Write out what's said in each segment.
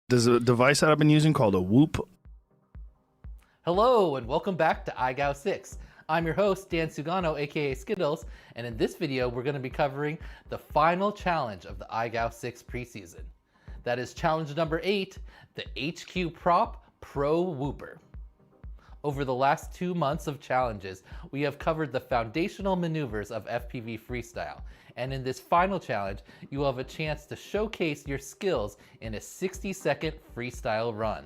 There's a device that I've been using called a Whoop. Hello and welcome back to iGao 6. I'm your host, Dan Sugano, aka Skittles, and in this video we're going to be covering the final challenge of the iGao 6 preseason. That is challenge number 8, the HQProp ProWhooper. Over the last 2 months of challenges, we have covered the foundational maneuvers of FPV freestyle, and in this final challenge, you will have a chance to showcase your skills in a 60-second freestyle run.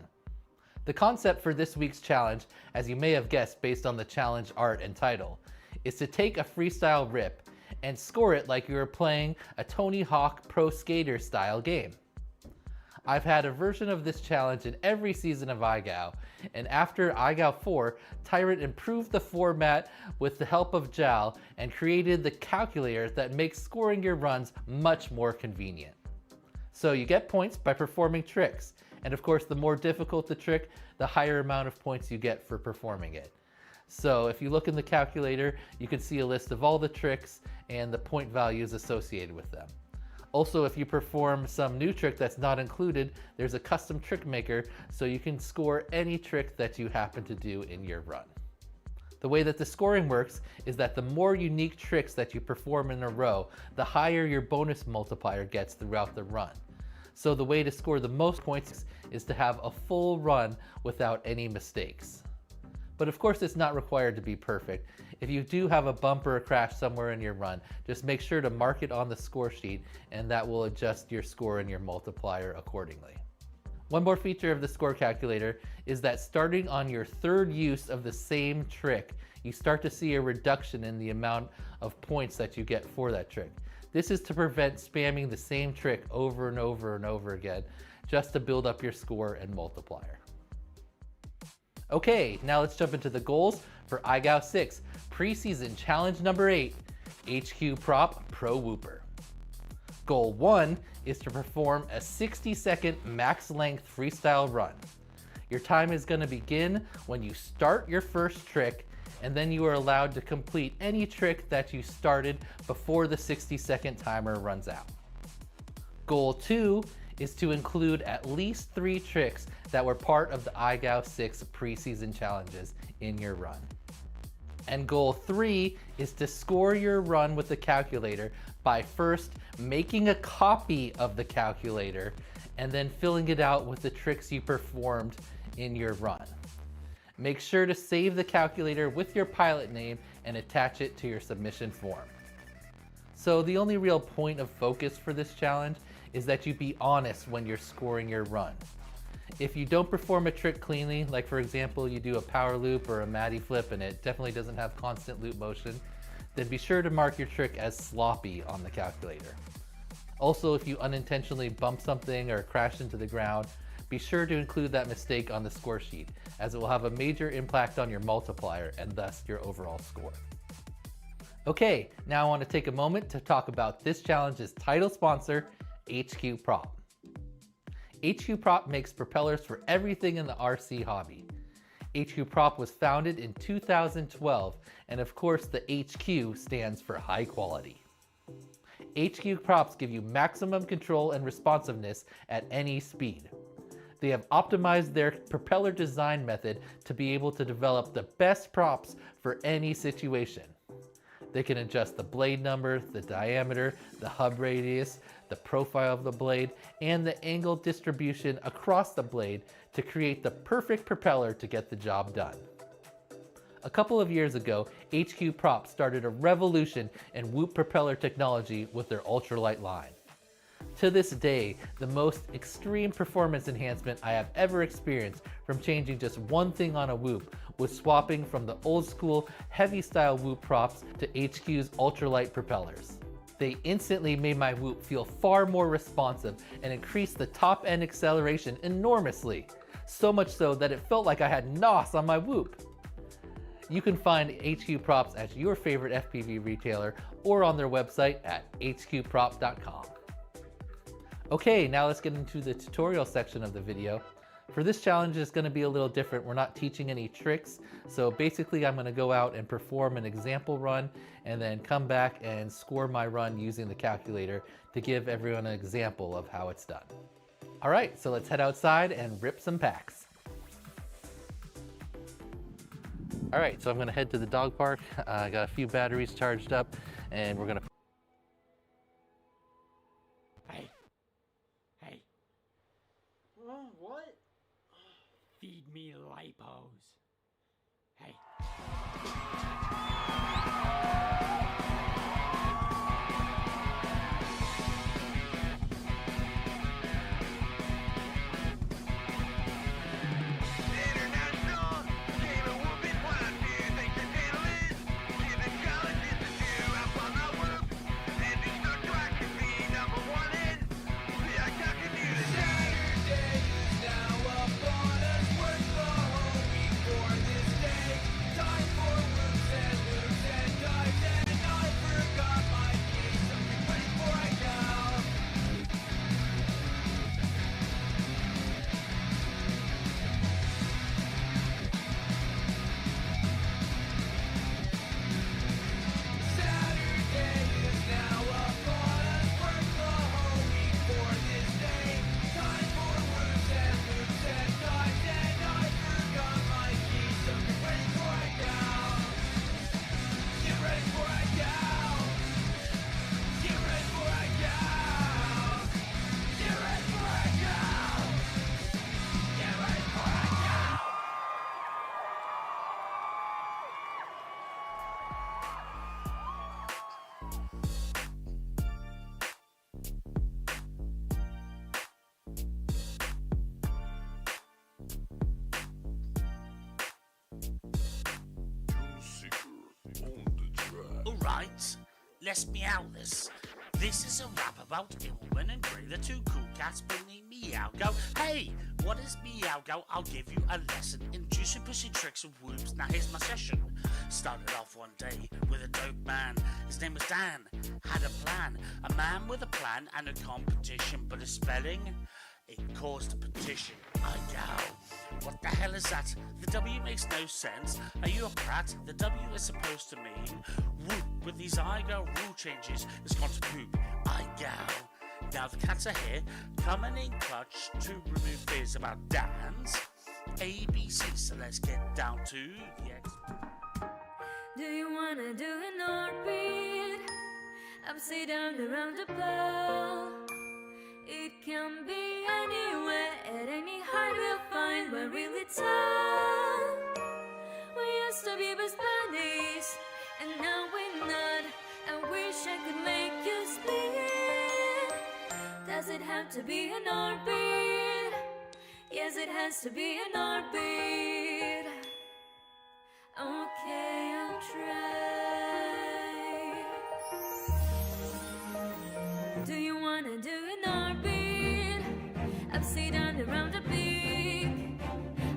The concept for this week's challenge, as you may have guessed based on the challenge art and title, is to take a freestyle rip and score it like you were playing a Tony Hawk Pro Skater style game. I've had a version of this challenge in every season of iGao, and after iGao 4, Tyrant improved the format with the help of JAL and created the calculator that makes scoring your runs much more convenient. So you get points by performing tricks, and of course the more difficult the trick, the higher amount of points you get for performing it. So if you look in the calculator, you can see a list of all the tricks and the point values associated with them. Also, if you perform some new trick that's not included, there's a custom trick maker, so you can score any trick that you happen to do in your run. The way that the scoring works is that the more unique tricks that you perform in a row, the higher your bonus multiplier gets throughout the run. So the way to score the most points is to have a full run without any mistakes. But of course it's not required to be perfect. If you do have a bump or a crash somewhere in your run, just make sure to mark it on the score sheet, and that will adjust your score and your multiplier accordingly. One more feature of the score calculator is that starting on your third use of the same trick, you start to see a reduction in the amount of points that you get for that trick. This is to prevent spamming the same trick over and over and over again, just to build up your score and multiplier. Okay, now let's jump into the goals for iGao 6 preseason challenge number 8, HQProp ProWhooper. Goal 1 is to perform a 60-second max length freestyle run. Your time is going to begin when you start your first trick, and then you are allowed to complete any trick that you started before the 60-second timer runs out. Goal 2 is to include at least 3 tricks that were part of the iGao 6 preseason challenges in your run. And goal 3 is to score your run with the calculator by first making a copy of the calculator and then filling it out with the tricks you performed in your run. Make sure to save the calculator with your pilot name and attach it to your submission form. So the only real point of focus for this challenge is that you be honest when you're scoring your run. If you don't perform a trick cleanly, like for example you do a power loop or a Matty flip and it definitely doesn't have constant loop motion, then be sure to mark your trick as sloppy on the calculator. Also, if you unintentionally bump something or crash into the ground, be sure to include that mistake on the score sheet, as it will have a major impact on your multiplier and thus your overall score. Okay, now I want to take a moment to talk about this challenge's title sponsor, HQProp. HQProp makes propellers for everything in the RC hobby. HQProp was founded in 2012, and of course the HQ stands for high quality. HQ props give you maximum control and responsiveness at any speed. They have optimized their propeller design method to be able to develop the best props for any situation. They can adjust the blade number, the diameter, the hub radius, the profile of the blade, and the angle distribution across the blade to create the perfect propeller to get the job done. A couple of years ago, HQProp started a revolution in whoop propeller technology with their ultralight line. To this day, the most extreme performance enhancement I have ever experienced from changing just one thing on a whoop was swapping from the old school heavy style whoop props to HQ's ultralight propellers. They instantly made my whoop feel far more responsive and increased the top end acceleration enormously, so much so that it felt like I had NOS on my whoop. You can find HQ Props at your favorite FPV retailer or on their website at hqprop.com. Okay, now let's get into the tutorial section of the video. For this challenge, it's going to be a little different. We're not teaching any tricks. So basically, I'm going to go out and perform an example run and then come back and score my run using the calculator to give everyone an example of how it's done. All right, so let's head outside and rip some packs. All right, so I'm going to head to the dog park. I got a few batteries charged up, and we're going to... Hey. What? Feed me lipos. Hey. Alright, let's meow this. This is a rap about Illman and Grey, the two cool cats bringing Meow Go. Hey, what is Meow Go? I'll give you a lesson in juicy pussy tricks and whoops. Now here's my session. Started off one day with a dope man. His name was Dan. Had a plan. A man with a plan and a competition, but his spelling, it caused a petition. I go. What the hell is that? The W makes no sense. Are you a prat? The W is supposed to mean whoop. With these I go rule changes, it's gone to poop. I go. Now the cats are here, coming in clutch to remove fears about Dan's ABC. So let's get down to the X. Do you wanna do an orbit? Upside down around the pole. It can be anywhere, at any height we'll find one really tall. We used to be best buddies, and now we're not. I wish I could make you split. Does it have to be an orbit? Yes, it has to be an orbit. Okay, I'll try. Do you wanna do an orbit? Upside down around the peak.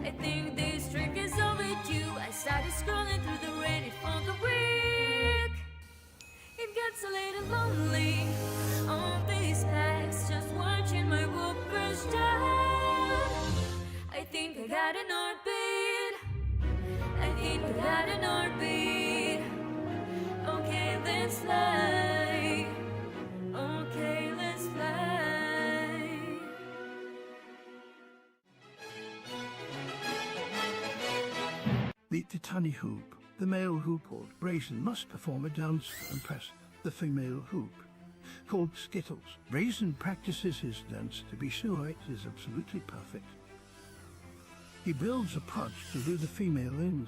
I think this trick is overdue. I started scrolling through the Reddit for the week. It gets a little lonely on these packs, just watching my whoopers down. I think I got an orbit. I think I got an orbit. Okay, let's fly. Okay, let's fly. Meet the tunny hoop. The male hoop or Raisin must perform a dance and press the female hoop. Called Skittles. Raisin practices his dance to be sure it is absolutely perfect. He builds a perch to lure the female in.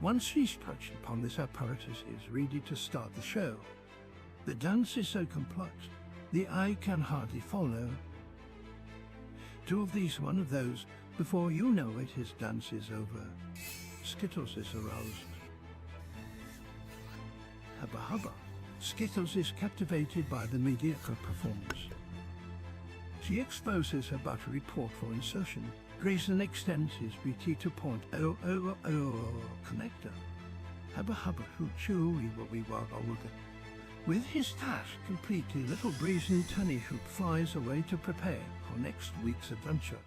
Once he's perched upon this apparatus, he is ready to start the show. The dance is so complex, the eye can hardly follow. Two of these, one of those. Before you know it, his dance is over. Skittles is aroused. Hubba hubba. Skittles is captivated by the mediocre performance. She exposes her buttery port for insertion. Raisin extends his BT to point connector. Hubba hubba hoochoo wee wagga wugga. With his task completely, little Raisin Tunny Hoop flies away to prepare for next week's adventure.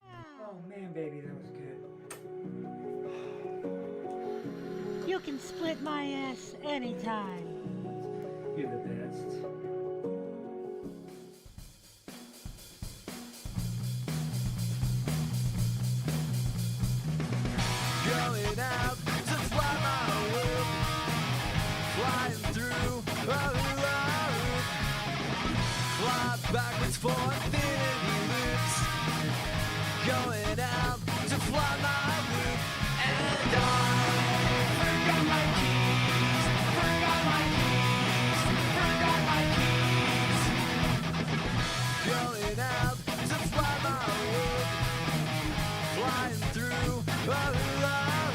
Oh man, time, baby. That was good. You can split my ass anytime. You're the best. Going out to fly my loop, flying through a loop, fly backwards for infinity loops. Going out to fly my loop, and I forgot my keys, forgot my keys, forgot my keys. Going out to fly my loop, flying through a loop,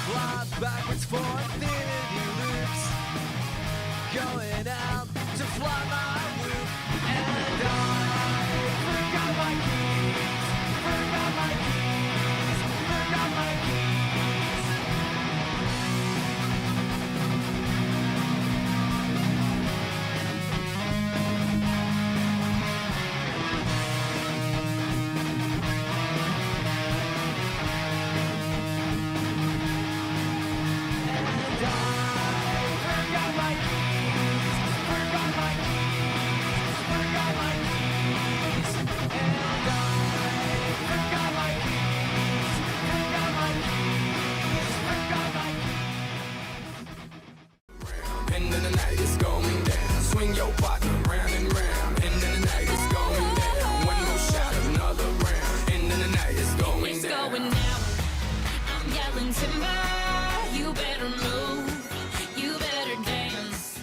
fly backwards for infinity loops. Going out to fly my loop, and I forgot my keys, forgot my keys, forgot my keys. End of the night is going down. Swing your partner round and round. End of the night is going down. One more shot, another round. End of the night is going It's down. going down. I'm yelling timber. You better move. You better dance.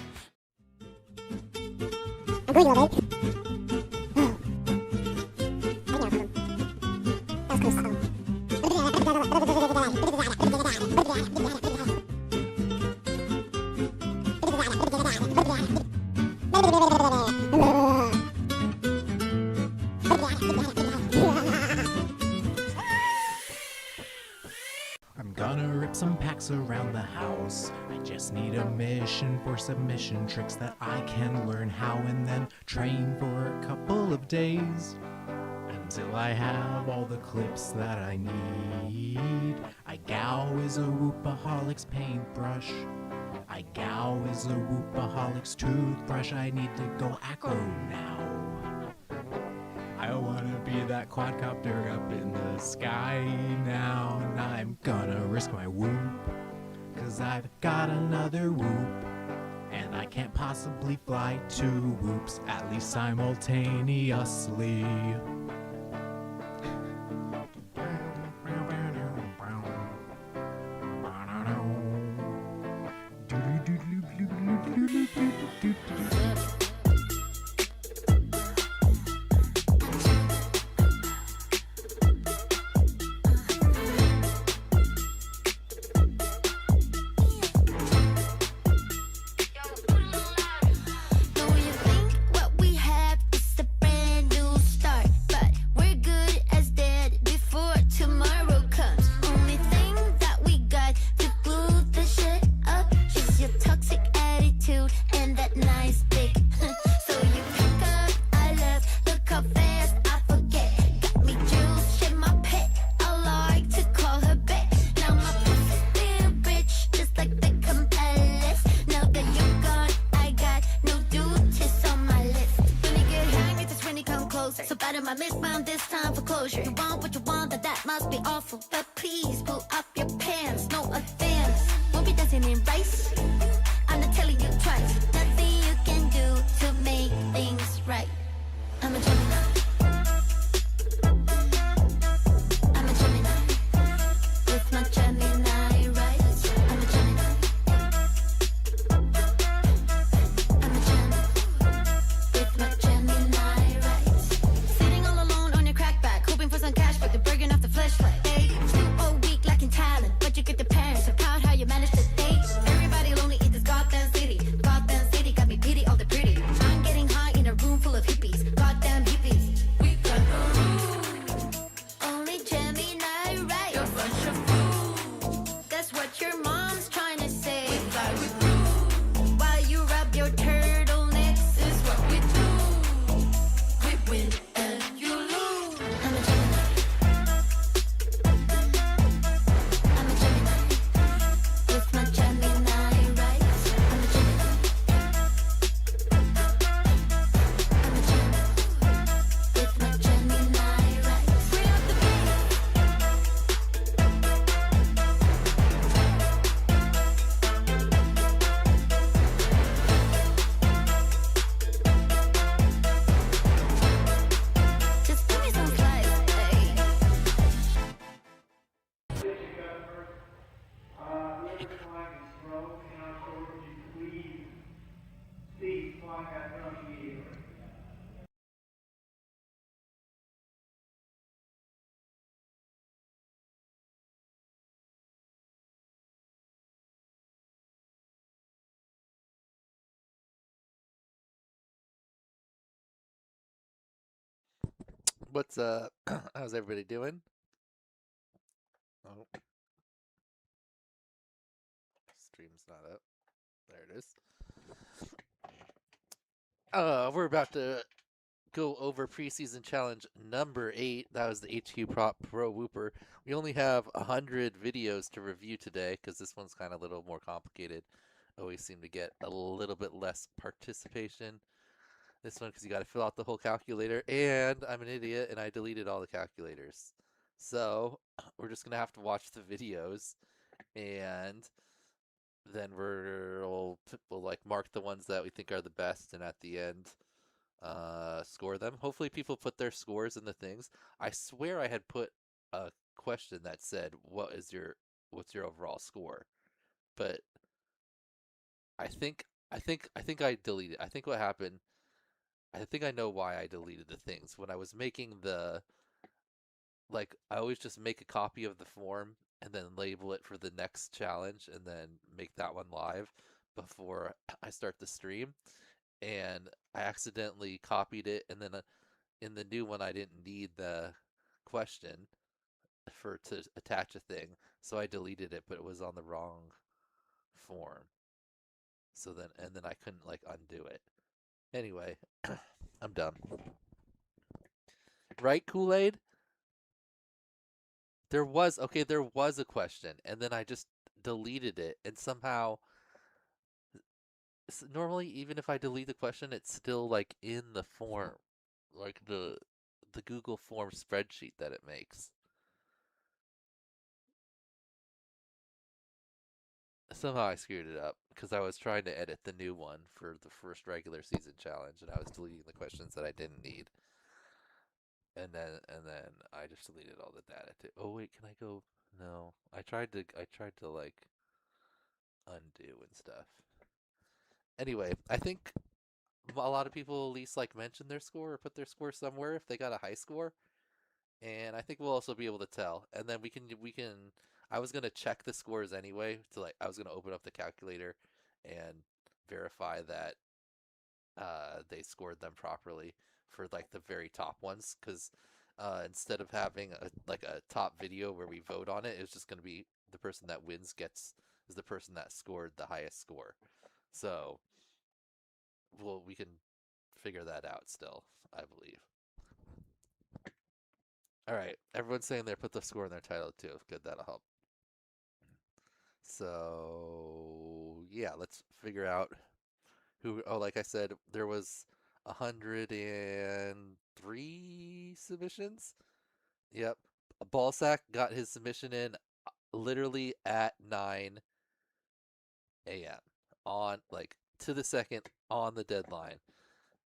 I'm gonna rip some packs around the house. I just need a mission for submission tricks that I can learn how and then train for a couple of days. Until I have all the clips that I need. I gow is a whoopaholic's paintbrush. I gow is a whoopaholic's toothbrush. I need to go acro now. I wanna be that quadcopter up in the sky now. And I'm gonna risk my whoop, 'cause I've got another whoop. And I can't possibly fly two whoops, at least simultaneously. Don't you think what we have is a brand new start? But we're good as dead before tomorrow comes. Only thing that we got to glue the shit up is your toxic attitude and that nice dick. So you pick up, I left, look how fast I forget. Got me juice, shit my pet, I like to call her back. Now my pussy's still rich, just like the compellers. Now that you're gone, I got no duties on my list. When you get hangry, that's when you come closer. So better my list bound this time for closure. You want what you want, that must be awful. But please pull up your pants, no offense. Won't be dancing in rice. I'm not telling you twice. Nothing you can do to make things right. I'm a Gemini. I'm a Gemini. With my Gemini rights. I'm a Gemini. I'm a Gemini. With my Gemini rights. Sitting all alone on your crack back, hoping for some cash, but they're breaking off the flashlight. Hey, too old, weak, lacking talent. What's how's everybody doing? Oh, stream's not up. There it is. We're about to go over preseason challenge number 8. That was the HQProp ProWhooper. We only have 100 videos to review today because this one's kind of a little more complicated. Always seem to get a little bit less participation. This one because you got to fill out the whole calculator, and I'm an idiot and I deleted all the calculators. So we're just gonna have to watch the videos, and then we'll like mark the ones that we think are the best, and at the end score them. Hopefully people put their scores in the things. I swear I had put a question that said what's your overall score, but I think I deleted. I think what happened, I think I know why I deleted the things. When I was making the, like, I always just make a copy of the form and then label it for the next challenge and then make that one live before I start the stream. And I accidentally copied it, and then in the new one I didn't need the question for to attach a thing, so I deleted it, but it was on the wrong form. So then I couldn't like undo it. Anyway, I'm done. Right, Kool-Aid? There was a question, and then I just deleted it, and somehow normally even if I delete the question, it's still like in the form, like the Google form spreadsheet that it makes. Somehow I screwed it up because I was trying to edit the new one for the first regular season challenge, and I was deleting the questions that I didn't need. And then I just deleted all the data too. Oh wait, can I go? No. I tried to like undo and stuff. Anyway, I think a lot of people at least like mention their score or put their score somewhere if they got a high score. And I think we'll also be able to tell. And then we can I was gonna check the scores anyway to like I was gonna open up the calculator and verify that they scored them properly for like the very top ones, because instead of having a top video where we vote on it, it's just gonna be the person that wins is the person that scored the highest score. So we can figure that out still, I believe. All right, everyone's saying they put the score in their title too. Good, that'll help. So yeah, let's figure out who. Oh, like I said, there was 103 submissions. Yep, Ballsack got his submission in literally at 9 a.m. on like to the second on the deadline.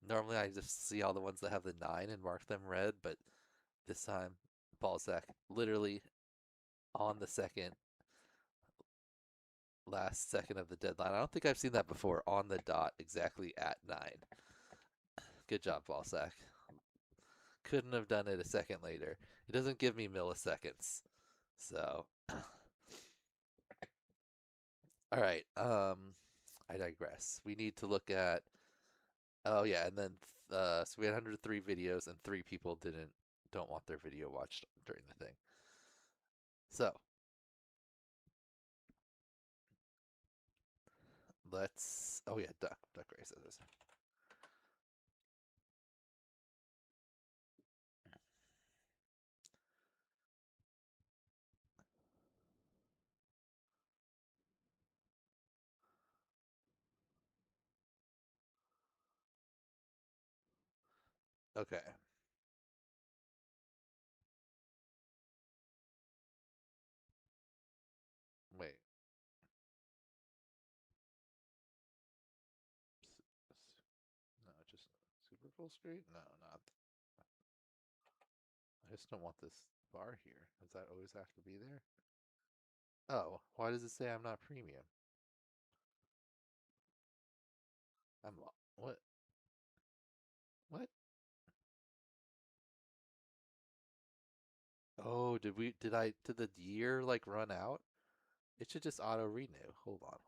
Normally I just see all the ones that have the 9 and mark them red, but this time Ballsack literally on the second, last second of the deadline. I don't think I've seen that before. On the dot, exactly at 9. Good job, Ballsack. Couldn't have done it a second later. It doesn't give me milliseconds. So, all right. I digress. We need to look at. Oh yeah, and then so we had 103 videos, and 3 people don't want their video watched during the thing. So let's. Oh yeah, duck races. Okay. Wait. No, just super full street? No, not. I just don't want this bar here. Does that always have to be there? Oh, why does it say I'm not premium? What? What? Oh, did the year like run out? It should just auto renew. Hold on.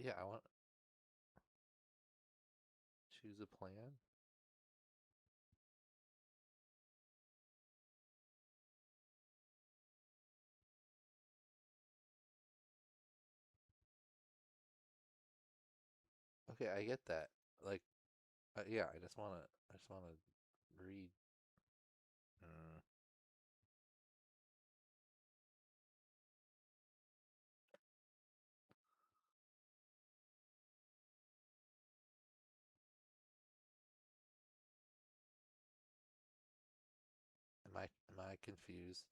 Yeah, I want choose a plan. Okay, I get that. Like, yeah, I just wanna read. Mm. Am I confused?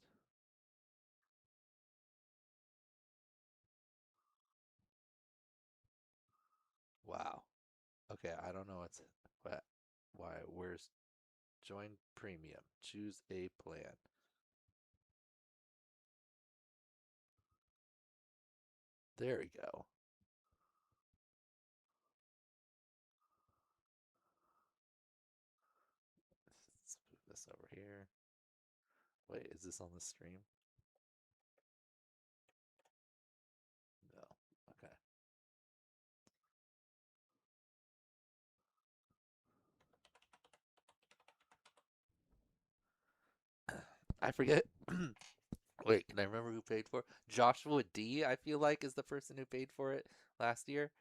Wow. Okay, I don't know what why where's join premium. Choose a plan. There we go. Let's move this over here. Wait, is this on the stream? No. Okay. I forget. Wait, can I remember who paid for it? Joshua D, I feel like, is the person who paid for it last year.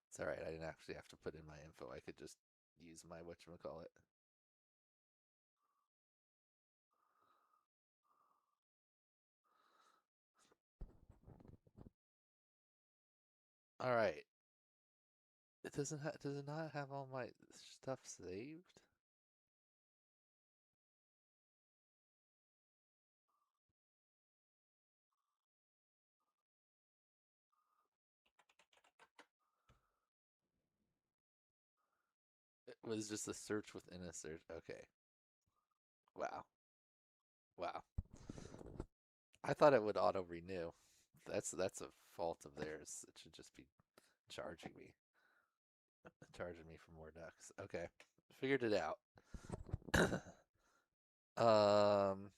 It's alright, I didn't actually have to put in my info. I could just use my whatchamacallit. Alright. Does it not have all my stuff saved? It was just a search within a search. Okay. Wow. Wow. I thought it would auto renew. That's a fault of theirs. It should just be charging me. Charging me for more ducks. Okay. Figured it out. um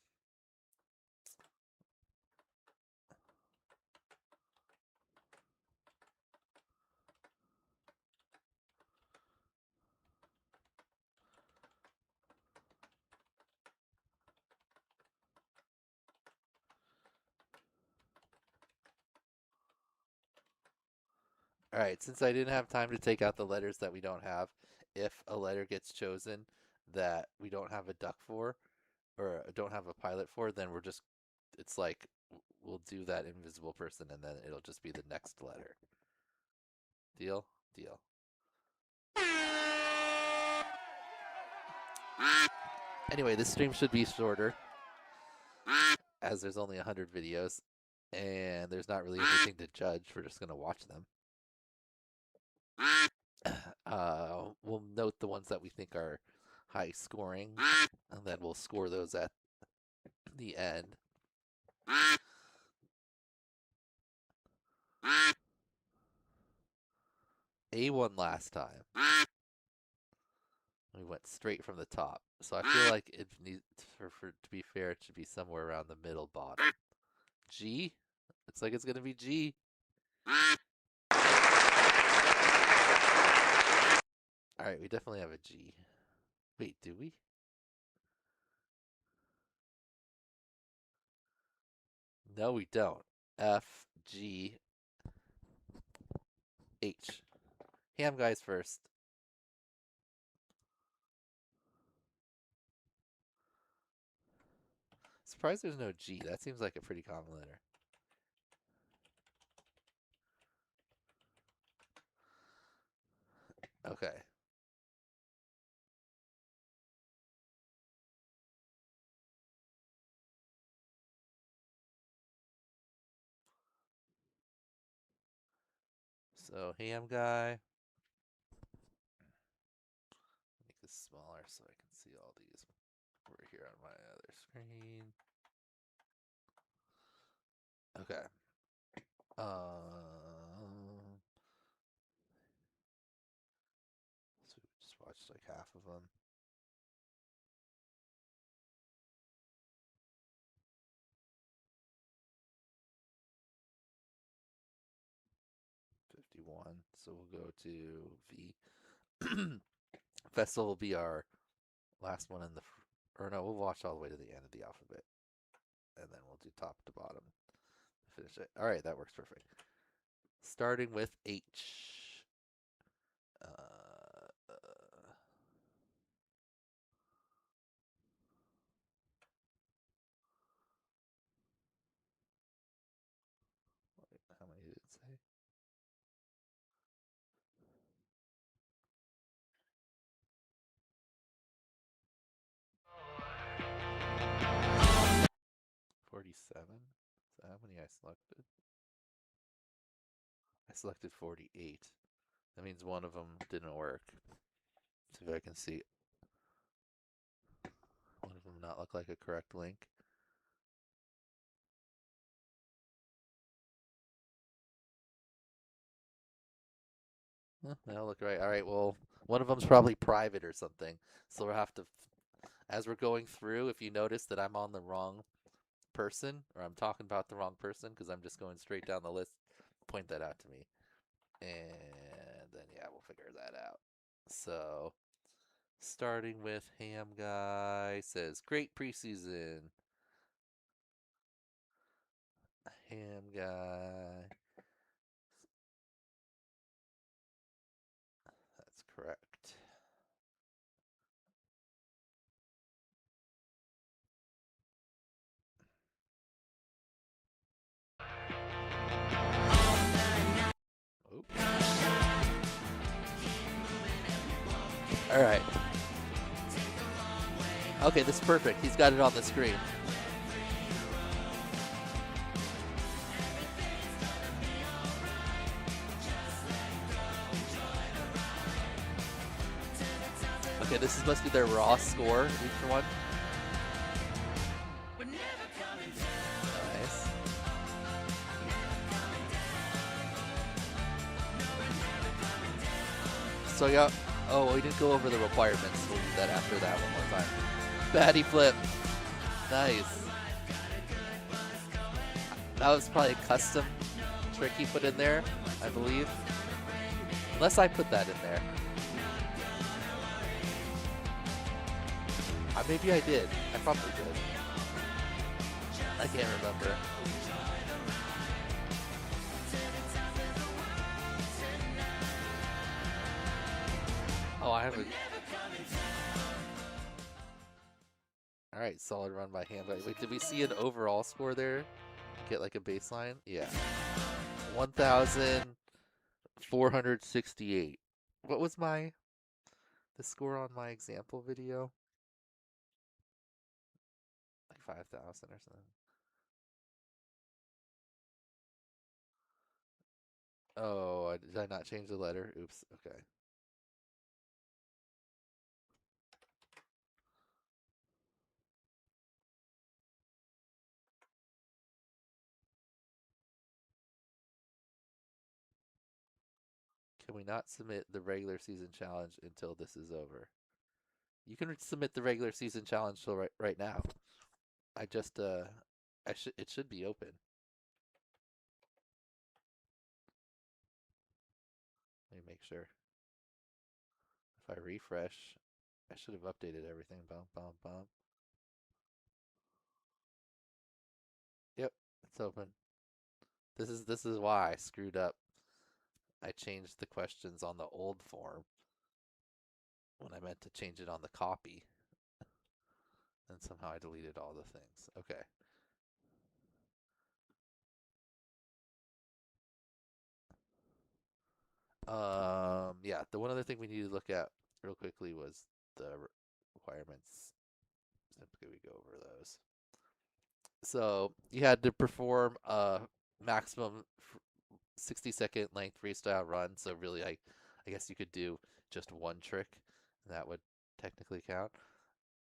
all right, since I didn't have time to take out the letters that we don't have, if a letter gets chosen that we don't have a duck for or don't have a pilot for, then it's like we'll do that invisible person and then it'll just be the next letter. Deal? Deal. Anyway, this stream should be shorter as there's only 100 videos and there's not really anything to judge. We're just going to watch them. We'll note the ones that we think are high scoring, and then we'll score those at the end. A won last time. We went straight from the top, so I feel like it needs to be fair, it should be somewhere around the middle bottom. G. Looks like it's gonna be G. All right, we definitely have a G. Wait, do we? No, we don't. F, G, H. Ham guys first. Surprised there's no G. That seems like a pretty common letter. Okay. So ham guy. Make this smaller so I can see all these over here on my other screen. Okay. So watched like half of them. So we'll go to V. Festival will be our last one in the, or no, we'll watch all the way to the end of the alphabet, and then we'll do top to bottom to finish it. All right, that works perfect. Starting with H. Wait, how many did it say? $47. So how many I selected? I selected 48. That means one of them didn't work. See if I can see one of them not look like a correct link. They all look right. All right, well, one of them's probably private or something. So we'll have to, as we're going through, if you notice that I'm on the wrong person, or I'm talking about the wrong person, because I'm just going straight down the list, point that out to me. And then, yeah, we'll figure that out. So, starting with Ham Guy, says, great preseason. Ham Guy. That's correct. Oops. All right. Okay, this is perfect. He's got it on the screen. Okay, this must be their raw score, each one. Nice. So yeah, oh, we didn't go over the requirements. We'll do that after that one more time. Batty flip. Nice. That was probably a custom trick he put in there, I believe. Unless I put that in there. Maybe I did. I probably did. I can't remember. Oh, I haven't. All right, solid run by Ham. Wait, did we see an overall score there? Get like a baseline? Yeah. 1,468. What was the score on my example video? Like 5,000 or something. Oh, did I not change the letter? Oops. Okay. Can we not submit the regular season challenge until this is over? You can submit the regular season challenge till right now. It should be open. Let me make sure. If I refresh, I should have updated everything. Bump, bump, bump. Yep, it's open. This is why I screwed up. I changed the questions on the old form when I meant to change it on the copy. And somehow I deleted all the things. Okay. Yeah, the one other thing we need to look at real quickly was the requirements. Typically we go over those. So you had to perform a maximum 60-second length freestyle run. So really, I guess you could do just one trick, and that would technically count.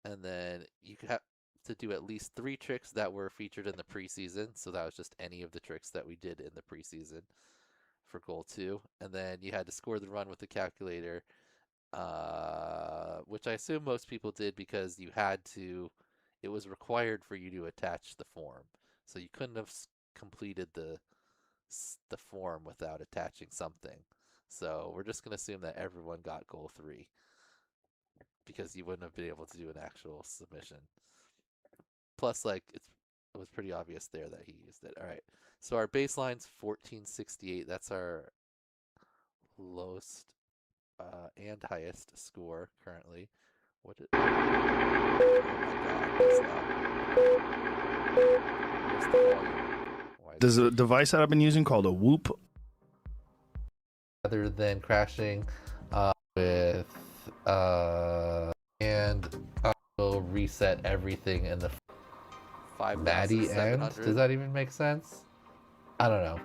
And then you could have to do at least 3 tricks that were featured in the preseason. So that was just any of the tricks that we did in the preseason for goal 2. And then you had to score the run with the calculator which I assume most people did because you had to, it was required for you to attach the form. So you couldn't have completed the form without attaching something. So we're just going to assume that everyone got goal 3 because you wouldn't have been able to do an actual submission. Plus, like, it was pretty obvious there that he used it. All right. So our baseline's 1468. That's our lowest and highest score currently. What did... Oh my god, this where's the volume? There's a device that I've been using called a Whoop. Rather than crashing with and will reset everything in the 5,700. Does that even make sense? I don't know.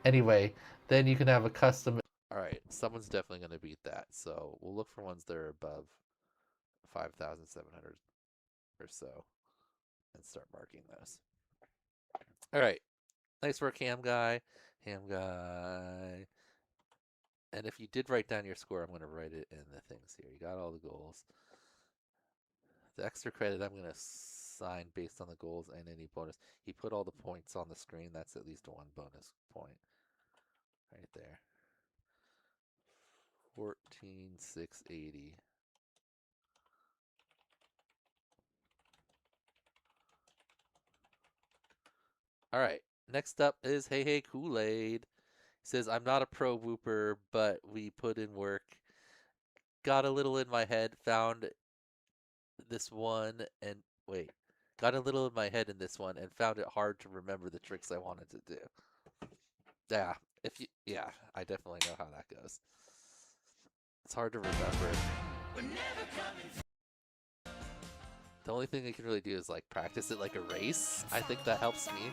Anyway, then you can have a custom. All right, someone's definitely going to beat that. So we'll look for ones that are above 5,700 or so and start marking those. All right. Nice work, Ham Guy. Ham Guy. And if you did write down your score, I'm going to write it in the things here. You got all the goals. The extra credit I'm going to assign based on the goals and any bonus. He put all the points on the screen. That's at least 1 bonus point. Right there. 14,680. All right. Next up is Hey Hey Kool-Aid. He says, I'm not a pro whooper, but we put in work. Got a little in my head, found this one, and wait. Got a little in my head in this one and found it hard to remember the tricks I wanted to do. Yeah, I definitely know how that goes. It's hard to remember. The only thing I can really do is like practice it like a race. I think that helps me.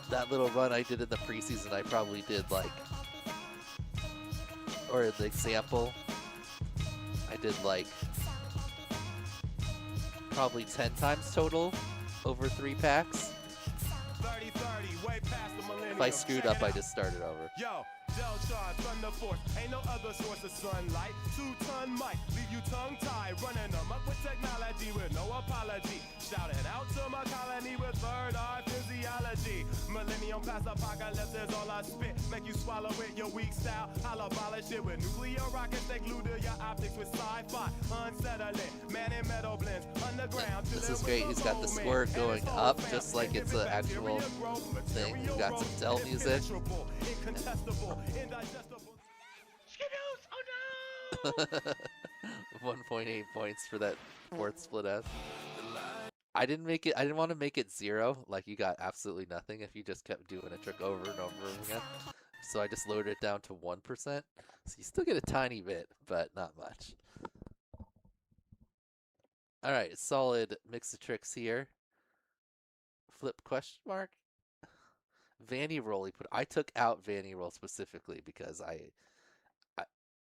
That little run I did in the preseason, I probably did like, or the example, I did like probably 10 times total over 3 packs. If I screwed up, I just started over. Yo, Deltron, thunder force, ain't no other source of sunlight. 2-ton mic, leave you tongue-tied, running them up with technology with no apology. Shouting out to my colony with third eye physiology. Millennium past apocalypse is all I spit. Make you swallow it, your weak style. I'll abolish it with nuclear rockets. They glue to your optics with sci-fi. Unsettling, man in metal blends, underground. This is great. He's got the score going up just like it's an actual thing. We've got some Dell music. Skittles, oh no! 1.8 points for that 4th split F. I didn't want to make it 0, like you got absolutely nothing if you just kept doing a trick over and over again. So I just lowered it down to 1%. So you still get a tiny bit, but not much. Alright, solid mix of tricks here. Flip question mark? Vanny roll he put. I took out Vanny roll specifically because I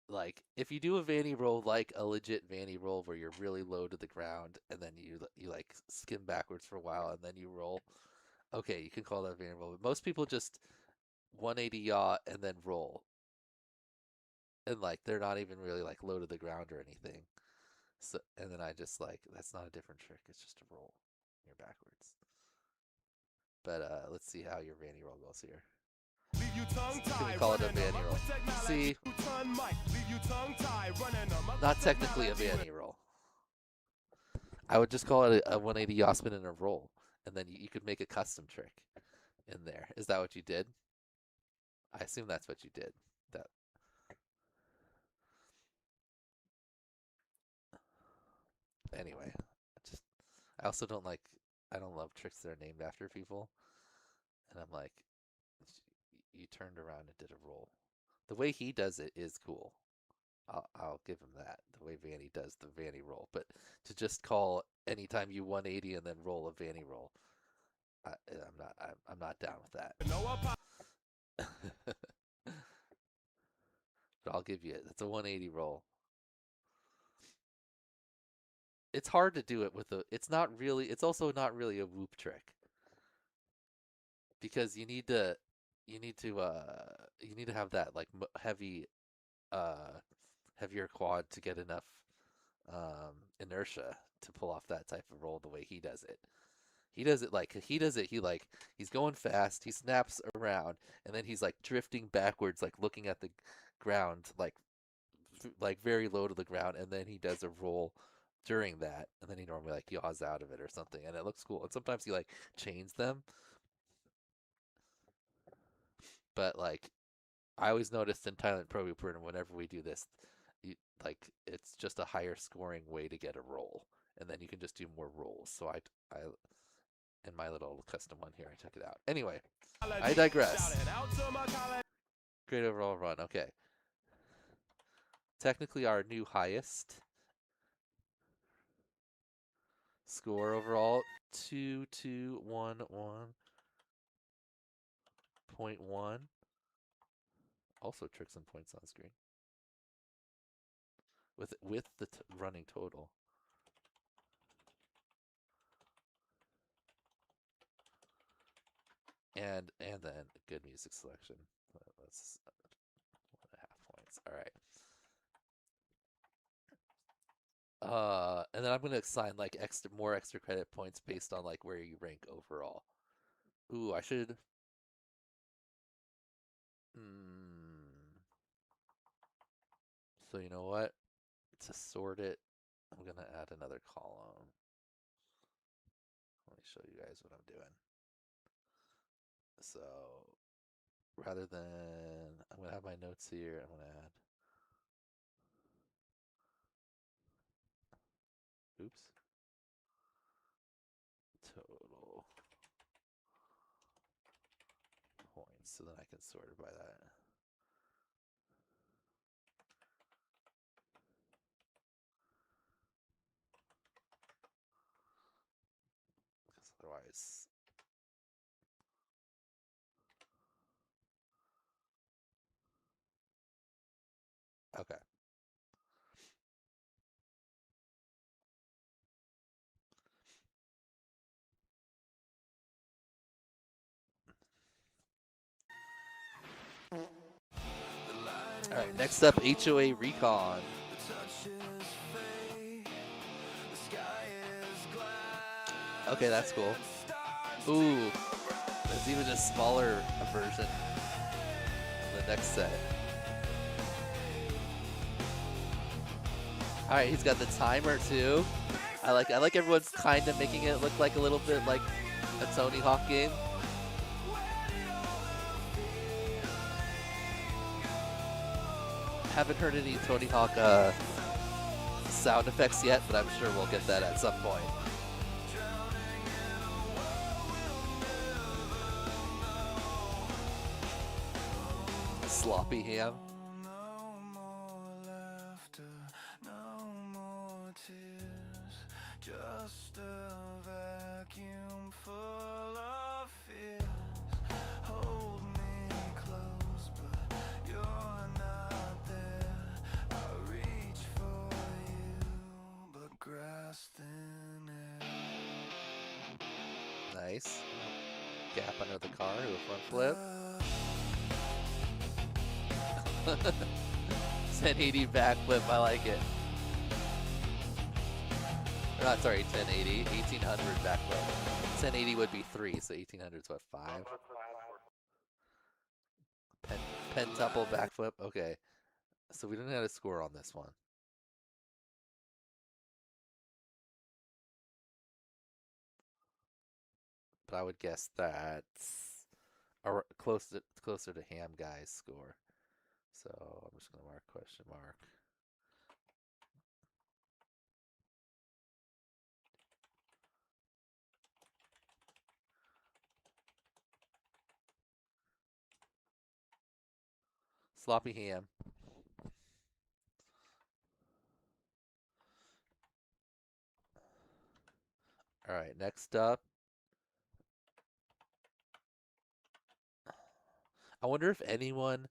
like if you do a Vanny roll like a legit Vanny roll where you're really low to the ground and then you like skim backwards for a while and then you roll. Okay, you can call that Vanny roll. But most people just 180 yaw and then roll. And like they're not even really like low to the ground or anything. So and then I just like that's not a different trick. It's just a roll. You're backwards. But let's see how your Vanny roll goes here. Can we call it a Vanny roll? See, not technically a Vanny roll. I would just call it a 180 yaw spin and a roll, and then you could make a custom trick in there. Is that what you did? I assume that's what you did. That. Anyway, I also don't like. I don't love tricks that are named after people, and I'm like, you turned around and did a roll. The way he does it is cool. I'll give him that. The way Vanny does the Vanny roll, but to just call anytime you 180 and then roll a Vanny roll, I'm not down with that. But I'll give you it. It's a 180 roll. It's hard to do it with a. It's not really. It's also not really a whoop trick because you need to have that like heavy heavier quad to get enough inertia to pull off that type of roll the way he does it. He does it like he's going fast, he snaps around, and then he's like drifting backwards, like looking at the ground, like very low to the ground, and then he does a roll during that, and then he normally like yaws out of it or something, and it looks cool. And sometimes he like chains them, but like I always noticed in Thailand ProWhooper, and whenever we do this, like it's just a higher scoring way to get a roll, and then you can just do more rolls. So I in my little custom one here, I took it out. Anyway, I digress. Great overall run. Okay. Technically our new highest score overall, 2211.1. Also tricks and points on screen. With the running total. And then good music selection. That's 1.5 points. All right. And then I'm gonna assign like more extra credit points based on like where you rank overall. Ooh, I should. So you know what? To sort it, I'm gonna add another column. Let me show you guys what I'm doing. So rather than, I'm gonna have my notes here. I'm gonna add. Oops. Total points, so then I can sort it by that. Because otherwise, okay. All right, next up, HOA Recon. Okay, that's cool. Ooh, there's even a smaller version of the next set. All right, he's got the timer too. I like everyone's kind of making it look like a little bit like a Tony Hawk game. Haven't heard any Tony Hawk sound effects yet, but I'm sure we'll get that at some point. Sloppy ham. Just a vacuum full of fears. Hold me close, but you're not there. I reach for you, but grass thin air. Nice. Gap under the car, do a front flip. 1080 backflip, I like it. Not sorry, 1080, 1800 backflip. 1080 would be 3, so 1800 is what, 5? Pentuple backflip, okay. So we didn't have a score on this one. But I would guess that's closer to Ham Guy's score. So I'm just gonna mark question mark. Sloppy ham. All right, next up. I wonder if anyone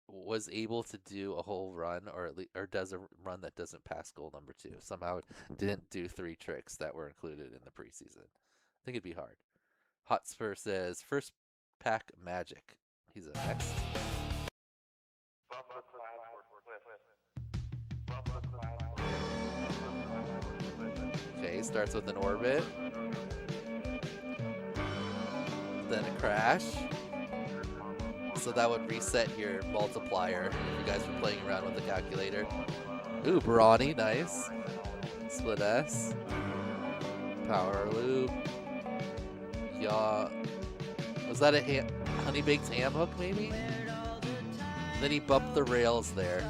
was able to do a whole run, or does a run that doesn't pass goal number 2. Somehow didn't do 3 tricks that were included in the preseason. I think it'd be hard. Hotspur says first pack magic. He's a next. Okay, starts with an orbit. Then a crash. So that would reset your multiplier if you guys were playing around with the calculator. Ooh, Brawny, nice. Split S. Power loop. Yaw. Was that a honey baked ham hook maybe? Then he bumped the rails there.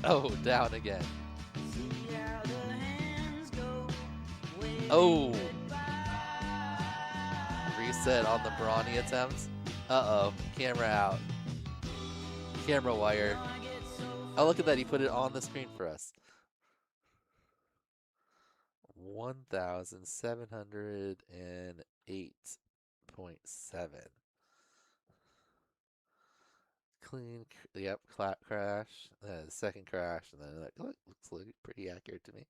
Oh, down again. Oh! Reset on the Brawny attempts. Uh-oh. Camera out. Camera wire. Oh, look at that. He put it on the screen for us. 1,708.7. Clean. Yep. Crash. Second crash. And then that looks like pretty accurate to me.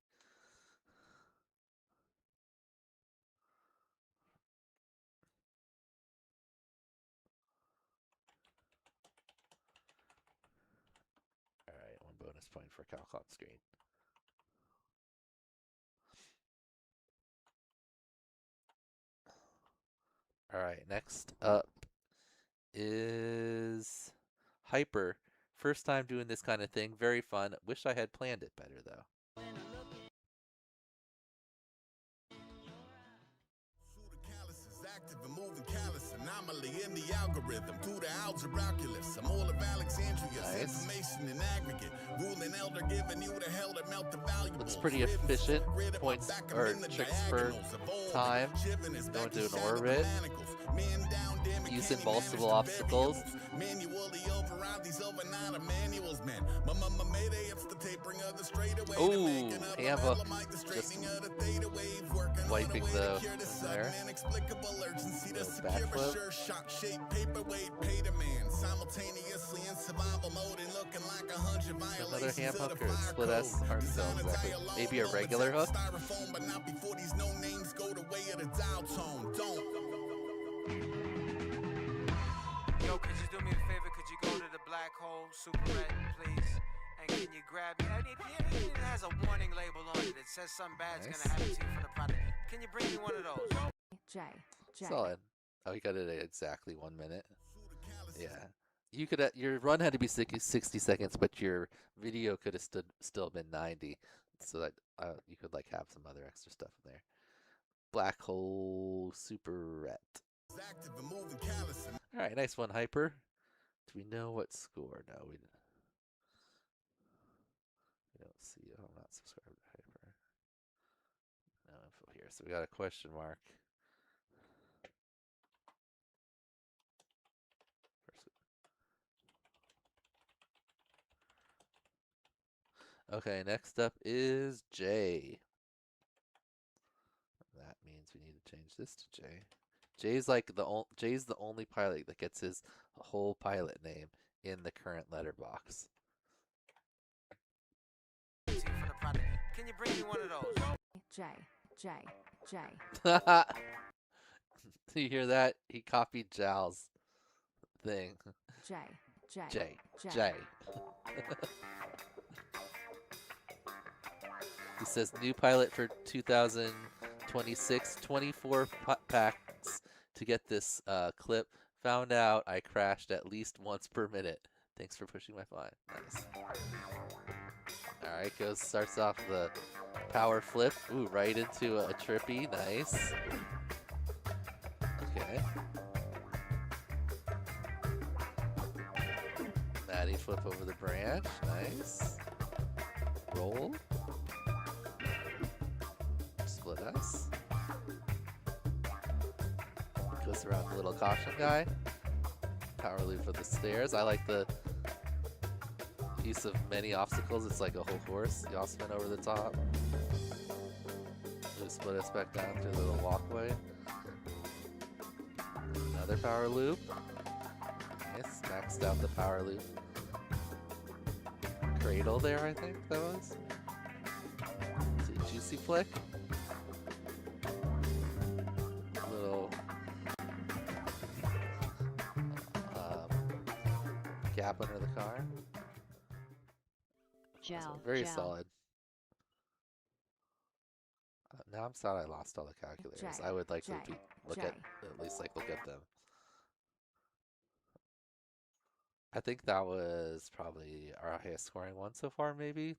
Alright, 1 bonus point for calc on screen. Alright, next up is Hyper. First time doing this kind of thing. Very fun. Wish I had planned it better though. Active and moving callous anomaly in the algorithm through the algebraiculus. I'm all of Alexandria's information in aggregate. Ruling elder giving you the hell to melt the valuables. Looks pretty efficient. Points or tricks per time. Going to an orbit. Using multiple obstacles. Ooh, Hamba just wiping the there. Backflip. Another ham hook or split S? Hard to tell exactly. Maybe a regular hook? Yo, could you do me a favor? Could you go to the black hole, super red, please? And can you grab me? It has a warning label on it. It says something bad's gonna happen to you for the product. Can you bring me one of those? Solid. Oh, you got it at exactly 1 minute. Yeah. You could your run had to be 60 seconds, but your video could have still been 90, so that you could like have some other extra stuff in there. Black hole superette. All right, nice one, Hyper. Do we know what score? No, we don't see. Oh, I'm not subscribed to Hyper. No info here, so we got a question mark. Okay, next up is Jay. That means we need to change this to Jay. Jay's the only pilot that gets his whole pilot name in the current letterbox. Can you bring me one of those? J. You hear that? He copied Jal's thing. J. He says new pilot for 2026, 24 packs to get this clip. Found out I crashed at least once per minute. Thanks for pushing my fine. Nice. Alright, starts off the power flip. Ooh, right into a trippy. Nice. Okay. Maddie flip over the branch. Nice. Roll. Split S. Goes around the little caution guy. Power loop for the stairs. I like the use of many obstacles. It's like a whole course. Y'all spin over the top. We split us back down through the little walkway. Another power loop. Nice. Maxed out the power loop. Cradle there, I think that was. Is it Juicy Flick? Little gap under the car. Very solid. Now I'm sad I lost all the calculators. I would like to look at least look at them. I think that was probably our highest scoring one so far, maybe.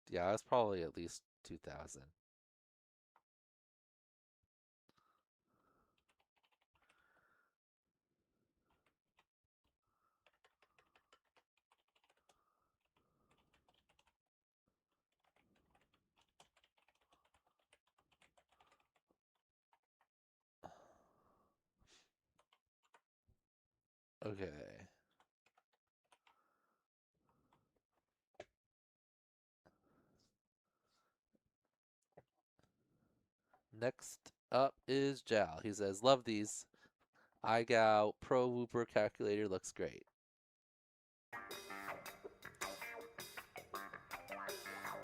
Yeah, it was probably at least 2,000. Okay. Next up is Jal. He says, love these. iGao ProWhooper calculator looks great.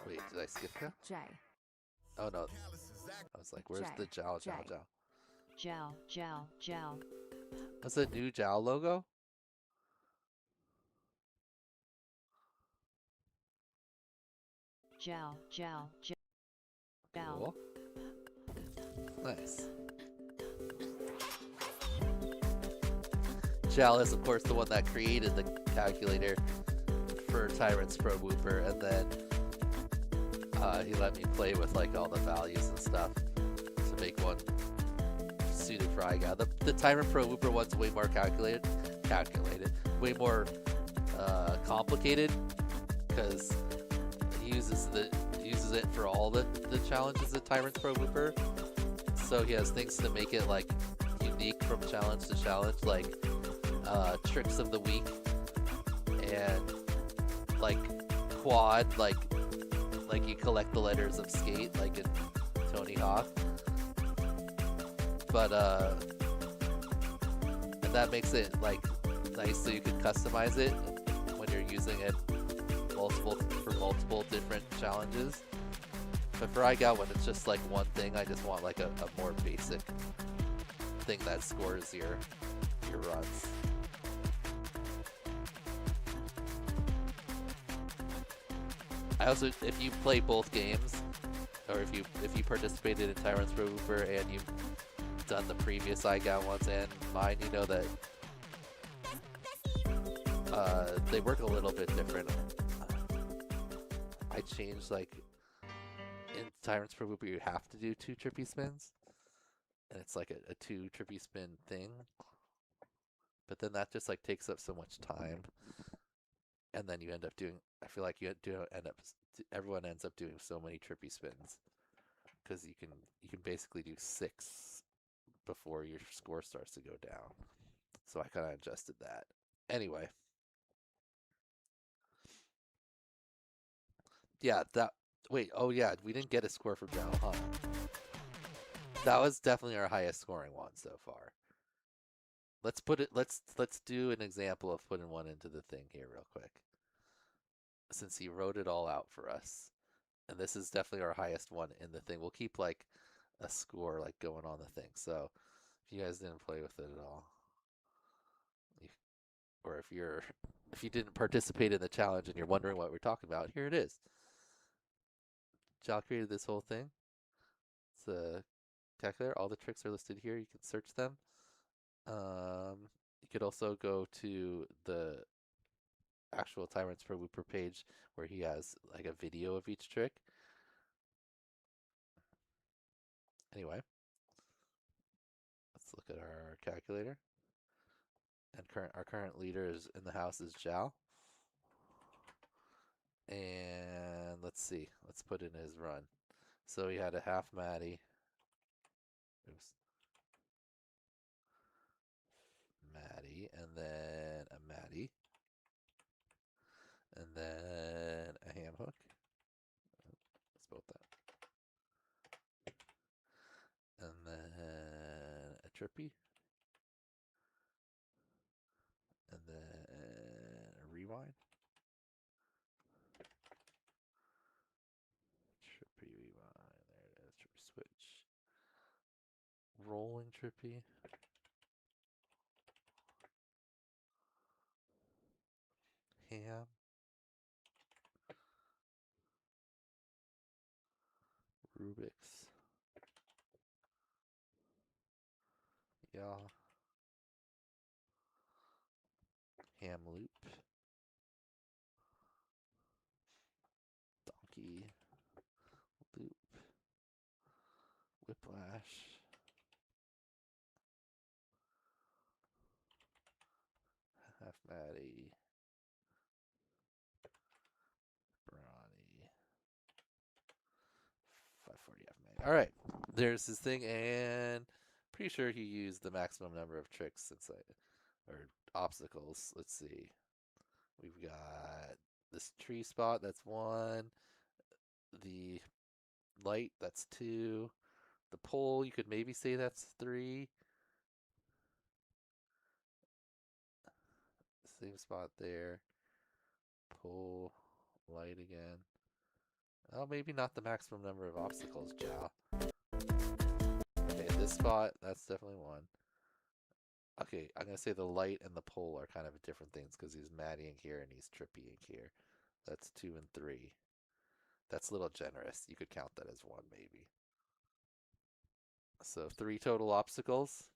Wait, did I skip that? Oh no. I was like, where's the Jal? That's a new Jal logo? Cool. Nice. Jal is, of course, the one that created the calculator for Tyrant's ProWhooper, and then he let me play with all the values and stuff to make one suited for iGao. The Tyrant ProWhooper one's way more calculated, way more complicated, because he uses it for all the challenges of Tyrant's ProWhooper. So he has things to make it unique from challenge to challenge, tricks of the week and quad, you collect the letters of skate in Tony Hawk. But and that makes it nice, so you can customize it when you're using it for multiple different challenges. But for iGao, when it's just one thing, I just want a more basic thing that scores your runs. I also, if you play both games, or if you participated in Tyrant's ProWhooper and you've done the previous iGao ones and mine, you know that they work a little bit different. I changed in Tyrant's ProWhooper you have to do 2 trippy spins, and it's a 2 trippy spin thing. But then that just takes up so much time, and then you end up doing. I feel like everyone ends up doing so many trippy spins because you can basically do 6 before your score starts to go down. So I kind of adjusted that. Anyway, yeah, oh yeah, we didn't get a score from Jal, huh? That was definitely our highest scoring one so far. Let's do an example of putting one into the thing here real quick, since he wrote it all out for us. And this is definitely our highest one in the thing. We'll keep a score going on the thing. So if you guys didn't play with it at all, or if you didn't participate in the challenge and you're wondering what we're talking about, here it is. Jal created this whole thing. It's a calculator. All the tricks are listed here. You can search them. You could also go to the actual Tyrant's ProWhooper page where he has a video of each trick. Anyway, let's look at our calculator. And our current leader in the house is Jal. And let's see. Let's put in his run. So he had a half Maddie. Oops. Maddie, and then a Maddie, and then a ham hook. Spelled that. And then a trippy, and then a rewind. Trippy rewind. There it is. Trippy switch. Rolling trippy. Ham. Rubik's. Yeah. Ham loop. Donkey. Loop. Whiplash. Half Maddie. Brawny. 540 half Maddie. All right. There's his thing, and pretty sure he used the maximum number of tricks inside, or obstacles. Let's see. We've got this tree spot, that's 1. The light, that's 2. The pole, you could maybe say that's 3. Same spot there. Pole, light again. Oh, maybe not the maximum number of obstacles, Jow. Okay, this spot, that's definitely 1. Okay, I'm going to say the light and the pole are kind of different things because he's Maddieing here and he's trippying here. That's 2 and 3. That's a little generous. You could count that as 1, maybe. So 3 total obstacles.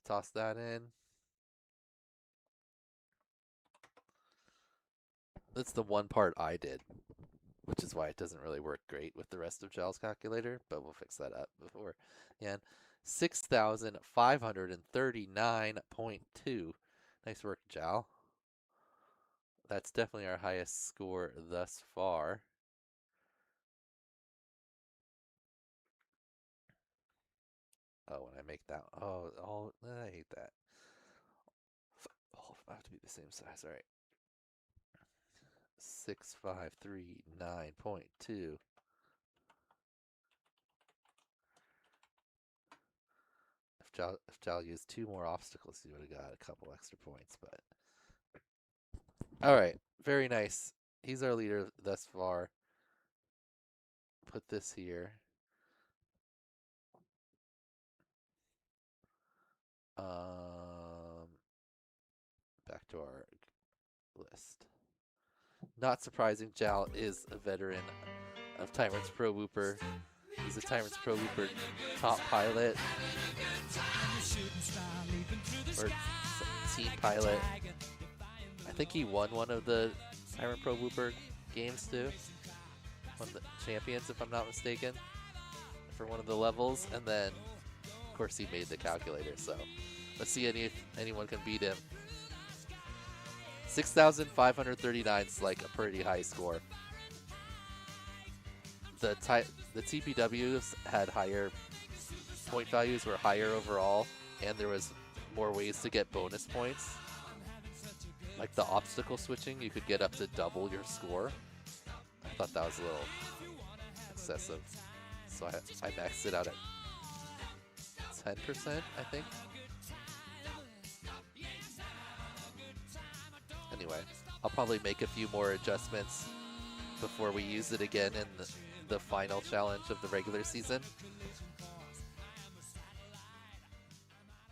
Toss that in. That's the one part I did, which is why it doesn't really work great with the rest of Jal's calculator, but we'll fix that up before. Yeah, 6,539.2. Nice work, Jal. That's definitely our highest score thus far. Oh, when I make that, I hate that. Oh, I have to be the same size. All right. 6,539.2. If Jal used 2 more obstacles, he would have got a couple extra points. But all right, very nice. He's our leader thus far. Put this here. Back to our list. Not surprising, Jal is a veteran of Tyrant's ProWhooper. He's a Tyrant's ProWhooper top pilot. Or team pilot. I think he won one of the Tyrant ProWhooper games too. One of the champions, if I'm not mistaken, for one of the levels. And then, of course, he made the calculator. So let's see if anyone can beat him. 6,539 is like a pretty high score. The TPWs had higher point values, were higher overall, and there was more ways to get bonus points. Like the obstacle switching, you could get up to double your score. I thought that was a little excessive. So I maxed it out at 10%, I think. Anyway, I'll probably make a few more adjustments before we use it again in the final challenge of the regular season.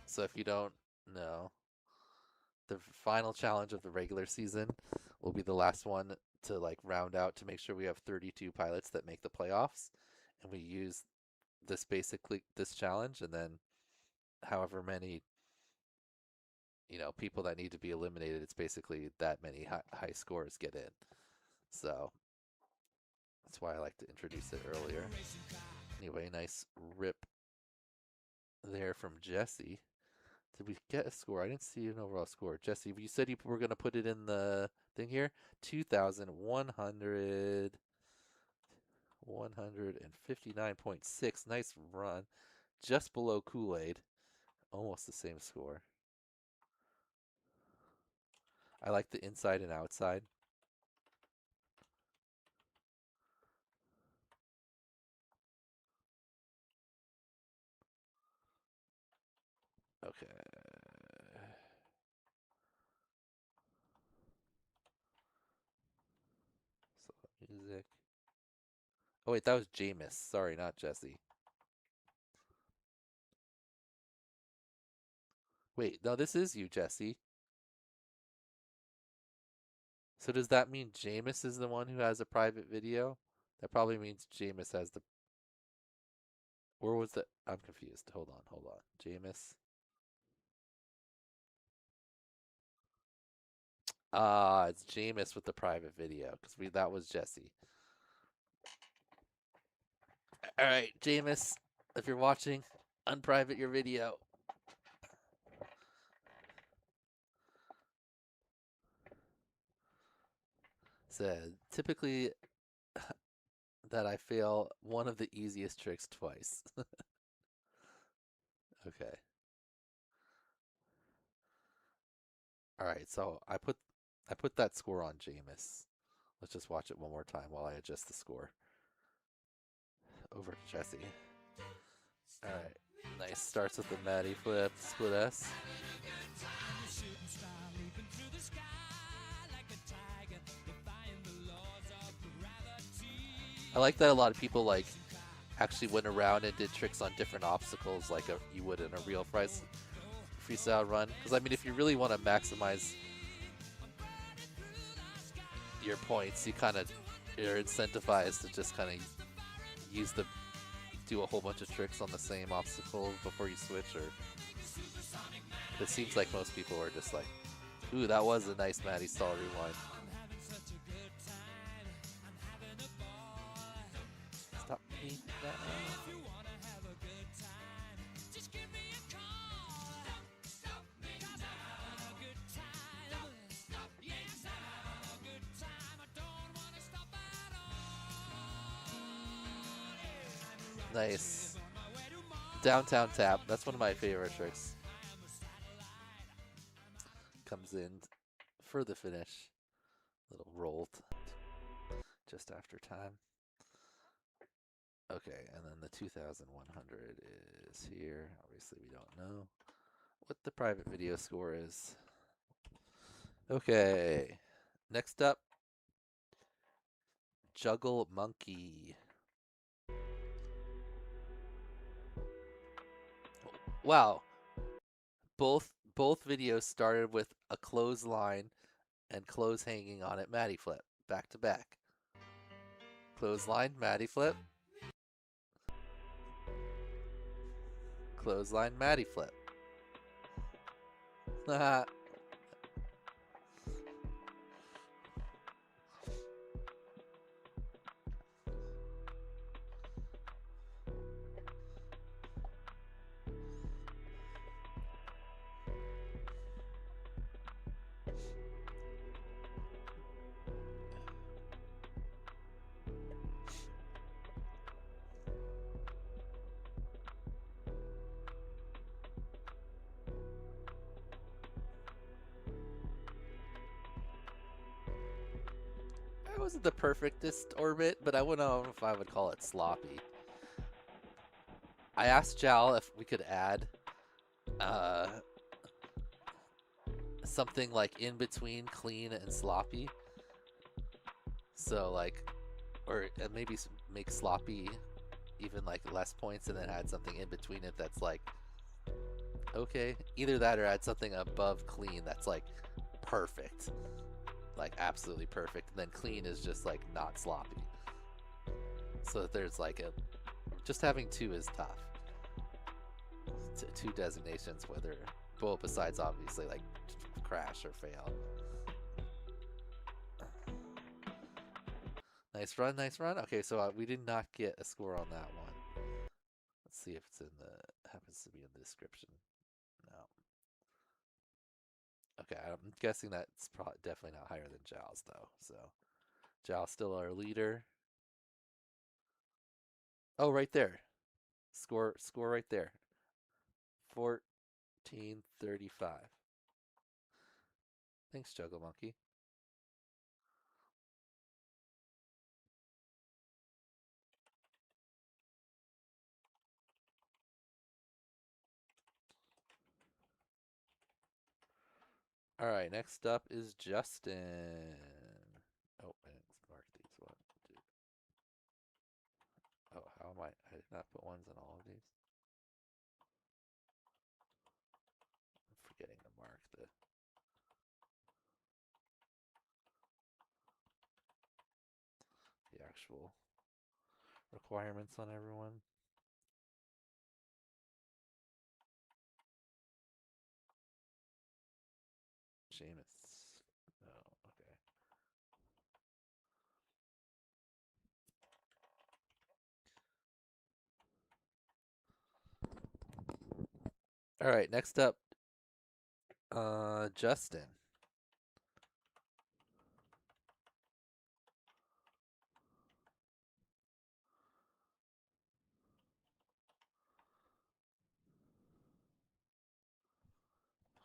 So if you don't know, the final challenge of the regular season will be the last one to like round out to make sure we have 32 pilots that make the playoffs, and we use this challenge, and then however many people that need to be eliminated, it's basically that many high scores get in. So that's why I like to introduce it earlier. Anyway, nice rip there from Jesse. Did we get a score? I didn't see an overall score. Jesse, you said you were going to put it in the thing here. 159.6. Nice run. Just below Kool-Aid. Almost the same score. I like the inside and outside. Okay. So music. Oh wait, that was Jameis. Sorry, not Jesse. Wait, no, this is you, Jesse. So does that mean Jameis is the one who has a private video? That probably means Jameis has the. Or was the? I'm confused. Hold on. Jameis. It's Jameis with the private video because that was Jesse. All right, Jameis, if you're watching, unprivate your video. Said typically that I fail one of the easiest tricks twice. Okay. All right, so I put that score on Jameis. Let's just watch it one more time while I adjust the score. Over to Jesse. All right, nice. Starts with the Maddie flip, split S. I like that a lot of people like actually went around and did tricks on different obstacles like you would in a real freestyle run. Because I mean, if you really want to maximize your points, you're incentivized to just kind of do a whole bunch of tricks on the same obstacle before you switch. Or it seems like most people are just like, ooh, that was a nice Maddie stall rewind. Stop me now. Nice. Downtown tap. That's one of my favorite tricks. Comes in for the finish. Little rolled just after time. Okay, and then the 2100 is here. Obviously, we don't know what the private video score is. Okay, next up, Juggle Monkey. Wow, both videos started with a clothesline and clothes hanging on it. Maddie flip, back to back. Clothesline, Maddie flip. Clothesline, Maddie flip. It wasn't the perfectest orbit, but I wouldn't know if I would call it sloppy. I asked Jal if we could add something like in between clean and sloppy. So like, or maybe make sloppy even like less points and then add something in between it that's like, okay, either that or add something above clean that's like perfect. Like absolutely perfect, and then clean is just like not sloppy. So there's like just having two is tough. Two designations, whether both besides obviously like crash or fail. Nice run, nice run. Okay, so we did not get a score on that one. Let's see if it's happens to be in the description. No. Okay, I'm guessing that's probably definitely not higher than Jal's though. So Jal's still our leader. Oh, right there. Score right there. 1435. Thanks, Juggle Monkey. All right, next up is Justin. Oh, I didn't mark these. 1, 2. Oh, how am I? I did not put ones in all of these. I'm forgetting to mark the. actual requirements on everyone. Seamus. Oh, okay. All right, next up, Justin.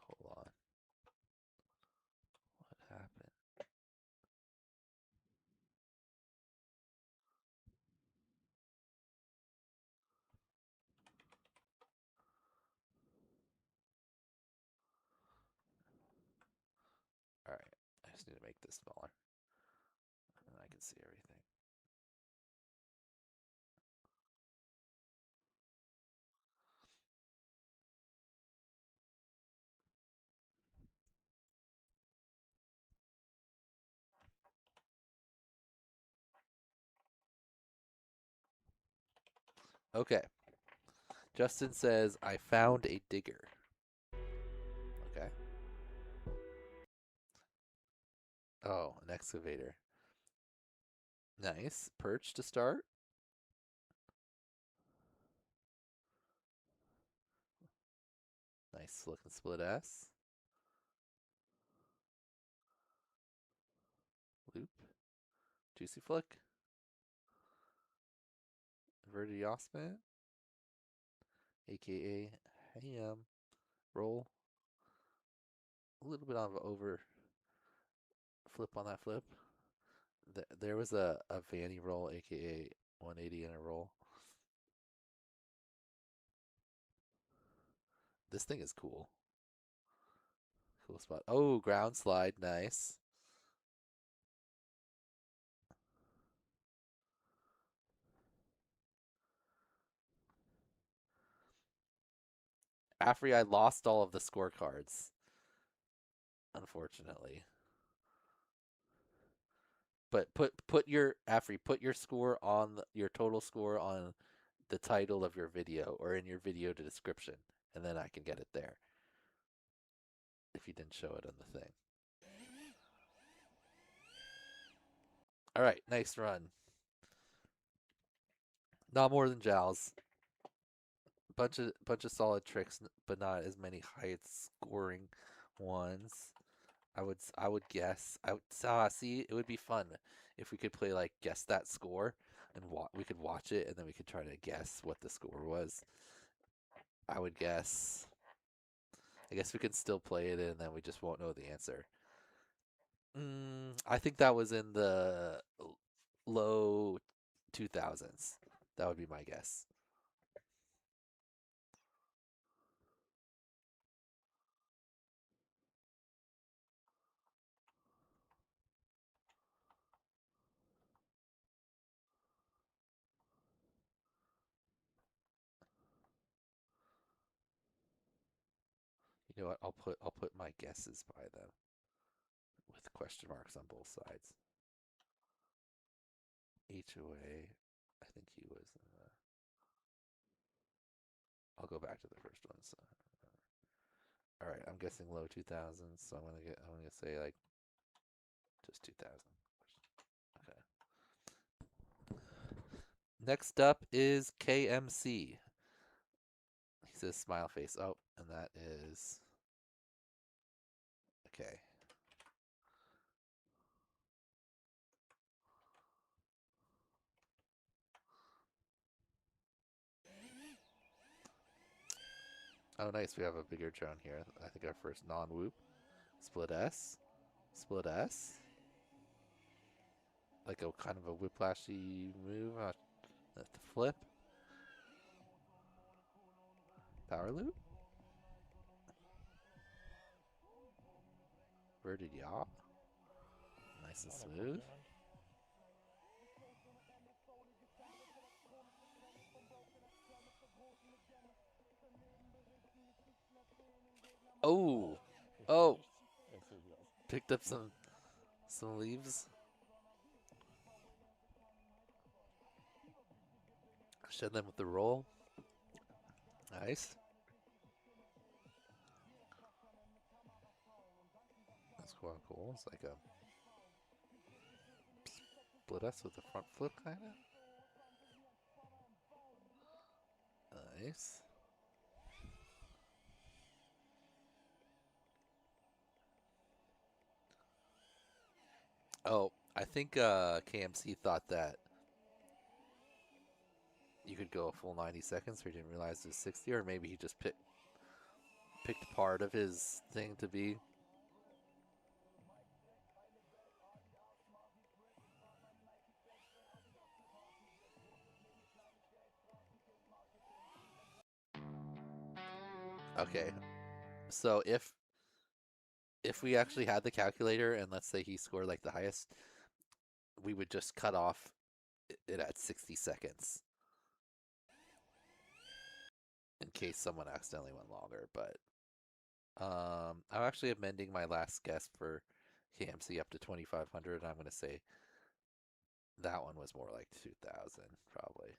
Hold on. What happened? All right, I just need to make this smaller, and I can see everything. Okay. Justin says, I found a digger. Okay. Oh, an excavator. Nice. Perch to start. Nice looking split S. Loop. Juicy flick. Inverted Yosman. AKA ham. Roll. A little bit of over flip on that flip. There was a Vanny roll, aka 180 in a roll. This thing is cool. Cool spot. Oh, ground slide. Nice. Afri, I lost all of the scorecards, unfortunately. But put your Afri, put your score on your total score on the title of your video or in your video description, and then I can get it there. If you didn't show it on the thing. All right, nice run. Not more than Jowls. Bunch of solid tricks, but not as many high scoring ones. I would guess. See, it would be fun if we could play like guess that score, and we could watch it, and then we could try to guess what the score was. I would guess. I guess we could still play it, and then we just won't know the answer. I think that was in the low 2000s. That would be my guess. You know what? I'll put my guesses by them with question marks on both sides. HOA, I think he was. I'll go back to the first one. So, all right, I'm guessing low 2000s. So I'm gonna say like just 2000. Okay. Next up is KMC. He says smile face. Oh, and that is okay. Oh, nice. We have a bigger drone here. I think our first non-whoop. Split S. Split S. Like a kind of a whiplashy move. The flip. Power loop. Verted yaw. Nice and smooth. Oh. Oh. Picked up some leaves. Shed them with the roll. Nice. That's quite cool. It's like a split us with the front flip, kind of. Nice. Oh, I think KMC thought that you could go a full 90 seconds, or he didn't realize it was 60, or maybe he just picked part of his thing to be. Okay, so if we actually had the calculator and let's say he scored like the highest, we would just cut off it at 60 seconds in case someone accidentally went longer. But I'm actually amending my last guess for KMC up to 2,500. I'm going to say that one was more like 2,000 probably.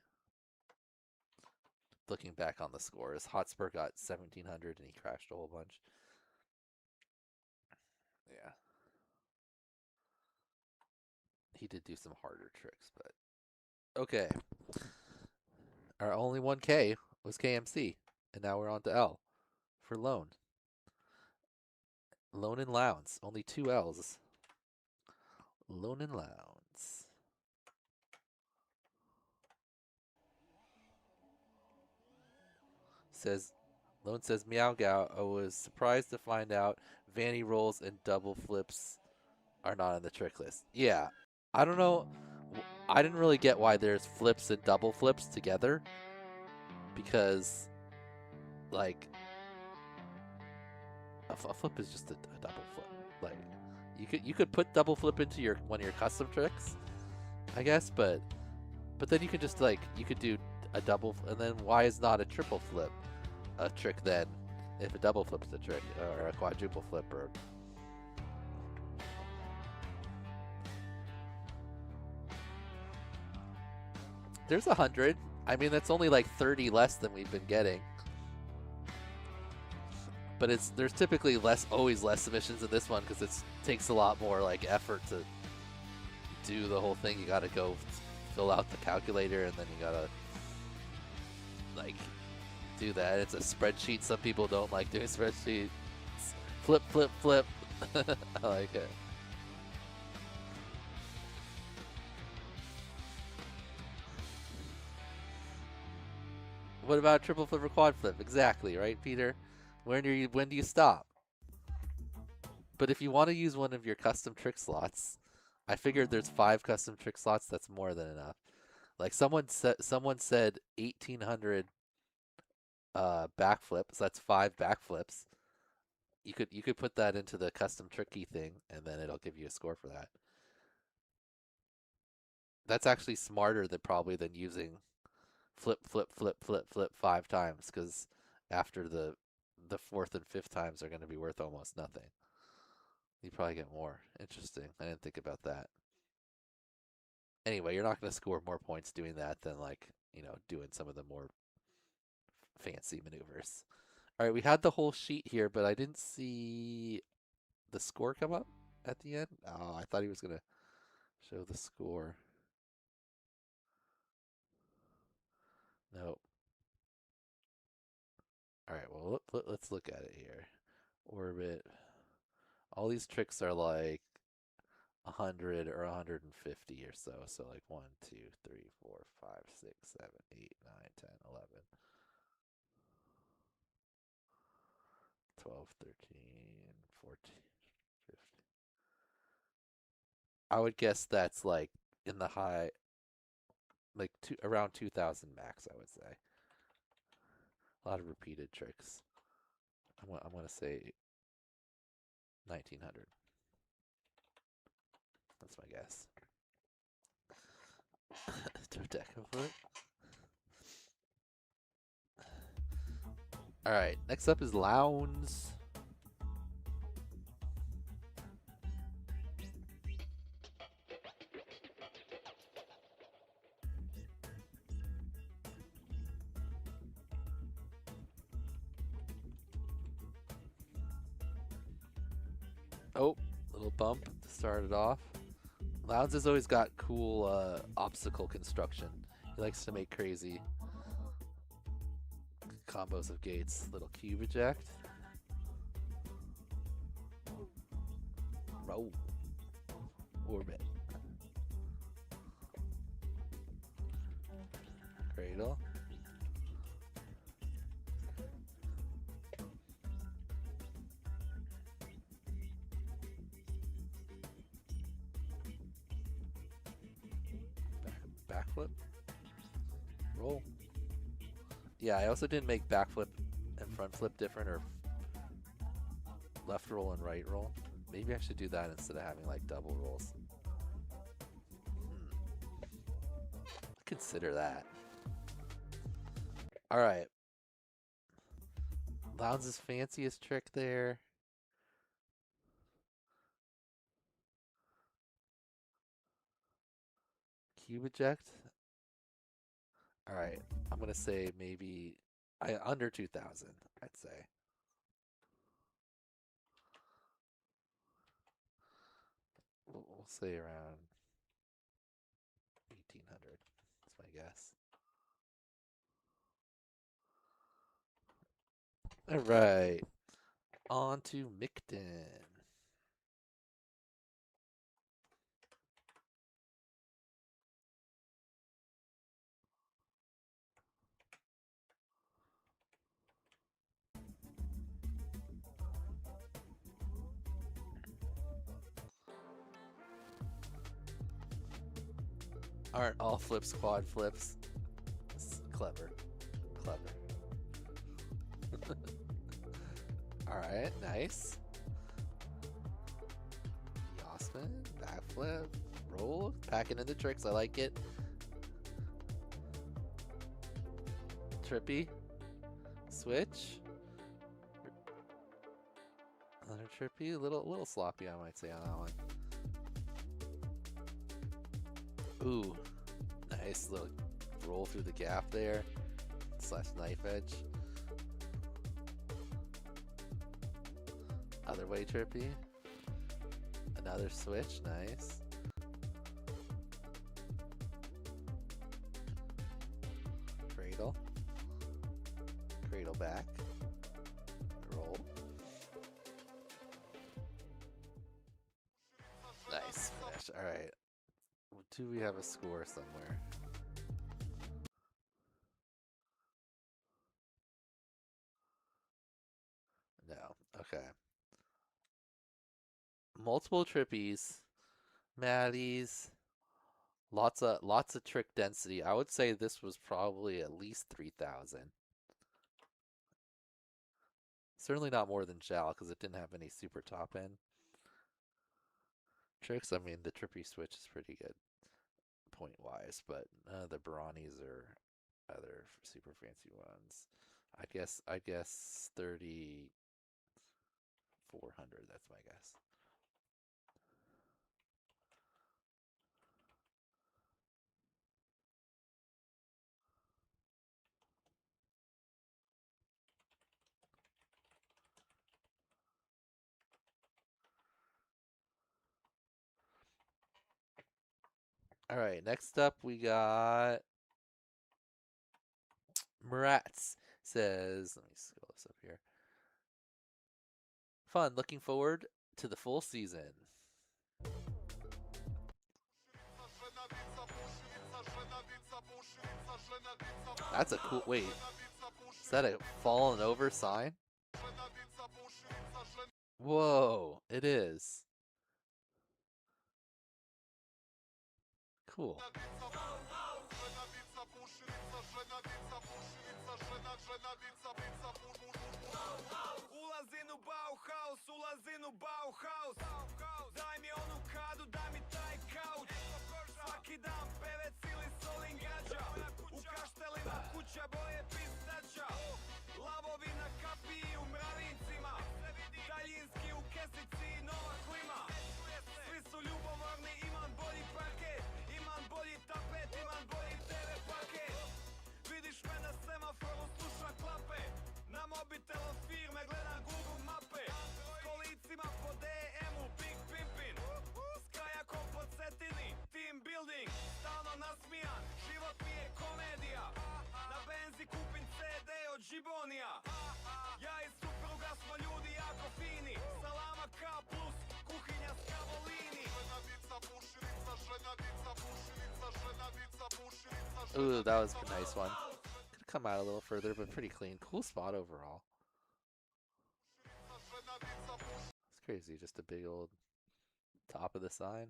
Looking back on the scores, Hotspur got 1,700 and he crashed a whole bunch. Yeah. He did do some harder tricks, but okay. Our only 1K was KMC, and now we're on to L for Loan. Loan and Lounds, only 2 L's. Loan and Lounds. Lone says, Meow Gow, I was surprised to find out Vanny rolls and double flips are not on the trick list. Yeah, I don't know. I didn't really get why there's flips and double flips together. Because, like, a flip is just a double flip. Like, you could put double flip into one of your custom tricks, I guess, but then you could just, like, you could do a double, and then why is not a triple flip a trick then, if a double flip's a trick, or a quadruple flip, or... There's 100. I mean, that's only like 30 less than we've been getting. But there's typically always less submissions in this one because it takes a lot more like effort to do the whole thing. You gotta go fill out the calculator and then you gotta like do that. It's a spreadsheet. Some people don't like doing spreadsheets. Flip, flip, flip. I like it. What about triple flip or quad flip? Exactly, right, Peter? When do you stop? But if you want to use one of your custom trick slots, I figured there's 5 custom trick slots. That's more than enough. Like someone said 1,800 backflips. So that's 5 backflips. You could put that into the custom tricky thing, and then it'll give you a score for that. That's actually smarter than using flip, flip, flip, flip, flip 5 times, because after the 4th and 5th times are going to be worth almost nothing. You probably get more. Interesting. I didn't think about that. Anyway, you're not going to score more points doing that than doing some of the more fancy maneuvers. All right, we had the whole sheet here, but I didn't see the score come up at the end. Oh, I thought he was going to show the score. Nope. All right, well, let's look at it here. Orbit. All these tricks are like 100 or 150 or so. So like 1, 2, 3, 4, 5, 6, 7, 8, 9, 10, 11, 12, 13, 14, 15. I would guess that's like in the high, like around 2,000 max, I would say. A lot of repeated tricks. I'm going to say 1,900. That's my guess. Dodecafoot. All right, next up is Lounds. Oh, little bump to start it off. Lounge has always got cool obstacle construction. He likes to make crazy combos of gates. Little cube eject. Roll. Orbit. Cradle. Backflip. Roll. Yeah, I also didn't make backflip and front flip different, or left roll and right roll. Maybe I should do that instead of having like double rolls. Consider that. Alright. Lounge's fanciest trick there. Cube eject. Alright, I'm gonna say maybe under 2,000, I'd say. We'll say around 1,800. That's my guess. Alright. On to Micton. Aren't all flips quad flips? It's clever. Clever. Alright, nice. Yosman, backflip, roll, packing into tricks, I like it. Trippy, switch. Another trippy, a little sloppy, I might say on that one. Ooh, nice little roll through the gap there, / knife edge. Other way trippy. Another switch, nice. Cradle. Cradle back. Roll. Nice finish. Alright. Do we have a score somewhere? No. Okay. Multiple trippies, Maddies, lots of trick density. I would say this was probably at least 3,000. Certainly not more than Shell because it didn't have any super top end tricks. I mean, the trippy switch is pretty good point wise, but none of the Brawnies or other super fancy ones. I guess 3,400. That's my guess. All right, next up we got Muratz says, let me scroll this up here. Fun, looking forward to the full season. That's a cool, wait, is that a fallen over sign? Whoa, it is. Cool. Ulazim u Bauhaus, ulazim u Bauhaus. Daj mi onu kadu, daj mi taj kauč. Svaki dan pevec ili solim gađa. U kaštelima kuća boje pistača. Lavovi na kapiji u mravincima. Daljinski u kesici i nova klima. Svi su ljubomorni, imam bolji parket. Imam bolji tapet, imam bolji TV paket. Vidiš me na semaforu, slušam klape. Na mobitelu firme gledam Google mape. S kolicima po DM-u Ooh, that was a nice one. Could come out a little further, but pretty clean. Cool spot overall. It's crazy, just a big old top of the sign.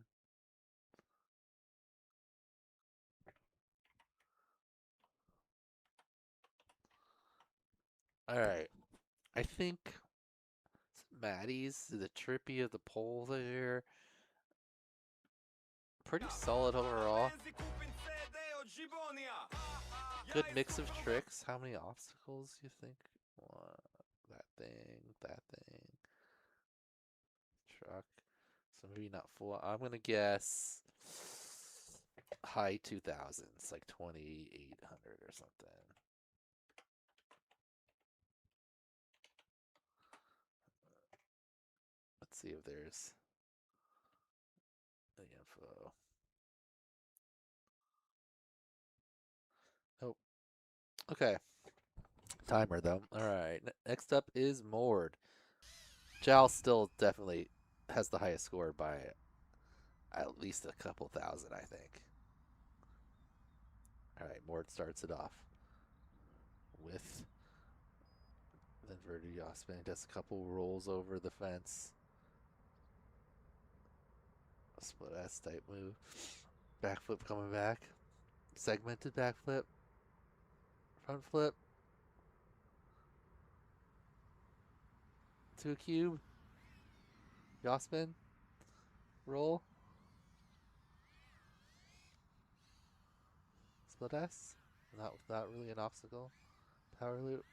Alright. I think Maddie's the trippy of the pole there. Pretty solid overall. Good mix of tricks. How many obstacles you think? One, that thing, that thing. Truck. So maybe not full. I'm gonna guess high 2000s, like 2800 or something. Let's see if there's the info. Nope. Okay. Timer though. Alright. Next up is Mord. Jal still definitely has the highest score by at least a couple thousand, I think. Alright, Mord starts it off with the inverted yaw spin. Does a couple rolls over the fence. A split S type move. Backflip coming back. Segmented backflip. Front flip. To a cube. Yaw spin. Roll. Split S. Not really an obstacle. Power loop.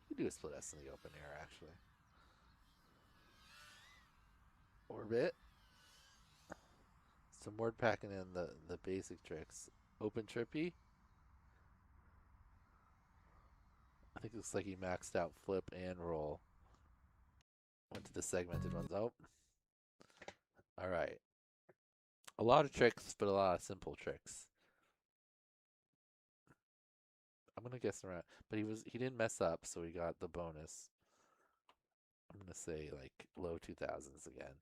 You can do a split S in the open air, actually. Orbit. Some word packing in the basic tricks. Open trippy. I think it looks like he maxed out flip and roll. Went to the segmented ones. Oh. Alright. A lot of tricks, but a lot of simple tricks. I'm gonna guess around, but he didn't mess up, so he got the bonus. I'm gonna say like low 2000s again.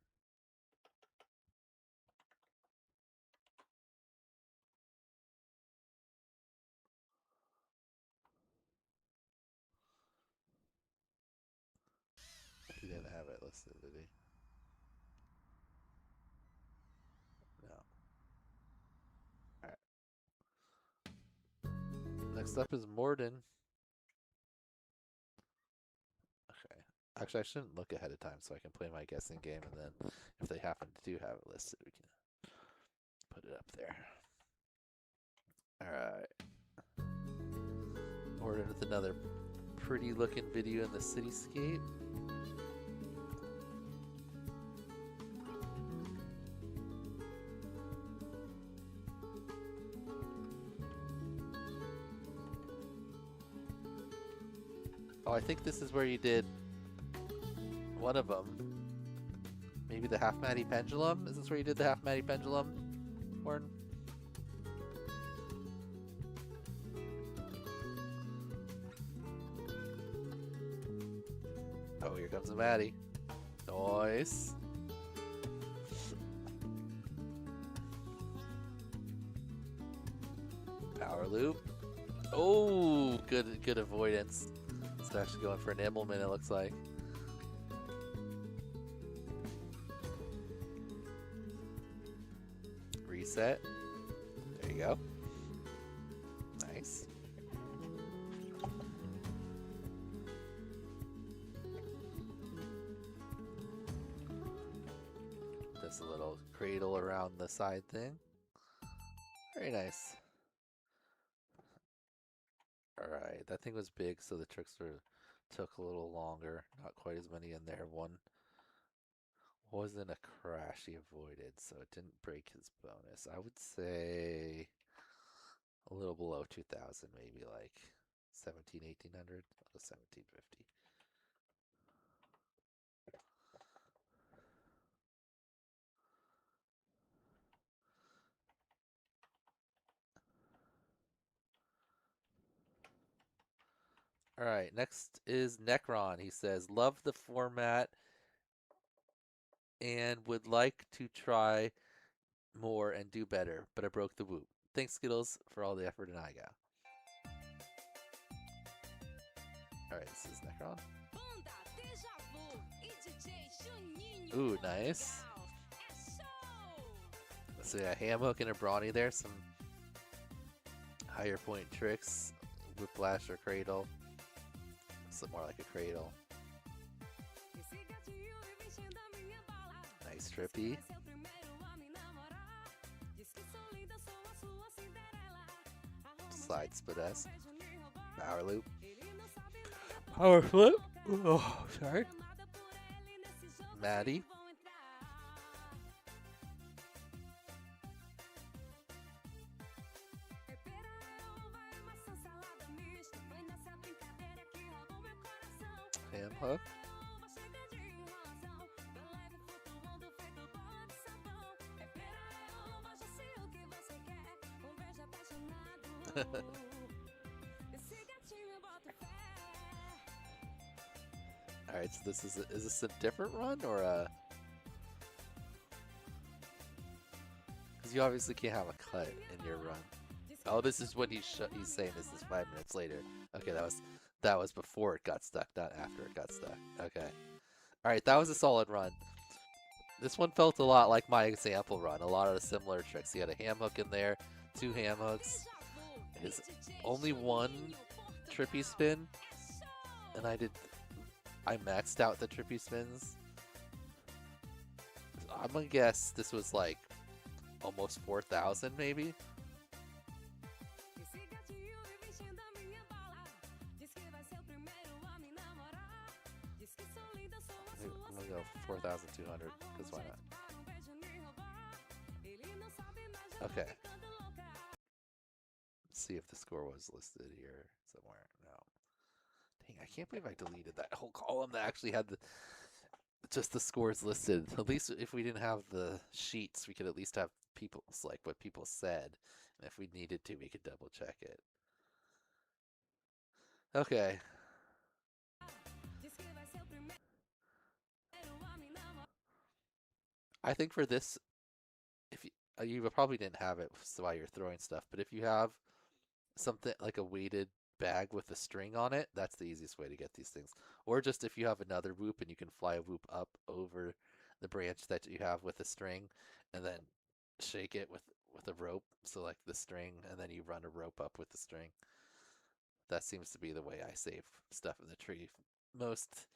He didn't have it listed, did he? No. Alright. Next up is Morden. Okay. Actually, I shouldn't look ahead of time so I can play my guessing game, and then if they happen to do have it listed, we can put it up there. Alright. Morden with another pretty looking video in the cityscape. Oh, I think this is where you did one of them. Maybe the half Matty pendulum? Is this where you did the half Matty pendulum, Warren? Oh, here comes the Matty. Nice. Power loop. Oh, good avoidance. It's actually going for an Immelman, it looks like. Reset. There you go. Nice. Just a little cradle around the side thing. Very nice. Alright, that thing was big, so the tricks took a little longer. Not quite as many in there. One wasn't a crash he avoided, so it didn't break his bonus. I would say a little below 2000, maybe like 17, 1800, 1750. All right, next is Necron. He says, love the format and would like to try more and do better, but I broke the whoop. Thanks, Skittles, for all the effort in IGA. All right, this is Necron. Ooh, nice. So yeah, Hamhook and a Brawny there. Some higher point tricks. Whiplash or Cradle. Something more like a Cradle. Nice trippy. Slide split-esque. Power loop. Power flip. Oh, sorry. Maddie. Ham hook. Alright, so this is this a different run or a? Because you obviously can't have a cut in your run. Oh, this is what he's saying. This is 5 minutes later. Okay, that was before it got stuck, not after it got stuck. Okay. Alright, that was a solid run. This one felt a lot like my example run. A lot of the similar tricks. He had a ham hook in there, 2 ham hooks. His only 1 trippy spin, and I maxed out the trippy spins. I'm gonna guess this was like almost 4,000 maybe. I'm gonna go 4,200 because why not? Okay. Let's see if the score was listed here somewhere. No. Dang, I can't believe I deleted that whole column that actually had just the scores listed. At least if we didn't have the sheets, we could at least have people's, like, what people said. And if we needed to, we could double check it. Okay. I think for this, if you probably didn't have it while you're throwing stuff, but if you have something like a weighted bag with a string on it, that's the easiest way to get these things. Or just if you have another whoop and you can fly a whoop up over the branch that you have with a string and then shake it with a rope, so like the string, and then you run a rope up with the string. That seems to be the way I save stuff in the tree most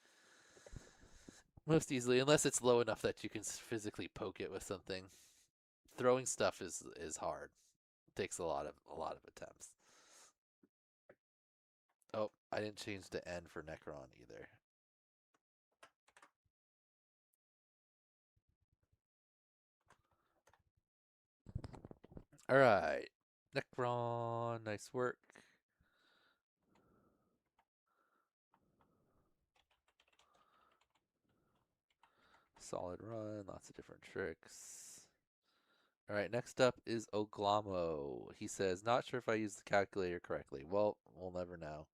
easily, unless it's low enough that you can physically poke it with something. Throwing stuff is hard. It takes a lot of attempts. Oh, I didn't change the N for Necron either. All right, Necron, nice work. Solid run, lots of different tricks. All right, next up is Oglamo. He says, not sure if I used the calculator correctly. Well, we'll never know,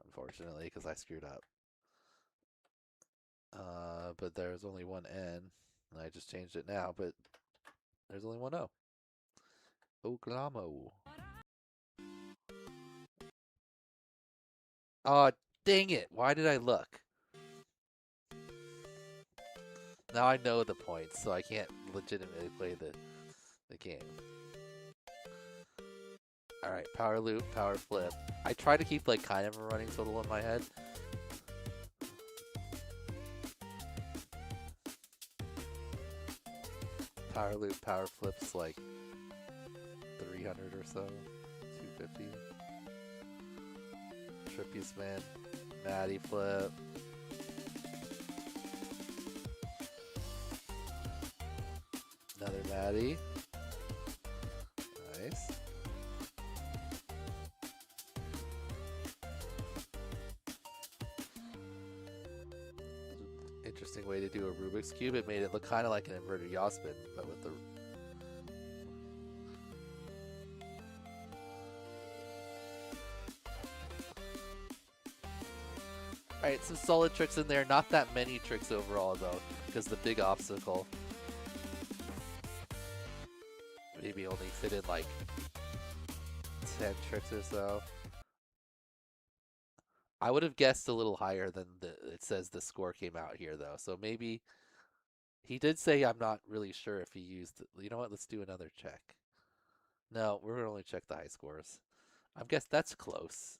unfortunately, because I screwed up. But there's only one N, and I just changed it now, but there's only one O. Oglamo. Oh, dang it. Why did I look? Now I know the points, so I can't legitimately play the game. Alright, power loop, power flip. I try to keep like kind of a running total in my head. Power loop, power flips like 300 or so. 250. Trippy spin. Maddie flip. Another Maddie. Nice. Interesting way to do a Rubik's Cube. It made it look kind of like an inverted yaw spin, but with the... Alright, some solid tricks in there. Not that many tricks overall, though, because the big obstacle. Maybe only fit in like 10 tricks or so. I would have guessed a little higher than it says the score came out here, though. So maybe he did say I'm not really sure if he used. You know what? Let's do another check. No, we're gonna only check the high scores. I guess that's close.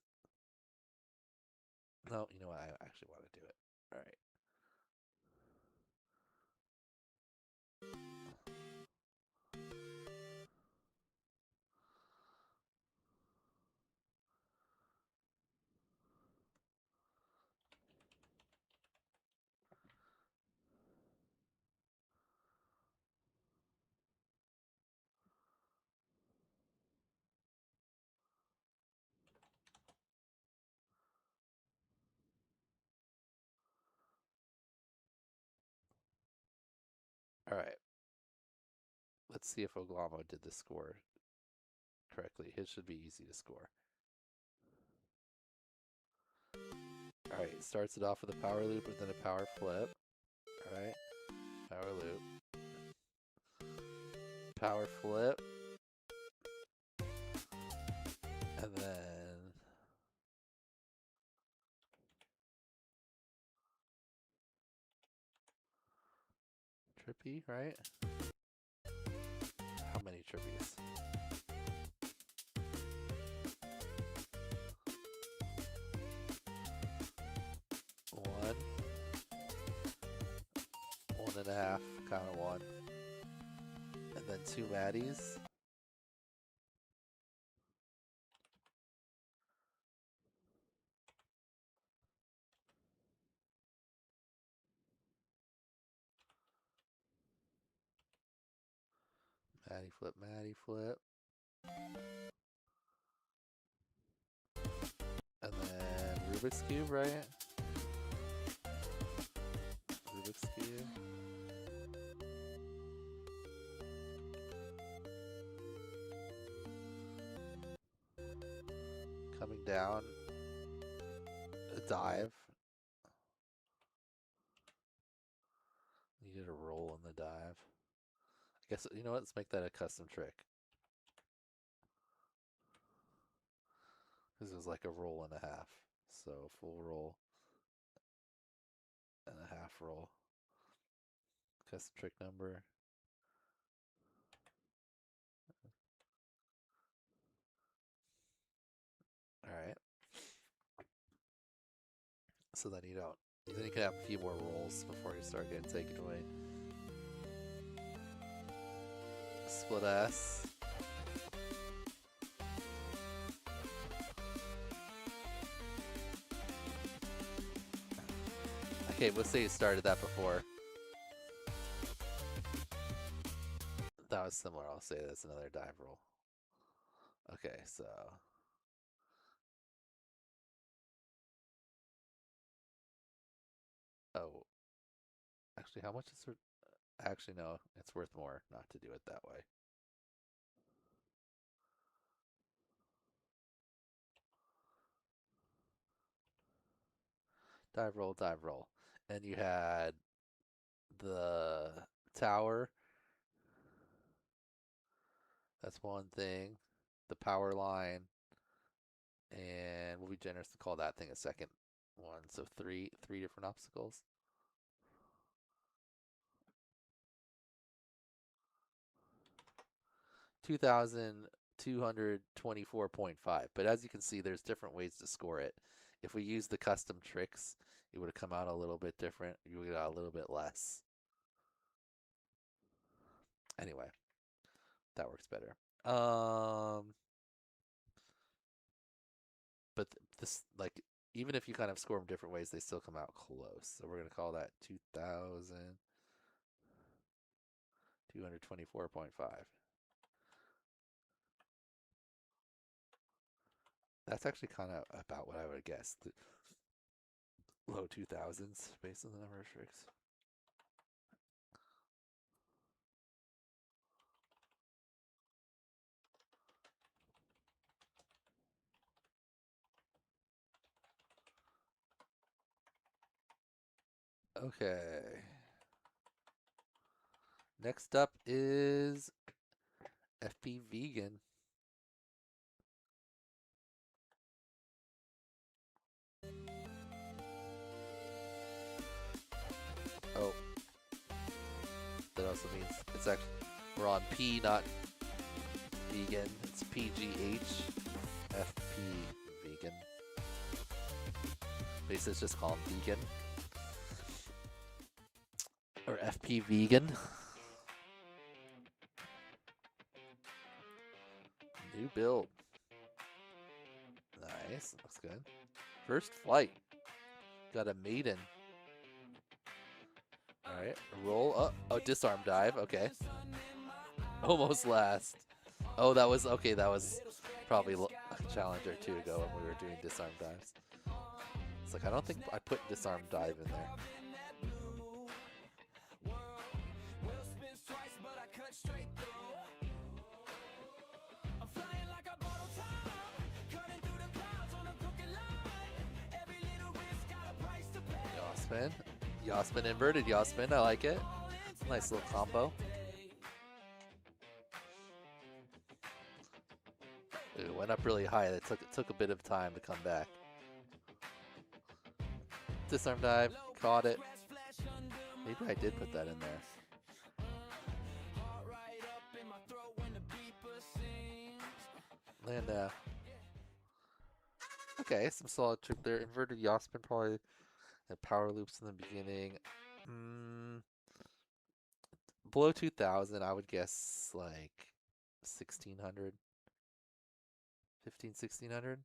No, you know what? I actually want to do it. All right. All right. Let's see if Oglamo did the score correctly. His should be easy to score. All right. Starts it off with a power loop and then a power flip. All right. Power loop. Power flip. And then trippy, right? How many trippies? One. 1.5, kind of one. And then 2 Maddies. Maddie flip, Maddie flip. And then Rubik's Cube, right? Rubik's Cube. Coming down. A dive. Needed a roll in the dive. I guess, you know what? Let's make that a custom trick. This is like a roll and a half. So full roll and a half roll. Custom trick number. Alright. So then you don't. Then you can have a few more rolls before you start getting taken away. Split S. Okay, let's say you started that before. That was similar. I'll say that's another dive roll. Okay, so. Oh. Actually, how much is it? Actually, no. It's worth more not to do it that way. Dive roll, dive roll. And you had the tower. That's one thing. The power line. And we'll be generous to call that thing a second one. So three different obstacles. $2,224.5. But as you can see, there's different ways to score it. If we use the custom tricks, it would have come out a little bit different. You would have got a little bit less. Anyway, that works better. But this, like, even if you kind of score them different ways, they still come out close. So we're going to call that 2,224.5. That's actually kind of about what I would guess. The low 2000s based on the number of tricks. Okay. Next up is FP Vegan. Oh. That also means it's actually we're on P, not vegan. It's PGH. FP Vegan. Basically, it's just called vegan. Or FP Vegan. New build. Nice. Looks good. First flight. Got a maiden. Alright. Roll up. Oh, disarm dive. Okay. Almost last. Oh, that was... Okay, that was probably a challenge or two ago when we were doing disarm dives. It's like, I don't think I put disarm dive in there. Yasmin. Yasmin inverted Yasmin. I like it. Nice little combo. It went up really high. It took a bit of time to come back. Disarm dive. Caught it. Maybe I did put that in there. Land okay, some solid trick there. Inverted Yasmin probably had power loops in the beginning. Below 2000, I would guess like 1600. 1600?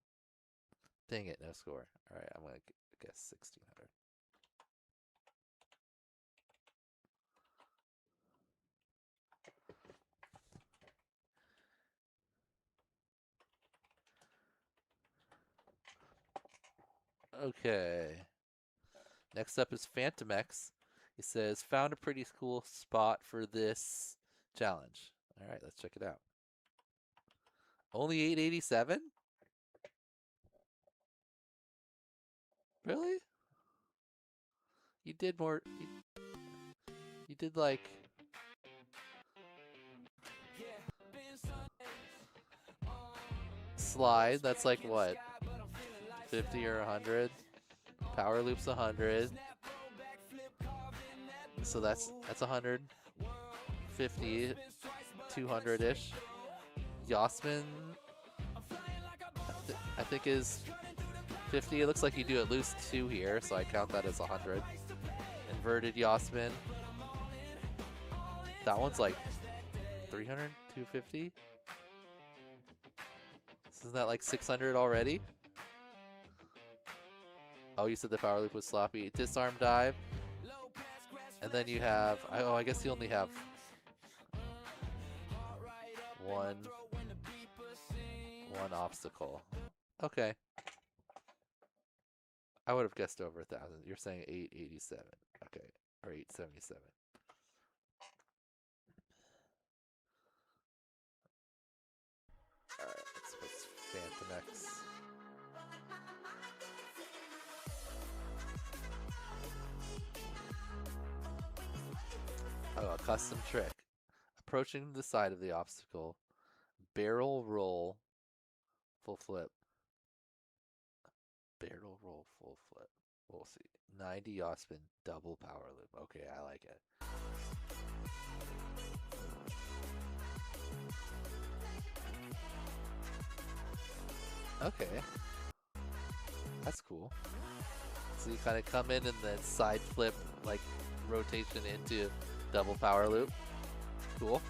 Dang it, no score. Alright, I'm gonna guess 1600. Okay. Next up is Phantom X. He says, found a pretty cool spot for this challenge. Alright, let's check it out. Only 887? Really? You did more. You did like. Slide, that's like what? 50 or 100? Power loops 100. So that's 100. 50, 200-ish. Yasmin, I think is 50. It looks like you do at least 2 here, so I count that as 100. Inverted Yasmin. That one's like 300, 250. Isn't that like 600 already? Oh, you said the power loop was sloppy. Disarm dive. And then you have, oh, I guess you only have one obstacle. Okay. I would have guessed over 1,000. You're saying 887. Okay. Or 877. Alright, let's put Phantom X. Oh, a custom trick. Approaching the side of the obstacle. Barrel roll. Full flip. Barrel roll, full flip. We'll see. 90 Yasmin, double power loop. Okay, I like it. Okay. That's cool. So you kind of come in and then side flip, like rotation into double power loop. Cool.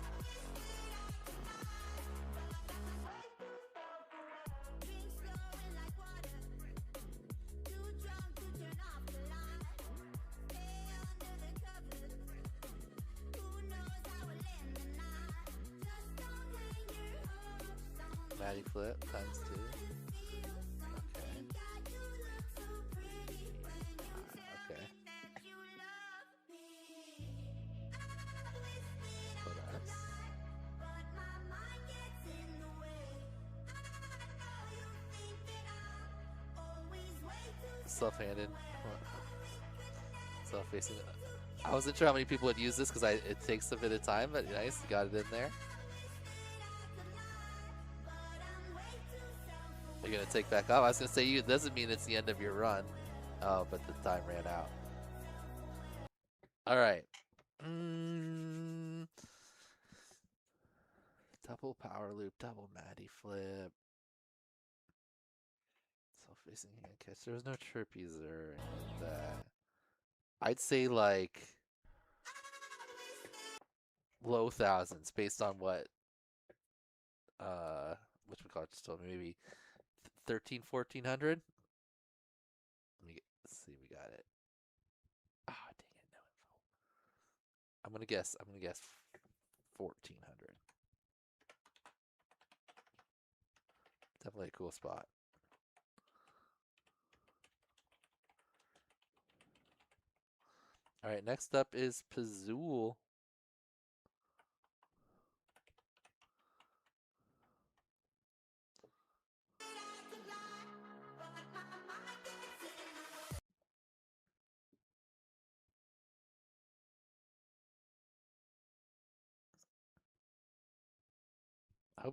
Matty flip times 2. Okay. Okay. Plus. Self-handed. Self-facing. I wasn't sure how many people would use this because it takes a bit of time, but nice, you got it in there. You're gonna take back off. I was gonna say it doesn't mean it's the end of your run. Oh, but the time ran out. All right. Double power loop, double Maddie flip. Self-facing hand catch. There was no trippies or anything like that. I'd say like low thousands based on what whatchamacallit just told me, maybe 1400. Let's see, we got it. Ah, dang it, no info. I'm gonna guess 1400. Definitely a cool spot. All right, next up is Pazul. I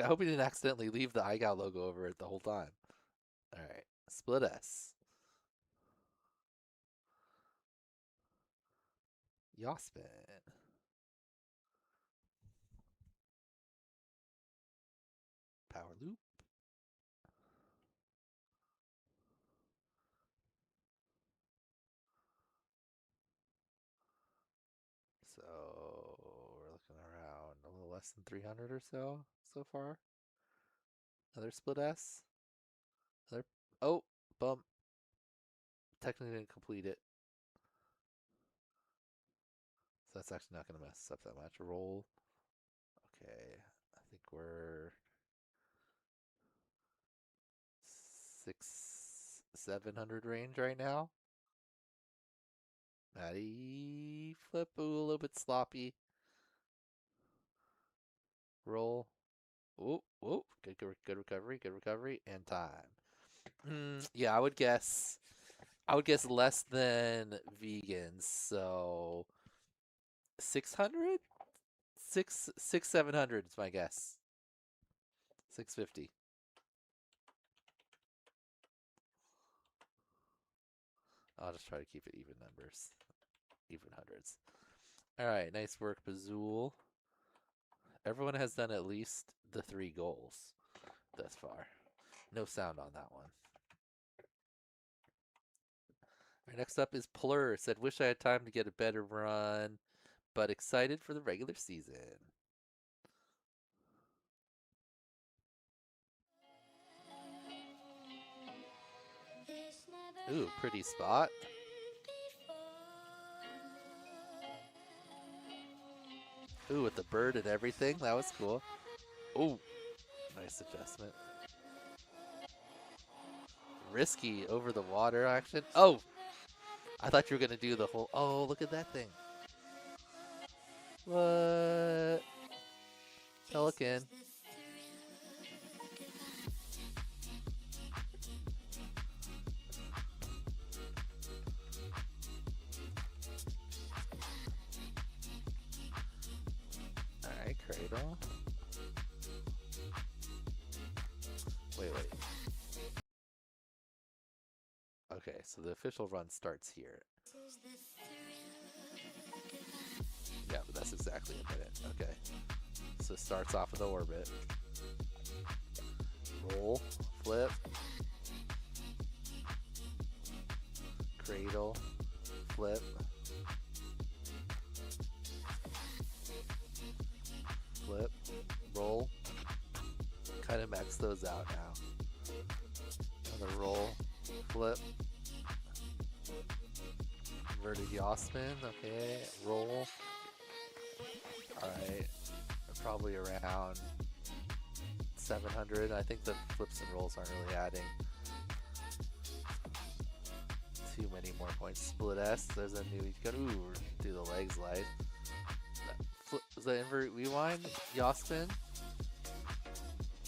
hope he didn't accidentally leave the iGal logo over it the whole time. All right, split S. Yawspin. Power loop. So we're looking around a little less than 300 or so far. Another split S. Another, oh, bump. Technically didn't complete it. So that's actually not going to mess up that much. Roll. Okay, I think we're 600-700 range right now. Maddie flip. Ooh, a little bit sloppy. Roll. Whoop, whoop. Good recovery, and time. Yeah, I would guess less than vegans, so 600? 700 is my guess. 650. I'll just try to keep it even numbers. Even hundreds. Alright, nice work, Bazool. Everyone has done at least the 3 goals thus far. No sound on that one. Right, next up is Plur. Said, wish I had time to get a better run, but excited for the regular season. Ooh, pretty spot. Ooh, with the bird and everything. That was cool. Ooh, nice adjustment. Risky over the water action. Oh, I thought you were going to do the whole... Oh, look at that thing. What? Pelican. Alright, cradle. Wait. Okay, so the official run starts here. Yeah, but that's exactly a minute. Okay. So it starts off with the orbit. Roll, flip, cradle, flip, flip, roll. Kind of max those out now. Another roll, flip, inverted yaw spin. Okay, roll. Alright, probably around 700. I think the flips and rolls aren't really adding too many more points. Split S, there's a new, ooh, do the legs light. Was that invert rewind? Yaw spin?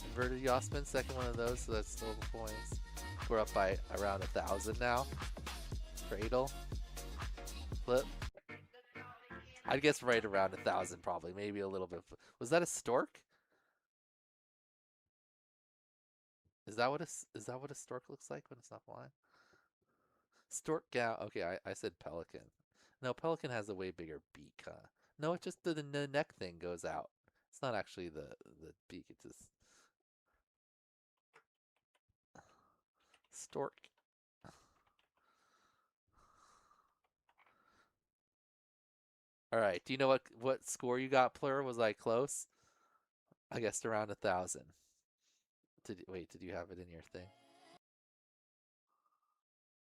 Inverted yaw spin, second one of those, so that's still the points. We're up by around 1,000 now. Cradle. Flip. I'd guess right around 1,000 probably, maybe a little bit. Was that a stork? Is that what a stork looks like when it's not flying? Stork gown. Okay, I said pelican. No, pelican has a way bigger beak, huh? No, it's just the neck thing goes out. It's not actually the beak. It's just stork. All right. Do you know what score you got, Plur? Was I close? I guessed around 1,000. Wait, did you have it in your thing?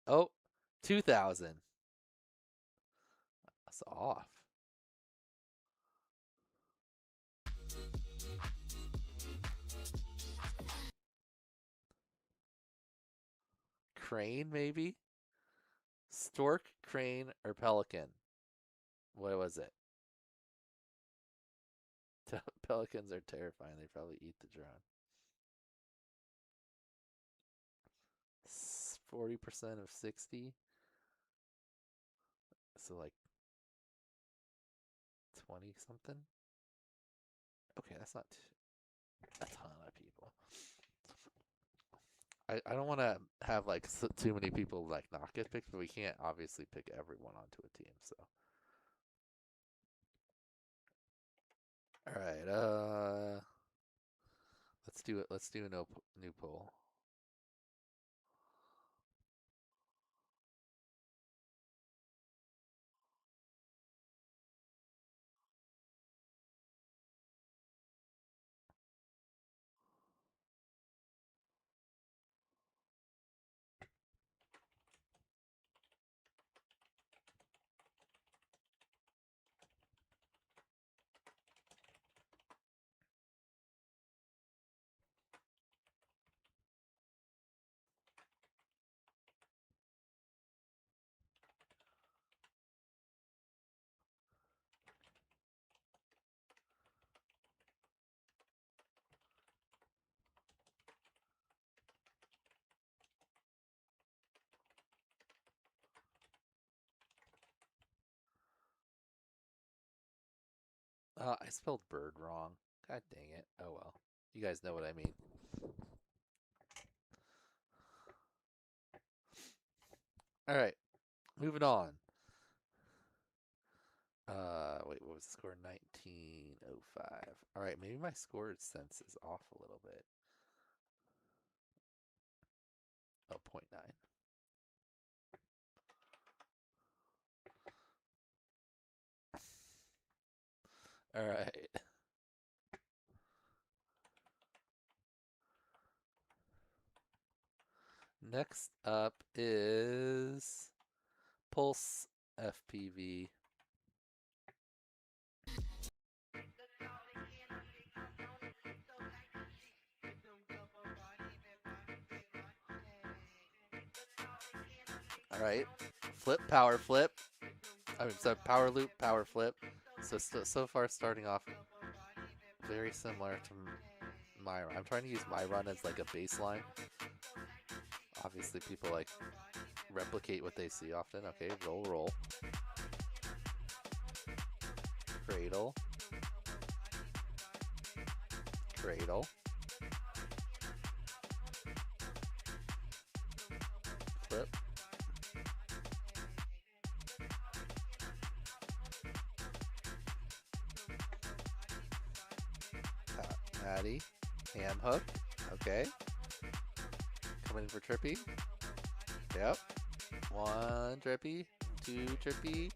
Oh, 2,000. That's off. Crane, maybe? Stork, crane, or pelican? What was it? Pelicans are terrifying. They probably eat the drone. 40% of 60. So like 20 something. Okay, that's not a ton of people. I don't want to have like too many people like not get picked, but we can't obviously pick everyone onto a team. So, all right, let's do it. Let's do a new poll. I spelled bird wrong. God dang it. Oh well. You guys know what I mean. All right, moving on. Wait, what was the score? 1905. All right, maybe my score sense is off a little bit. Oh, 0.9. All right. Next up is Pulse FPV. All right, flip, power flip. I mean, so power loop, power flip. So far starting off very similar to my run. I'm trying to use my run as like a baseline. Obviously, people like replicate what they see often. Okay, roll. Cradle. Flip. Patty. Ham hook. Okay. Coming in for trippy. Yep. 1 trippy. 2 trippy.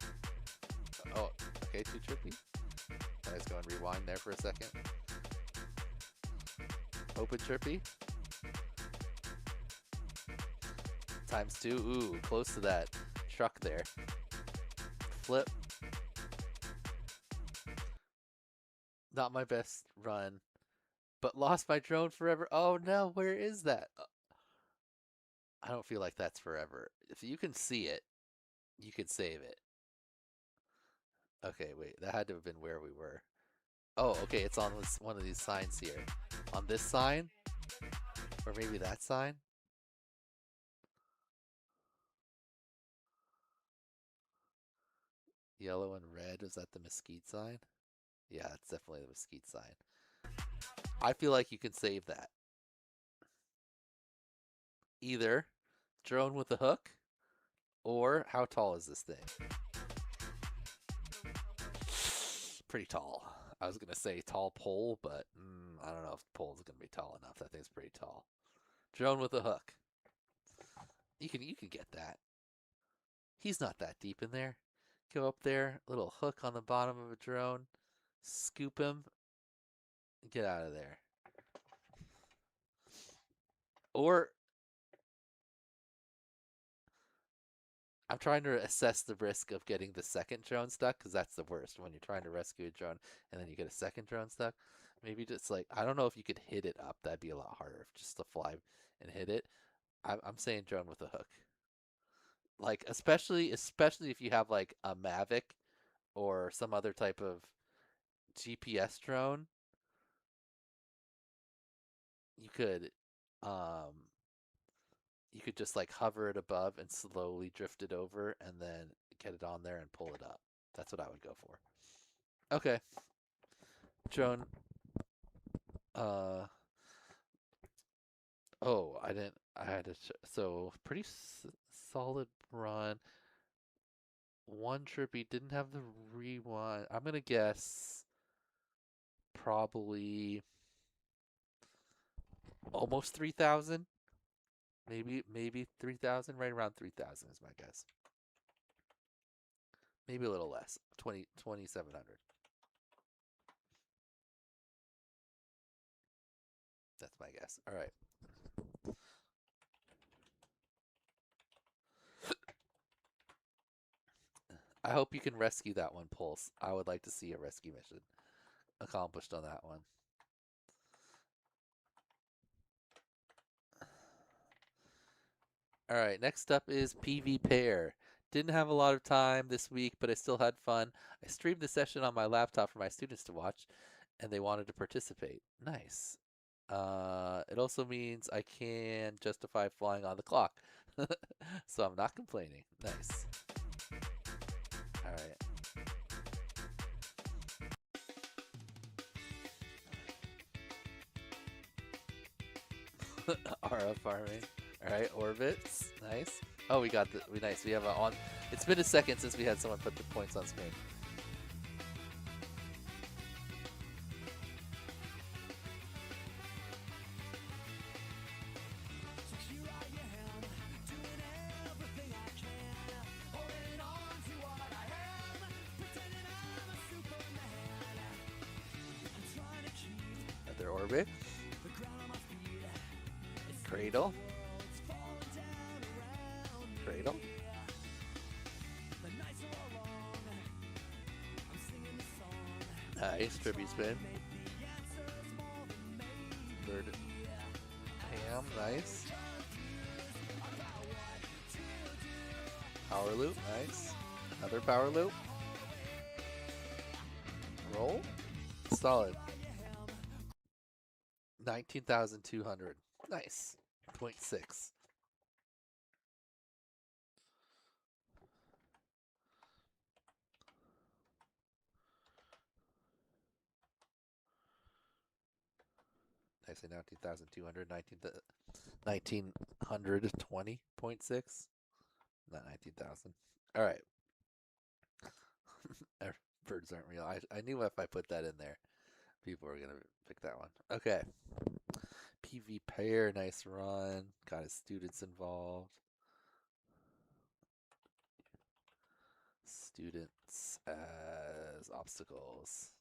Oh, okay, 2 trippy. Let's go and rewind there for a second. Open trippy. ×2. Ooh, close to that truck there. Flip. Not my best run, but lost my drone forever. Oh no, where is that? I don't feel like that's forever. If you can see it, you can save it. Okay, wait, that had to have been where we were. Oh, okay, it's on this, one of these signs here. On this sign? Or maybe that sign? Yellow and red, is that the mesquite sign? Yeah, it's definitely the mesquite sign. I feel like you can save that. Either drone with a hook, or how tall is this thing? Pretty tall. I was gonna say tall pole, but I don't know if pole is gonna be tall enough. That thing's pretty tall. Drone with a hook. You can get that. He's not that deep in there. Go up there, little hook on the bottom of a drone, scoop him, get out of there. Or I'm trying to assess the risk of getting the second drone stuck, because that's the worst when you're trying to rescue a drone and then you get a second drone stuck. Maybe just like, I don't know if you could hit it up. That'd be a lot harder just to fly and hit it. I'm saying drone with a hook. Like especially if you have like a Mavic or some other type of GPS drone, you could just like hover it above and slowly drift it over and then get it on there and pull it up. That's what I would go for. Okay. Drone. Oh, I didn't. I had to. So pretty solid run. One trippy didn't have the rewind. I'm gonna guess probably almost 3,000. Maybe 3,000. Right around 3,000 is my guess. Maybe a little less. 2,700. That's my guess. All right. I hope you can rescue that one, Pulse. I would like to see a rescue mission accomplished on that one. All right, next up is PV Pair. Didn't have a lot of time this week, but I still had fun. I streamed the session on my laptop for my students to watch, and they wanted to participate. Nice. It also means I can justify flying on the clock. So I'm not complaining. Nice. All right. RF farming. All right, orbits. Nice. Oh, we got nice. We have a on. It's been a second since we had someone put the points on screen. Another orbit. Cradle. Cradle. Nice, trippy spin. Bird. Ham, nice. Power loop, nice. Another power loop. Roll. Solid. 19,200. Nice. 0.6. Nicely, 19,200, 1920.6. Not 19,000. All right. Birds aren't real. I knew if I put that in there, people were going to pick that one. Okay. PV Pair, nice run. Got his students involved. Students as obstacles.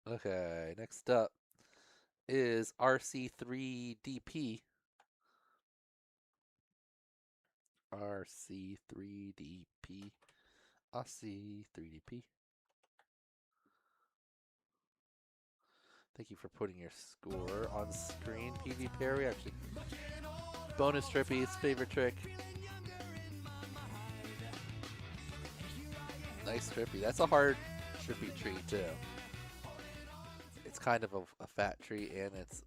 Okay, next up is RC3DP. RC3DP. RC3DP. Thank you for putting your score on screen, PV Perry. Actually, bonus trippy's favorite trick. Nice trippy. That's a hard trippy tree too. It's kind of a fat tree, and it's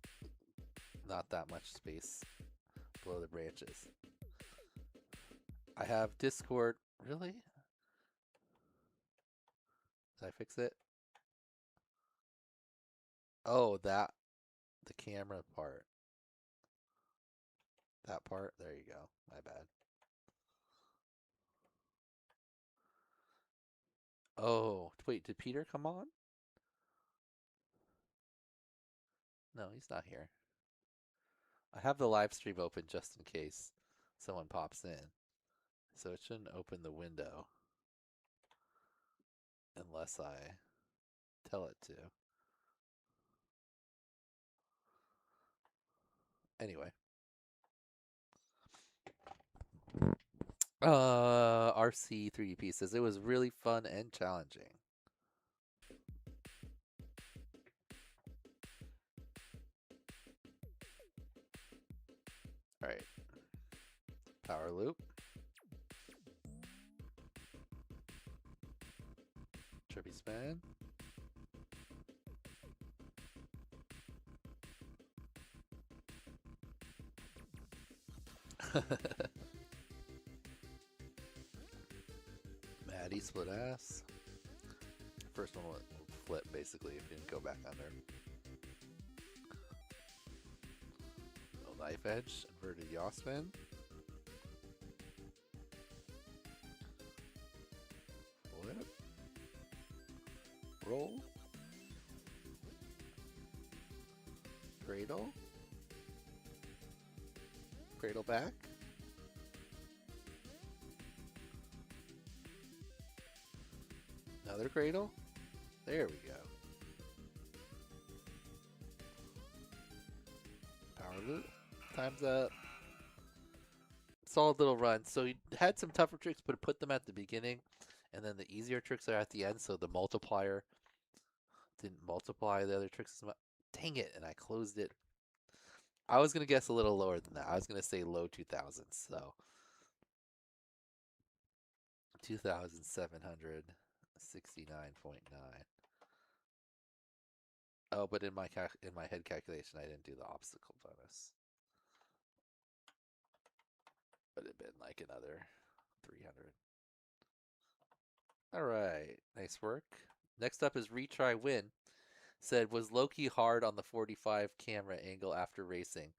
not that much space below the branches. I have Discord. Really? Did I fix it? Oh, the camera part. That part? There you go. My bad. Oh, wait, did Peter come on? No, he's not here. I have the live stream open just in case someone pops in. So it shouldn't open the window unless I tell it to. Anyway. RC 3DP says it was really fun and challenging. All right. Power loop. Trippy spin. Maddie split ass. First one will flip basically if you didn't go back under. No knife edge, inverted yaw spin. Flip. Roll. Cradle. Cradle back. Another cradle. There we go. Power loop. Time's up. Solid little run. So you had some tougher tricks, but put them at the beginning, and then the easier tricks are at the end. So the multiplier didn't multiply the other tricks as much. Dang it! And I closed it. I was gonna guess a little lower than that. I was gonna say low 2000s. So 2,769.9. Oh, but in my head calculation, I didn't do the obstacle bonus. But it'd been like another 300. All right, nice work. Next up is Retry Win. Said, was low-key hard on the 45 camera angle after racing,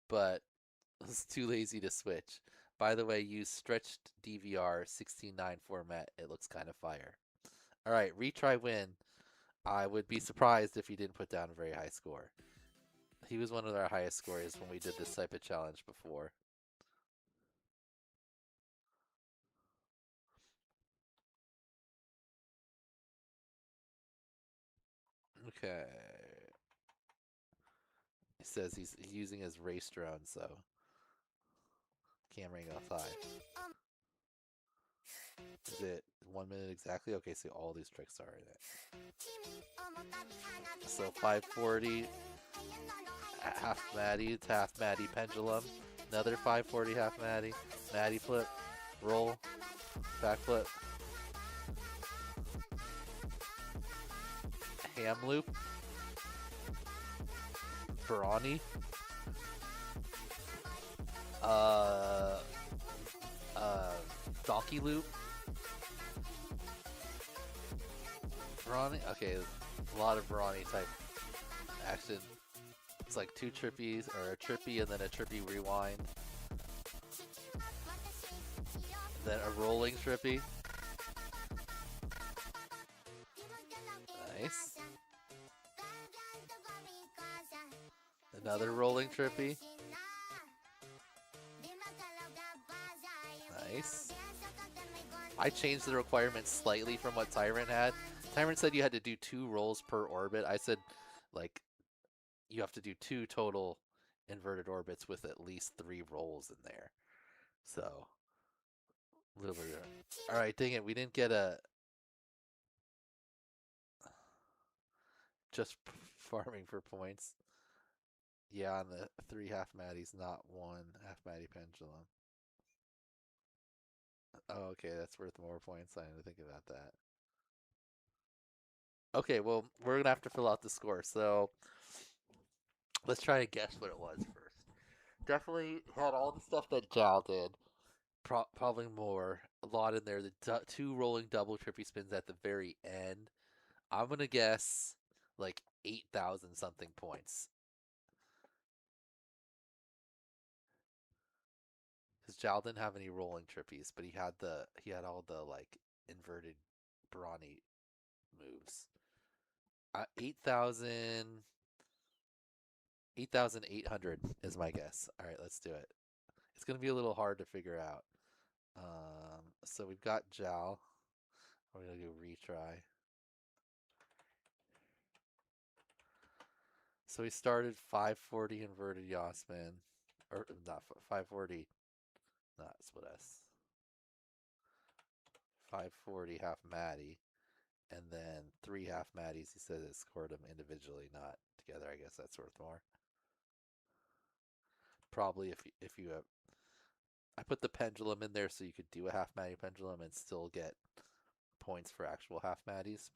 but was too lazy to switch. By the way, use stretched DVR 16:9 format. It looks kind of fire. All right, Retry Win. I would be surprised if he didn't put down a very high score. He was one of our highest scorers when we did this type of challenge before. Okay. He says he's using his race drone, so camera angle 5. Is it 1 minute exactly? Okay, so all these tricks are in it. So 540, half Maddie, half Maddie pendulum, another 540 half Maddie, Maddie flip, roll, back flip, ham loop, Ferrani, donkey loop, Verani? Okay, a lot of Verani type action. It's like 2 trippies, or a trippy and then a trippy rewind. Then a rolling trippy. Nice. Another rolling trippy. Nice. I changed the requirements slightly from what Tyrant had. Tyrant said you had to do 2 rolls per orbit. I said, like, you have to do 2 total inverted orbits with at least 3 rolls in there. So, a little bit. All right, dang it, we didn't get a just farming for points. Yeah, on the 3 half Maddies, not 1 half Maddie pendulum. Oh, okay, that's worth more points. I didn't think about that. Okay, well, we're going to have to fill out the score. So, let's try to guess what it was first. Definitely had all the stuff that Jal did. Probably more. A lot in there. The two rolling double trippy spins at the very end. I'm gonna guess like 8,000 something points. Because Jal didn't have any rolling trippies, but he had all the like inverted brawny moves. 8,000 8,800 is my guess. All right, let's do it. It's gonna be a little hard to figure out. So we've got Jal. We're gonna do retry. So we started 540 inverted Yasmin, or not 540, not split S. 540 half Maddie, and then 3 half Maddies. He said it scored them individually, not together. I guess that's worth more. Probably if you have, I put the pendulum in there so you could do a half Maddie pendulum and still get points for actual half Maddies,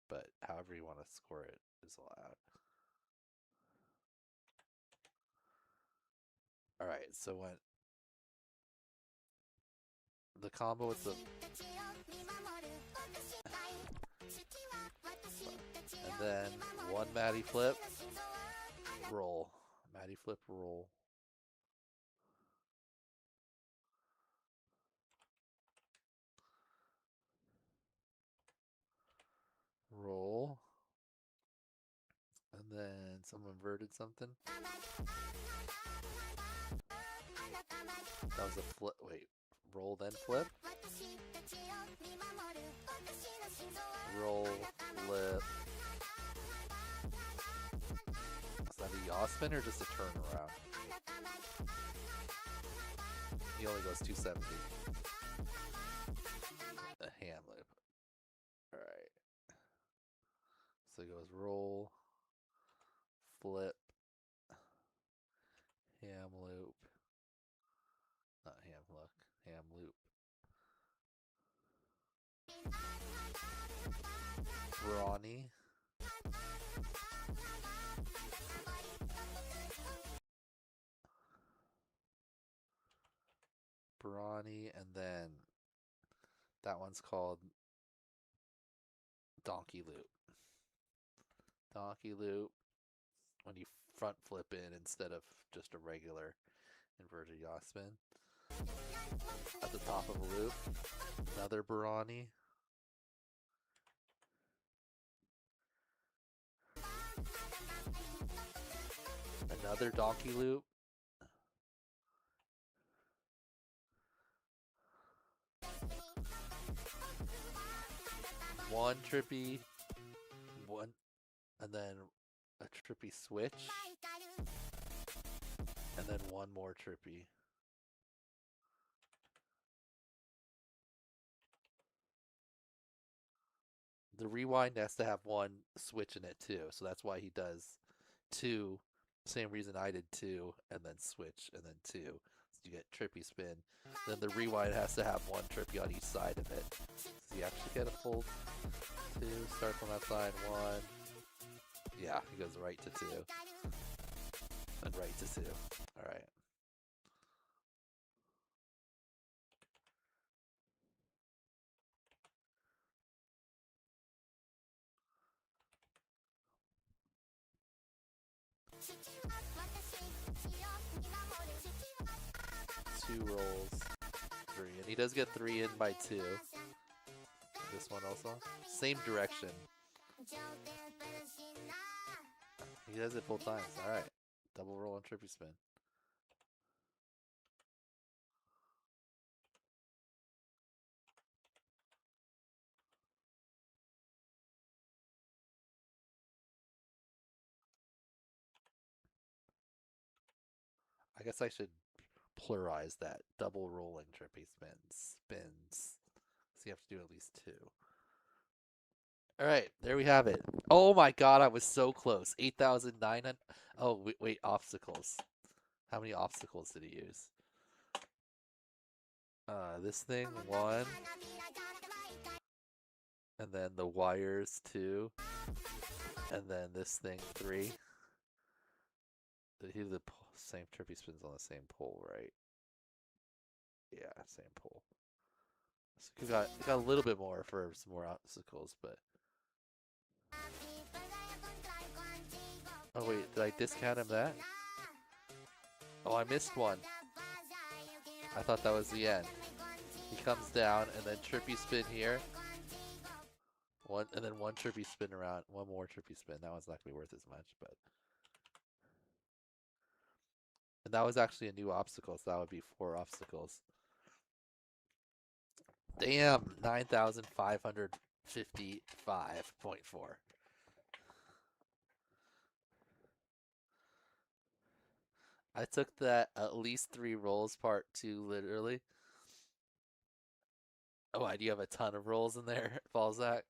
but however you want to score it is allowed. All right, so when the combo with the and then one Maddie flip, roll, Maddie flip, roll. Roll. And then someone inverted something. That was a flip. Wait. Roll, then flip. Roll, flip. Is that a yaw spin or just a turnaround? He only goes 270. A hand loop. Alright. So it goes roll, flip, ham loop, not ham look, ham loop. Brawny. Brawny, and then that one's called Donkey Loop. Donkey Loop, when you front flip in instead of just a regular inverted yaw spin. At the top of a loop, another Brawny. Another Donkey Loop. One trippy, one, and then a trippy switch, and then one more trippy. The rewind has to have one switch in it too, so that's why he does two. Same reason I did two, and then switch, and then two. So you get trippy spin. Then the rewind has to have one trippy on each side of it. So you actually get a full two. Start from that side, one. Yeah, he goes right to two. And right to two. Alright. Two rolls, three, and he does get three in by two. This one also, same direction. He does it both times. All right, double roll and trippy spin. I guess I should pluralize that. Double rolling trippy spins. So you have to do at least two. All right, there we have it. Oh my god, I was so close. 8,900. Oh, wait, obstacles. How many obstacles did he use? This thing, one. And then the wires, two. And then this thing, three. He did the same trippy spins on the same pole, right? Yeah, same pool. So we got a little bit more for some more obstacles, but. Oh wait, did I discount him that? Oh, I missed one. I thought that was the end. He comes down and then trippy spin here. One and then one trippy spin around. One more trippy spin. That one's not gonna be worth as much, but. And that was actually a new obstacle, so that would be 4 obstacles. Damn, 9,555.4. I took that at least 3 rolls part 2 literally. Oh, why do you have a ton of rolls in there, Balzac?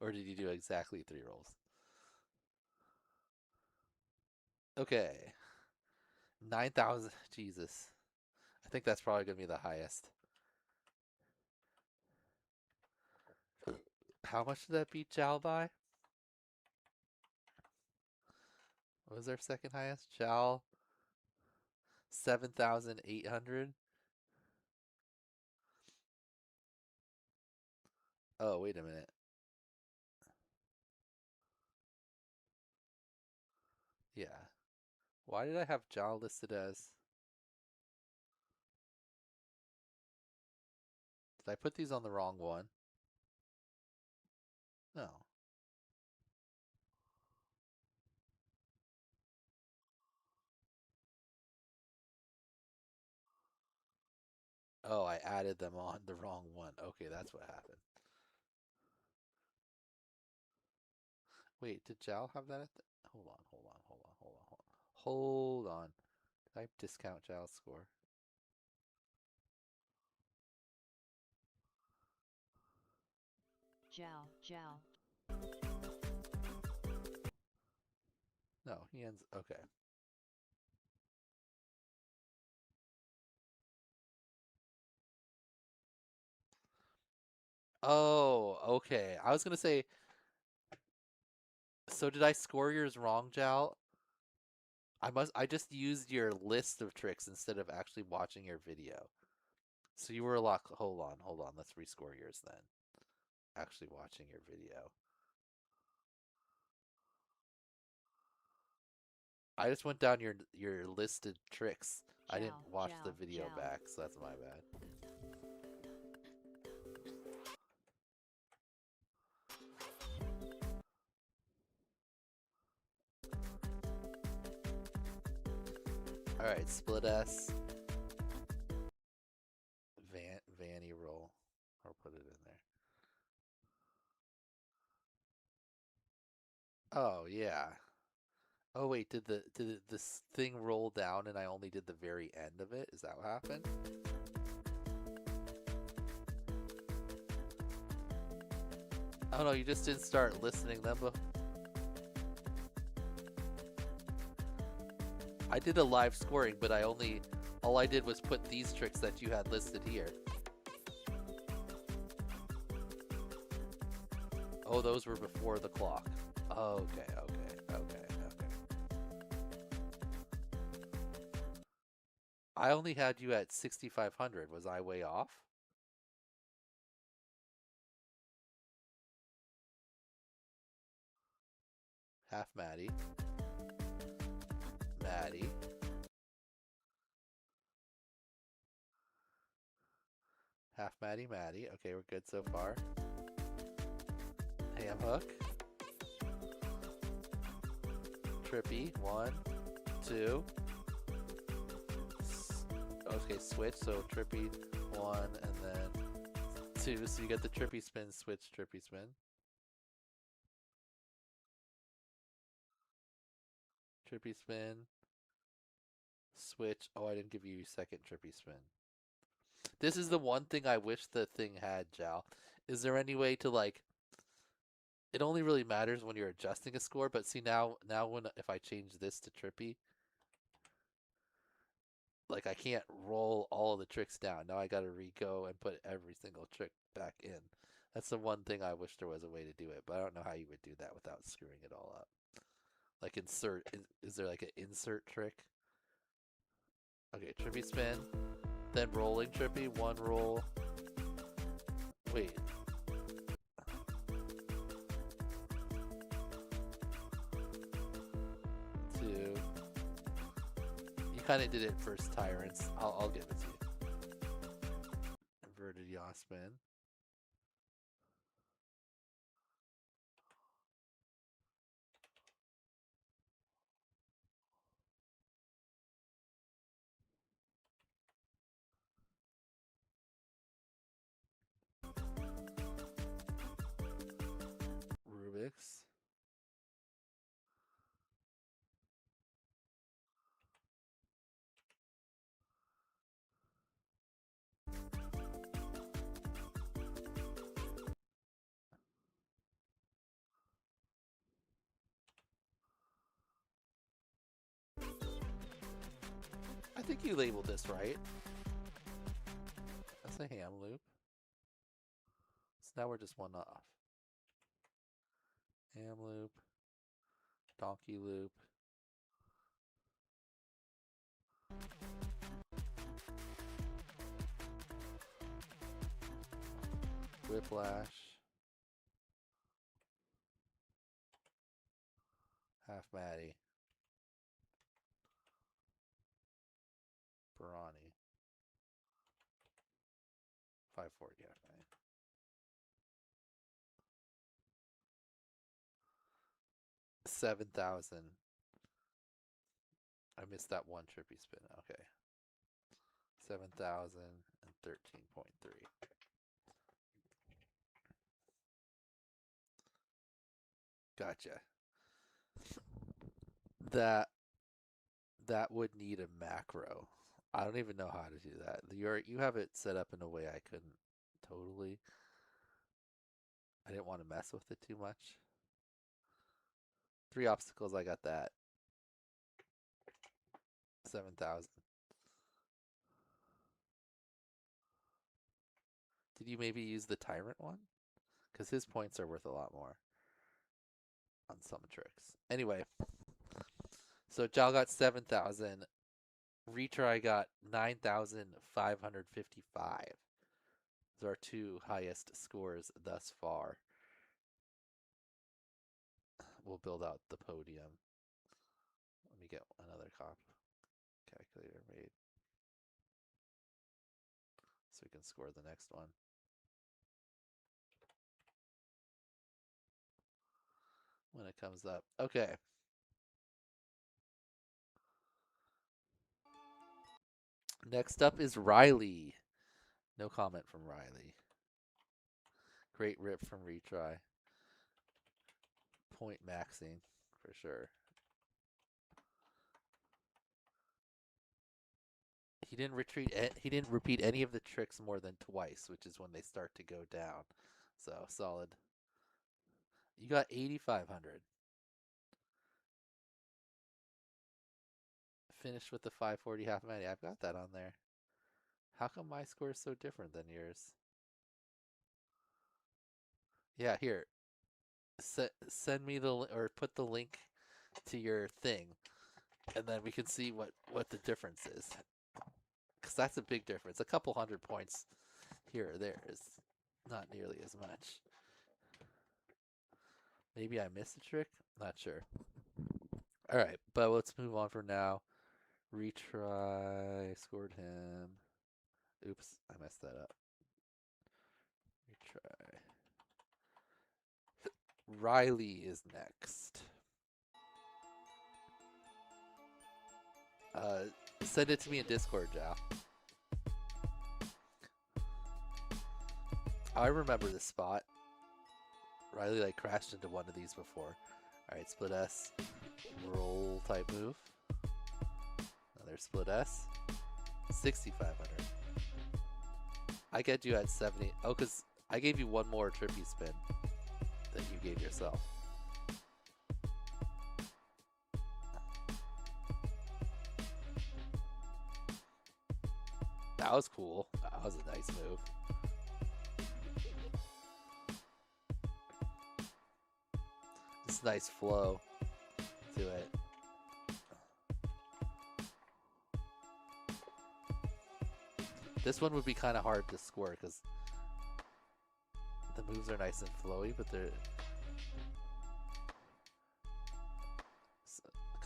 Or did you do exactly 3 rolls? Okay. 9,000. Jesus. I think that's probably going to be the highest. How much did that beat Chow by? What was their second highest? Chow 7,800. Oh, wait a minute. Yeah. Why did I have Chow listed as... Did I put these on the wrong one? No. Oh, I added them on the wrong one. Okay, that's what happened. Wait, did Jal have that at the... Hold on. Hold on. Did I discount Jal's score? Jal. No, he ends... Okay. Oh, okay. I was gonna say... So did I score yours wrong, Jal? I just used your list of tricks instead of actually watching your video. So you were a lot... Hold on. Let's rescore yours then. Actually watching your video. I just went down your listed tricks. I didn't watch the video back, so that's my bad. Alright, split S. Vanny roll. Or put it in there. Oh, yeah. Oh, wait, did this thing roll down and I only did the very end of it? Is that what happened? Oh no, you just didn't start listening them. I did a live scoring, but all I did was put these tricks that you had listed here. Oh, those were before the clock. Okay. I only had you at 6,500. Was I way off? Half Maddie. Half Maddie. Okay, we're good so far. Ham hook. Trippy. 1, 2. Okay, switch. So trippy 1 and then 2. So you get the trippy spin, switch, trippy spin. Trippy spin. Switch. Oh, I didn't give you second trippy spin. This is the one thing I wish the thing had, Jal. Is there any way to like... It only really matters when you're adjusting a score, but see now if I change this to trippy, like I can't roll all the tricks down. Now I gotta re-go and put every single trick back in. That's the one thing I wish there was a way to do it, but I don't know how you would do that without screwing it all up. Like insert, is there like an insert trick? Okay, trippy spin. Then rolling trippy, one roll. Wait. Two. You kind of did it first, Tyrants. I'll give it to you. Inverted yaw spin. Rubik's. I think you labeled this right. That's a ham loop. So now we're just one off. Ham loop. Donkey loop. Whiplash. Half Maddie. Barani. 540 half Maddie. $7,000. I missed that one trippy spin. Okay. 7,013.3. Gotcha. That would need a macro. I don't even know how to do that. You have it set up in a way I couldn't totally. I didn't want to mess with it too much. 3 obstacles, I got that. 7,000. Did you maybe use the Tyrant one? Because his points are worth a lot more on some tricks. Anyway, so Jal got 7,000. Retry got 9,555. Those are our 2 highest scores thus far. We'll build out the podium. Let me get another calculator made so we can score the next one. When it comes up. Okay. Next up is Riley. No comment from Riley. Great rip from Retry. Point maxing for sure. He didn't repeat any of the tricks more than twice, which is when they start to go down. So solid. You got 8,500. Finished with the 540 half Maddie. I've got that on there. How come my score is so different than yours? Yeah, here. Send me the or put the link to your thing, and then we can see what the difference is. Because that's a big difference. A couple 100 points here or there is not nearly as much. Maybe I missed a trick? Not sure. All right, but let's move on for now. Retry, scored him. Oops, I messed that up. Retry. Riley is next. Send it to me in Discord, Jal. I remember this spot. Riley like crashed into one of these before. Alright, split S. Roll type move. Another split S. 6,500. I get you at 70. Oh, because I gave you one more trippy spin than you gave yourself. That was cool. That was a nice move. It's nice flow to it. This one would be kind of hard to score because the moves are nice and flowy, but they're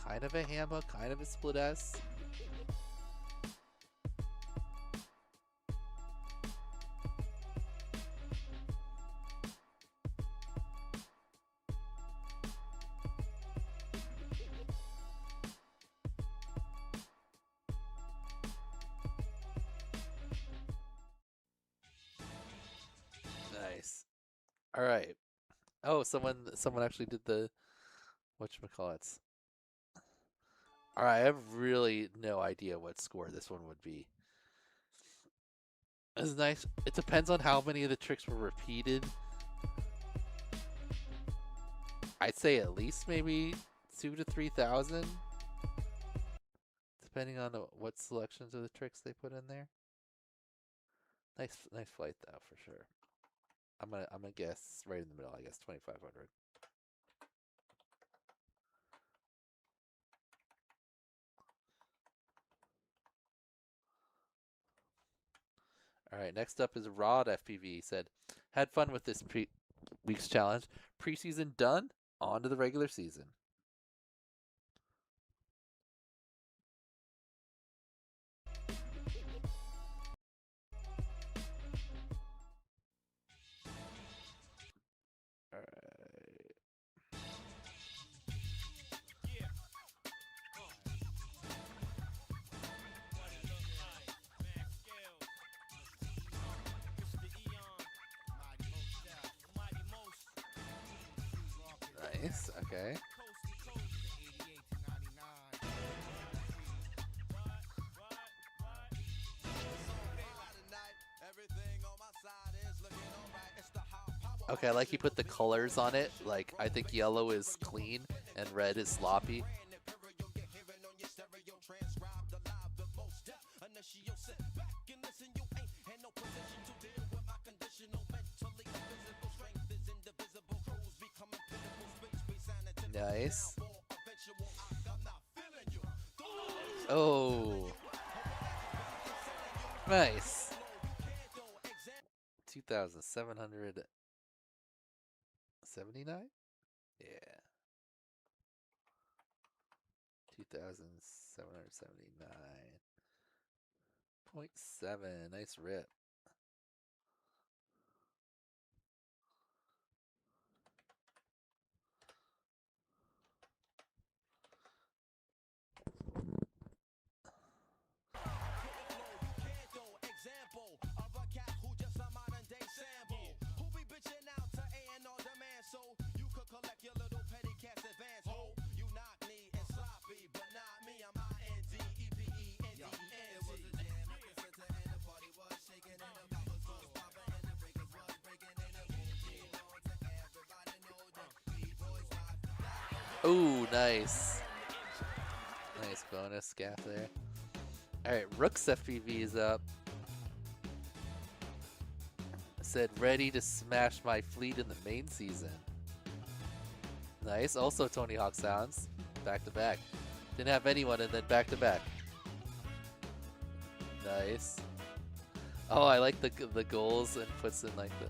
kind of a hammer, kind of a split S. Nice. All right. Oh, someone actually did the whatchamacallits. All right, I have really no idea what score this one would be. It's nice. It depends on how many of the tricks were repeated. I'd say at least maybe 2,000 to 3,000, depending on what selections of the tricks they put in there. Nice flight though, for sure. I'm gonna guess right in the middle. I guess 2,500. All right, next up is Rod FPV. He said, had fun with this week's challenge. Preseason done. On to the regular season. All right. Nice. Okay. Okay, I like you put the colors on it. Like, I think yellow is clean and red is sloppy. Nice. Oh. Nice. 2,779? Yeah. 2,779.7. Nice rip. Ooh, nice. Nice bonus scaff there. Alright, Rook's FPV is up. Said, ready to smash my fleet in the main season. Nice. Also Tony Hawk sounds. Back to back. Didn't have anyone and then back to back. Nice. Oh, I like the goals and puts in like the...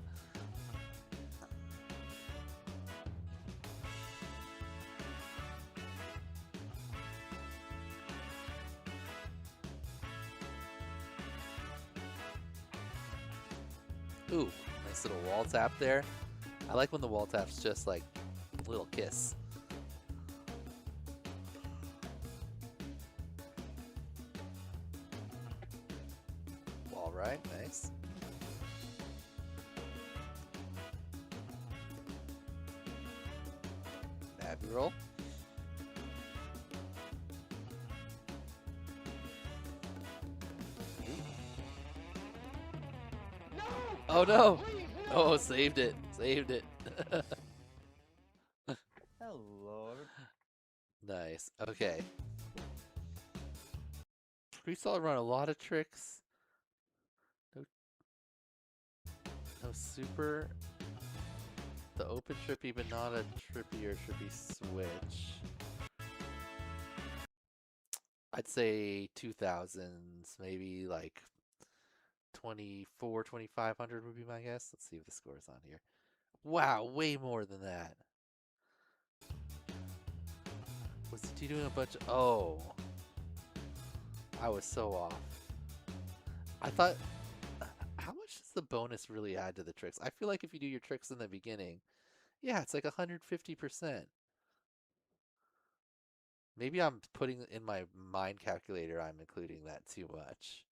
Ooh, nice little wall tap there. I like when the wall tap's just like a little kiss. Wall ride, nice. Nabby roll. Oh no! Oh, saved it. Saved it. Hello. Nice. Okay. We saw run a lot of tricks. No super. The open trippy, but not a trippy or trippy switch. I'd say 2000s, maybe like 24, 2500 would be my guess. Let's see if the score is on here. Wow, way more than that. Was he doing a bunch of... Oh. I was so off. I thought... How much does the bonus really add to the tricks? I feel like if you do your tricks in the beginning, yeah, it's like 150%. Maybe I'm putting in my mind calculator, I'm including that too much.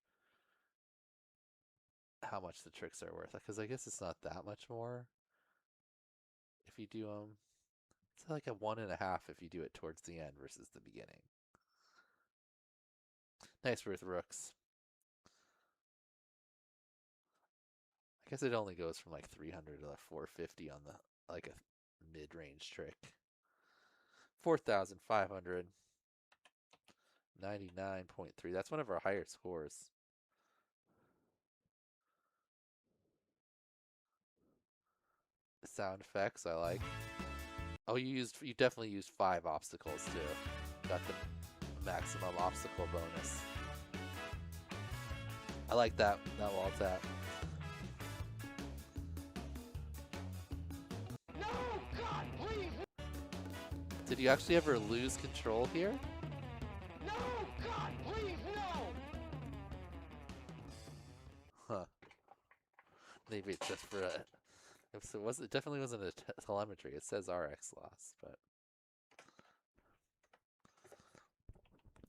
How much the tricks are worth. Because I guess it's not that much more. If you do them... It's like a 1.5 if you do it towards the end versus the beginning. Nice with rooks. I guess it only goes from like 300 to like 450 on the like a mid-range trick. 4,500. 99.3. That's one of our higher scores. Sound effects I like. Oh, you definitely used 5 obstacles too. Got the maximum obstacle bonus. I like that wall tap. No, God, please. Did you actually ever lose control here? No, God, please, no. Huh. Maybe it's just for a... It definitely wasn't a telemetry. It says RX loss, but...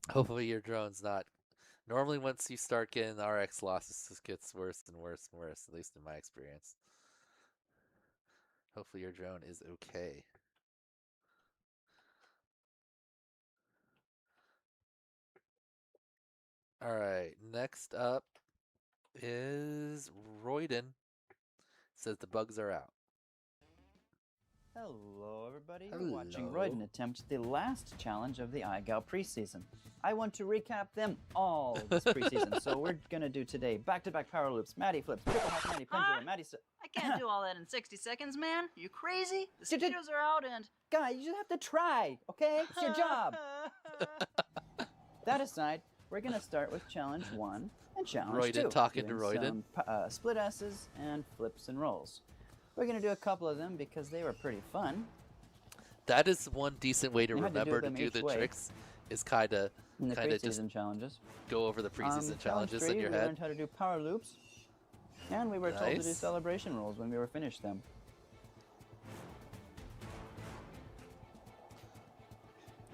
Hopefully your drone's not... Normally once you start getting the RX losses, it just gets worse and worse and worse, at least in my experience. Hopefully your drone is okay. Alright, next up is Royden. Says the bugs are out. Hello everybody, Hello. you're watching Royden attempt the last challenge of the iGal preseason. I want to recap them all this preseason, so we're gonna do today back-to-back power loops, Maddie flips, triple hack Maddie, pendulum, Maddie... I can't do all that in 60 seconds, man. Are you crazy? The Skittles are out and... Guys, you just have to try, okay? It's your job. That aside, we're gonna start with challenge 1 and challenge 2. Royden talking to doing Royden. some, split S's and flips and rolls. We're gonna do a couple of them because they were pretty fun. That is one decent way to You had to do remember to them do each the way. tricks, is kind of In the just preseason challenges. go over the preseason challenges Challenge 3, in your we head. learned how to do power loops, and we were told to do Nice. celebration rolls when we were finished them.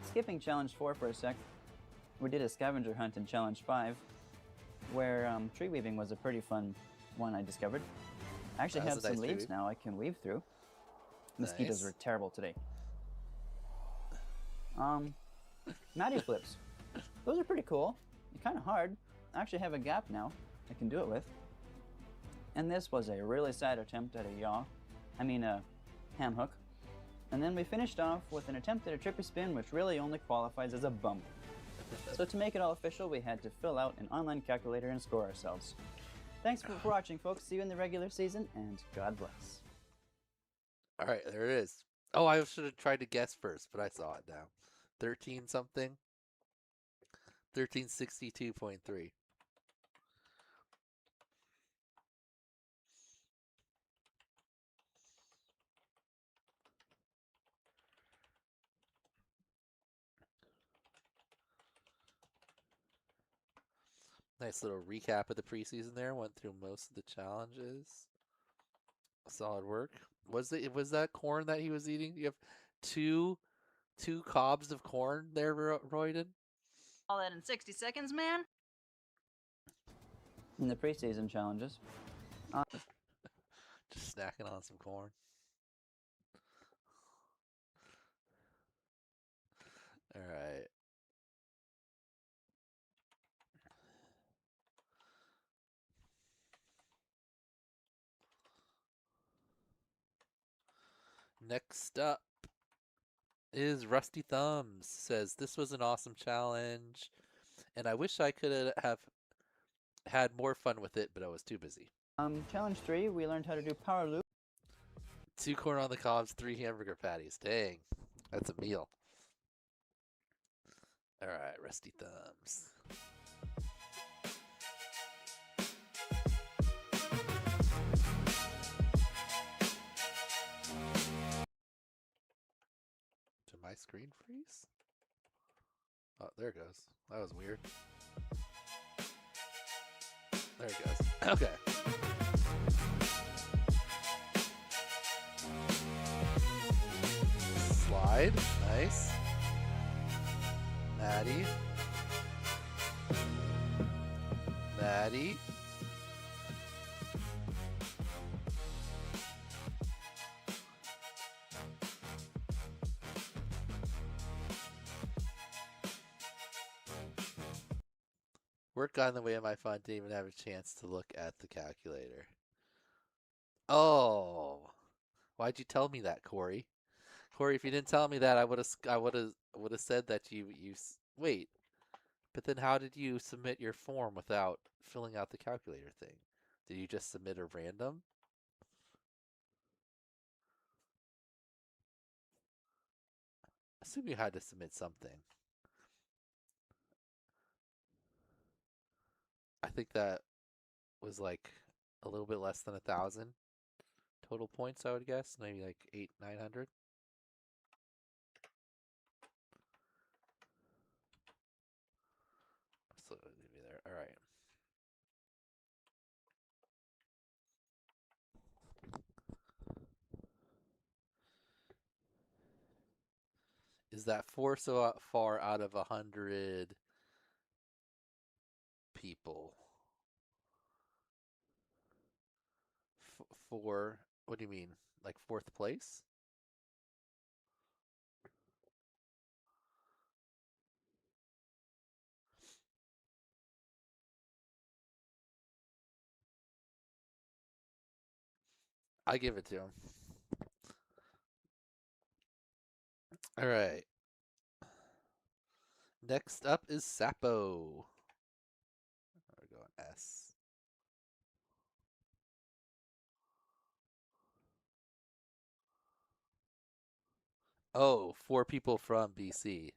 Skipping challenge 4 for a sec, we did a scavenger hunt in challenge 5, where tree weaving was a pretty fun one I discovered. I actually That have was a some nice tree leaves weave. now I can weave through. Mosquitoes Nice. were terrible today. Maddie flips. Those are pretty cool. They're kind of hard. I actually have a gap now I can do it with. And this was a really sad attempt at a ham hook. And then we finished off with an attempt at a trippy spin, which really only qualifies as a bump. So to make it all official, we had to fill out an online calculator and score ourselves. Thanks for watching, folks. See you in the regular season, and God bless. All right, there it is. Oh, I should have tried to guess first, but I saw it now. 13 something. 1362.3. Nice little recap of the preseason there. Went through most of the challenges. Solid work. Was that corn that he was eating? You have two cobs of corn there, Royden? All that in 60 seconds, man. In the preseason challenges. Just snacking on some corn. All right. Next up is Rusty Thumbs. Says, this was an awesome challenge, and I wish I could have had more fun with it, but I was too busy. Challenge 3, we learned how to do power loop. 2 corn on the cobs, 3 hamburger patties. Dang, that's a meal. All right, Rusty Thumbs. my screen freeze? Oh, there it goes. That was weird. There it goes. Okay. Slide. Nice. Maddie. Maddie. Work got in the way of my fun. Didn't even have a chance to look at the calculator. Oh, why'd you tell me that, Corey? Corey, if you didn't tell me that, I would have said that wait. But then how did you submit your form without filling out the calculator thing? Did you just submit a random? Assume you had to submit something. I think that was like a little bit less than 1,000 total points, I would guess. Maybe like 900. So maybe there. All right. Is that 4 so far out of 100 people? For what do you mean? Like 4th place? I give it to him. All right. Next up is Sapo. We're going S. Oh, 4 people from BC.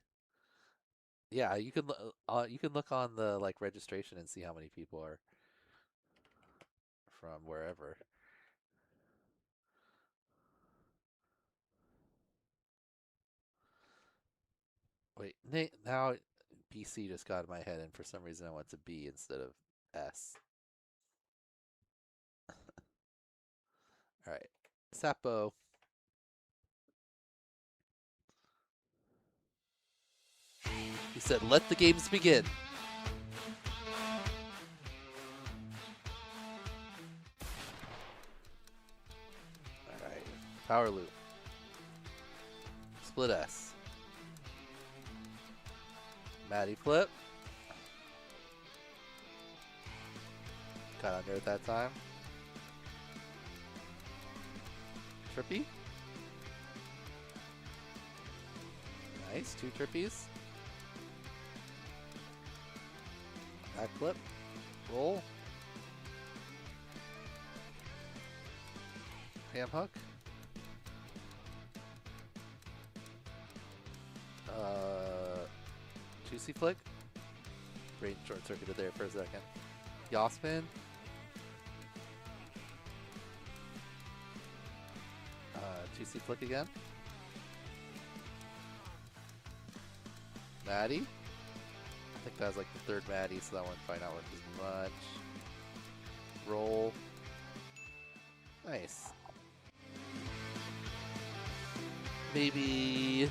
Yeah, you can look on the like registration and see how many people are from wherever. Wait, now BC just got in my head, and for some reason I went to B instead of S. All right, Sapo. He said, "Let the games begin." All right, power loop. Split S. Maddie flip. Got under at that time. Trippy. Nice, 2 trippies. Back flip. Roll. Ham hook. Juicy flick. Brain short circuited there for a second. Yaw spin. Juicy flick again. Maddie. I think that was like the 3rd Maddie, so that one probably not worth as much. Roll. Nice. Maybe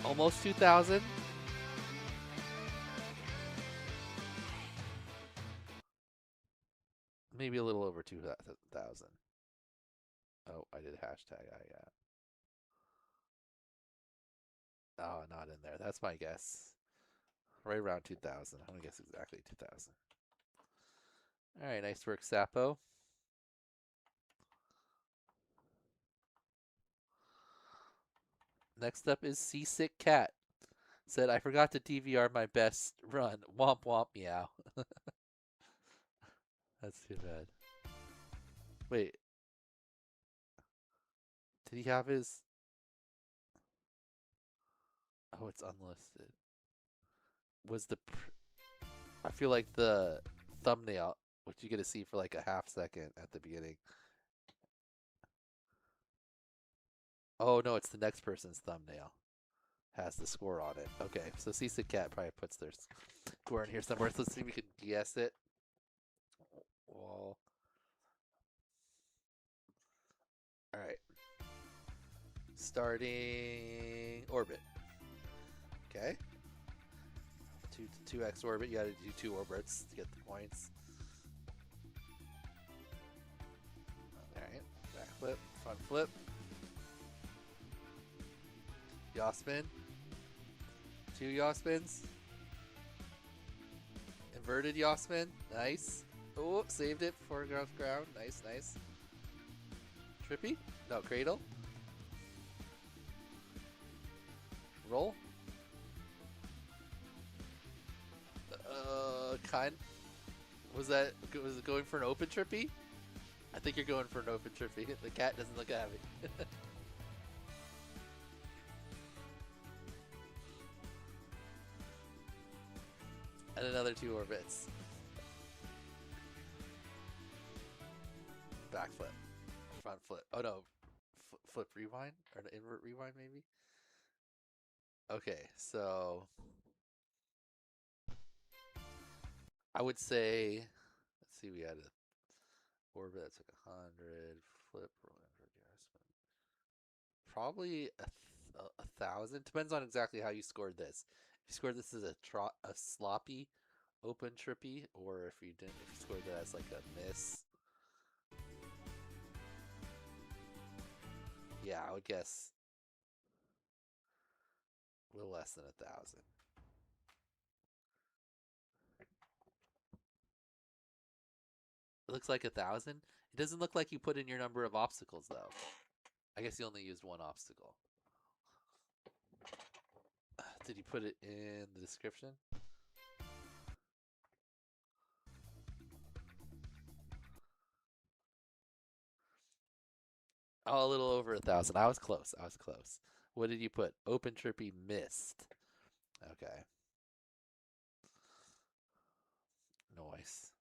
almost 2,000. Maybe a little over 2,000. Oh, I did hashtag I got. Oh, not in there. That's my guess. Right around 2,000. I'm gonna guess exactly 2,000. All right, nice work, Sapo. Next up is Seasick Cat. Said, I forgot to DVR my best run. Womp womp meow. That's too bad. Wait. Did he have his... Oh, it's unlisted. Was the... I feel like the thumbnail, which you get to see for like a half second at the beginning. Oh no, it's the next person's thumbnail. Has the score on it. Okay, so Seasick Cat probably puts their score in here somewhere. So let's see if we can guess it. Well, all right. Starting orbit. Okay. 2x orbit. You got to do 2 orbits to get the points. All right. Backflip. Front flip. Yaw spin. 2 yaw spins. Inverted yaw spin. Nice. Oh, saved it before it got off the ground. Nice, nice. Trippy? No, cradle. Roll. Kind. Was it going for an open trippy? I think you're going for an open trippy. The cat doesn't look happy. And another 2 orbits. Back flip. Front flip. Oh no. Flip rewind? Or an invert rewind maybe? Okay, so I would say, let's see, we had a orbit that's like 100, flip, probably a 1,000. Depends on exactly how you scored this. If you scored this as a sloppy open trippy, or if you didn't, if you scored that as like a miss. Yeah, I would guess a little less than 1,000. It looks like 1,000. It doesn't look like you put in your number of obstacles though. I guess you only used 1 obstacle. Did you put it in the description? Oh, a little over 1,000. I was close. I was close. What did you put? Open trippy missed. Okay. Nice.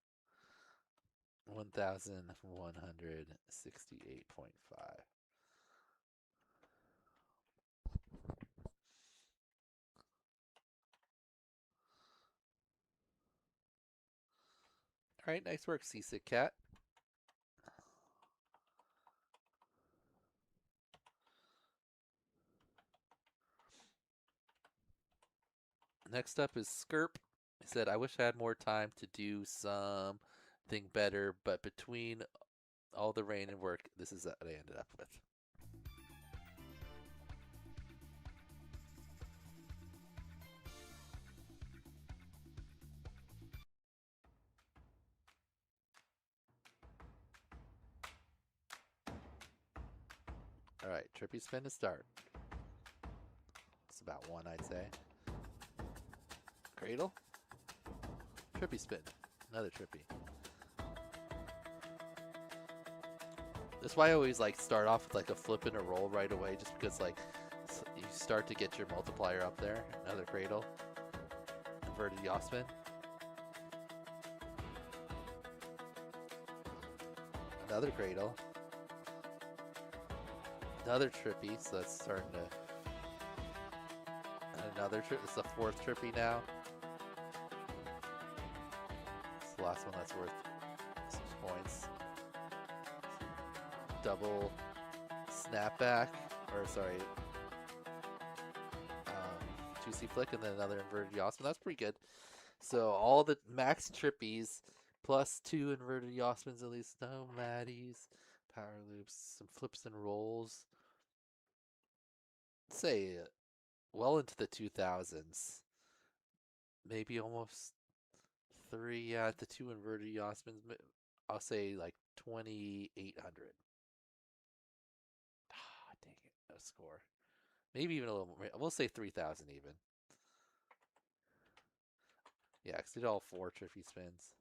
1,168.5. All right, nice work, Seasick Cat. Next up is Skirp. He said, I wish I had more time to do something better, but between all the rain and work, this is what I ended up with. All right, trippy spin to start. It's about 1, I'd say. Cradle. Trippy spin. Another trippy. That's why I always like start off with like a flip and a roll right away, just because like you start to get your multiplier up there. Another cradle. Inverted yaw spin. Another cradle. Another trippy, so that's starting to. And another trip. It's the 4th trippy now. It's the last one that's worth some points. Double snapback, or sorry, 2C flick, and then another inverted yaw spin. That's pretty good. So all the max trippies plus 2 inverted yaw spins at least. No maddies, power loops, some flips and rolls. Let's say well into the 2000s. Maybe almost 3. Yeah, the 2 inverted yaw spins. I'll say like 2,800. Dang it, no score. Maybe even a little more. We'll say 3,000 even. Yeah, because did all 4 trippy spins.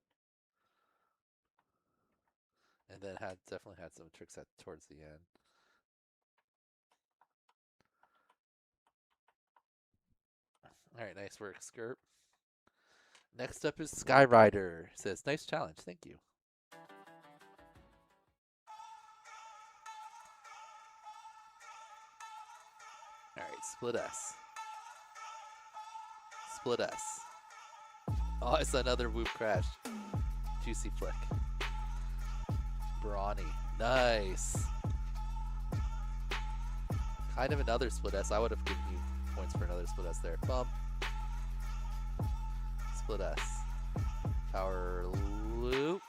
And then definitely had some tricks towards the end. Alright, nice work, Skirp. Next up is Skyrider. Says, nice challenge, thank you. Split S. Split S. Oh, it's another Whoop crash. Juicy Flick. Brawny. Nice. Kind of another Split S. I would have given you points for another Split S there. Bump. Split S. Power Loop.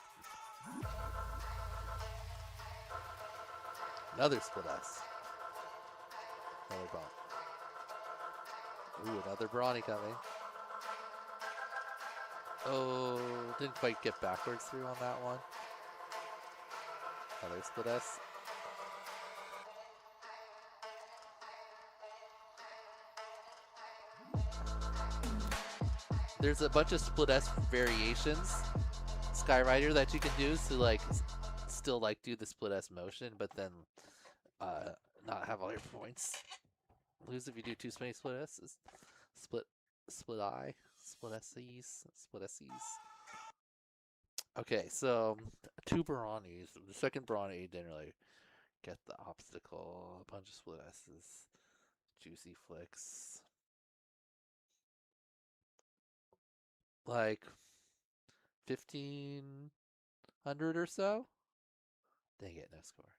Another Split S. Another bump. Ooh, another Brawny coming. Oh, didn't quite get backwards through on that one. Another Split S. There's a bunch of Split S variations, Skyrider, that you can do to like still like do the Split S motion, but then not have all your points. Lose if you do too many Split S's. Split I, Split S's, Split S's. Okay, so 2 Brawnies. The second Brawny didn't really get the obstacle. A bunch of Split S's. Juicy Flicks. Like 1,500 or so? Dang it, no score.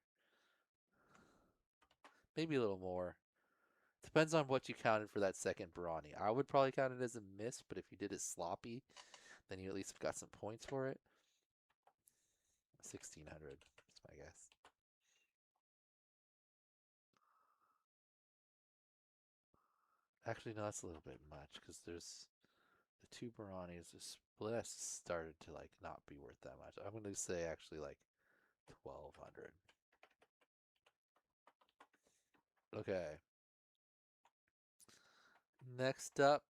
Maybe a little more. Depends on what you counted for that second Brawny. I would probably count it as a miss, but if you did it sloppy, then you at least got some points for it. 1,600 is my guess. Actually, no, that's a little bit much because there's the 2 Brawnies. The Split S started to like not be worth that much. I'm going to say actually like 1,200. Okay. Next up.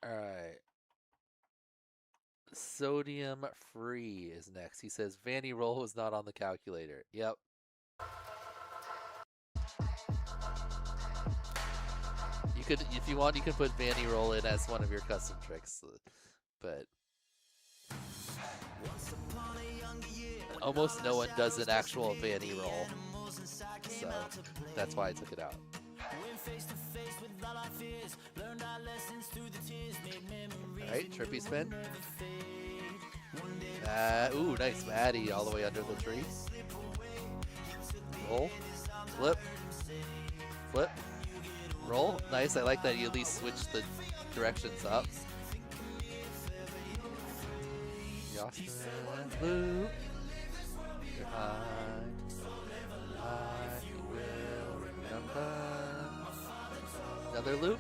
All right. Sodium Free is next. He says Vanny Roll was not on the calculator. Yep. You could, if you want, you can put Vanny Roll in as one of your custom tricks, but almost no one does an actual Vanny Roll, so that's why I took it out. Alright, Trippy Spin. Ooh, nice Maddie all the way under the tree. Roll. Flip. Flip. Roll. Nice, I like that you at least switch the directions up. Yoshman loop. Behind. I will remember. Another loop.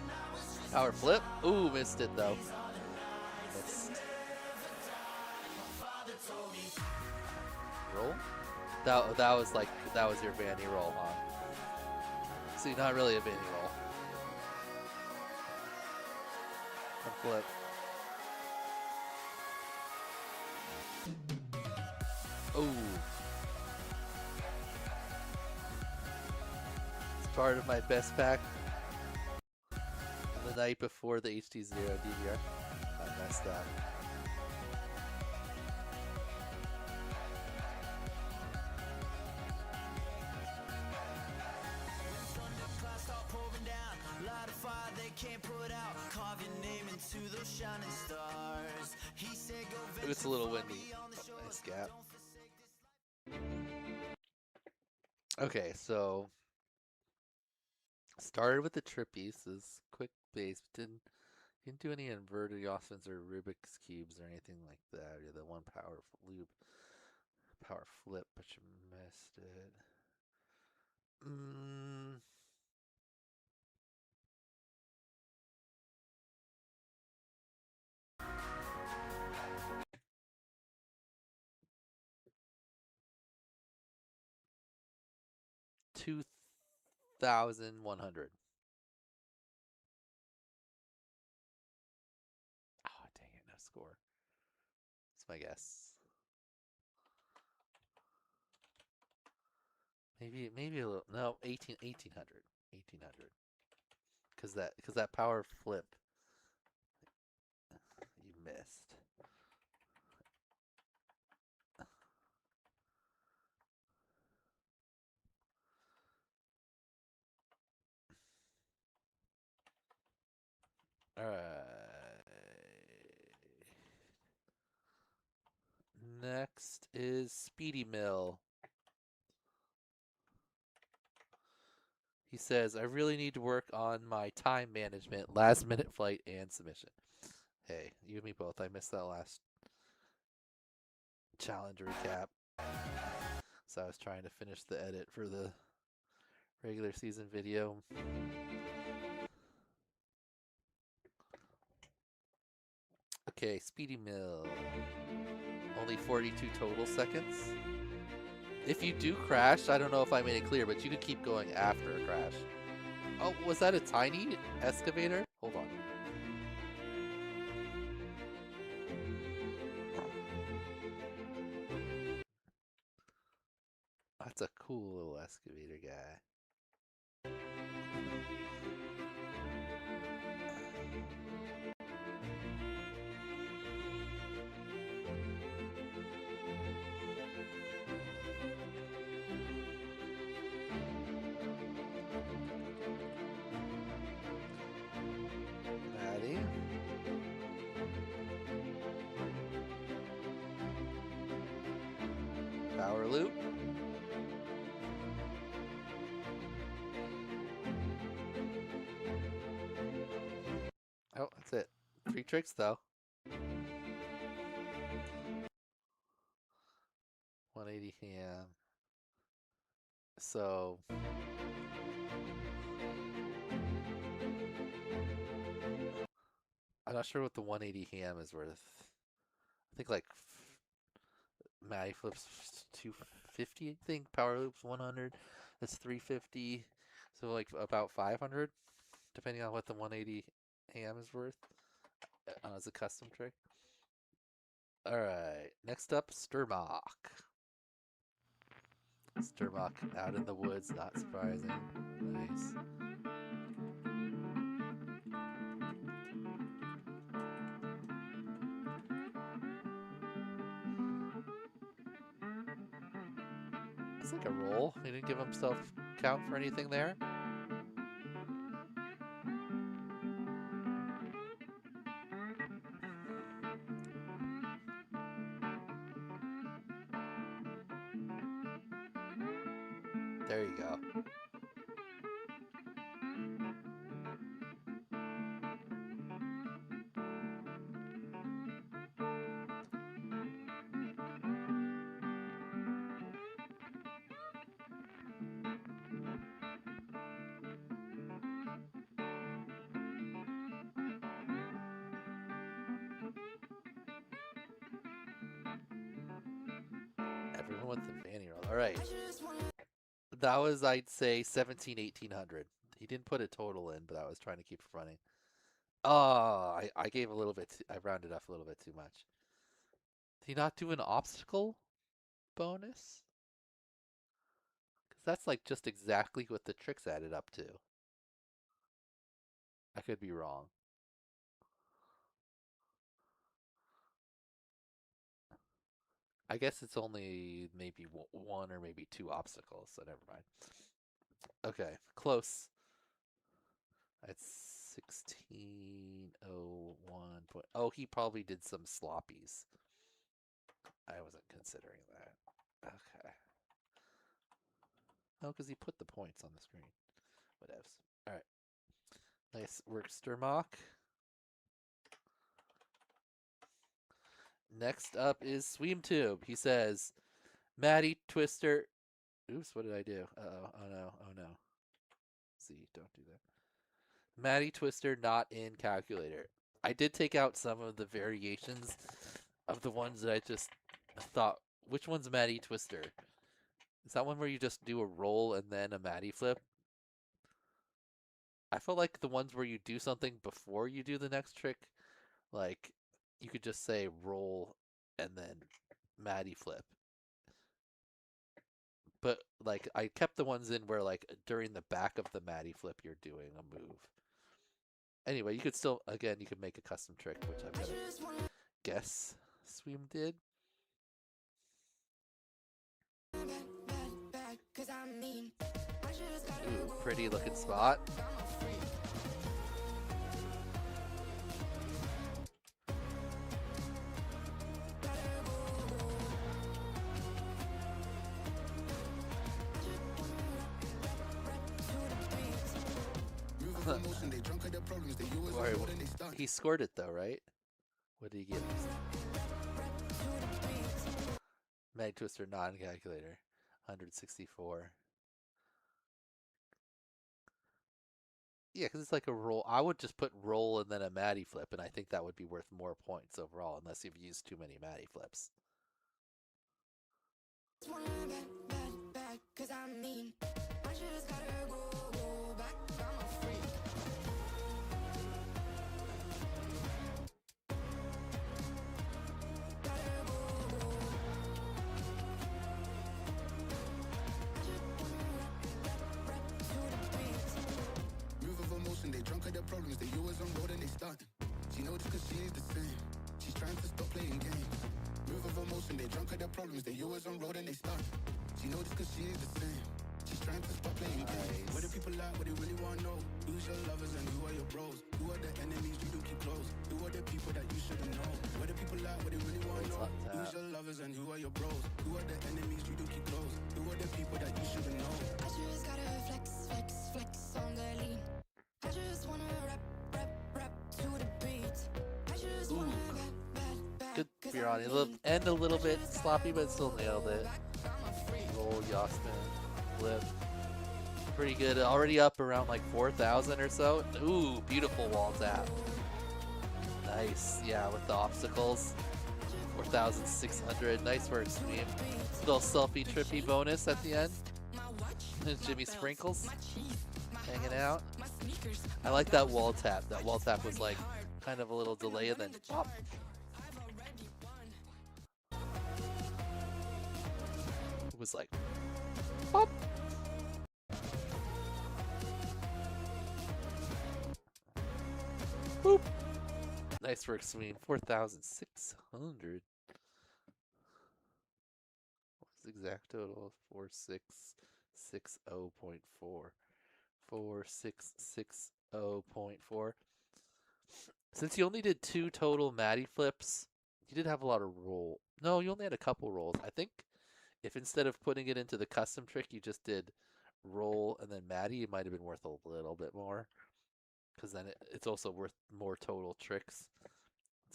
Power flip. Ooh, missed it though. Missed. Roll. That was like your Vanny roll, huh? See, not really a Vanny roll. And flip. Ooh. It's part of my best pack. The night before the HT0 DVR. I messed up. It's a little windy. Oh, nice gap. Okay, so started with the trippies, this quick base, but didn't do any inverted Yossmans or Rubik's cubes or anything like that. Or the one power loop, power flip, but you missed it. 2,100. Oh, dang it, no score. That's my guess. Maybe a little, no, 1,800. 1,800. Cause that power flip you missed. All right. Next is Speedy Mill. He says, I really need to work on my time management, last minute flight, and submission. Hey, you and me both. I missed that last challenge recap. So I was trying to finish the edit for the regular season video. Okay, Speedy Mill. Only 42 total seconds. If you do crash, I don't know if I made it clear, but you could keep going after a crash. Oh, was that a tiny excavator? Hold on. That's a cool little excavator guy. Maddie. Power loop. Oh, that's it. 3 tricks though. 180 ham. So I'm not sure what the 180 ham is worth. I think like Maddie flips 250, I think. Power loops 100. That's 350. So like about 500, depending on what the 180 ham is worth. As a custom trick. Alright, next up, Sturmock. Sturmock out in the woods, not surprising. Nice. It's like a roll. He didn't give himself count for anything there. There you go. Everyone with the fanny roll. All right. That was, I'd say, 1800. He didn't put a total in, but I was trying to keep it running. Oh, I gave a little bit. I rounded up a little bit too much. Did he not do an obstacle bonus? Because that's like just exactly what the tricks added up to. I could be wrong. I guess it's only maybe 1 or maybe 2 obstacles, so never mind. Okay, close. That's 1601. Oh, he probably did some sloppies. I wasn't considering that. Okay. Oh, because he put the points on the screen. Whatevs. Alright. Nice work, Sturmock. Next up is Sweemtube. He says, Maddie Twister. Oops, what did I do? Uh-oh. Oh no. Oh no. Z, don't do that. Maddie Twister not in calculator. I did take out some of the variations of the ones that I just thought, which one's Maddie Twister? Is that one where you just do a roll and then a Maddie flip? I feel like the ones where you do something before you do the next trick, like you could just say roll and then Maddie flip. But like I kept the ones in where like during the back of the Maddie flip you're doing a move. Anyway, you could still, again, you could make a custom trick, which I'm gonna guess Sweem did. Ooh, pretty looking spot. Boy, he scored it though, right? What did he get? Mag Twister non-calculator, 164. Yeah, because it's like a roll. I would just put roll and then a Matty flip, and I think that would be worth more points overall, unless you've used too many Matty flips. They drunk at their problems, they always on road and they starting. She knows cause she is the same. She's trying to stop playing games. Move of emotion, they drunk at their problems, they always on road and they starting. She knows cause she is the same. She's trying to stop playing games. Where the people at, what they really want to know. Who's your lovers and who are your bros? Who are the enemies you do keep close? Who are the people that you shouldn't know? Where the people at, what they really want to know. Who's your lovers and who are your bros? Who are the enemies you do keep close? Who are the people that you shouldn't know? I just gotta flex, flex, flex on the lean. I just wanna rap, rap, rap to the beat. I just wanna Good Biron. A little bit sloppy, but still nailed it. Roll, Yosman, flip. Pretty good. Already up around like 4,000 or so. Ooh, beautiful wall tap. Nice. Yeah, with the obstacles. 4,600. Nice work, Sweem. Little selfie trippy bonus at the end. Jimmy Sprinkles hanging out. I like that wall tap. That wall tap was like kind of a little delay and then pop. It was like pop. Boop. Nice work, Sweem. 4,600. What's the exact total? 4660.4. 4660.4. Since you only did 2 total Matty flips, you did have a lot of roll. No, you only had a couple rolls. I think if instead of putting it into the custom trick, you just did roll and then Matty, it might have been worth a little bit more. Because then it's also worth more total tricks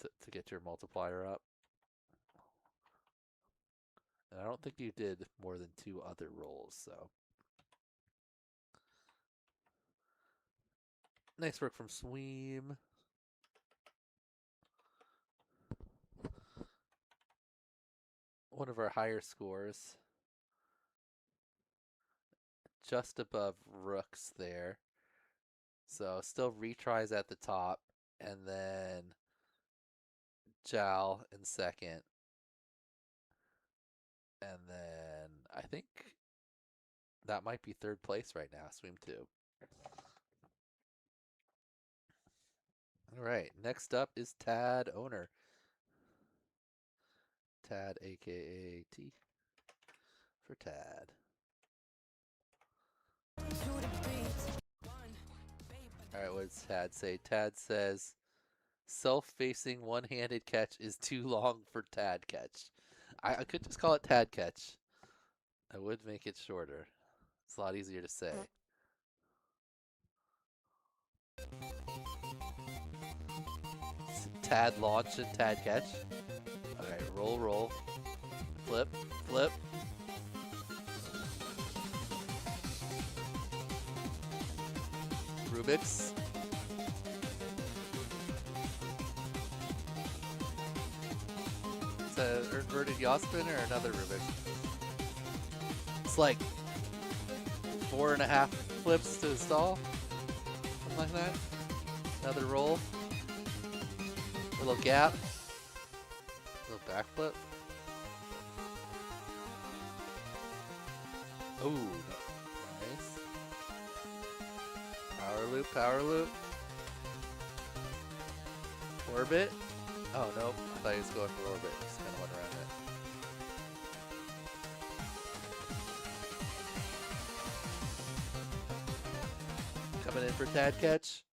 to get your multiplier up. And I don't think you did more than 2 other rolls, so. Nice work from Sweem. One of our higher scores. Just above Rooks there. So still retries at the top. And then Jal in second. And then I think that might be 3rd place right now. Sweem 2. All right, next up is Tad Owner. Tad, aka T, for Tad. All right, what does Tad say? Tad says, self-facing one-handed catch is too long for Tad catch. I could just call it Tad catch. I would make it shorter. It's a lot easier to say. Tad launch and Tad catch. Alright, roll, roll. Flip, flip. Rubik's. Is that an inverted yacht spin or another Rubik's? It's like 4.5 flips to install. Something like that. Another roll. Little gap. Little backflip. Ooh, nice. Power loop, power loop. Orbit? Oh, nope. I thought he was going for orbit. Just kind of went around it. Coming in for Tad Catch.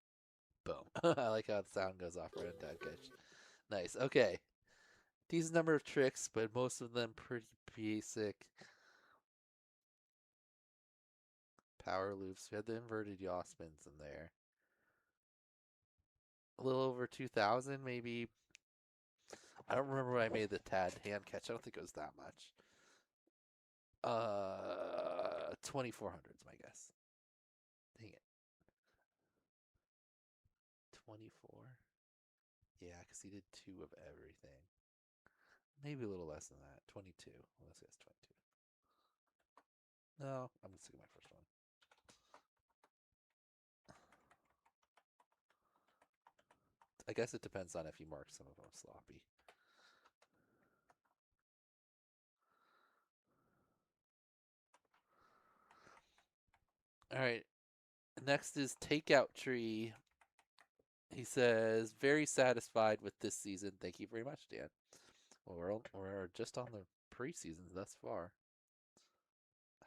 Boom. I like how the sound goes off around Tad Catch. Nice. Okay. These number of tricks, but most of them pretty basic. Power loops. We had the inverted yaw spins in there. A little over 2,000, maybe. I don't remember when I made the Tad hand catch. I don't think it was that much. 2,400 is my guess. Dang it. 24? Yeah, because he did 2 of everything. Maybe a little less than that. 22. Let's guess 22. No, I'm going to stick with my first one. I guess it depends on if you mark some of them sloppy. All right. Next is Takeout Tree. He says, very satisfied with this season. Thank you very much, Dan. Well, we're just on the preseasons thus far.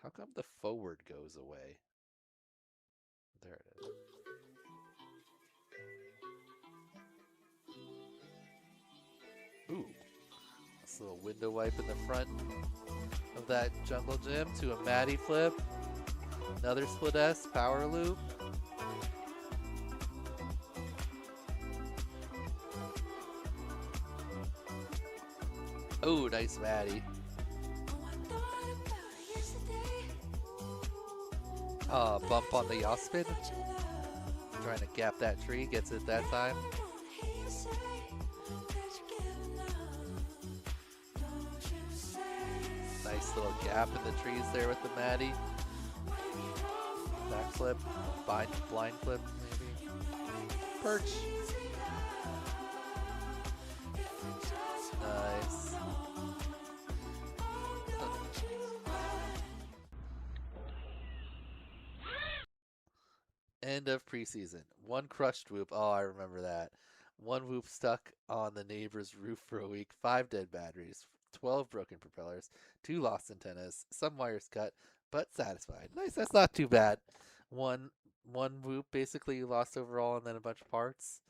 How come the forward goes away? There it is. Ooh. This little window wipe in the front of that jungle gym to a Maddie flip. Another split S, power loop. Oh, nice Maddie. Bump on the yaw spin. Trying to gap that tree, gets it that time. Nice little gap in the trees there with the Maddie. Back flip, blind flip maybe. Perch. Nice. End of preseason. One crushed whoop. Oh, I remember that. One whoop stuck on the neighbor's roof for a week. 5 dead batteries. 12 broken propellers. 2 lost antennas. Some wires cut, but satisfied. Nice. That's not too bad. One whoop. Basically, you lost overall and then a bunch of parts.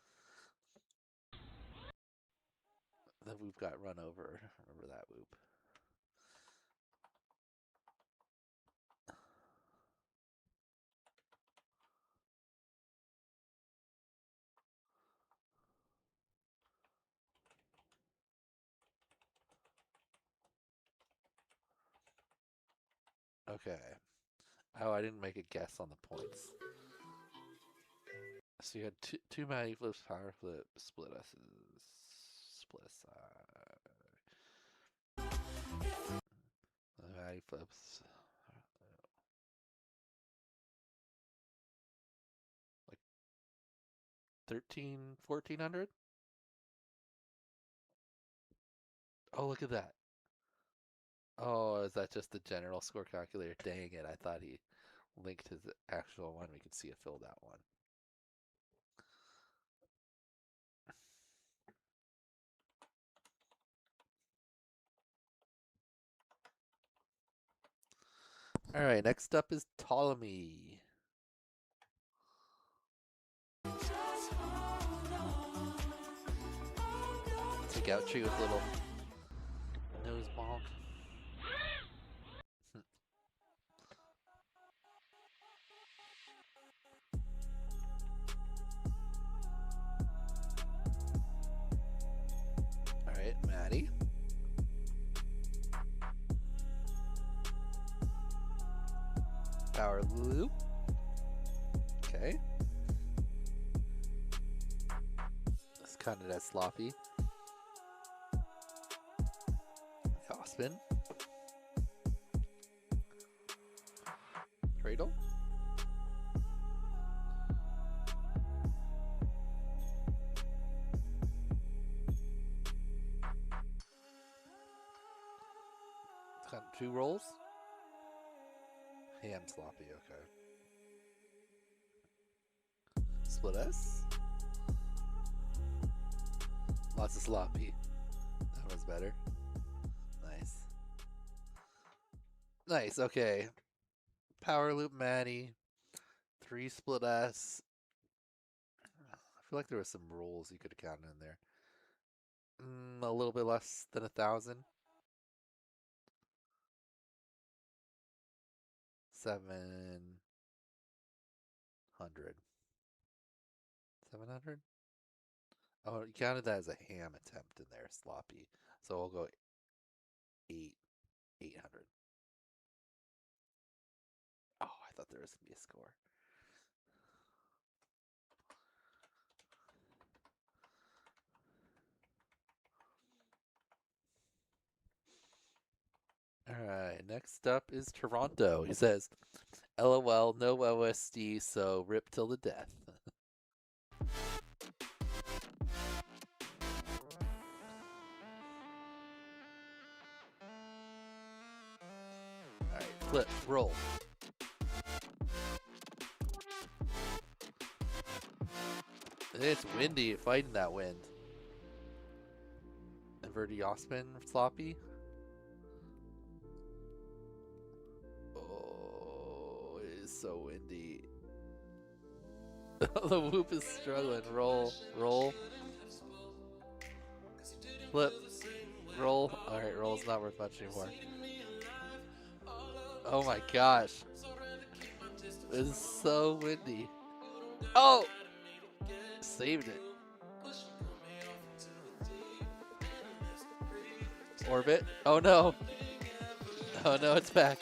The whoop got run over. Remember that whoop. Okay. Oh, I didn't make a guess on the points. So you had two Maddie flips, power flip, split S's, split side. Maddie flips. Like 1,400? Oh, look at that. Oh, is that just the general score calculator? Dang it, I thought he linked his actual one. We could see it filled out one. All right, next up is Ptolemy. Take out tree with little nose bonk. All right, Maddie. Power loop. Okay. This kind of that sloppy. Yaw spin. Cradle. It's got 2 rolls. Hand sloppy, okay. Split S. Lots of sloppy. That was better. Nice. Nice, okay. Power loop Maddie. 3 split S. I feel like there was some rolls you could have counted in there. A little bit less than 1,000. 700. 700? Oh, you counted that as a ham attempt in there, sloppy. So we'll go 800. Oh, I thought there was gonna be a score. Alright, next up is Toronto. He says, LOL, no OSD, so rip till the death. Alright, flip, roll. It's windy, fighting that wind. Inverted Yosman, sloppy. Oh, it is so windy. The whoop is struggling. Roll, roll. Flip, roll. Alright, roll's not worth much anymore. Oh my gosh. It is so windy. Oh! Saved it. Orbit. Oh no. Oh no, it's back.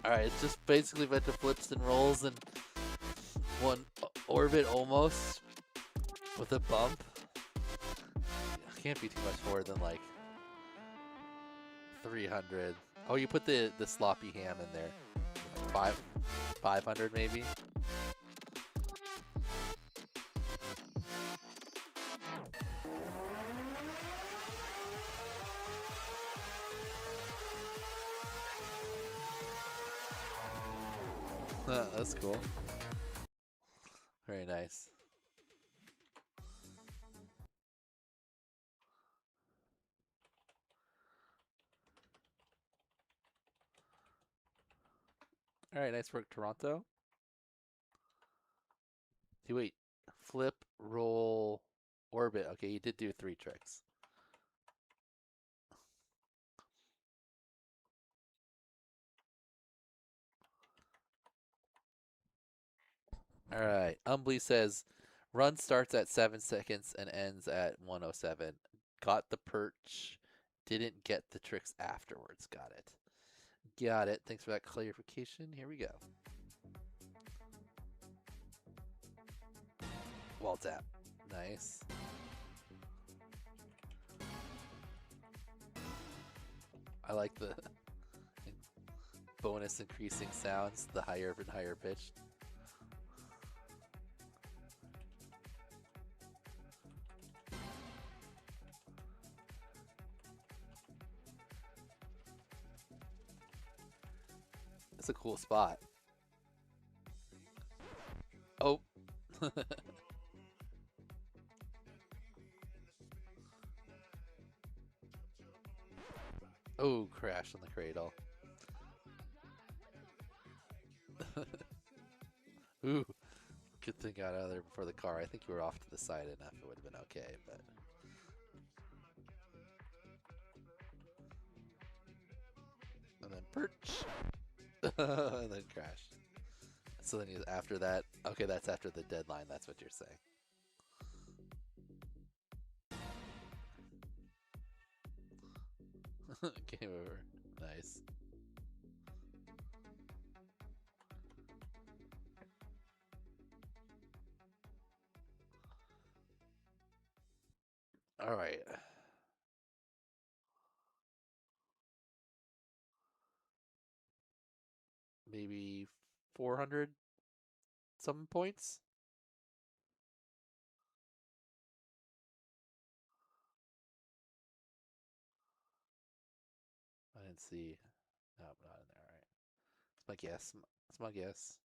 Alright, it's just basically a bunch of flips and rolls and one orbit almost with a bump. Can't be too much more than like 300. Oh, you put the sloppy ham in there. 500 maybe. That's cool. Very nice. Alright, nice work, Toronto. Wait, flip, roll, orbit. Okay, you did do 3 tricks. Alright, Umbly says, run starts at 7 seconds and ends at 107. Got the perch, didn't get the tricks afterwards. Got it. Got it. Thanks for that clarification. Here we go. Wall tap. Nice. I like the bonus increasing sounds, the higher and higher pitch. It's a cool spot. Oh. Oh, crash on the cradle. Ooh, good thing got out of there before the car. I think you were off to the side enough. It would have been okay, but. And then perch. And then crash. So then after that, okay, that's after the deadline. That's what you're saying. Game over. Nice. All right. Maybe 400 some points. I didn't see. No, not in there. All right. It's my guess. It's my guess.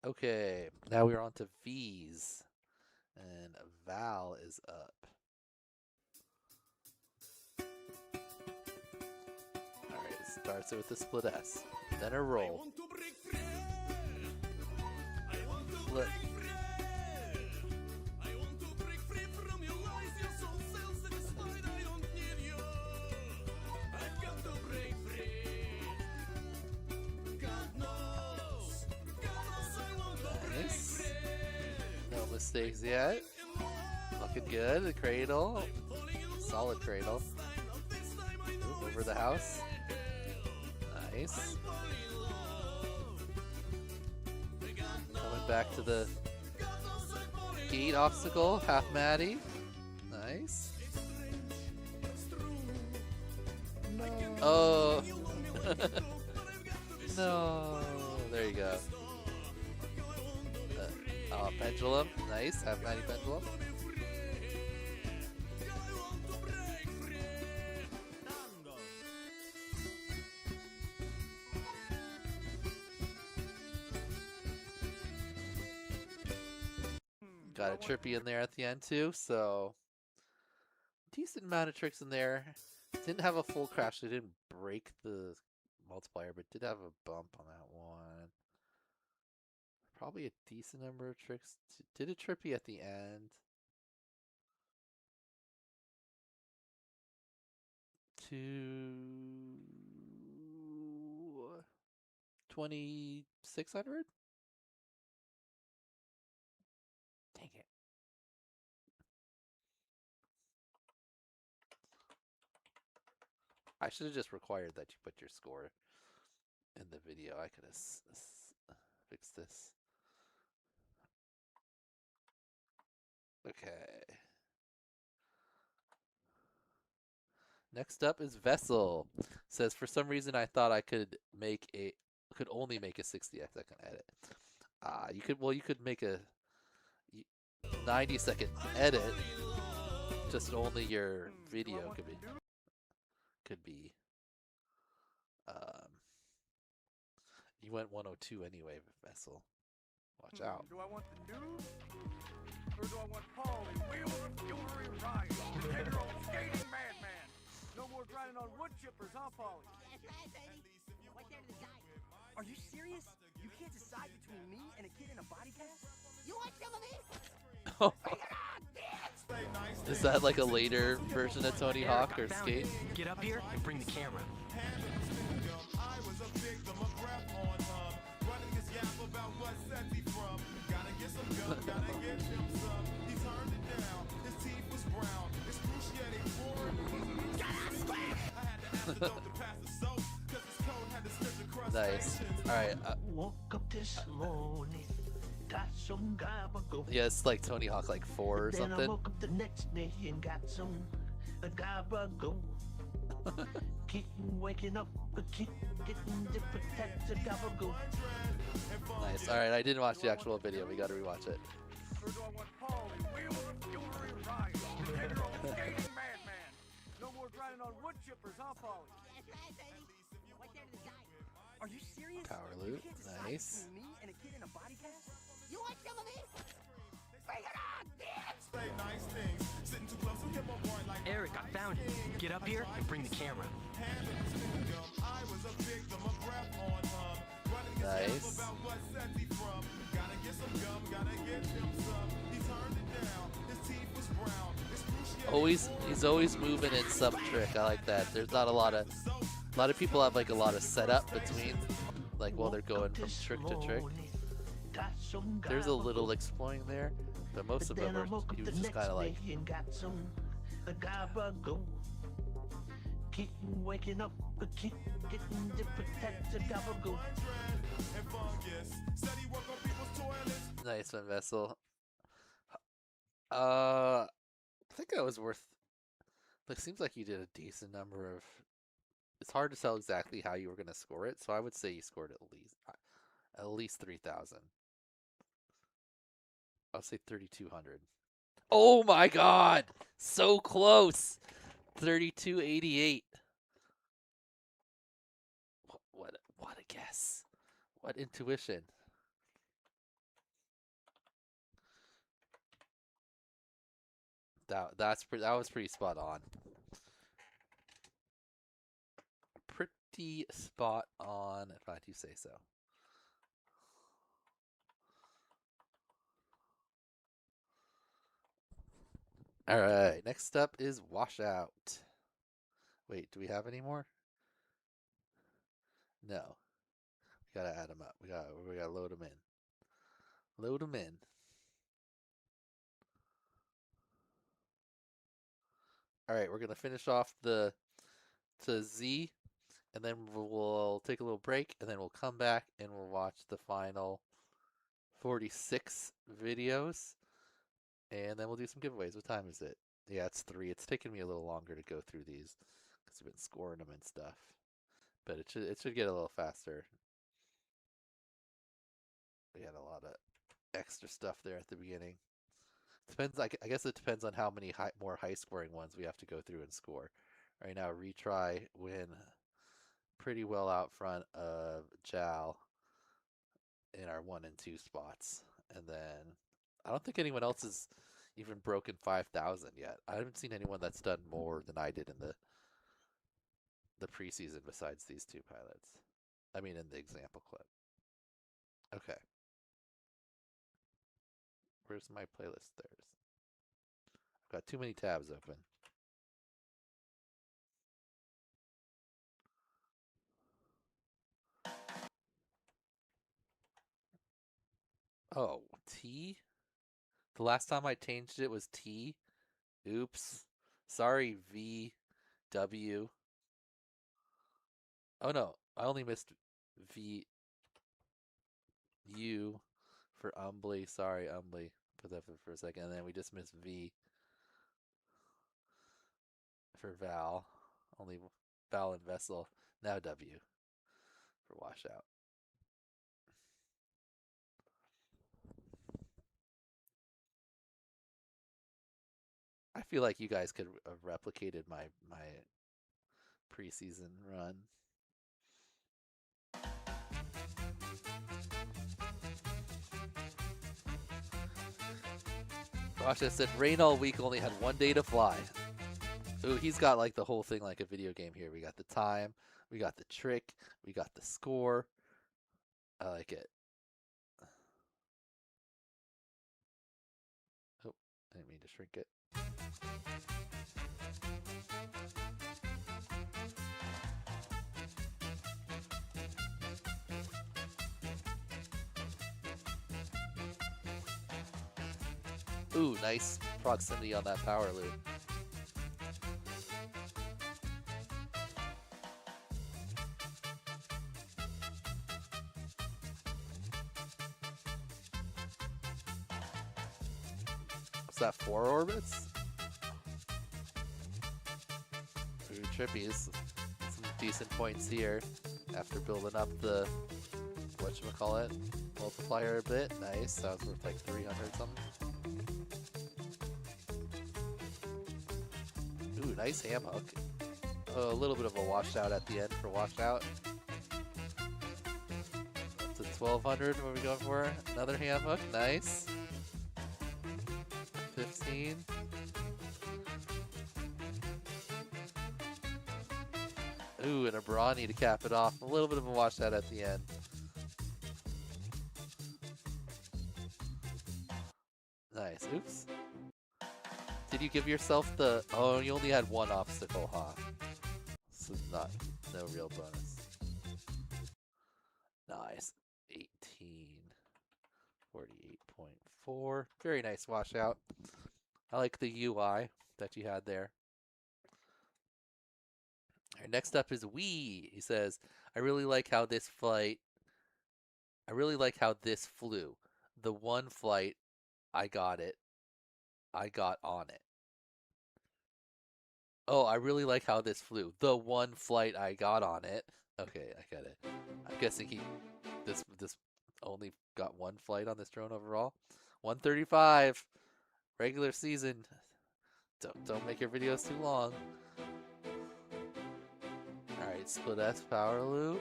Okay, now we're on to V's. And Val is up. Alright, it starts with the split S. Then a roll. Split. Nice. No mistakes yet. Looking good. The cradle. Solid cradle. Ooh, over the house. Nice. Coming back to the gate obstacle. Half Maddie. Nice. Oh. No. There you go. Pendulum. Nice. Half Maddie pendulum. Got a trippy in there at the end too, so decent amount of tricks in there. Didn't have a full crash, so didn't break the multiplier, but did have a bump on that one. Probably a decent number of tricks. Did a trippy at the end. 2,600? Dang it. I should have just required that you put your score in the video. I could have fixed this. Okay. Next up is Vessel. Says for some reason I thought I could only make a 60-second edit. You could make a 90-second edit. Just only your video could be. You went 102 anyway, Vessel. Watch out. Do I want the news? Or do I want Paulie, wheel of fury ride? The 10-year-old skating madman. No more grinding on wood chippers, huh, Paulie? Are you serious? You can't decide between me and a kid in a body cast? You want some of this? Is that like a later version of Tony Hawk or Skate? Get up here and bring the camera. I was a victim of rap on running his yap about what set he from. Gotta get some gum, gotta get him some. He turned it down, his teeth was brown, excruciating for I had to antidote to pass the soap, cause his code had to slip across. Nice. Alright. Woke up this morning, got some gabagool. Yeah, it's like Tony Hawk like 4 or Then I something. woke up the next day and got some gabagool. Keep waking up, keep getting different types of gabagool. Nice. Alright, I didn't watch the actual video. We gotta rewatch it. Or do I want Paulie, wheel of fury ride? The 10-year-old skating madman. No more grinding on wood chippers, huh, Paulie? Are you serious? Power You loop. can't decide Nice. between me and a kid in a body cast? You want some of this? Bring it on, bitch! Say nice things, sitting too close to him, my boy like Eric, I found you. Get up here and bring the camera. I was a victim of rap on running his Nice. yap about what set he from. Gotta get some gum, gotta get him some. He turned it down, his teeth was brown, excruciating. He's always moving in some trick. I like that. There's not a lot of people have like a lot of setup between, like while they're going from trick to trick. There's a little exploring there, but most of them are he was just kind of like. Keep waking up, keep getting different types of gabagool. Nice one, Vessel. I think that was worth. It seems like you did a decent number of. It's hard to tell exactly how you were gonna score it, so I would say you scored at least 3,000. I'll say 3,200. Oh my God! So close. 3,288. What a guess! What intuition! That was pretty spot on. Pretty spot on, if I do say so. All right, next up is washout. Wait, do we have any more? No. We gotta add them up. We gotta load them in. Load them in. All right, we're gonna finish off to Z, and then we'll take a little break, and then we'll come back and we'll watch the final 46 videos, and then we'll do some giveaways. What time is it? Yeah, it's 3. It's taking me a little longer to go through these because we've been scoring them and stuff, but it should get a little faster. We had a lot of extra stuff there at the beginning. Depends. I guess it depends on how many more high scoring ones we have to go through and score. Right now, retry win pretty well out front of Jal in our 1 and 2 spots, and then I don't think anyone else has even broken 5,000 yet. I haven't seen anyone that's done more than I did in the preseason besides these 2 pilots. I mean, in the example clip. Okay. Where's my playlist? There's. I've got too many tabs open. Oh, T? The last time I changed it was T? Oops. Sorry, V, W. Oh no, I only missed V, U for Umbly. Sorry, Umbly. Put that for a second, and then we just missed V for Val. Only Val and Vessel. Now W for washout. I feel like you guys could have replicated my preseason run. Rasha said rain all week, only had 1 day to fly. Ooh, he's got like the whole thing like a video game here. We got the time, we got the trick, we got the score. I like it. Oh, I didn't mean to shrink it. Ooh, nice proximity on that power loop. What's that, 4 orbits? Ooh, trippies. Some decent points here after building up the, whatchamacallit, multiplier a bit. Nice, that was worth like 300 something. Ooh, nice ham hook. Oh, a little bit of a washout at the end for washout. Up to 1200, what are we going for? Another ham hook, nice. 15. Ooh, and a brawny to cap it off. A little bit of a washout at the end. Nice, oops. Did you give yourself the... Oh, you only had 1 obstacle, huh? This is not... No real bonus. Nice. 18. 48.4. Very nice washout. I like the UI that you had there. All right, next up is Wee. He says, I really like how this flew. The one flight, I got on it. Oh, I really like how this flew. The one flight I got on it. Okay, I get it. I'm guessing this only got 1 flight on this drone overall. 135. Regular season. Don't make your videos too long. Alright, split S power loop.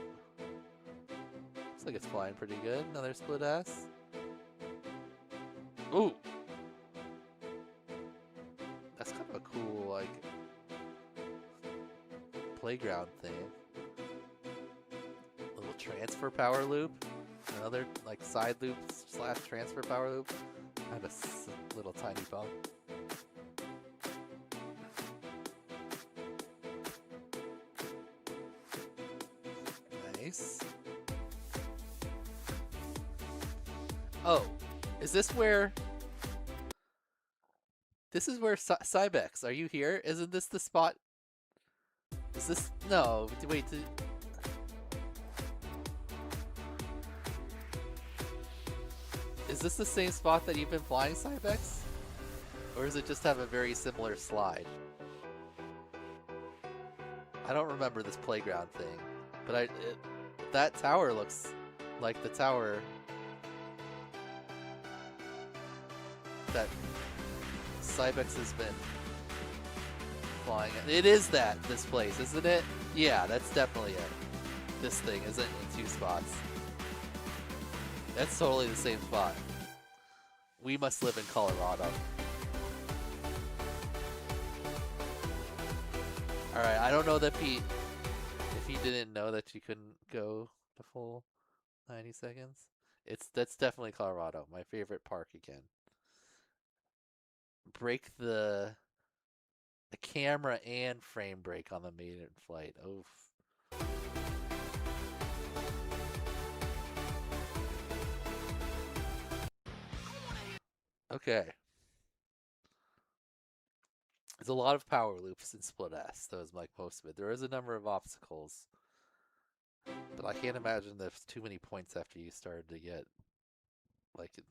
Looks like it's flying pretty good. Another split S. Ooh! playground thing. Little transfer power loop. Another like side loop slash transfer power loop. And a little tiny bump. Nice. Oh, is this where... This is where Cybex, are you here? Isn't this the spot? Is this... No, wait. Is this the same spot that you've been flying, Cybex? Or does it just have a very similar slide? I don't remember this playground thing, but that tower looks like the tower that Cybex has been flying at. It is this place, isn't it? Yeah, that's definitely it. This thing isn't in 2 spots. That's totally the same spot. We must live in Colorado. Alright, I don't know that Pete, if he didn't know that you couldn't go the full 90 seconds. That's definitely Colorado, my favorite park again. Break the camera and frame break on the maiden flight. Oof. Okay. There's a lot of power loops in Split S. That was like most of it. There is a number of obstacles, but I can't imagine there's too many points after you started to get like the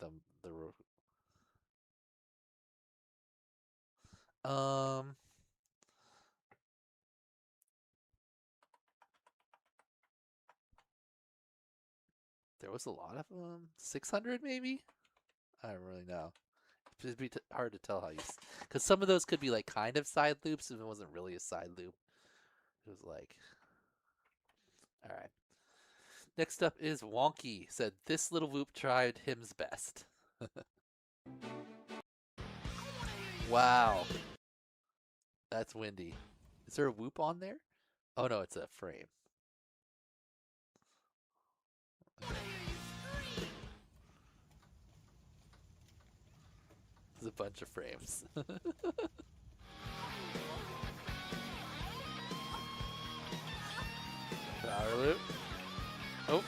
there was a lot of them. 600 maybe? I don't really know. It'd be hard to tell how you... Because some of those could be like kind of side loops if it wasn't really a side loop. It was like... Alright. Next up is Wonky. Said, this little whoop tried him's best. Wow. That's windy. Is there a whoop on there? Oh no, it's a frame. Okay. There's a bunch of frames. Power loop. Oh, almost.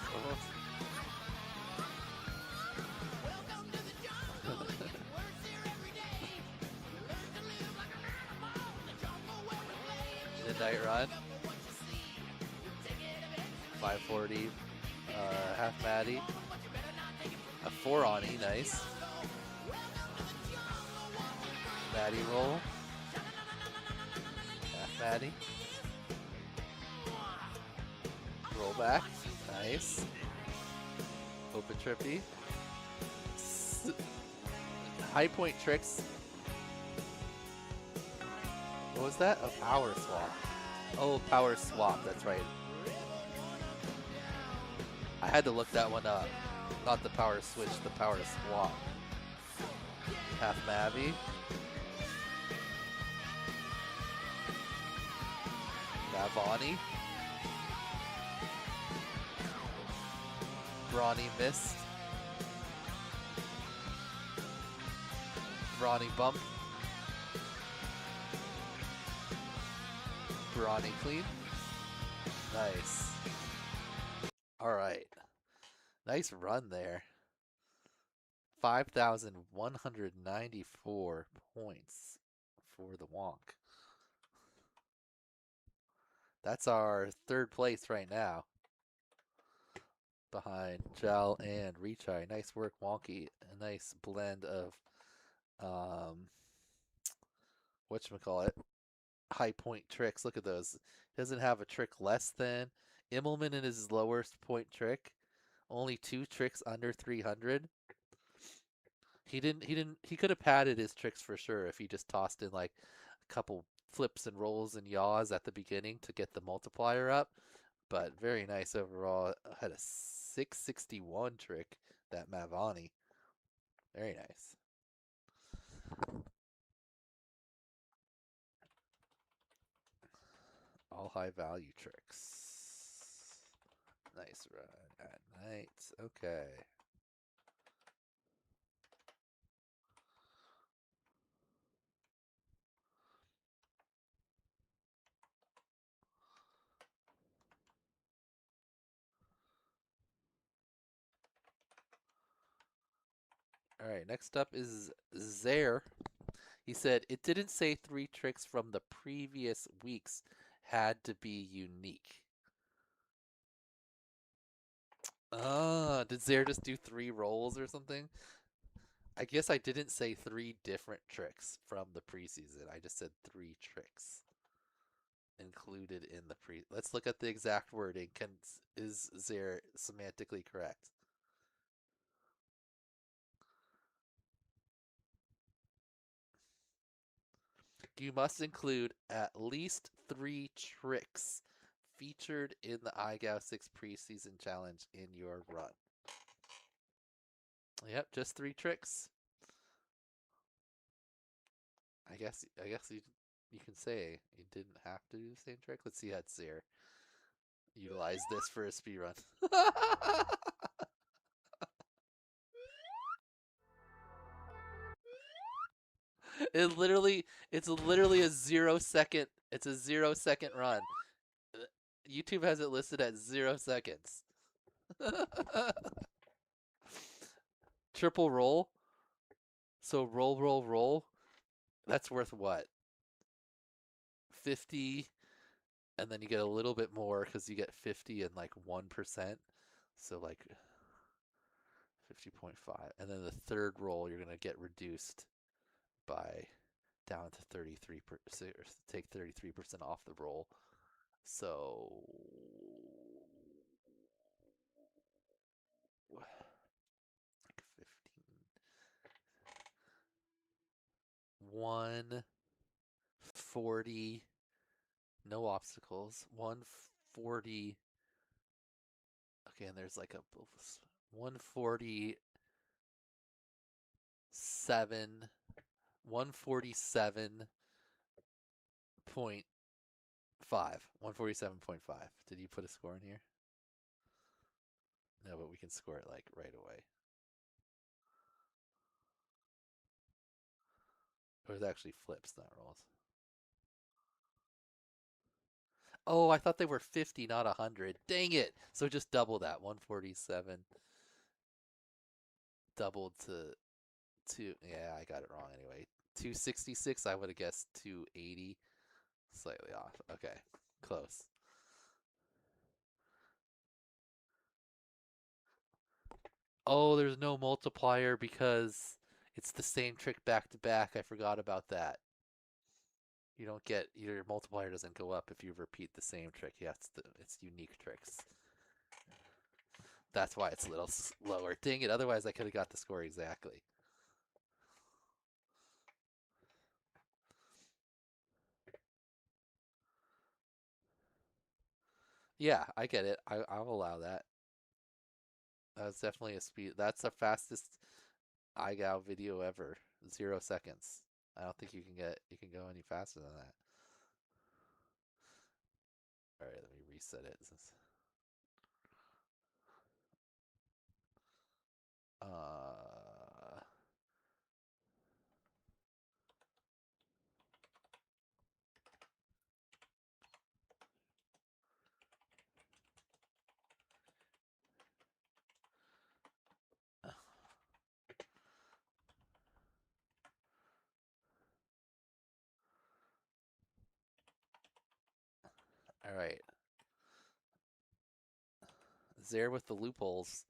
Midnight run. 540. Half Maddie. A 4 on E, nice. Maddie roll. Half Maddie. Roll back. Nice. Open trippy. High point tricks. What was that? A power swap. Oh, power swap. That's right. I had to look that one up. Not the power switch, the power swap. Half Mavi. Navani. Brawny missed. Brawny bump. Brawny clean. Nice. Alright. Nice run there. 5,194 points for the Wonk. That's our 3rd place right now. Behind Gel and Rechai. Nice work, Wonky. A nice blend of whatchamacallit, high point tricks. Look at those. He doesn't have a trick less than. Immelman in his lowest point trick. Only 2 tricks under 300. He could have padded his tricks for sure if he just tossed in like a couple flips and rolls and yaws at the beginning to get the multiplier up. But very nice overall. Had a 661 trick, that Mavani. Very nice. All high value tricks. Nice run at night. Okay. All right, next up is Zaire. He said, it didn't say 3 tricks from the previous weeks had to be unique. Did Zaire just do 3 rolls or something? I guess I didn't say 3 different tricks from the preseason. I just said 3 tricks included in the pre. Let's look at the exact wording. Is Zaire semantically correct? You must include at least 3 tricks featured in the iGao 6 preseason challenge in your run. Yep, just 3 tricks. I guess you can say you didn't have to do the same trick. Let's see how Zaire utilize this for a speedrun. It's literally a 0-second. It's a 0-second run. YouTube has it listed at 0 seconds. Triple roll. So roll. That's worth what? 50, and then you get a little bit more because you get 50 and like 1%. So like 50.5. And then the third roll, you're going to get reduced by down to 33%, take 33% off the roll. So like 15. 140, no obstacles. 140. Okay, and there's like a 147, 147.5. 147.5. Did you put a score in here? No, but we can score it like right away. Or it actually flips, not rolls. Oh, I thought they were 50, not 100. Dang it! So just double that. 147 doubled to 2. Yeah, I got it wrong anyway. 266, I would have guessed 280. Slightly off. Okay, close. Oh, there's no multiplier because it's the same trick back to back. I forgot about that. You don't get, your multiplier doesn't go up if you repeat the same trick. Yeah, it's unique tricks. That's why it's a little slower. Dang it, otherwise I could have got the score exactly. Yeah, I get it. I'll allow that. That's definitely a speed. That's the fastest iGao video ever. 0 seconds. I don't think you can go any faster than that. All right, let me reset it. All right. Zaire with the loopholes.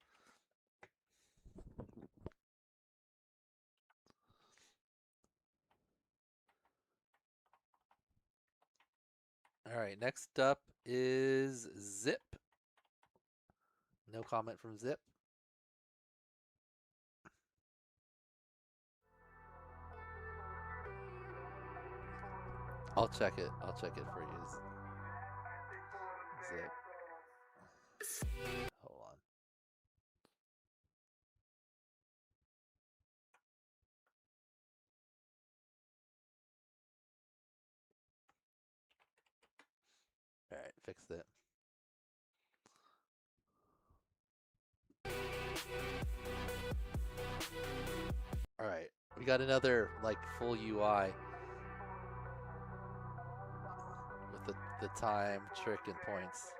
All right, next up is Zip. No comment from Zip. I'll check it. I'll check it for you. Zip. Hold on. fixed it. All right, we got another like full UI with the time, trick, and points.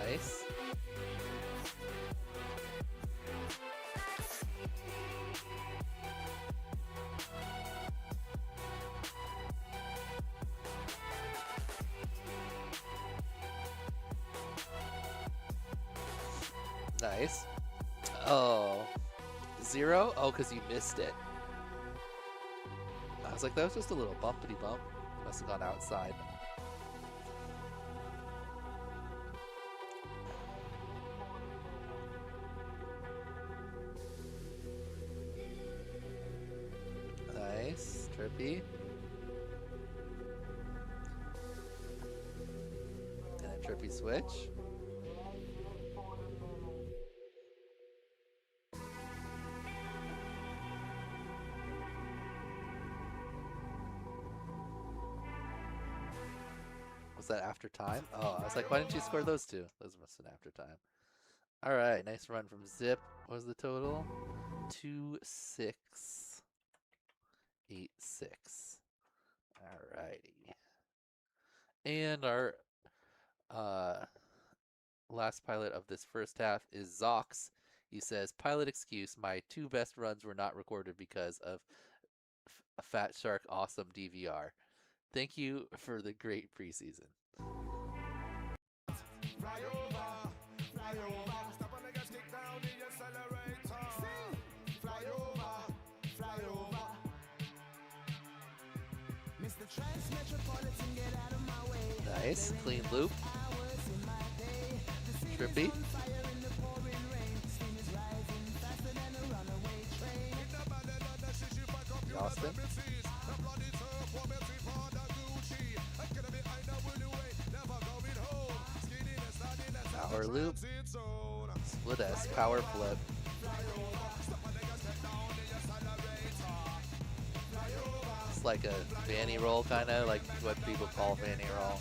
Nice. Nice. Oh. 0? Oh, because you missed it. I was like, that was just a little bumpity bump. Must have gone outside. Nice. Trippy. And a trippy switch. Was that after time? Oh, I was like, why didn't you score those two? Those must have been after time. All right, nice run from Zip. What was the total? 2686. All righty. And our last pilot of this first half is Zox. He says, pilot excuse, my 2 best runs were not recorded because of a Fat Shark awesome DVR. Thank you for the great preseason. Nice, clean loop. Trippy. Austin. Power loop. Split S, power flip. It's like a fanny roll, kind of like what people call fanny roll.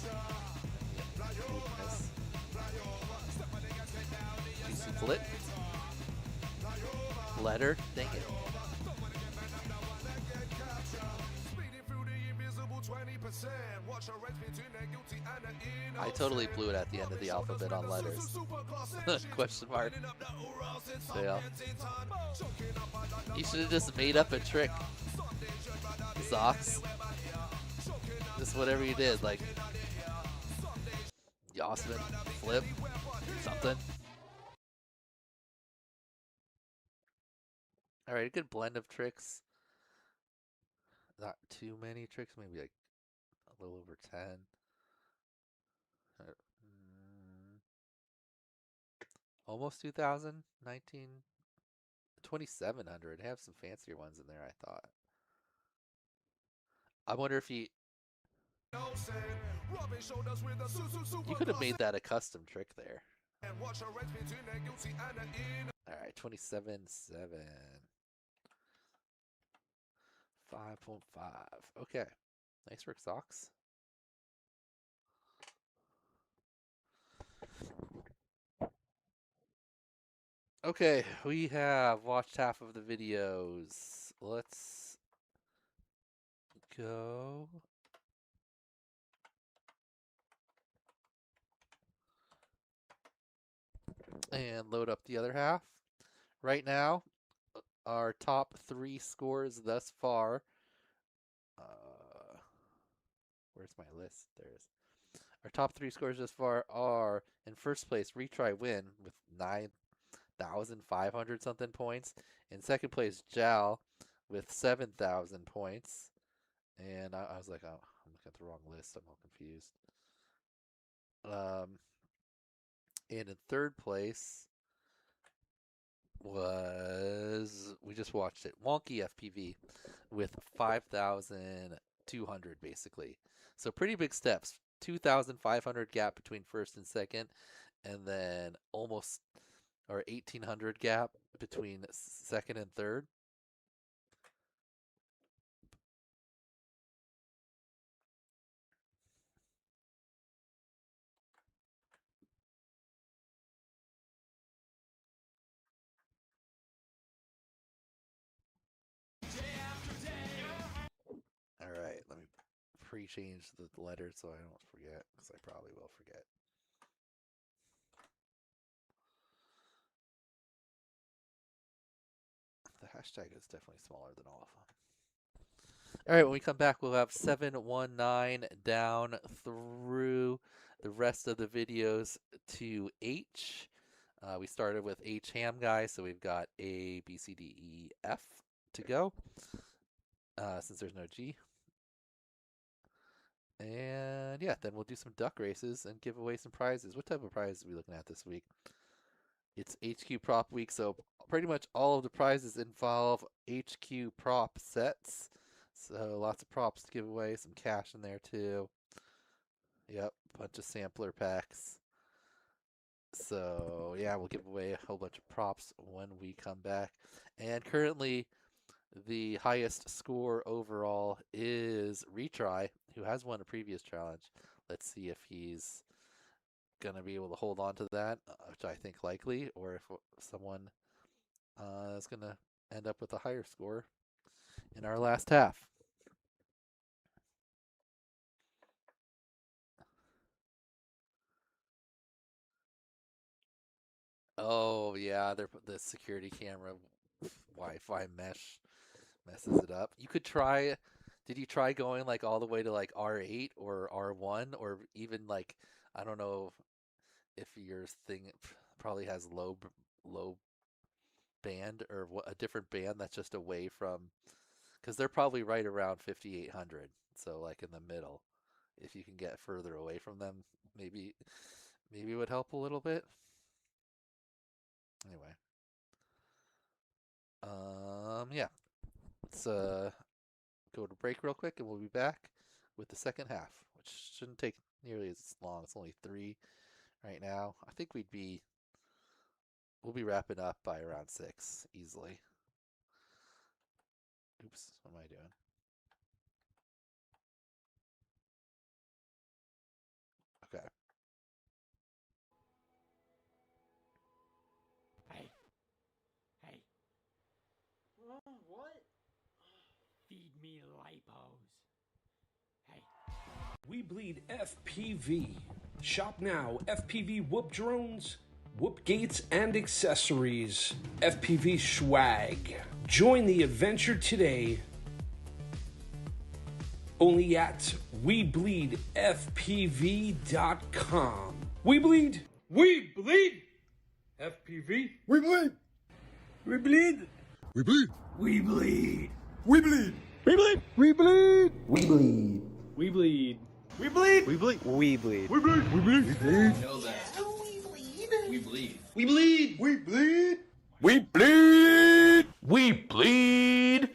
Juicy flip. Letter. Dang it. I totally blew it at the end of the alphabet on letters. Question mark. Fail. You should have just made up a trick. Zox. Just whatever you did, like Yosman, flip, something. Alright, a good blend of tricks. Not too many tricks, maybe like a little over 10. Almost 2,000, 19, 2,700. Have some fancier ones in there, I thought. I wonder if you could have made that a custom trick there. Alright, 27.7. 5.5. Okay. Nice work, Socks. Okay, we have watched half of the videos. Let's go. And load up the other half. Right now, our top 3 scores thus far. Where's my list? There it is. Our top 3 scores thus far are in first place, Retry Win with 9,500 something points. In second place, Jal with 7,000 points. And I was like, oh, I'm looking at the wrong list. I'm all confused. And in third place was, we just watched it, Wonky FPV with 5,200 basically. So pretty big steps. 2,500 gap between first and second, and then almost or 1800 gap between second and third. All right, let me pre-change the letters so I don't forget, because I probably will forget. The hashtag is definitely smaller than all of them. All right, when we come back, we'll have 719 down through the rest of the videos to H. We started with H ham guy, so we've got A, B, C, D, E, F to go, since there's no G. And yeah, then we'll do some duck races and give away some prizes. What type of prizes are we looking at this week? It's HQProp week, so pretty much all of the prizes involve HQProp sets. So lots of props to give away, some cash in there too. Yep, bunch of sampler packs. So yeah, we'll give away a whole bunch of props when we come back. And currently, the highest score overall is Retry, who has won a previous challenge. Let's see if he's going to be able to hold on to that, which I think likely, or if someone is going to end up with a higher score in our last half. Oh, yeah, the security camera Wi-Fi mesh messes it up. You could try, did you try going like all the way to like R8 or R1, or even like, I don't know if your thing probably has low band, or a different band that's just away from, because they're probably right around 5800, so like in the middle. If you can get further away from them, maybe it would help a little bit. Anyway, yeah, let's go to break real quick, and we'll be back with the second half, which shouldn't take nearly as long. It's only 3 right now. I think we'll be wrapping up by around 6 easily. Oops, what am I doing? Okay. Hey. What? Feed me lipos. Hey. We bleed FPV. Shop now. FPV whoop drones, whoop gates, and accessories. FPV swag. Join the adventure today. Only at WeBleedFPV.com. We bleed. We bleed. FPV. We bleed. We bleed. We bleed. We bleed. We bleed. We bleed. We bleed. We bleed. We bleed. We bleed. We bleed. We bleed. We bleed. We bleed. We bleed. Know that. We bleed. We bleed. We bleed. We bleed. We bleed.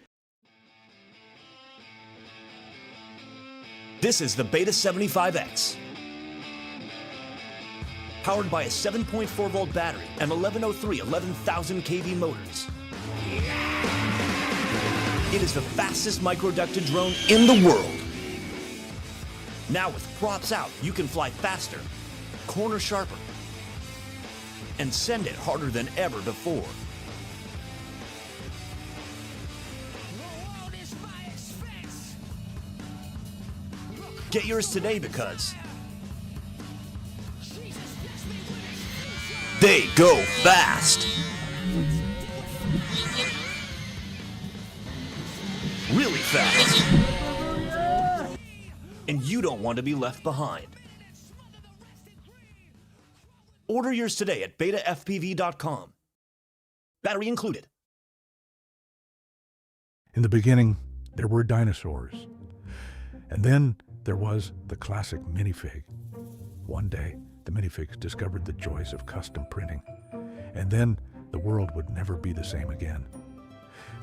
This is the Beta 75X. Powered by a 7.4 volt battery and 1103 11,000 kV motors. It is the fastest microducted drone in the world. Now with props out, you can fly faster, corner sharper, and send it harder than ever before. Get yours today because they go fast. Really fast. And you don't want to be left behind. Order yours today at betafpv.com. Battery included. In the beginning, there were dinosaurs. And then there was the classic minifig. One day, the minifigs discovered the joys of custom printing. And then the world would never be the same again.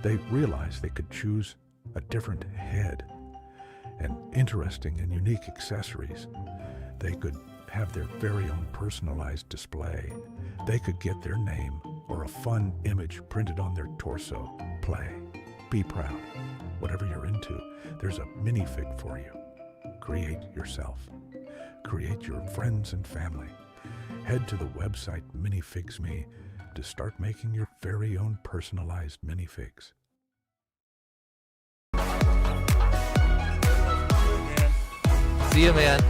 They realized they could choose a different head and interesting and unique accessories. They could have their very own personalized display. They could get their name or a fun image printed on their torso. Play. Be proud. Whatever you're into, there's a minifig for you. Create yourself. Create your friends and family. Head to the website Minifigs.me to start making your very own personalized minifigs. See you, man.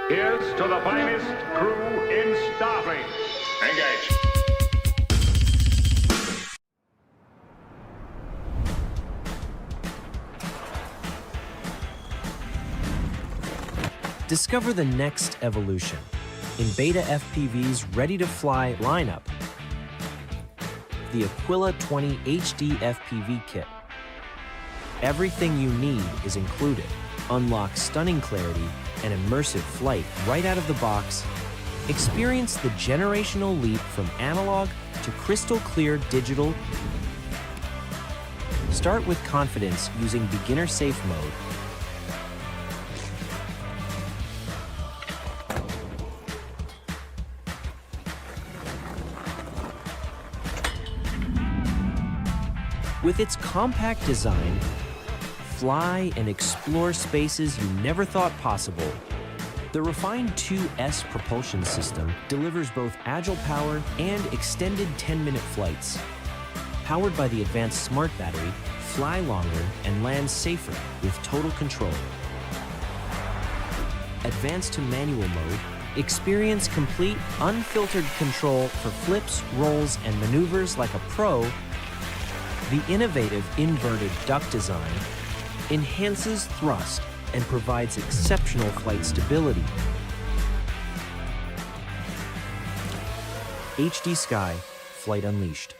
Here's to the finest crew in Starfleet. Engage. Discover the next evolution in Beta FPV's ready-to-fly lineup. The Aquila 20 HD FPV kit. Everything you need is included. Unlock stunning clarity and immersive flight right out of the box. Experience the generational leap from analog to crystal clear digital. Start with confidence using beginner safe mode. With its compact design, fly and explore spaces you never thought possible. The refined 2S propulsion system delivers both agile power and extended 10-minute flights. Powered by the advanced smart battery, fly longer and land safer with total control. Advanced to manual mode, experience complete, unfiltered control for flips, rolls, and maneuvers like a pro. The innovative inverted duct design enhances thrust and provides exceptional flight stability. HD Sky, Flight Unleashed.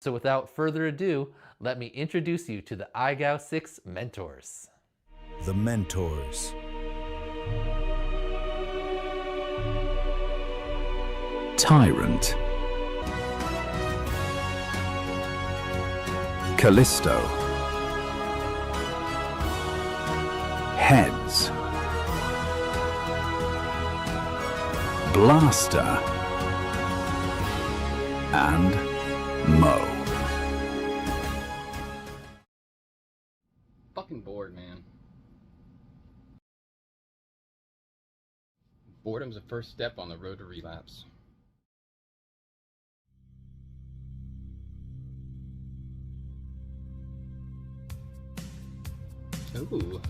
So without further ado, let me introduce you to the iGao 6 Mentors. The Mentors. Tyrant. Callisto. Heads. Blaster. And Mo. Fucking bored, man. Boredom's the first step on the road to relapse. Ooh.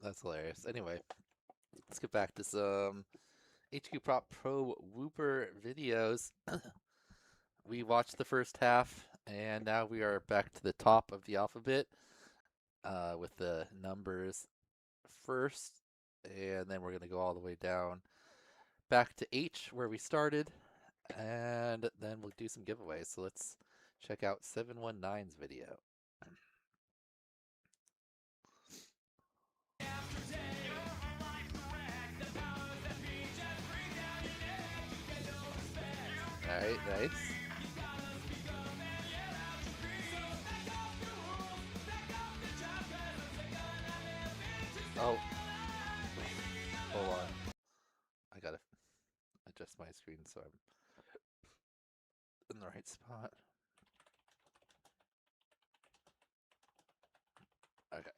That's hilarious. Anyway, let's get back to some HQProp ProWhooper videos. We watched the first half, and now we are back to the top of the alphabet with the numbers first, and then we're going to go all the way down back to H where we started, and then we'll do some giveaways. So let's check out 719's video. Alright, nice. Oh. Hold on. I gotta adjust my screen so I'm in the right spot. Okay.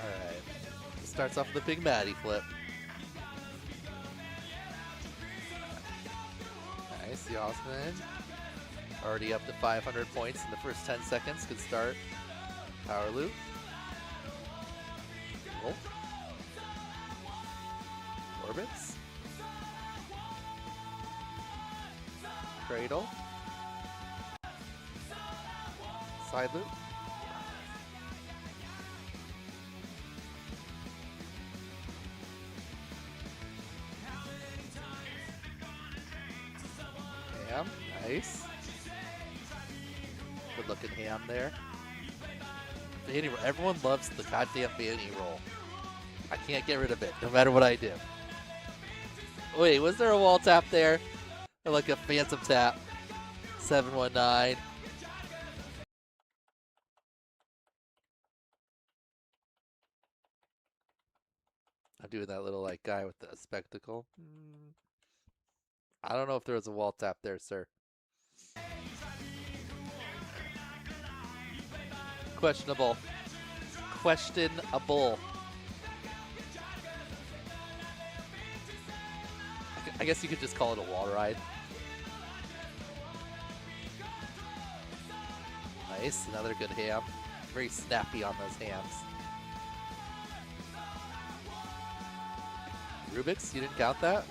Alright. Starts off with a big Maddie flip. Nice, the Osman. Already up to 500 points in the first 10 seconds. Good start. Power loop. Cool. Orbits. Cradle. Side loop. Ham, nice. Good looking ham there. Vanny, everyone loves the goddamn Vanny roll. I can't get rid of it, no matter what I do. Wait, was there a wall tap there? Or like a phantom tap? 719. I'm doing that little like guy with the spectacle. I don't know if there was a wall tap there, sir. Questionable. Questionable. I guess you could just call it a wall ride. Nice, another good ham. Very snappy on those hams. Rubik's, you didn't count that?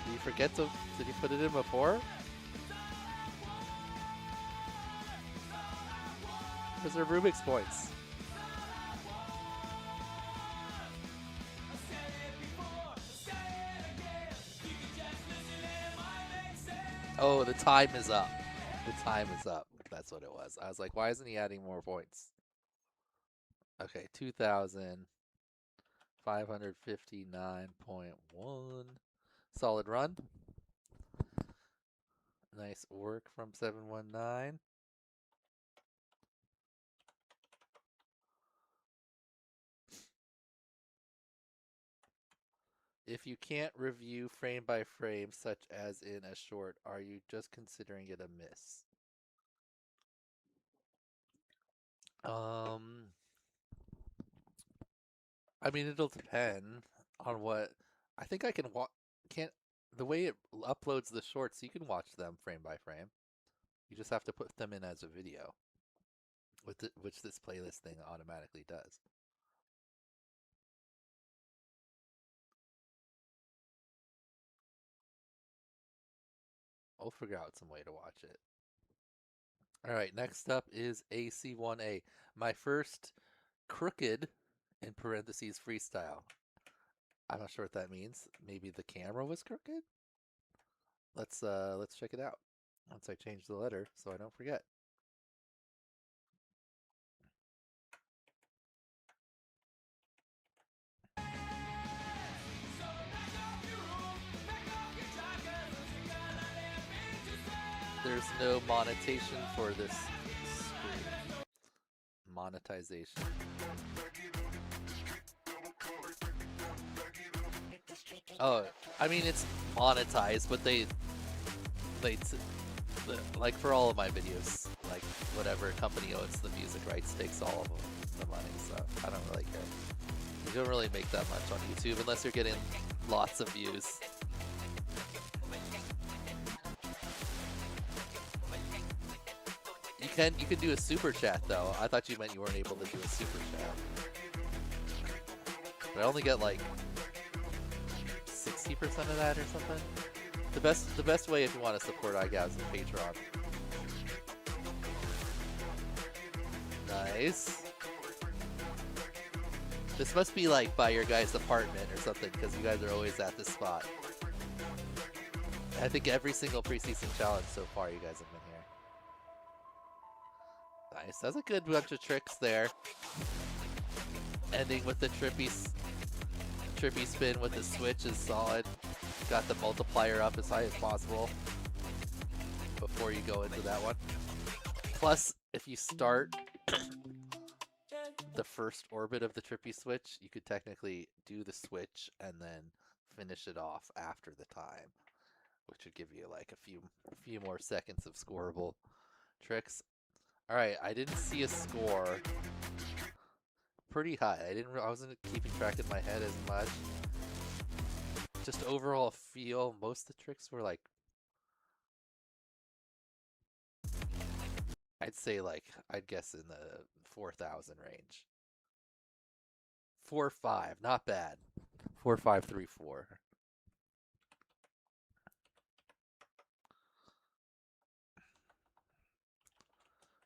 Did you forget to, did you put it in before? Those are Rubik's points. Oh, the time is up. The time is up. That's what it was. I was like, why isn't he adding more points? Okay, 2,559.1. Solid run. Nice work from 719. If you can't review frame by frame, such as in a short, are you just considering it a miss? I mean, it'll depend on what. I think I can can't the way it uploads the shorts, you can watch them frame by frame. You just have to put them in as a video, which this playlist thing automatically does. I'll figure out some way to watch it. All right, next up is AC1A. My first crooked, in parentheses, freestyle. I'm not sure what that means. Maybe the camera was crooked? Let's check it out. Once I change the letter so I don't forget. There's no monetization for this screen. Monetization. Oh, I mean it's monetized, but they like for all of my videos, like whatever company owns the music rights takes all of the money, so I don't really care. You don't really make that much on YouTube unless you're getting lots of views. You can do a super chat though. I thought you meant you weren't able to do a super chat. But I only get like 60% of that or something. The best way if you want to support iGows is Patreon. Nice. This must be like by your guys' apartment or something, because you guys are always at this spot. I think every single preseason challenge so far you guys have been here. Nice. That's a good bunch of tricks there. Ending with the trippy spin with the switch is solid. Got the multiplier up as high as possible before you go into that one. Plus, if you start the first orbit of the trippy switch, you could technically do the switch and then finish it off after the time, which would give you like a few more seconds of scoreable tricks. All right, I didn't see a score. Pretty high. I wasn't keeping track in my head as much. Just overall feel, most of the tricks were like, I'd say like, I'd guess in the 4,000 range. 4-5, not bad. 4-5-3-4.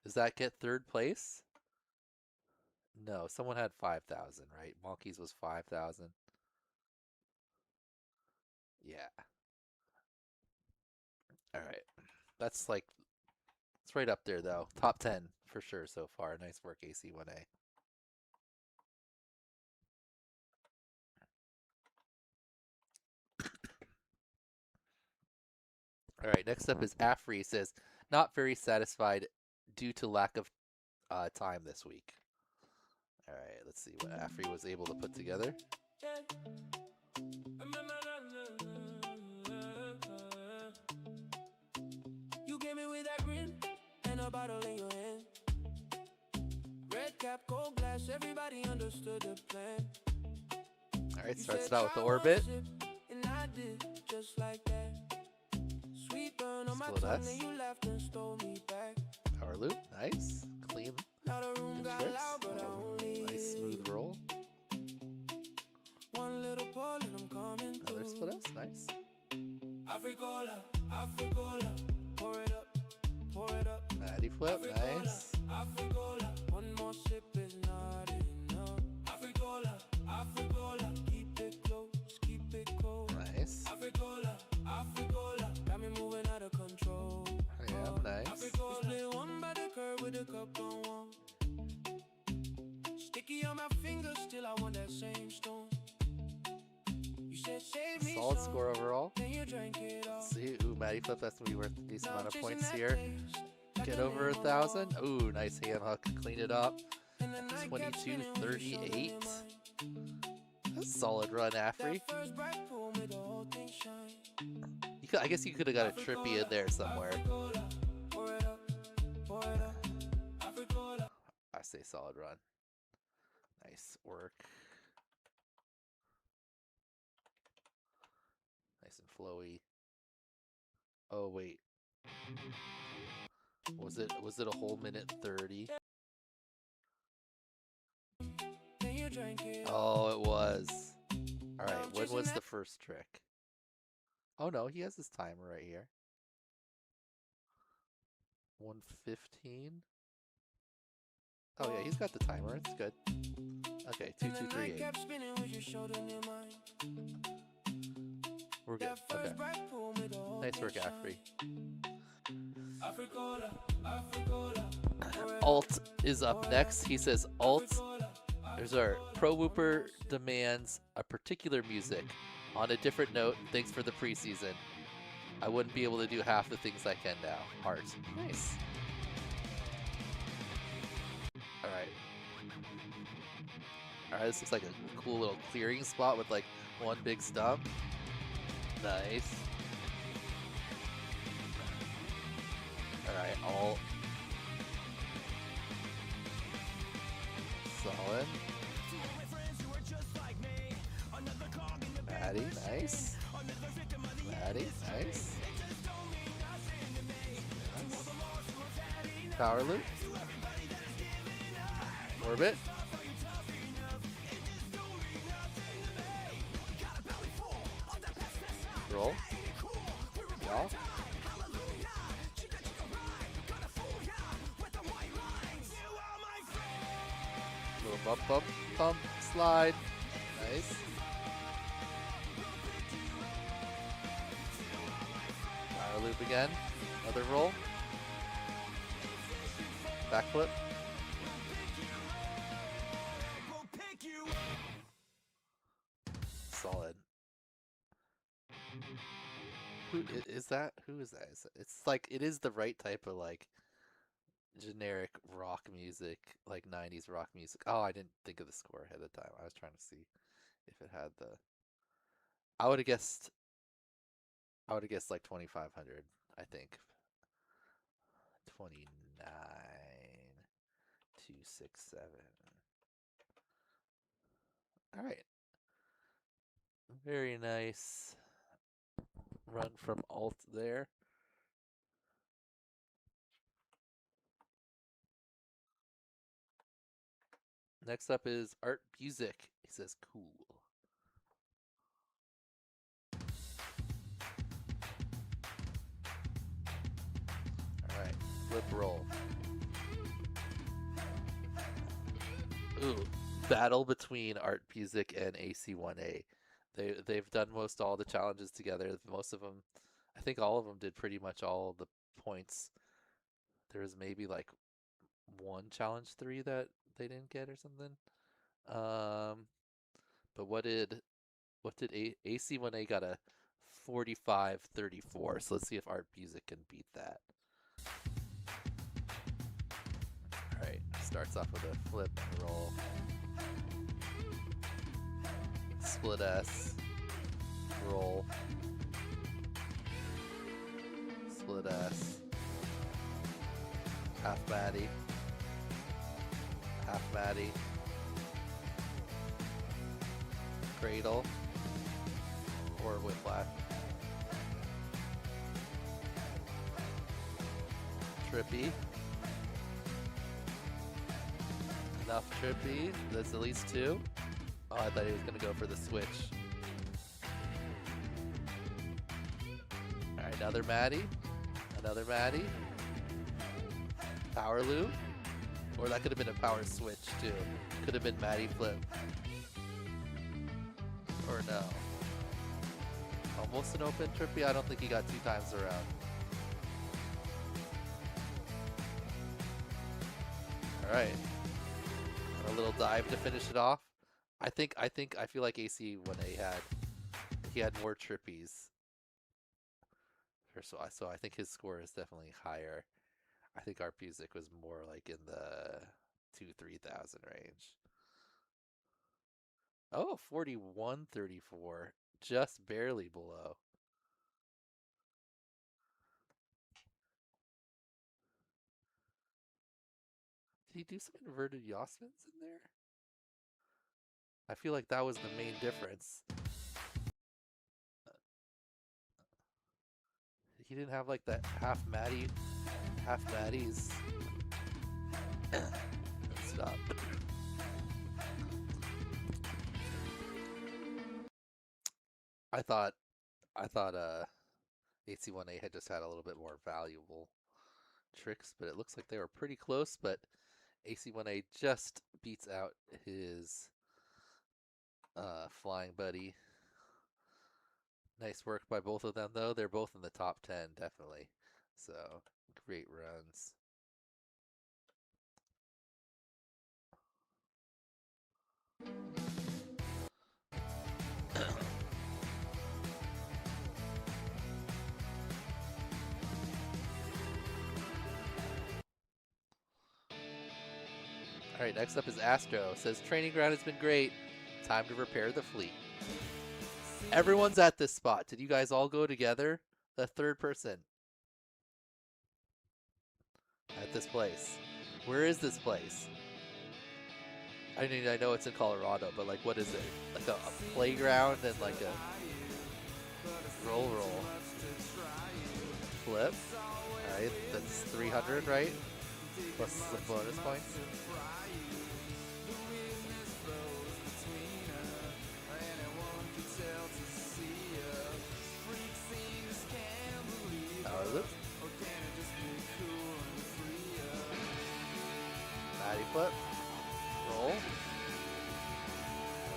Does that get third place? No, someone had 5,000, right? Monkeys was 5,000. Yeah. All right. That's like, it's right up there though. Top 10 for sure so far. Nice work, AC1A. All right, next up is Afri. Says, not very satisfied due to lack of time this week. All right, let's see what Afri was able to put together. You came in with that grin and a bottle in your hand. Red cap, cold glass, everybody understood the plan. All right, starts it out with the orbit. And I did just like that. Sweet burn on my tongue and you laughed and stole me back. Power loop, nice. Clean. Nice smooth roll. One little pull and I'm coming through. Another split S, nice. Africola, Africola, pour it up, pour it up. Natty flip, nice. Africola, one more sip is not enough. Africola, Africola, keep it close, keep it cold. Nice. Africola, Africola, got me moving out of control. Yeah, nice. Africola, split one by the curb with a cup on one. Sticky on my fingers, still I want that same stone. You said save me solid some, score overall. then you drank it all. Let's see, ooh, Matty flip, that's gonna be worth a decent amount of points here. Get over 1,000. Ooh, nice hand hook, clean it up. 22-38. That's a solid run, Afri. I guess you could have got a trippy in there somewhere. I say solid run. Nice work. Nice and flowy. Oh wait. Was it a whole minute 30? Oh, it was. All right, when was the first trick? Oh no, he has his timer right here. 1:15. Oh yeah, he's got the timer. It's good. Okay, 2-2-3-8. We're good. Okay. Nice work, Afri. Alt is up next. He says, Alt, there's our ProWhooper demands a particular music. On a different note, thanks for the preseason. I wouldn't be able to do half the things I can now. Heart. Nice. Alright. Alright, this looks like a cool little clearing spot with like one big stump. Nice. Alright, all solid. Maddie, nice. Maddie, nice. Power loop. Orbit. Roll. Y'all. Little bump, bump, bump, slide. Nice. Power loop again. Another roll. Backflip. Solid. Who is that? Who is that? It's like, it is the right type of like generic rock music, like 90s rock music. Oh, I didn't think of the score ahead of time. I was trying to see if it had the. I would have guessed like 2,500, I think. 29, 267. All right. Very nice run from alt there. Next up is Art Music. He says cool. Alright, flip roll. Ooh, battle between Art Music and AC1A. They've done most all the challenges together. Most of them, I think all of them did pretty much all of the points. There was maybe like one challenge 3 that they didn't get or something. But what did AC1A got a 45-34. So let's see if Art Music can beat that. All right, starts off with a flip and roll. Split S, roll, split S, half Maddie, half Maddie, cradle, or whiplash, trippy, enough trippy, that's at least 2. Oh, I thought he was going to go for the switch. Alright, another Maddie. Another Maddie. Power loop. Or that could have been a power switch too. Could have been Maddie flip. Or no. Almost an open trippy. I don't think he got 2 times around. Alright. A little dive to finish it off. I feel like AC1A had more trippies. So I think his score is definitely higher. I think Art Music was more like in the 2,000-3,000 range. Oh, 41-34, just barely below. Did he do some inverted Yosmins in there? I feel like that was the main difference. He didn't have like that half Maddie's. Stop. I thought AC1A had just had a little bit more valuable tricks, but it looks like they were pretty close, but AC1A just beats out his flying buddy. Nice work by both of them, though. They're both in the top 10, definitely. So, great runs. Alright, next up is Astro. Says, training ground has been great. Time to repair the fleet. Everyone's at this spot. Did you guys all go together? The third person. this place? Where is this place? I mean, I know it's in Colorado, but like, what is it? Like a playground and like a roll. Flip. Alright, that's 300, right? Plus some bonus points. How is it? Matty flip. Roll.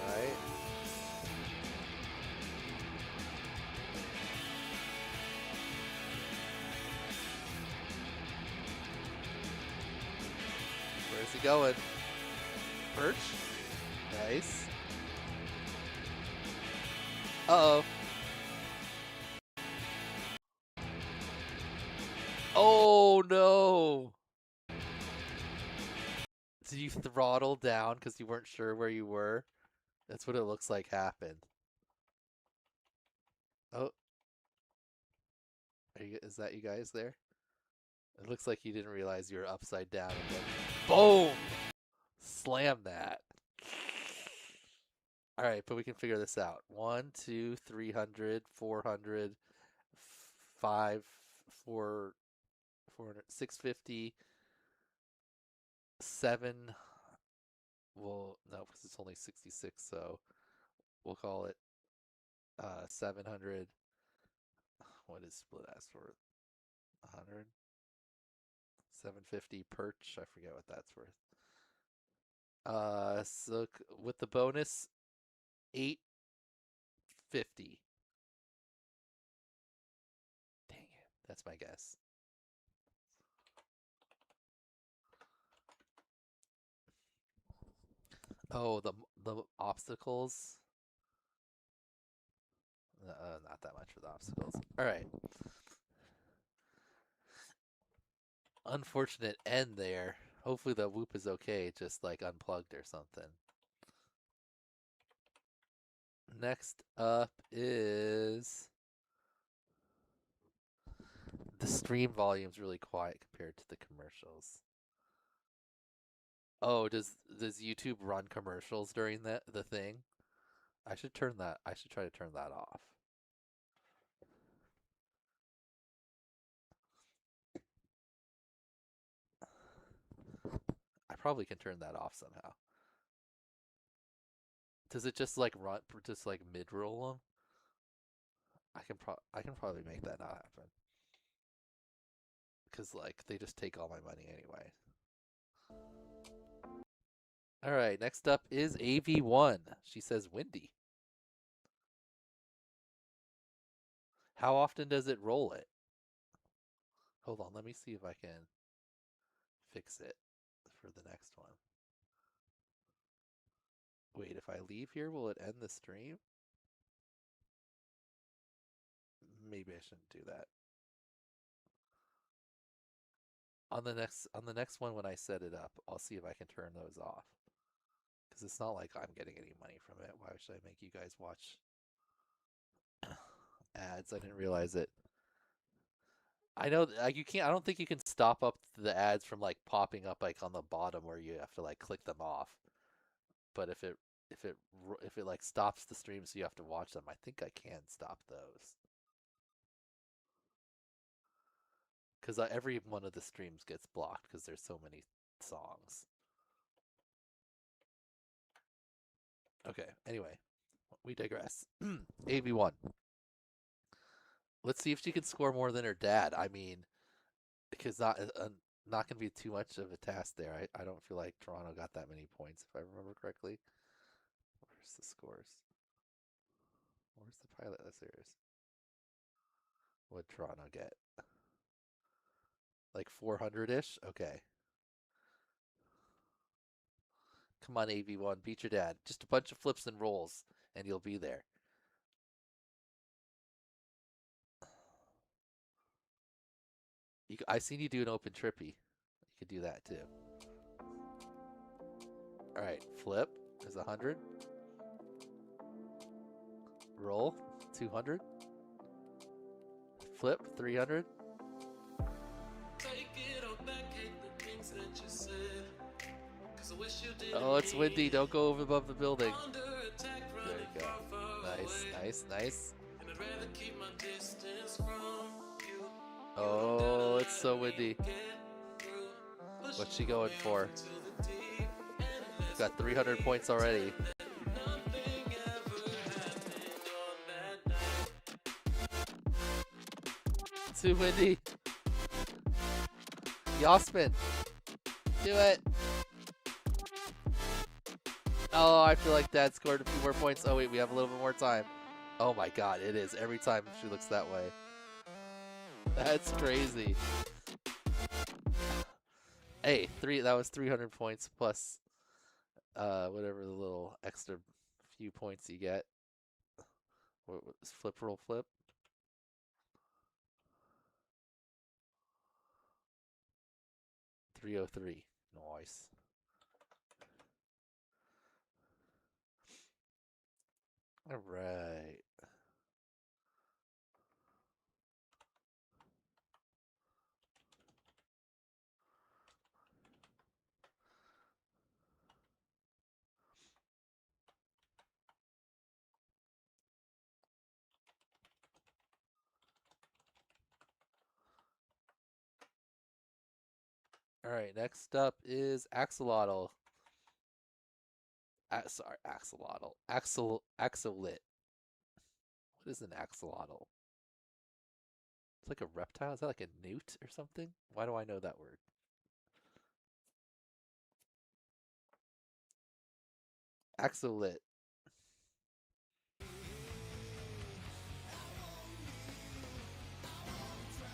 Alright. Where's he going? Perch. Nice. Uh-oh. Oh no! Did you throttle down because you weren't sure where you were? That's what it looks like happened. Oh. Is that you guys there? It looks like you didn't realize you were upside down and then boom! Slam that. Alright, but we can figure this out. 1, 2, 300, 400, 5, 4, 400, 650, 7. Well, no, because it's only 66, so we'll call it 700. What is split ass worth? 100? 750 perch. I forget what that's worth. So with the bonus, 850. Dang it, that's my guess. Oh, the obstacles. Not that much for the obstacles. All right. Unfortunate end there. Hopefully the whoop is okay, just like unplugged or something. Next up is the stream volume's really quiet compared to the commercials. Oh, does YouTube run commercials during the thing? I should try to turn that off. I probably can turn that off somehow. Does it just like run, just like mid-roll them? I can probably make that not happen. Because like they just take all my money anyway. Alright, next up is AV1. She says windy. How often does it roll it? Hold on, let me see if I can fix it for the next one. Wait, if I leave here, will it end the stream? Maybe I shouldn't do that. On the next one when I set it up, I'll see if I can turn those off. Because it's not like I'm getting any money from it. Why should I make you guys watch ads? I didn't realize it. I know you can't. I don't think you can stop up the ads from like popping up like on the bottom where you have to like click them off. But if it like stops the stream so you have to watch them, I think I can stop those. Because every one of the streams gets blocked because there's so many songs. Okay, anyway, we digress. AV1. Let's see if she can score more than her dad. I mean, because not going to be too much of a task there. I don't feel like Toronto got that many points, if I remember correctly. Where's the scores? Where's the pilot of the series? What'd Toronto get? Like 400-ish? Okay. Come on, AV1, beat your dad. Just a bunch of flips and rolls, and you'll be there. I seen you do an open trippy. You could do that too. All right, flip is 100. Roll 200. Flip 300. Oh, it's windy. Don't go over above the building. There you go. Nice, nice, nice. Oh, it's so windy. What's she going for? She's got 300 points already. Too windy. Yasmin. Do it. Oh, I feel like Dad scored a few more points. Oh, wait, we have a little bit more time. Oh my god, it is. Every time she looks that way. That's crazy. Hey, that was 300 points plus whatever the little extra few points you get. What was flip, roll, flip? $303. Nice. All right. All right, next up is axolotl. Sorry, axolotl. Axolot. What is an axolotl? It's like a reptile? Is that like a newt or something? Why do I know that word? Axolot.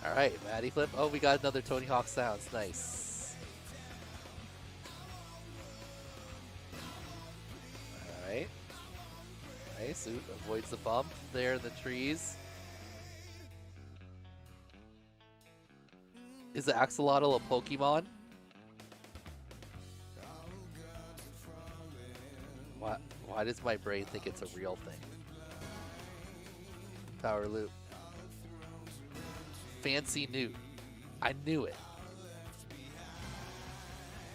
All right, Maddie Flip. Oh, we got another Tony Hawk sounds. Nice. All right. Nice. Ooh, avoids the bump there in the trees. Is the axolotl a Pokemon? Why does my brain think it's a real thing? Power loop. Fancy Newt. I knew it.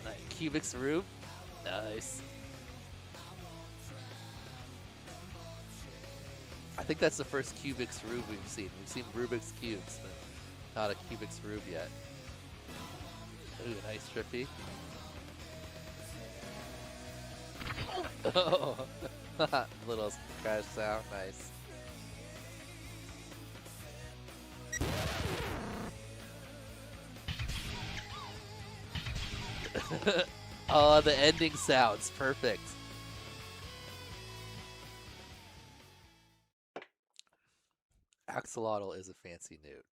Nice. Cubics Rube. Nice. I think that's the first Cubics Rube we've seen. We've seen Rubik's Cubes, but not a Cubics Rube yet. Ooh, nice trippy. Oh, little crash sound. Nice. Oh, the ending sounds perfect. Axolotl is a fancy newt.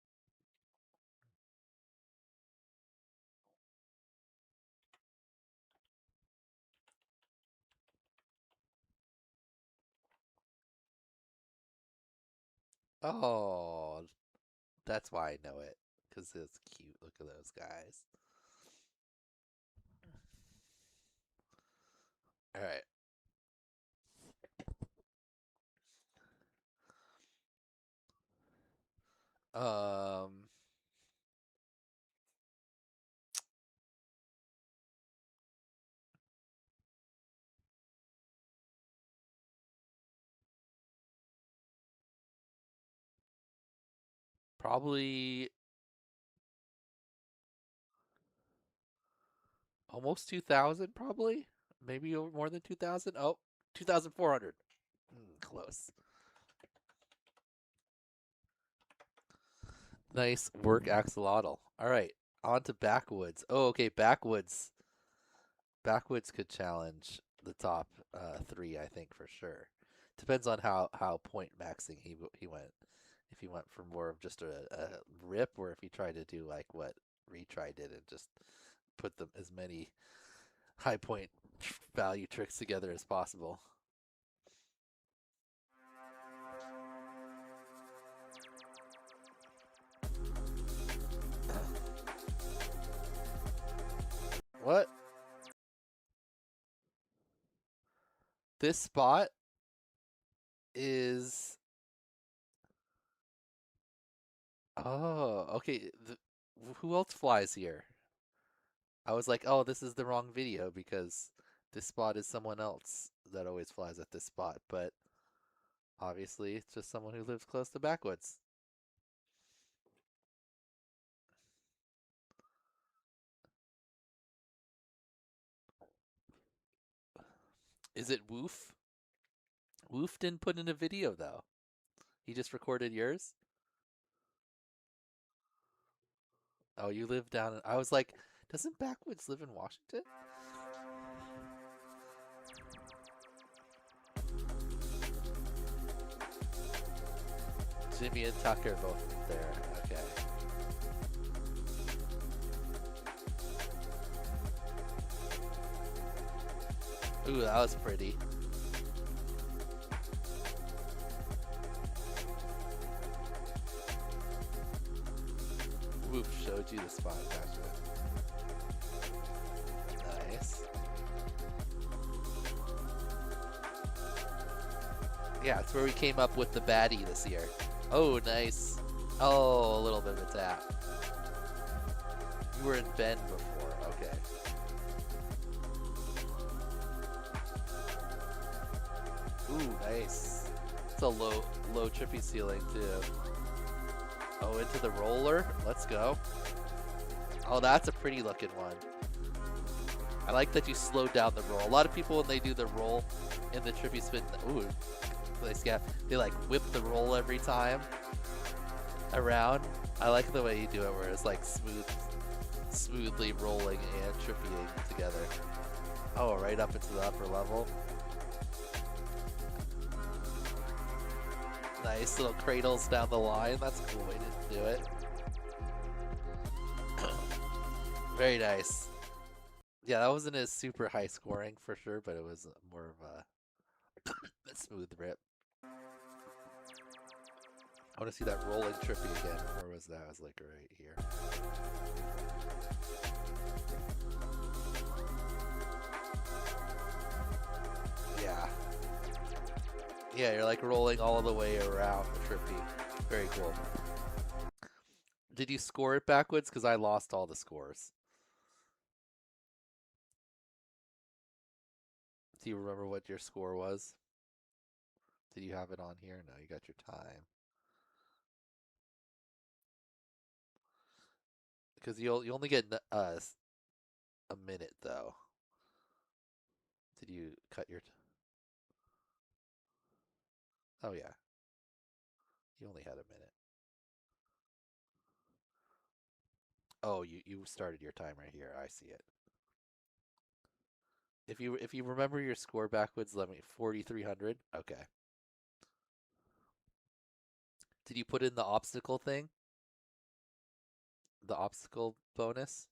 Oh, that's why I know it, because it's cute. Look at those guys. All right. Probably almost 2,000, probably. Maybe more than 2,000. Oh, 2,400. Close. Nice work, Axolotl. All right, on to Backwoods. Oh, okay, Backwoods. Backwoods could challenge the top three, I think, for sure. Depends on how point maxing he went. If he went for more of just a rip, or if he tried to do like what Retry did and just put them as many high point value tricks together as possible. What? This spot is... Oh, okay. Who else flies here? I was like, oh, this is the wrong video because this spot is someone else that always flies at this spot, but obviously it's just someone who lives close to backwoods. Is it Woof? Woof didn't put in a video though. He just recorded yours? Oh, you live down in... I was like, doesn't Backwoods live in Washington? Jimmy and Tucker both live there. Okay. Ooh, that was pretty. Woof showed you the spot, gotcha. Nice. Yeah, it's where we came up with the baddie this year. Oh, nice. Oh, a little bit of a tap. You were in Bend before, okay. Ooh, nice. It's a low trippy ceiling too. Oh, into the roller. Let's go. Oh, that's a pretty looking one. I like that you slowed down the roll. A lot of people, when they do the roll in the trippy spin, ooh, they like whip the roll every time around. I like the way you do it, where it's like smoothly rolling and trippying together. Oh, right up into the upper level. Nice little cradles down the line. That's a cool way to do it. Very nice. Yeah, that wasn't as super high scoring for sure, but it was more of a smooth rip. I want to see that rolling trippy again. Where was that? I was like right here. Yeah. Yeah, you're like rolling all the way around the trippy. Very cool. Did you score it backwards? Because I lost all the scores. Do you remember what your score was? Did you have it on here? No, you got your time. Because you only get a minute though. Did you cut your? Oh yeah. You only had a minute. Oh, you started your time right here. I see it. If you remember your score backwards, let me 4,300. Okay. Did you put in the obstacle thing? The obstacle bonus?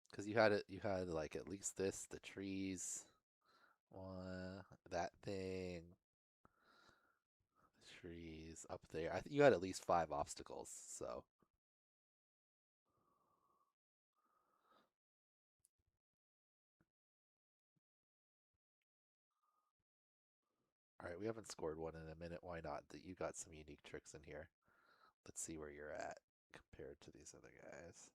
Because you had like at least this, the trees, that thing, the trees up there. I think you had at least 5 obstacles, so. Alright, we haven't scored one in a minute. Why not? You got some unique tricks in here. Let's see where you're at compared to these other guys.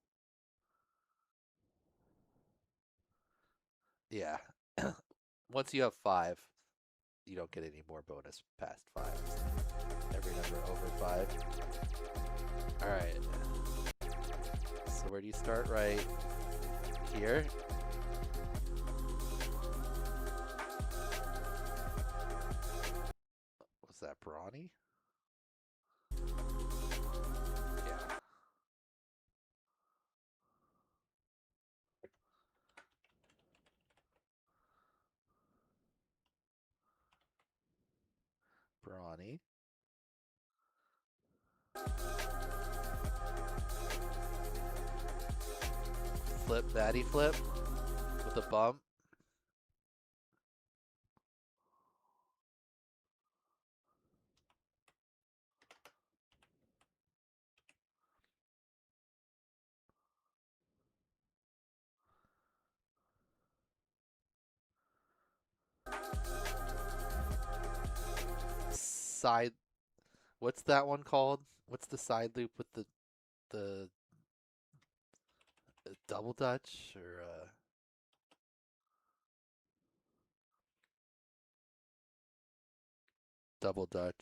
Yeah. Once you have 5, you don't get any more bonus past 5. Every number over 5. Alright. So where do you start? Right here? Was that Brawny? Yeah. Brawny. Flip, baddie flip with a bump. Side, what's that one called? What's the side loop with the a double dutch or double dutch,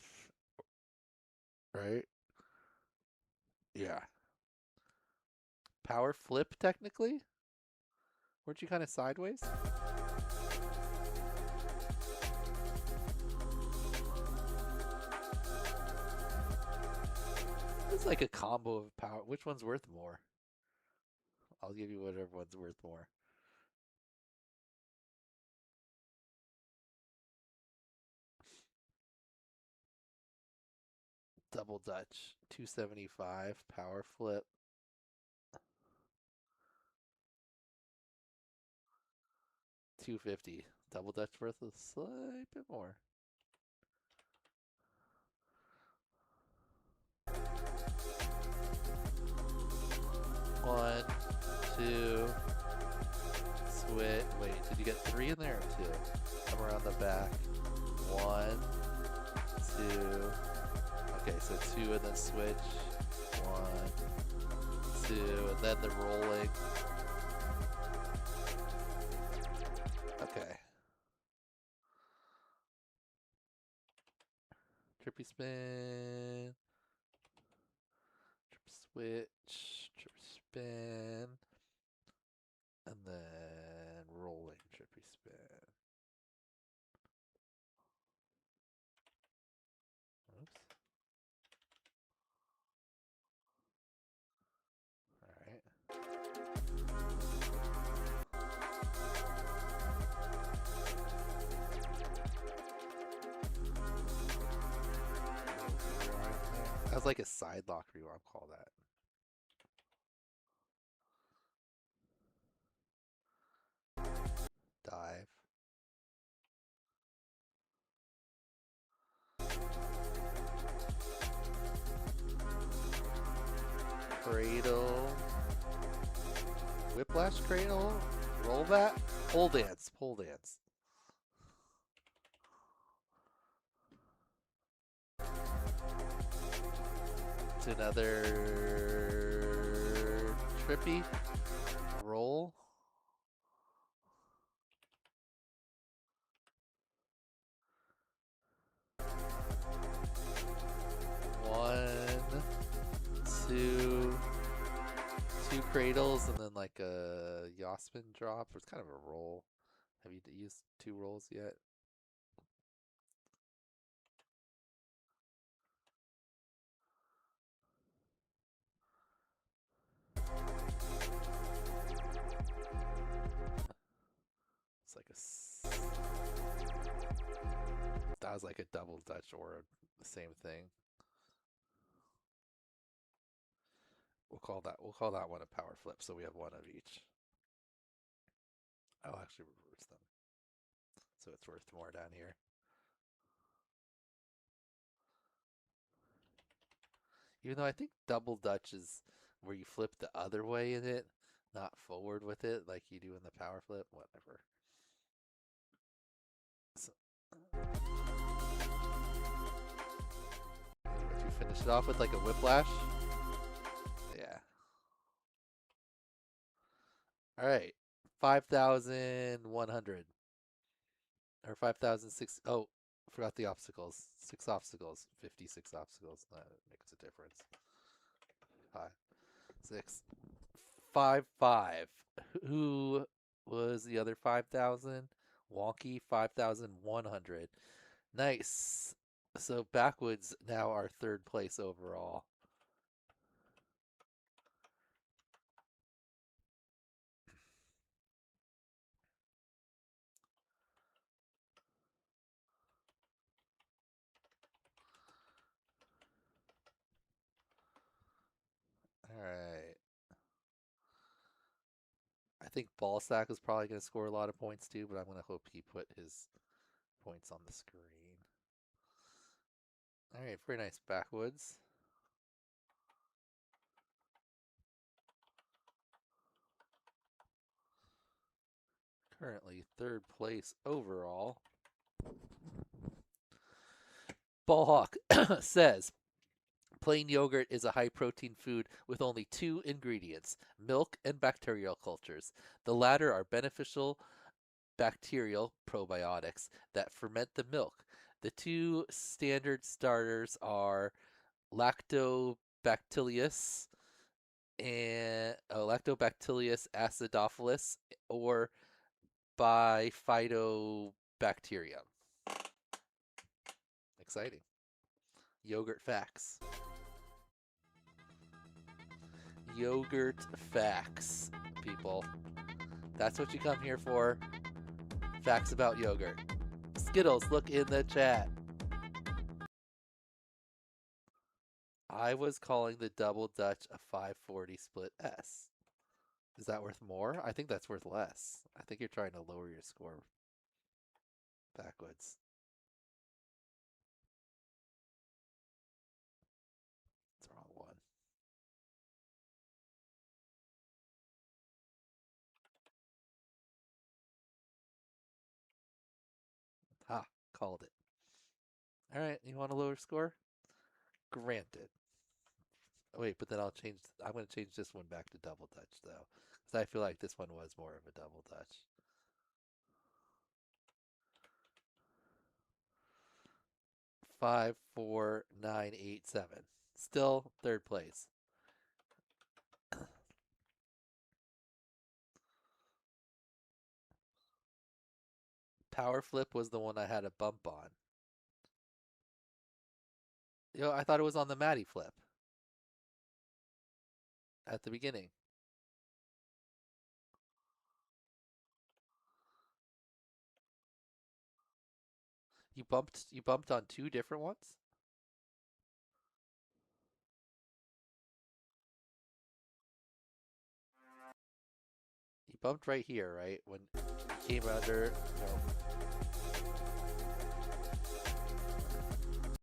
right? Yeah. Power flip, technically? Weren't you kind of sideways? It's like a combo of power. Which one's worth more? I'll give you whatever one's worth more. Double dutch, 275. Power flip, 250. Double dutch worth a slight bit more. One, two, switch. Wait, did you get 3 in there or 2? Come around the back. 1, 2. Okay, so 2 and then switch. 1, 2, and then the rolling. Okay. Trippy spin. Trip switch. Trip spin. And then rolling trippy spin. Oops. Alright. That was like a side lock rewind, call that. Dive. Cradle. Whiplash cradle. Roll that. Pole dance. Pole dance. It's another trippy roll. One, two cradles, and then like a Yasmin drop. It's kind of a roll. Have you used 2 rolls yet? It's like that was like a double dutch or the same thing. We'll call that one a power flip, so we have 1 of each. I'll actually reverse them, so it's worth more down here. Even though I think double dutch is where you flip the other way in it, not forward with it like you do in the power flip. Whatever. So, would you finish it off with like a whiplash? Yeah. All right. 5,100. Or 5,006. Oh, forgot the obstacles. 6 obstacles. 56 obstacles. That makes a difference. 5, 6, 5, 5. Who was the other 5,000? Wonky, 5,100. Nice. So Backwoods now our 3rd place overall. All right. I think Ballsack is probably going to score a lot of points too, but I'm going to hope he put his points on the screen. All right, very nice, Backwoods. Currently 3rd place overall. Ballhawk says, Plain yogurt is a high-protein food with only 2 ingredients, milk and bacterial cultures. The latter are beneficial bacterial probiotics that ferment the milk. The 2 standard starters are Lactobacillus and Lactobacillus acidophilus or Bifidobacterium. Exciting. Yogurt facts. Yogurt facts, people. That's what you come here for. Facts about yogurt. Skittles, look in the chat. I was calling the double Dutch a 540 split S. Is that worth more? I think that's worth less. I think you're trying to lower your score backwards. It's the wrong one. Ha, called it. All right, you want a lower score? Granted. Oh, wait, but then I'm going to change this one back to double Dutch, though. Because I feel like this one was more of a double Dutch. Five, 4, 9, 8, 7. Still third place. Power flip was the one I had a bump on. I thought it was on the Maddie flip. At the beginning. You bumped on 2 different ones? You bumped right here, right? When you came under,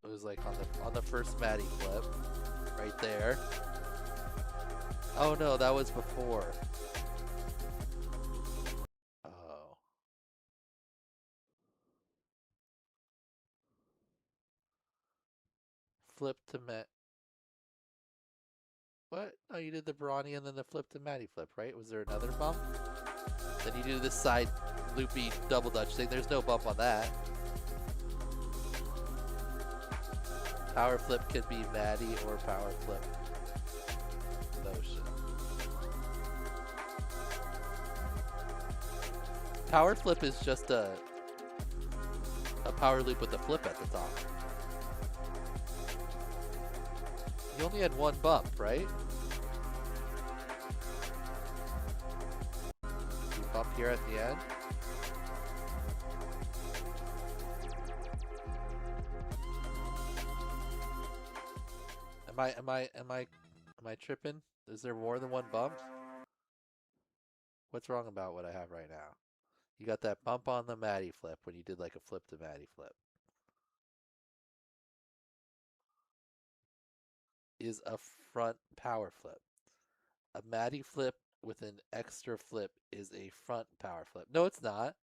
it was like on the first Maddie flip. Right there. Oh no, that was before. Oh. Flip to Matt. What? Oh, you did the Brawny and then the flip to Maddie flip, right? Was there another bump? Then you do this side loopy double Dutch thing. There's no bump on that. Power flip could be Maddie or power flip motion. Power flip is just a power loop with a flip at the top. You only had 1 bump, right? You bump here at the end. Am I tripping? Is there more than 1 bump? What's wrong about what I have right now? You got that bump on the Maddie flip when you did like a flip to Maddie flip. Is a front power flip. A Maddie flip with an extra flip is a front power flip. No, it's not.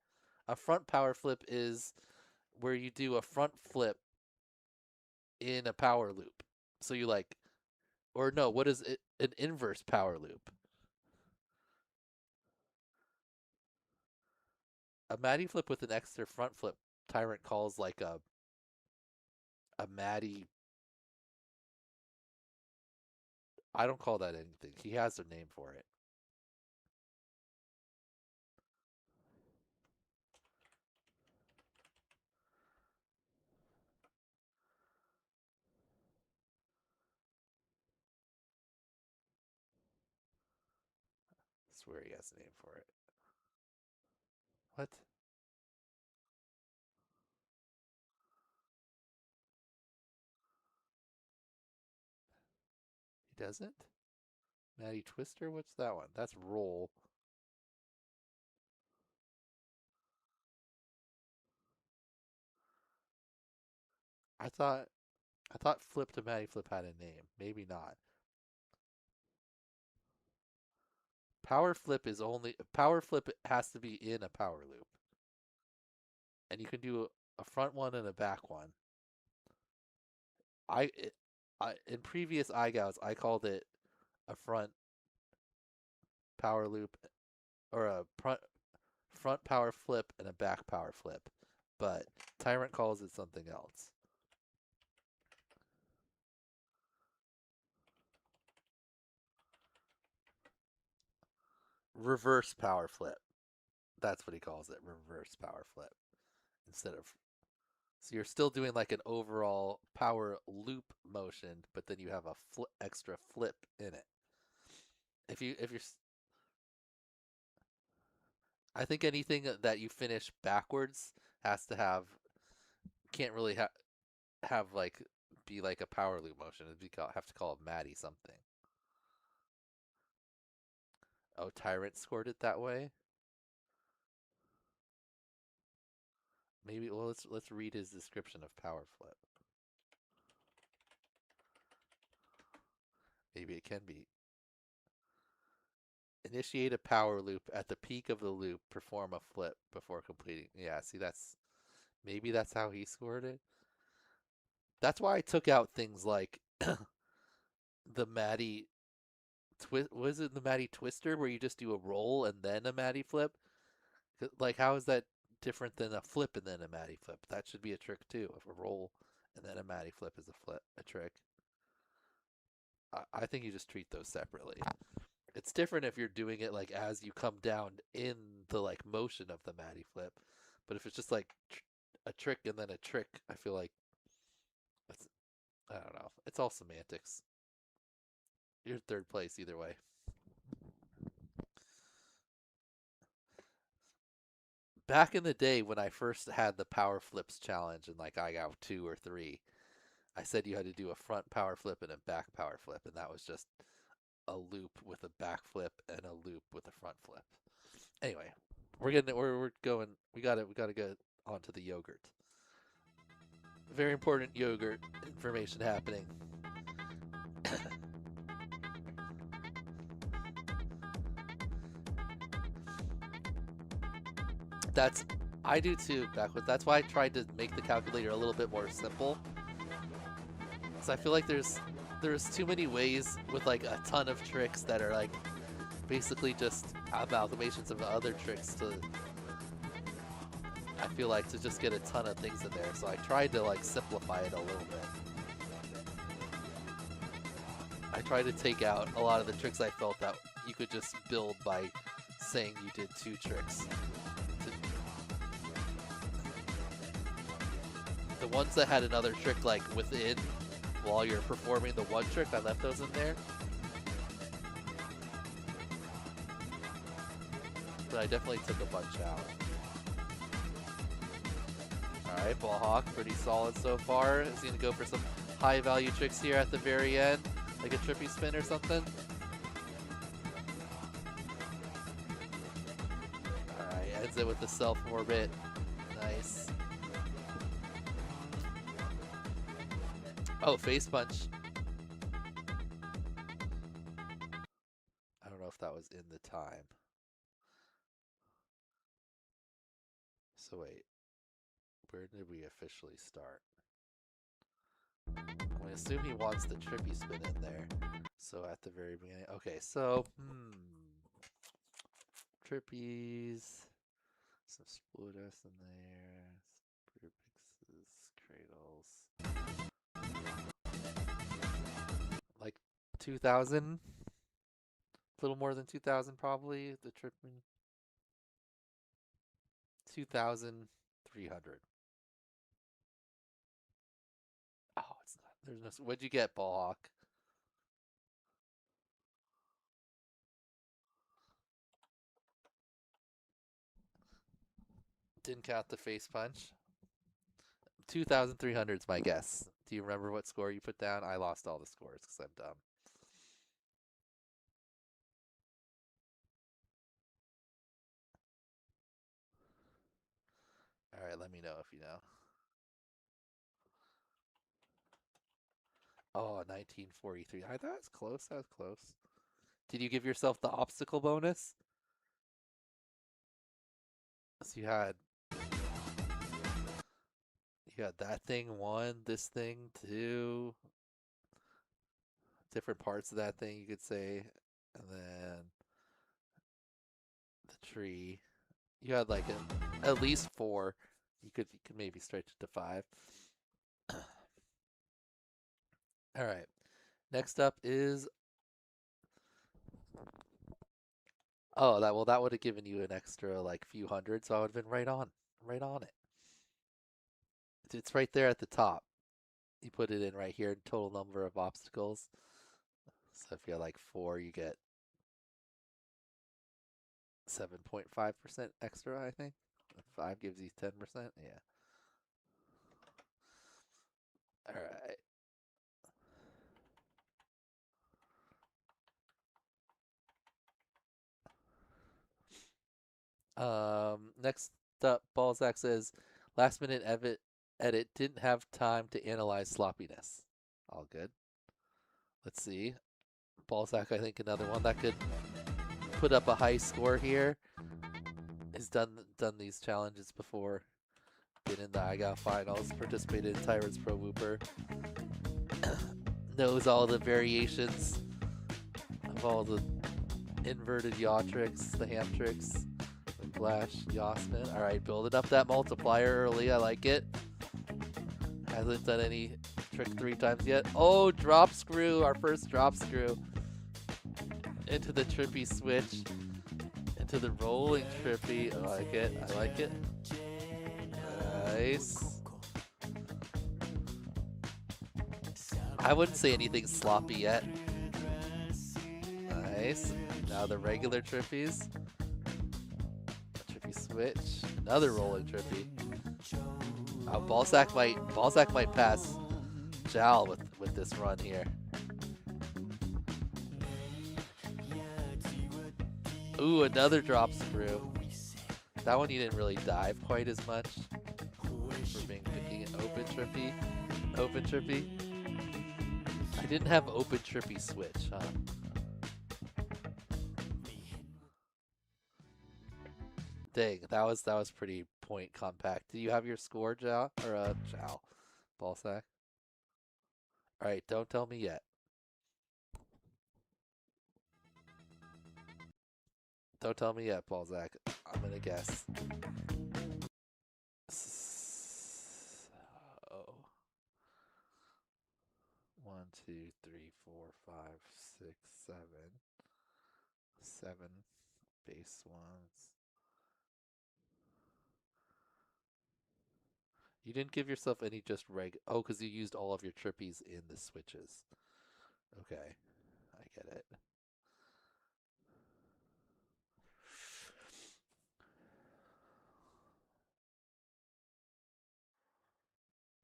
A front power flip is where you do a front flip in a power loop. So you like, or no, what is it? An inverse power loop. A Maddie flip with an extra front flip, Tyrant calls like a Maddie. I don't call that anything. He has a name for it. I swear he has a name for it. What? He doesn't? Maddie Twister? What's that one? That's roll. I thought flip to Maddie flip had a name. Maybe not. Power flip has to be in a power loop. And you can do a front one and a back one. In previous iGows, I called it a front power loop or a front power flip and a back power flip, but Tyrant calls it something else. Reverse power flip. That's what he calls it, reverse power flip. Instead of, so you're still doing like an overall power loop motion, but then you have a extra flip in it. If you're, I think anything that you finish backwards has to have, can't really have like be like a power loop motion. It'd be have to call it Maddie something. Oh, Tyrant scored it that way. Maybe, well, let's read his description of power flip. Maybe it can be. Initiate a power loop at the peak of the loop. Perform a flip before completing. Yeah, see, maybe that's how he scored it. That's why I took out things like the Maddie was it the Maddie Twister where you just do a roll and then a Maddie flip? Like, how is that different than a flip and then a Maddie flip? That should be a trick too. If a roll and then a Maddie flip is a trick. I think you just treat those separately. It's different if you're doing it like as you come down in the like motion of the Maddie flip, but if it's just like a trick and then a trick, I feel like that's, I don't know. It's all semantics. You're third place either way. Back in the day when I first had the power flips challenge and like I got 2 or 3, I said you had to do a front power flip and a back power flip, and that was just a loop with a back flip and a loop with a front flip. Anyway, we're going. We gotta go on to the yogurt. Very important yogurt information happening. I do too, backwards. That's why I tried to make the calculator a little bit more simple. So I feel like there's too many ways with like a ton of tricks that are like basically just amalgamations of other tricks to, I feel like, to just get a ton of things in there. So I tried to like simplify it a little bit. I tried to take out a lot of the tricks I felt that you could just build by saying you did 2 tricks. The ones that had another trick like within while you're performing the one trick, I left those in there. But I definitely took a bunch out. Alright, Ball Hawk, pretty solid so far. Is he gonna go for some high value tricks here at the very end? Like a trippy spin or something? Alright, ends it with the self-orbit. Nice. Oh, face punch. I don't know if that was in the time. So wait, where did we officially start? I assume he wants the trippy spin in there. So at the very beginning. Okay, so trippies, some Splotus in there, Brubixes, Cradles. Like 2,000, a little more than 2,000 probably. The tripping 2,300. Oh, it's not. There's no. What'd you get, Ball Hawk? Didn't count the face punch. 2,300 is my guess. Do you remember what score you put down? I lost all the scores because I'm dumb. All right, let me know if you know. Oh, 1943. I thought that was close. That was close. Did you give yourself the obstacle bonus? So you had that thing 1, this thing 2. different parts of that thing, you could say. And then the tree. You had like at least 4. You could maybe stretch it to 5. All right. Next up is that would have given you an extra like few hundred, so I would have been right on it. It's right there at the top. You put it in right here, total number of obstacles. So if you have like 4, you get 7.5% extra, I think. 5 gives you 10%. Yeah. All right. Next up, Balzac says, last minute edit didn't have time to analyze sloppiness. All good. Let's see. Balzac, I think another one that could put up a high score here. Has done these challenges before. Been in the IGAL finals, participated in Tyrant's ProWhooper. Knows all the variations of all the inverted yaw tricks, the ham tricks, the flash, yaw spin. All right, building up that multiplier early. I like it. Hasn't done any trick 3 times yet. Oh, drop screw, our first drop screw. Into the trippy switch. Into the rolling trippy. I like it. I like it. Nice. I wouldn't say anything sloppy yet. Nice. Now the regular trippies. Trippy switch. Another rolling trippy. Oh, Balzac might pass Jal with this run here. Ooh, another drop screw. That one you didn't really dive quite as much. For picking an open trippy. Open trippy. I didn't have open trippy switch, huh? Dang, that was pretty point compact. Do you have your score, Jal? Or Jal? Balzac? Alright, don't tell me yet. Don't tell me yet, Balzac. I'm gonna guess. So 1, 2, 3, 4, 5, 6, 7. 7 base ones. You didn't give yourself any just oh, because you used all of your trippies in the switches. Okay, I get it.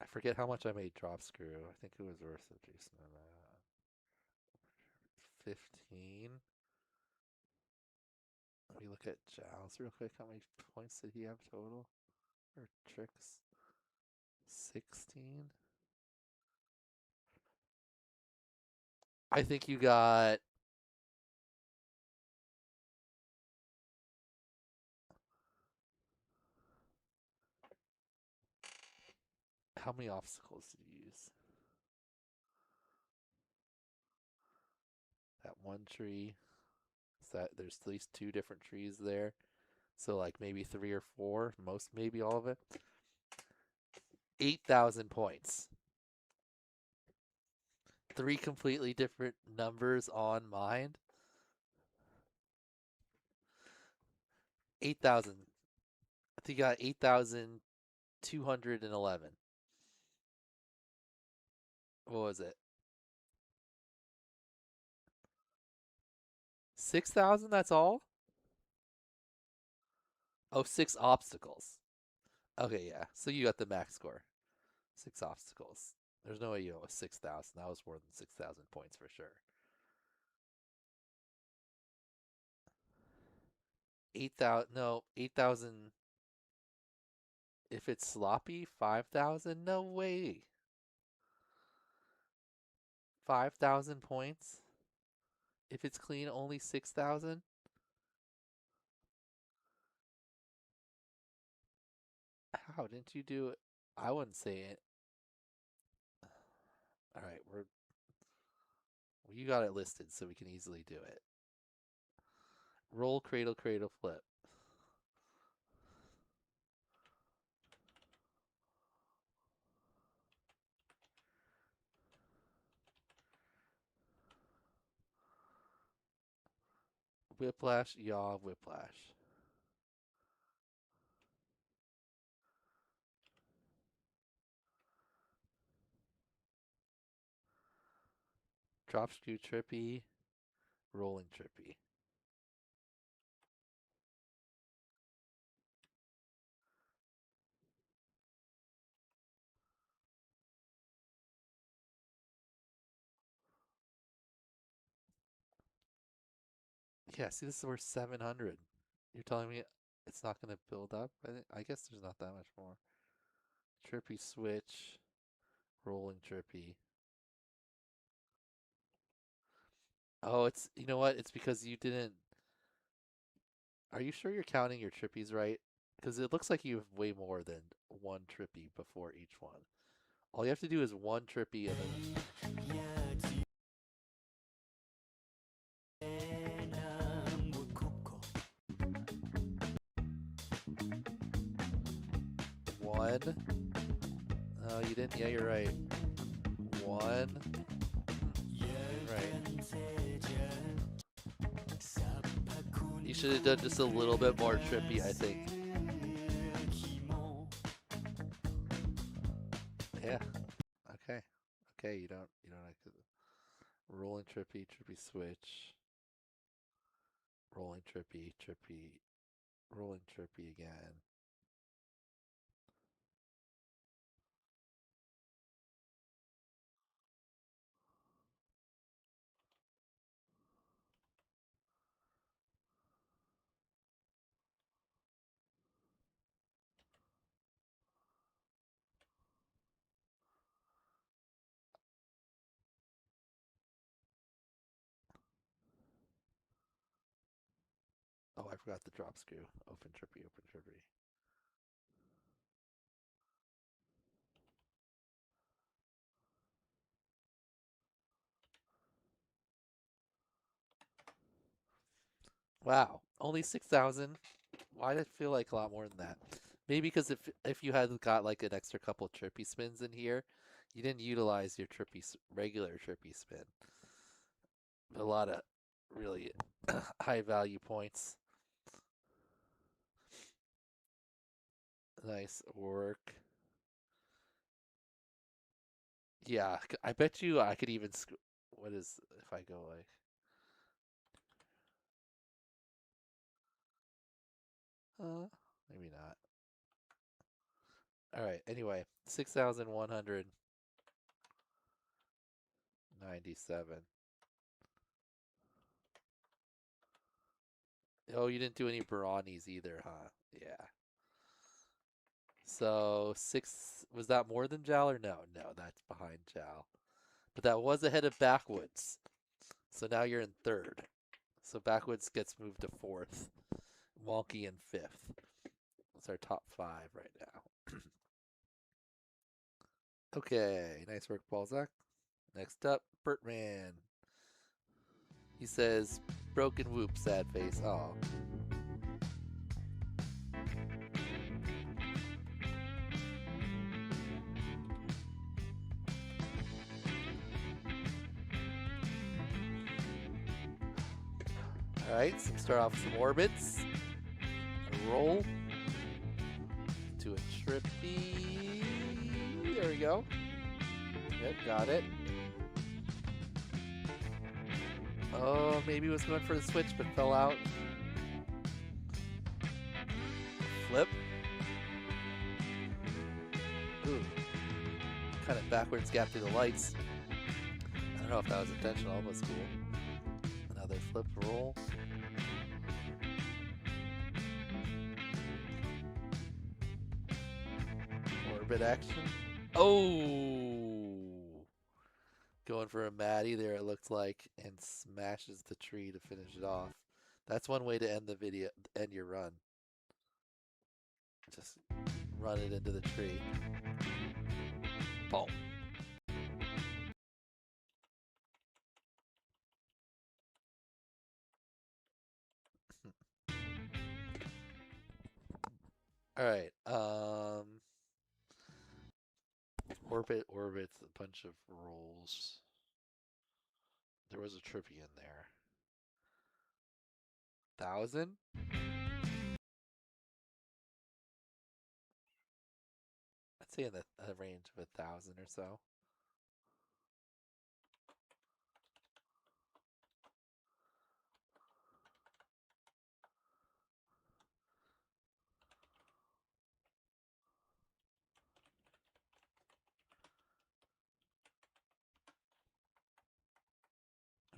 I forget how much I made drop screw. I think it was worth a decent amount. 15. Let me look at Giles real quick. How many points did he have total? Or tricks? 16. I think you got how many obstacles did you use? That one tree. There's at least 2 different trees there. So like maybe 3 or 4, most maybe all of it. 8,000 points. 3 completely different numbers on mind. 8,000. I think you got 8,211. What was it? 6,000, that's all? Oh, 6 obstacles. Okay, yeah. So you got the max score. 6 obstacles. There's no way you know it was 6,000. That was more than 6,000 points for sure. 8,000. No, 8,000. If it's sloppy, 5,000. No way. 5,000 points. If it's clean, only 6,000. How didn't you do it? I wouldn't say it. All right, You got it listed, so we can easily do it. Roll, cradle, cradle, flip. Whiplash, yaw, whiplash. Drop screw trippy, rolling trippy. Yeah, see, this is worth 700. You're telling me it's not going to build up? I guess there's not that much more. Trippy switch, rolling trippy. Oh, it's, you know what? It's because you didn't. Are you sure you're counting your trippies right? Because it looks like you have way more than one trippy before each one. All you have to do is one trippy and then. One. Oh, you didn't. Yeah, you're right. One. Right. You should have done just a little bit more trippy, I think. Yeah. Okay. Okay, you don't have to. Rolling trippy, trippy switch. Rolling trippy, trippy, rolling trippy again. Oh, I forgot the drop screw. Open trippy, open trippy. Wow, only 6,000. Why did it feel like a lot more than that? Maybe because if you had got like an extra couple trippy spins in here, you didn't utilize your regular trippy spin. A lot of really high value points. Nice work. Yeah, I bet you I could even. What is if I go like? Maybe not. All right. Anyway, 6,197. Oh, you didn't do any brownies either, huh? Yeah. So was that more than Jal or no? No, that's behind Jal. But that was ahead of Backwoods. So now you're in third. So Backwoods gets moved to fourth. Wonky in fifth. That's our top 5 right now. Okay, nice work, Balzac. Next up, Bertman. He says, broken whoop, sad face. Aw. Alright, so start off with some orbits. A roll. To a trippy. There we go. Yep, got it. Oh, maybe was going for the switch, but fell out. Flip. Ooh. Kind of backwards gap through the lights. I don't know if that was intentional, but it's cool. Another flip roll. Orbit action. Oh! Going for a Maddie there, it looked like, and smashes the tree to finish it off. That's one way to end the video, end your run. Just run it into the tree. Boom. All right. Orbit's a bunch of rolls. There was a trippy in there. 1,000? I'd say in the range of 1,000 or so.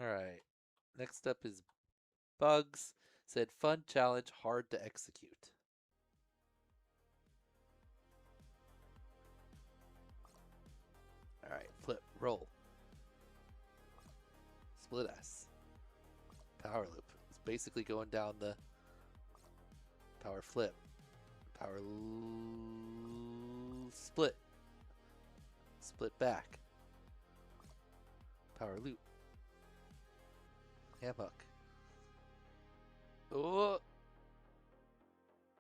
All right. Next up is Bugs. Said fun challenge, hard to execute. All right, flip, roll. Split S. Power loop. It's basically going down the power flip. Power split. Split back. Power loop. Ham hook. Oh.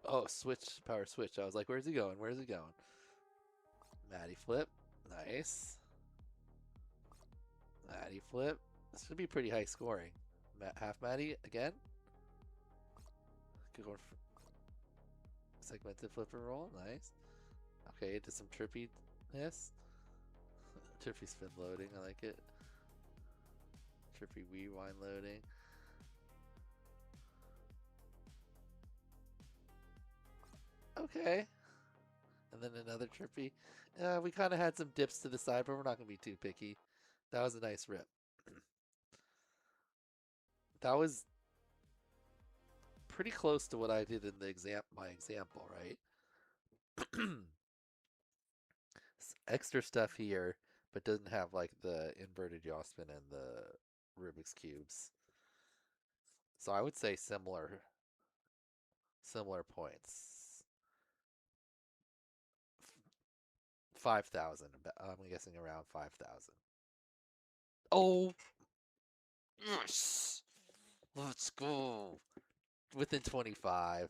Oh, switch. Power switch. I was like, where's he going? Where's he going? Matty flip. Nice. Matty flip. This should be pretty high scoring. Half Matty again. Good one for segmented flip and roll. Nice. Okay, did some trippiness. Trippy spin loading. I like it. Trippy rewind loading. Okay. And then another trippy. We kind of had some dips to the side, but we're not going to be too picky. That was a nice rip. That was pretty close to what I did in the my example, right? Extra stuff here, but doesn't have like the inverted yaw spin and the Rubik's cubes. So I would say similar points. 5,000. I'm guessing around 5,000. Oh, yes! Let's go. Within 25.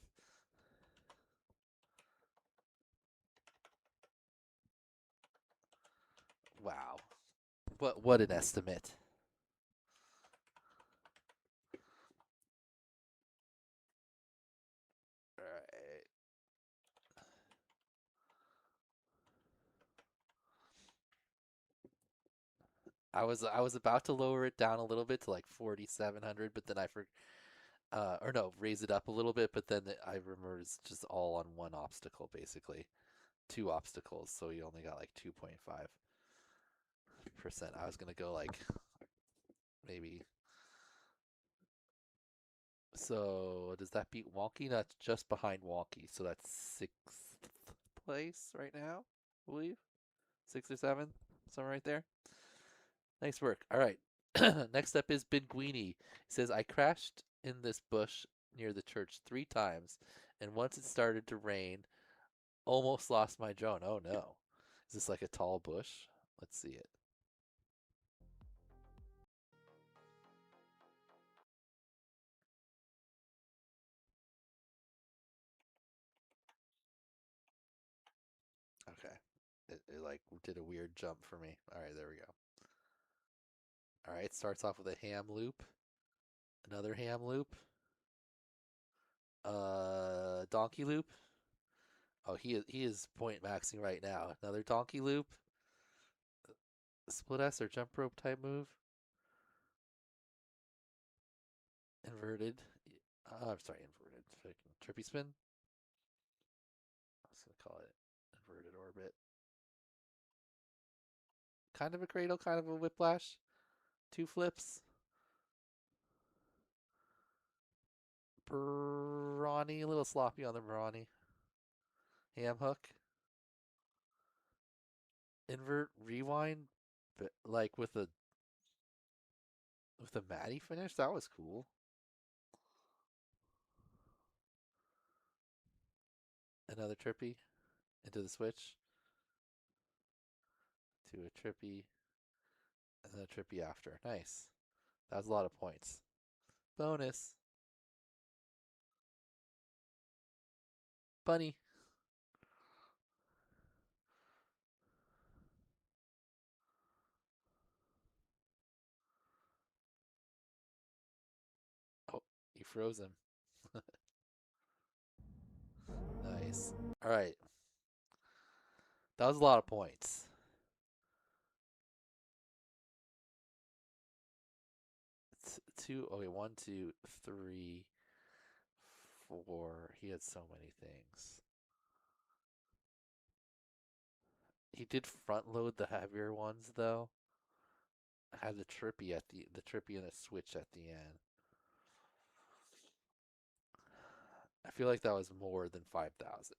Wow. What an estimate. All right. I was about to lower it down a little bit to like 4,700, but then I or no, raise it up a little bit, but then I remember it's just all on one obstacle basically. 2 obstacles, so you only got like 2.5%. I was gonna go like maybe. So does that beat Wonky? That's just behind Wonky, so that's 6th place right now, I believe. 6th or 7th, somewhere right there. Nice work. All right. Next up is Binguini. He says, I crashed in this bush near the church 3 times, and once it started to rain, almost lost my drone. Oh no. Is this like a tall bush? Let's see it. Okay. It like did a weird jump for me. All right, there we go. All right, starts off with a ham loop. Another ham loop. Donkey loop. Oh, he is point maxing right now. Another donkey loop. Split S or jump rope type move. Inverted. I'm sorry, inverted. Trippy spin. I was going to call it inverted orbit. Kind of a cradle, kind of a whiplash. 2 flips. Brawny, a little sloppy on the brawny. Ham hook. Invert rewind, but like with a Matty finish. That was cool. Another trippy into the switch. To a trippy. And then a trippy after. Nice. That was a lot of points. Bonus. Bunny. froze him. Nice. All right. That was a lot of points. Okay, 1, 2, 3, 4. He had so many things. He did front load the heavier ones though. Had the trippy at the trippy and a switch at the end. I feel like that was more than 5,000.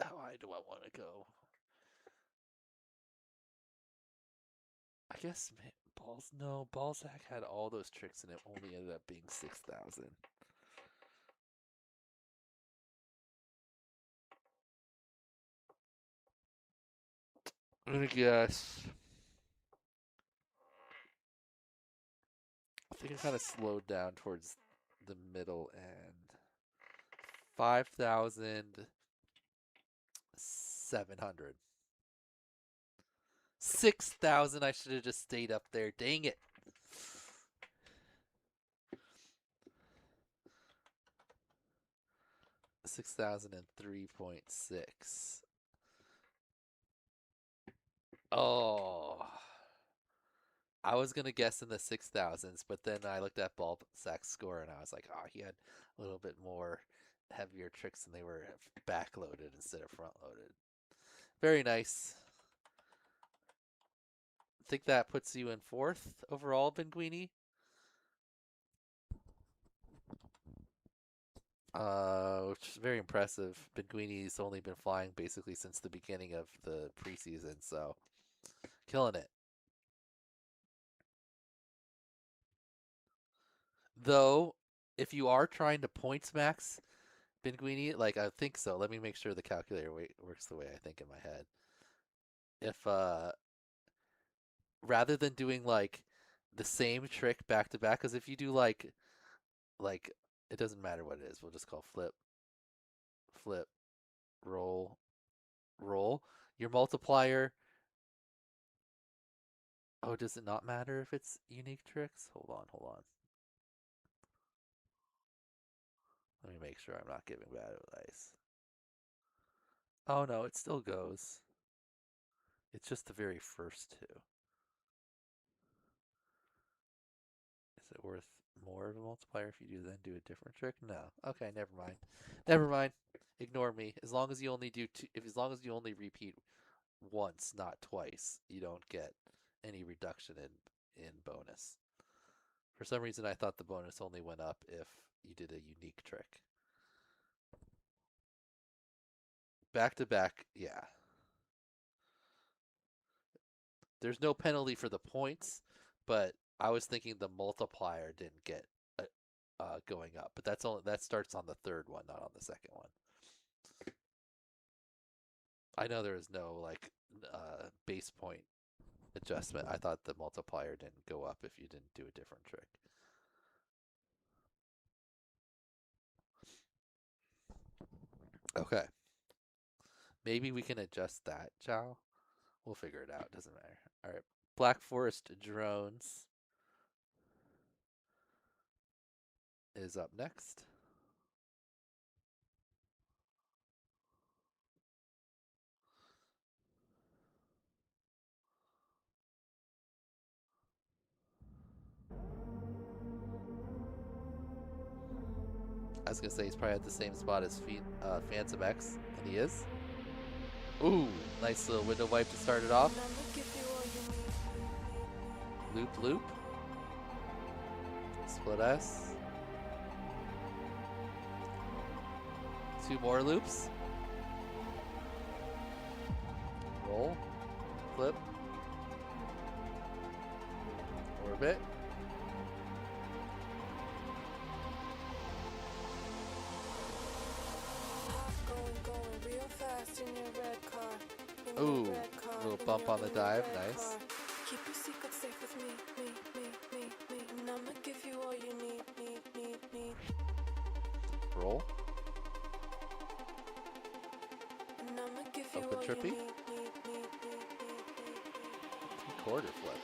How high do I want to go? I guess Balzac had all those tricks and it only ended up being 6,000. I'm gonna guess. I think I kind of slowed down towards the middle end. 5,700. 6,000. I should have just stayed up there. Dang it. $6,003.6. Oh. I was going to guess in the 6,000s, but then I looked at Balzac's score and I was like, oh, he had a little bit more heavier tricks and they were backloaded instead of front loaded. Very nice. I think that puts you in 4th overall, Benguini. Which is very impressive. Benguini's only been flying basically since the beginning of the preseason, so killing it. Though, if you are trying to points max Benguini, like I think so. Let me make sure the calculator works the way I think in my head. If rather than doing like the same trick back to back, because if you do like it doesn't matter what it is. We'll just call flip, roll. Your multiplier. Oh, does it not matter if it's unique tricks? Hold on. Let me make sure I'm not giving bad advice. Oh no, it still goes. It's just the very first two. Is it worth more of a multiplier if you then do a different trick? No. Okay, never mind. Ignore me. As long as you only do as long as you only repeat once, not twice, you don't get any reduction in bonus. For some reason, I thought the bonus only went up if you did a unique trick. Back to back, yeah. There's no penalty for the points, but I was thinking the multiplier didn't get going up. But that starts on the 3rd one, not on the 2nd one. I know there was no like base point adjustment. I thought the multiplier didn't go up if you didn't do a different trick. Okay. Maybe we can adjust that, Chow. We'll figure it out. Doesn't matter. All right. Black Forest Drones is up next. I was going to say he's probably at the same spot as Phantom X, and he is. Ooh, nice little window wipe to start it off. Loop. Split S. 2 more loops. Roll. Flip. Orbit. Ooh, little bump on the dive, nice. Keep your secret safe with me. And I'ma give you all you need. Roll. And I'ma give you Open all trippy. you need. 3/4 flip.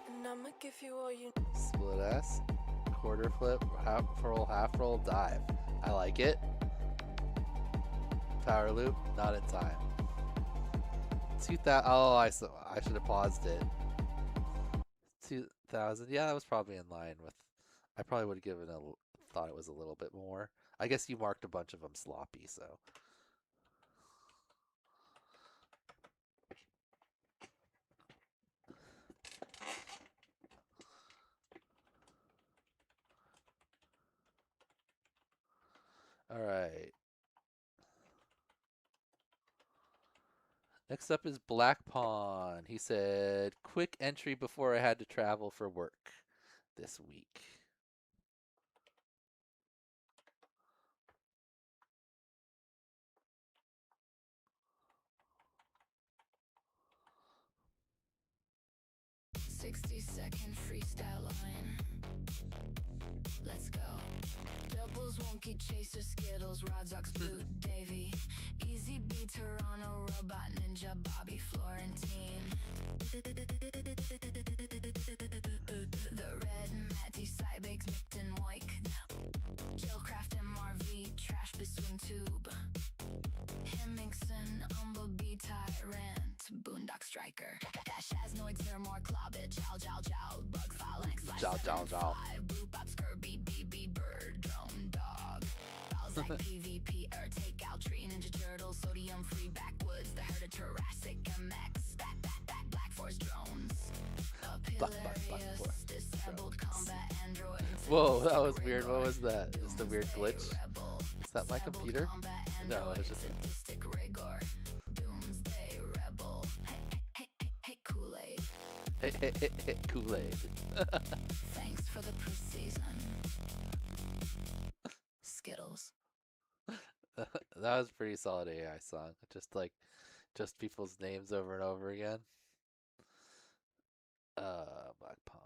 And I'ma if you all you. Split S, quarter flip, half roll, dive. I like it. Power loop, not in time. 2000. Oh, I should have paused it. 2000. Yeah, that was probably in line with. I probably would have given thought it was a little bit more. I guess you marked a bunch of them sloppy, so. All right. Next up is Black Pawn. He said, quick entry before I had to travel for work this week. Second freestyle line. Let's go. Doubles, wonky chaser, Skittles, Rodzox, Blue, Davy. Easy B, Toronto, Robot, Ninja, Bobby, Florentine. The Red, Matty, Cybakes, Micton, Moik. Killcraft, MRV, Trash, Biswing, Tube. Hemmingson, Umblebee, Tyrant, Boondock Striker. Dash, Asnoid, Terramore, Clobbit, Chow, Chow, Chow, Bug, Phalanx, Chow, Chow, Chow. Boop, Bop, Scurby, BB, Bird, Drone, Dog. Balzac, PvP, Air, Takeout, Tree, Ninja Turtle, Sodium, Free, Backwoods, The Herd of Jurassic, MX, Black Force Drones. Hilarious, Disabled Combat Android. Whoa, that was weird. What was that? Just a weird glitch? Is that my computer? No, it's just. Doomsday Rebel. Hey, Kool-Aid. Hey, Kool-Aid. Thanks for the preseason. Skittles. That was a pretty solid AI song. Just people's names over and over again. Black Pawn.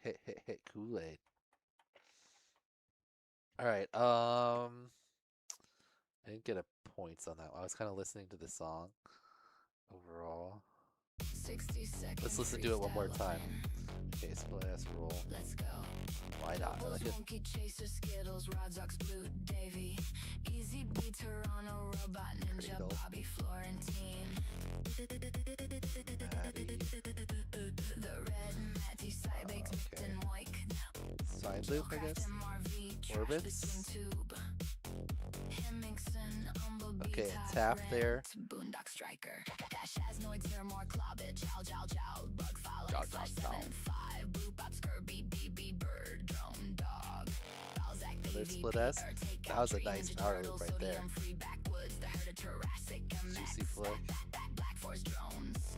Hey, Kool-Aid. All right. I didn't get a points on that one. I was kind of listening to the song overall. 60 seconds. Let's listen to it one more time. Okay, split S roll. Let's go. Why not? I like it. Monkey Chaser, Skittles, Rodzox, Blue, Davy. Easy B, Toronto, Robot, Ninja, Bobby, Florentine. The Red, Matty, Cybakes, Micton, Moik. Side loop, I guess. Orbits. Okay, it's half there. Boondock Striker. Dash, Asnoid, Terramore, Clobbit, Chow, Chow, Chow, Bug, Phalanx, 575, Boop, Bop, Scurby, BB, Bird, Drone, Dog. Balzac, Another split S. That was a nice power loop right there. Juicy flick. Black Force Drones.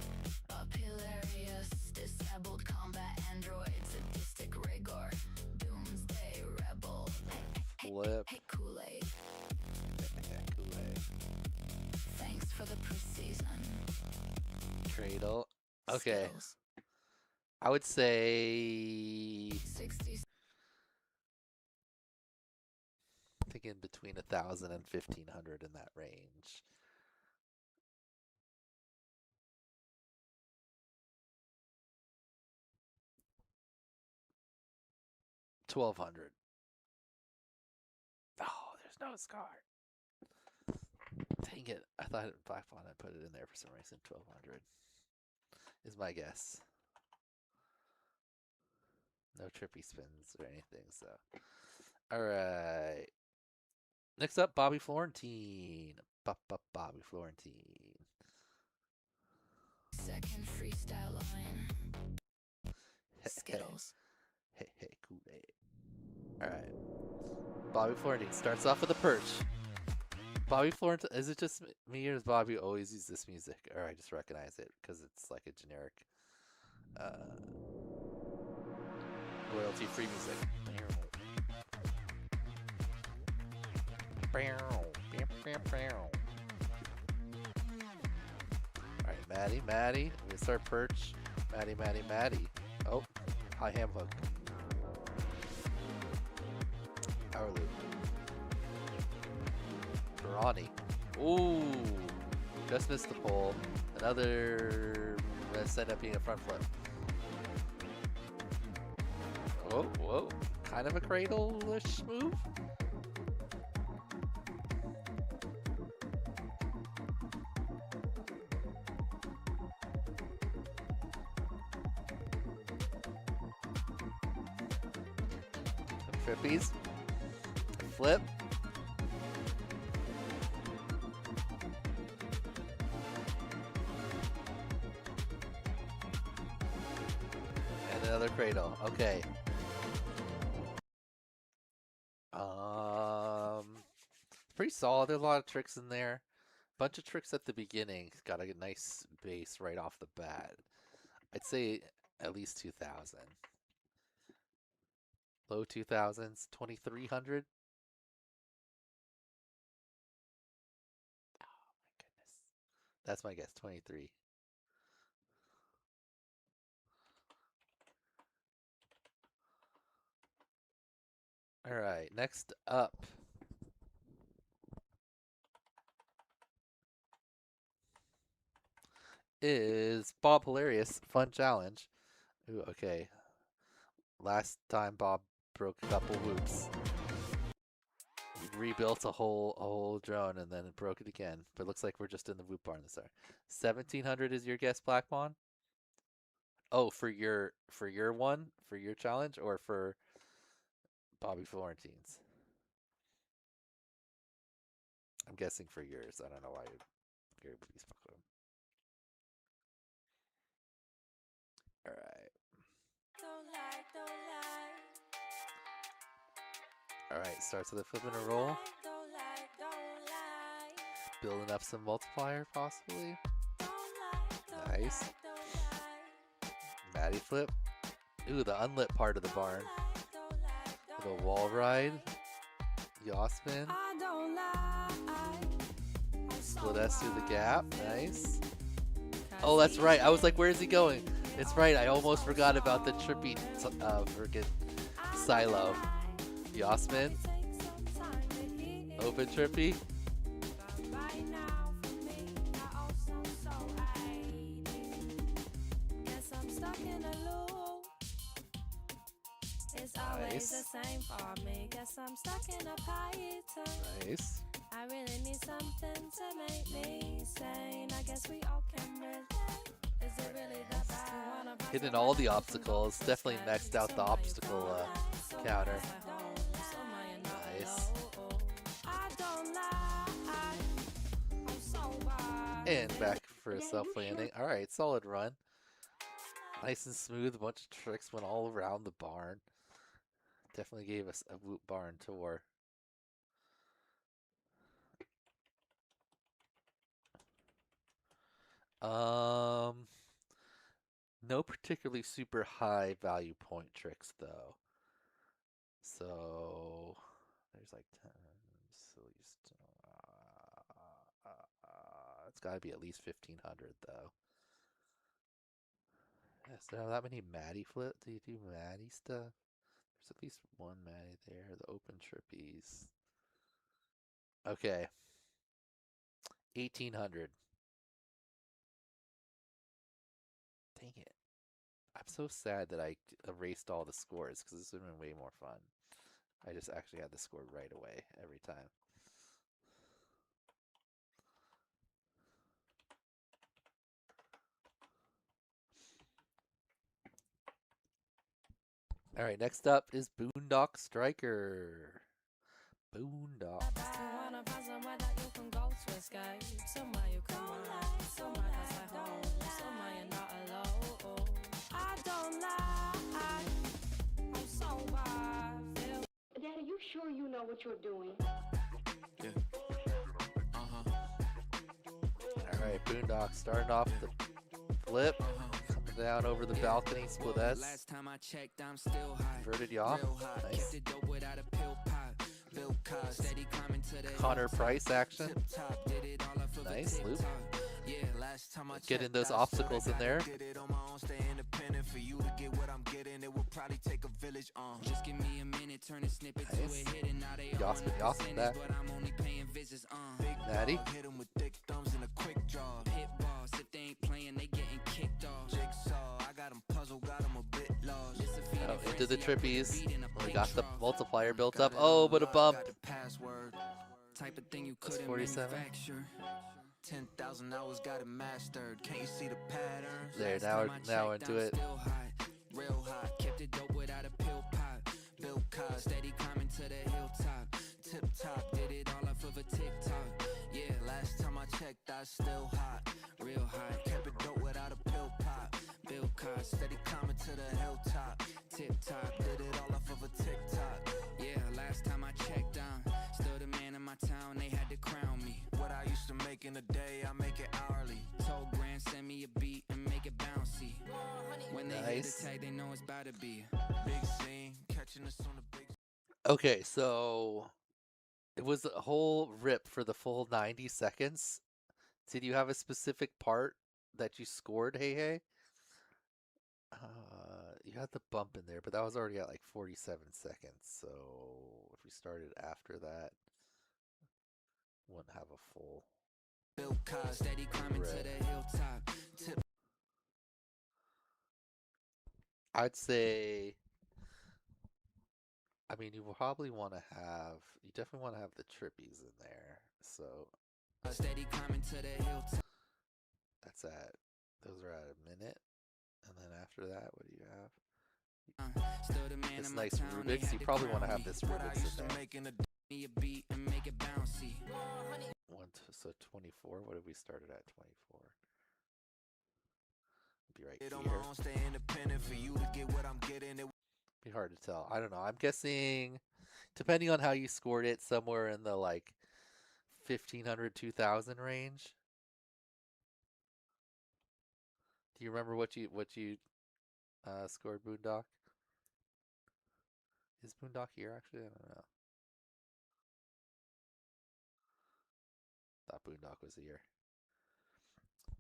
Up hilarious, disabled combat android, sadistic rigor, doomsday rebel. Flip. Hey, Kool-Aid. Kool-Aid. Thanks for the preseason. Cradle. Okay. Skittles. I would say 60. thinking between 1,000 and 1,500 in that range. $1,200. Oh, there's no scar. Dang it! I thought Black Pawn had put it in there for some reason. 1,200 is my guess. No trippy spins or anything. So, all right. Next up, Bobby Florentine. Bobby Florentine. Second freestyle line. Skittles. Hey, Kool-Aid. All right. Bobby Florentine starts off with a perch. Bobby Florentine, is it just me or does Bobby always use this music? Or I just recognize it because it's like a generic royalty-free music. Alright, Maddie. We start perch. Maddie. Oh, high ham hook. Ronnie. Ooh, just missed the pole. Another end up being a front flip. Oh, whoa, kind of a cradle-ish move. Trippies. Flip. And another cradle. Okay. Pretty solid. There's a lot of tricks in there. Bunch of tricks at the beginning. Got a nice base right off the bat. I'd say at least 2,000. Low 2,000s, 2,300. Oh my goodness. That's my guess, 23. All right, next up is Bob Hilarious Fun Challenge. Ooh, okay. Last time Bob broke a couple whoops. He rebuilt a whole drone and then it broke it again. But it looks like we're just in the whoop barn this hour. 1,700 is your guess, Blackmon? Oh, for your one, for your challenge, or for Bobby Florentine's? I'm guessing for yours. I don't know why you're fuck with him. All right. All right, starts with a flip and a roll. Building up some multiplier, possibly. Nice. Maddie flip. Ooh, the unlit part of the barn. With a wall ride. Yaw spin. Split S through the gap. Nice. Oh, that's right. I was like, where is he going? It's right. I almost forgot about the trippy freaking silo. Yaw spin. Open trippy. Nice. Nice. I really need something to make me sane. I guess we all can relate. Is it really that bad? Hitting all the obstacles. Definitely maxed out the obstacle counter. Nice. And back for a self-landing. Alright, solid run. Nice and smooth. A bunch of tricks went all around the barn. Definitely gave us a whoop barn tour. No particularly super high value point tricks though. So there's like 10. So it's got to be at least 1,500 though. Yes, there are that many Maddie flip. Do you do Maddie stuff? There's at least one Maddie there. The open trippies. Okay. 1,800. Dang it. I'm so sad that I erased all the scores because this would have been way more fun. I just actually had the score right away every time. All right, next up is Boondock Striker. Boondock. Daddy, you sure you know what you're doing? Yeah. Alright, Boondock starting off the flip. Coming down over the balcony, split S. Last time I checked, I'm still high. Inverted yaw. Nice. Keep the dope without a pill pot. Bill Cos, steady climbing to the Connor Price action. Did it all off of a Nice loop. Getting those obstacles in there. For you to get what I'm getting, it will probably take a village. Just give me a minute, turn a snippet to a hit, and now they all Yawsin that. but I'm only paying visits. Natty. Hit 'em with thick thumbs and a quick draw. Hit balls, if they ain't playing, they getting kicked off. Jigsaw, I got 'em puzzled, got 'em a bit lost. Oh, into the trippies. We got the multiplier built up. Oh, but a bump. Type of thing you That's couldn't 47. manufacture. 10,000 hours got it mastered. Can't you see the patterns? There, now into it. Real hot, kept it dope without a pill pop. Bill Cos, steady climbing to the hilltop. Tip top, did it all off of a TikTok. Yeah, last time I checked, I still hot. Real hot, kept it dope without a pill pop. Bill Cos, steady climbing to the hilltop. Tip top, did it all off of a TikTok. Yeah, last time I checked, still the man in my town, they had to crown me. What I used to make in a day, I make it hourly. Told Grand, send me a beat and make it bouncy. When they hit the tag, they know it's about to be big scene, catching us on the big. Okay, so it was a whole rip for the full 90 seconds. Did you have a specific part that you scored, hey? You had the bump in there, but that was already at like 47 seconds. So if we started after that, wouldn't have a full. Bill Cos, steady climbing to the hilltop. I'd say, I mean, you probably want to have, you definitely want to have the trippies in there. So steady climbing to the hilltop. That's at, those are at a minute. And then after that, what do you have? This nice Rubik's. You probably want to have this Rubik's in there. So 24. What did we started at? 24. Be right here. Be hard to tell. I don't know. I'm guessing, depending on how you scored it, somewhere in the like 1,500, 2,000 range. Do you remember what you scored, Boondock? Is Boondock here actually? I don't know. Thought Boondock was here.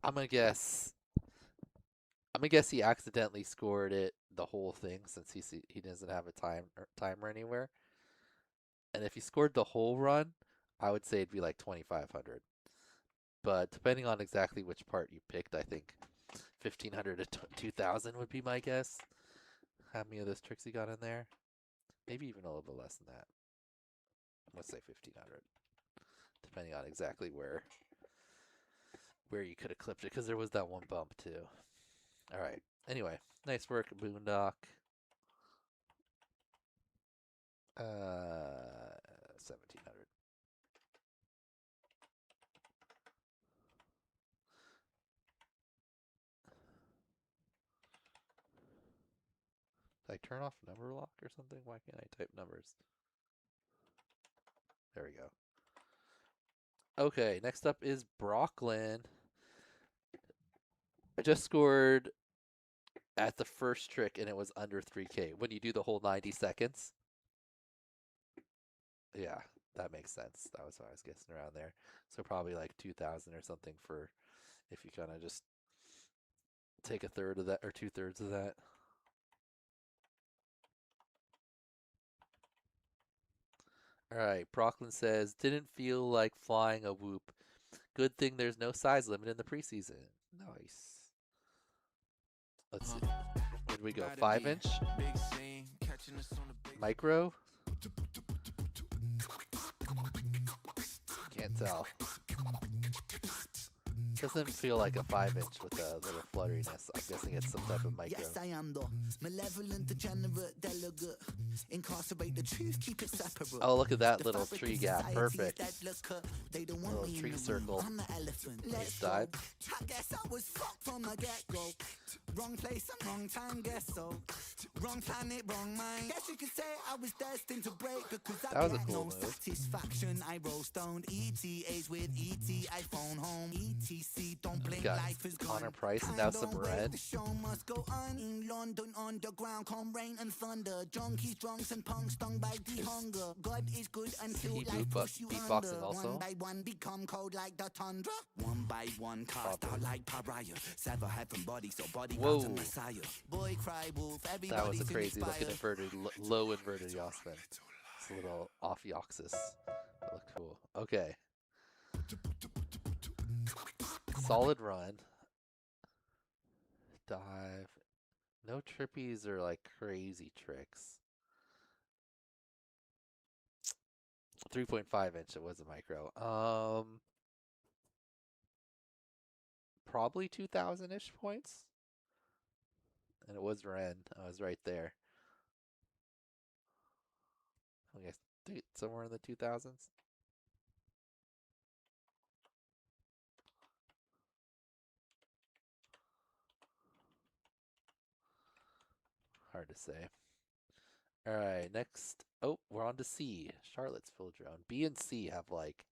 I'm gonna guess he accidentally scored it the whole thing since he doesn't have a timer anywhere. And if he scored the whole run, I would say it'd be like 2,500. But depending on exactly which part you picked, I think 1,500 to 2,000 would be my guess. How many of those tricks he got in there? Maybe even a little bit less than that. Let's say 1,500. Depending on exactly where you could have clipped it, because there was that one bump too. All right. Anyway, nice work, Boondock. 1,700. Did I turn off number lock or something? Why can't I type numbers? There we go. Okay, next up is Brooklyn. I just scored at the first trick and it was under 3K. When you do the whole 90 seconds. Yeah, that makes sense. That was what I was guessing around there. So probably like 2,000 or something for if you kind of just take a third of that or 2/3 of that. All right, Brooklyn says, didn't feel like flying a whoop. Good thing there's no size limit in the preseason. Nice. Let's see. Where did we go? 5-inch? Micro? Can't tell. Doesn't feel like a 5-inch with a little flutteriness. I'm guessing it's some type of micro. Yes, I am though. Malevolent, degenerate, delegate. Incarcerate the truth, keep it separate. Oh, look at that little tree gap. Perfect. Little tree circle. Nice dive. I guess I was fucked from the get-go. Wrong place and wrong time, guess so. Wrong planet, wrong mind. Guess you could say I was destined to break because I get no satisfaction. I roll stoned. ETAs with ET, I phone home. ET PC. Don't blink, Got life is gone. Connor Price and Time now some don't wait, red. the show must go on. In London underground, come rain and thunder. Junkies, drunks, and punks stung by the hunger. God is good until he life push you beatboxing under. also? One by one become cold like the tundra. One by one cast out like pariah. Sever heaven body, so bodyguards and messiah. Boy cry wolf, everybody's That was a crazy inspired. looking inverted, low inverted yaw spin. It's a little off Yoxus. That looked cool. Okay. Solid run. Dive. No trippies or like crazy tricks. 3.5 inch, it was a micro. Probably 2,000-ish points. And it was Ren. I was right there. I guess somewhere in the 2000s. Hard to say. All right, next. Oh, we're on to C. Charlottesville drone. B and C have like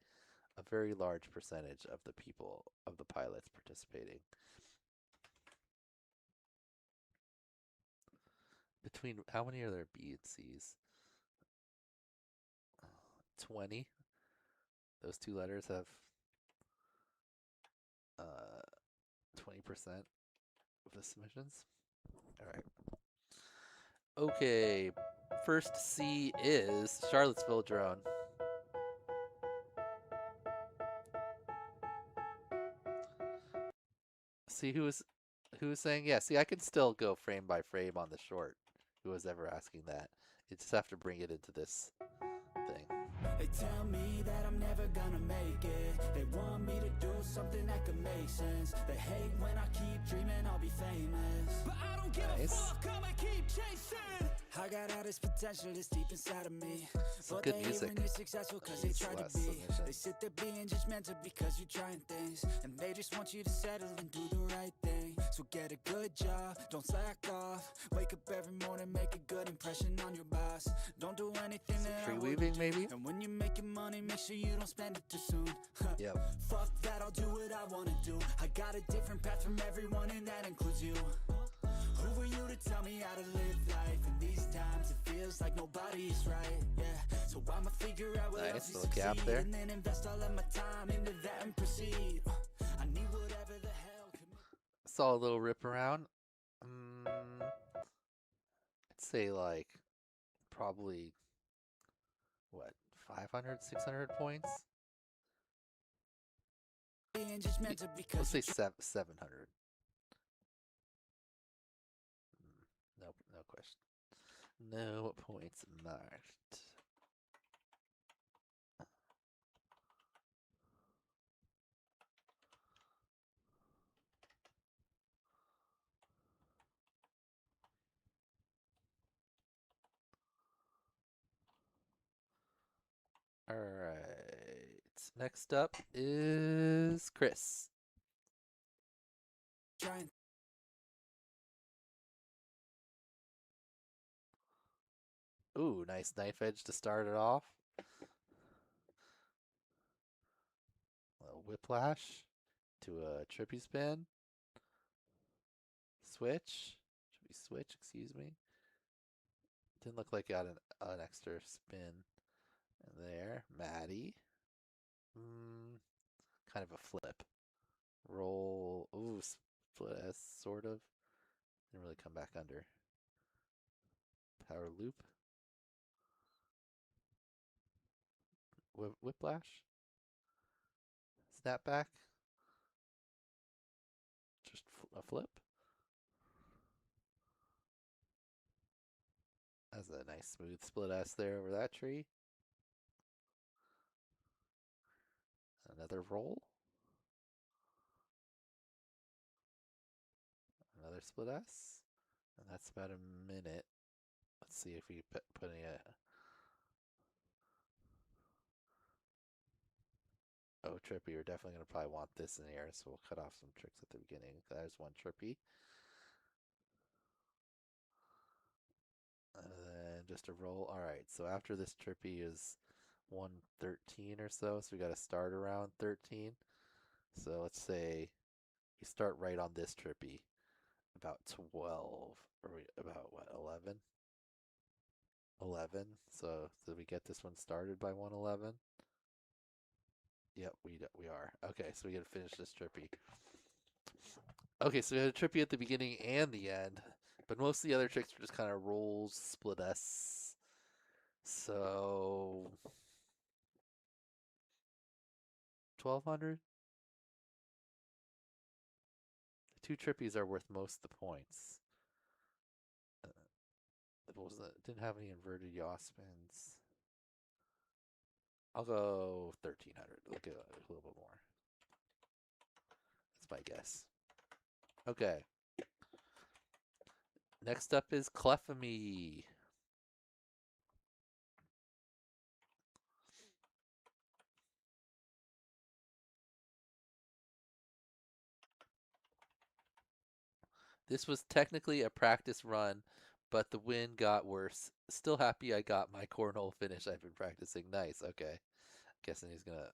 a very large percentage of the people, of the pilots participating. Between, how many are there B and C's? 20. Those two letters have 20% of the submissions. All right. Okay, first C is Charlottesville drone. See who was saying yeah. See, I can still go frame by frame on the short. Who was ever asking that? You just have to bring it into this thing. They tell me that I'm never gonna make it. They want me to do something that could make sense. They hate when I keep dreaming I'll be famous, but I don't give a fuck, I'ma keep chasing. I got all this potential that's deep inside of me. Some But good they hate music. when you're successful cause they try to be. They sit there being judgmental because you're trying things, and they just want you to settle and do the right thing. So get a good job, don't slack off. Wake up every morning, make a good impression on your boss. Don't do anything that Tree I weaving wouldn't do. maybe? And when you're making money, make sure you don't spend it too soon. Yep. Fuck that, I'll do what I wanna do. I got a different path from everyone and that includes you. Who are you to tell me how to live life? In these times it feels like nobody's right, yeah. So I'ma figure out what else you little gap succeed, there. and then invest all of my time into that and proceed. I need whatever the hell can Saw a little rip around. I'd say like probably what, 500, 600 points. being just meant to because Let's say 700. No question. No points marked. All right. Next up is Chris. trying. Ooh, nice knife edge to start it off. A little whiplash to a trippy spin. Switch. Should be switch, excuse me. Didn't look like it got an extra spin there. Maddie. Kind of a flip. Roll. Ooh, split S, sort of. Didn't really come back under. Power loop. Whiplash. Snapback. Just a flip. That's a nice smooth split S there over that tree. Another roll. Another split S. And that's about a minute. Let's see if we put any... Oh, trippy. We're definitely going to probably want this in here, so we'll cut off some tricks at the beginning. There's one trippy. And then just a roll. All right, so after this trippy is 113 or so we got to start around 13. So let's say we start right on this trippy. About 12, or about what, 11? 11. So did we get this one started by 111? Yep, we are. Okay, so we gotta finish this trippy. Okay, so we had a trippy at the beginning and the end, but most of the other tricks are just kind of rolls, split S. So 1200. The two trippies are worth most of the points. Didn't have any inverted yaw spins. I'll go 1300. Look at a little bit more. That's my guess. Okay. Next up is Clefamy. This was technically a practice run, but the wind got worse. Still happy I got my cornhole finish. I've been practicing. Nice. Okay. Guessing he's gonna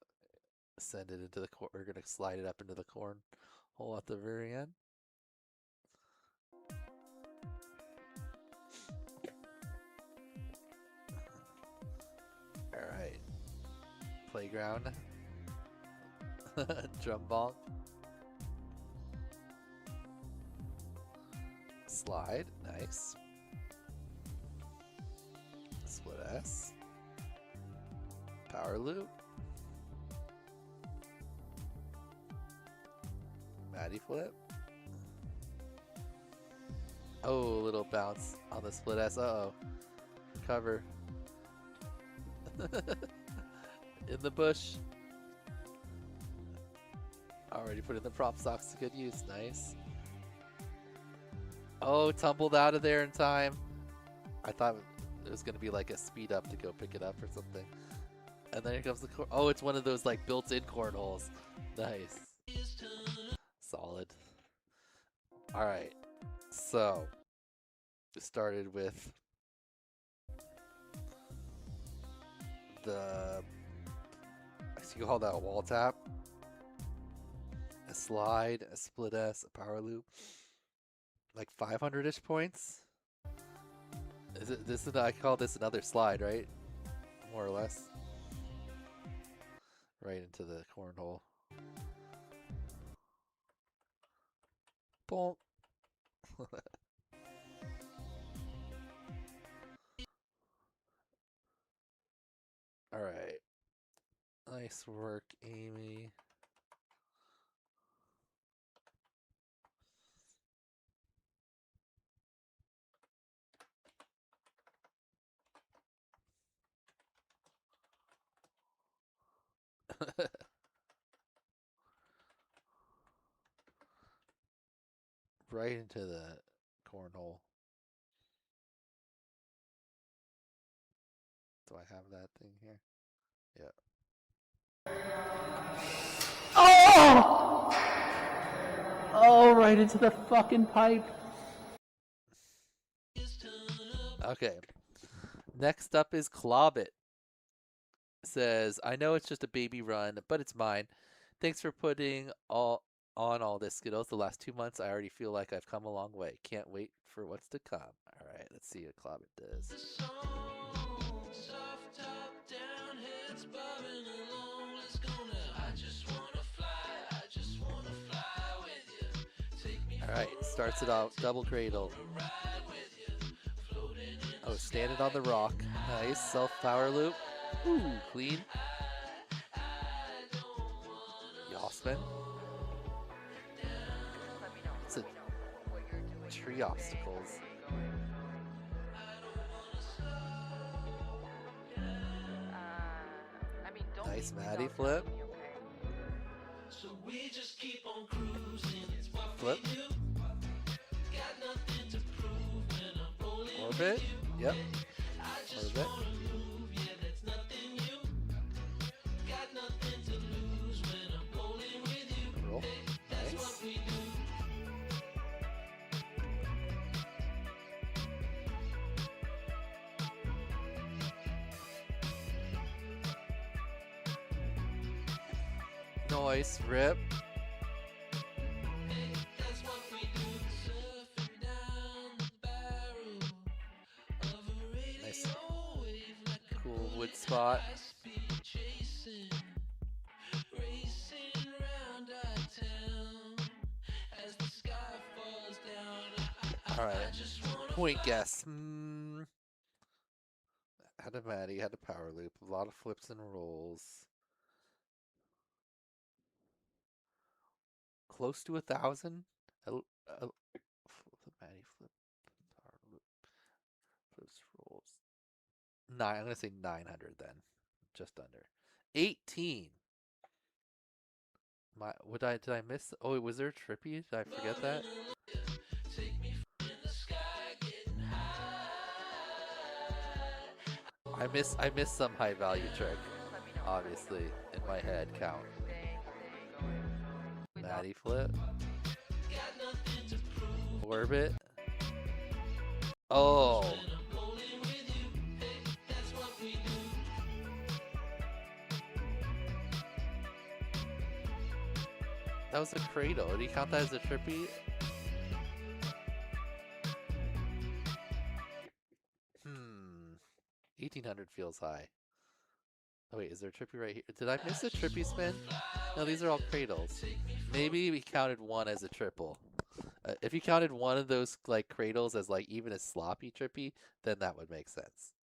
send it into the corn. We're gonna slide it up into the corn hole at the very end. All right. Playground. Drum ball. Slide. Nice. Split S. Power loop. Matty flip. Oh, a little bounce on the split S. Uh-oh. Cover. In the bush. Already put in the prop socks to good use. Nice. Oh, tumbled out of there in time. I thought it was going to be like a speed up to go pick it up or something. And then here comes the corn. Oh, it's one of those like built-in cornholes. Nice. Solid. All right. So, it started with the, I see you call that a wall tap, a slide, a split S, a power loop, like 500-ish points. Is it this? I call this another slide, right? More or less. Right into the cornhole. Bonk. All right. Nice work, Amy. Right into the cornhole. Do I have that thing here? Yeah. Oh! Oh, right into the fucking pipe. Okay. Next up is Clobbit. Says, I know it's just a baby run, but it's mine. Thanks for putting on all this, Skittles. The last 2 months, I already feel like I've come a long way. Can't wait for what's to come. All right, let's see what Clobbit does. All right, starts it off double cradle. Oh, standing on the rock. Nice self power loop. Ooh, clean. Yaw spin. It's a tree obstacles. Nice Maddie flip. Flip. Orbit. Yep. Orbit. Roll. Nice. Nice rip. spot. All right. Point guess. Had a Maddie, had a power loop, a lot of flips and rolls. Close to 1,000. The Maddie flip, power loop, flips, rolls. I'm gonna say 900 then, just under. 18. Did I miss? Oh, was there Trippy? Did I forget that? I missed some high value trick, obviously, in my head count. Maddie flip. Orbit. Oh. That was a cradle. Do you count that as a trippy? 1,800 feels high. Oh wait, is there a trippy right here? Did I miss a trippy spin? No, these are all cradles. Maybe we counted one as a triple. If you counted one of those like cradles as like even a sloppy trippy, then that would make sense.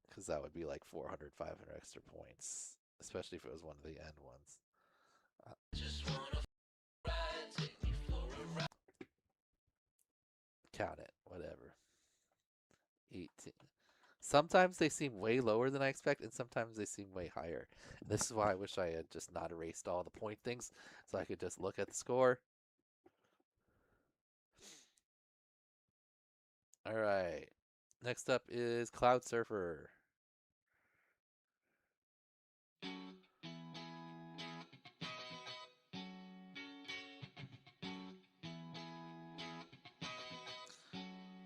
Because that would be like 400, 500 extra points, especially if it was one of the end ones. Count it, whatever. 18. Sometimes they seem way lower than I expect, and sometimes they seem way higher. And this is why I wish I had just not erased all the point things, so I could just look at the score. All right. Next up is Cloud Surfer.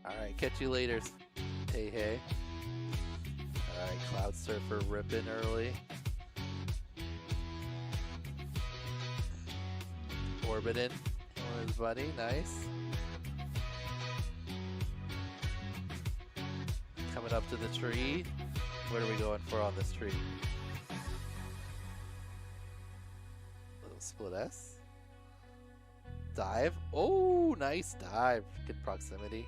All right, catch you later. Hey, hey. All right, Cloud Surfer ripping early. Orbiting for his buddy, nice. Coming up to the tree. What are we going for on this tree? Little split S. Dive. Oh, nice dive. Good proximity.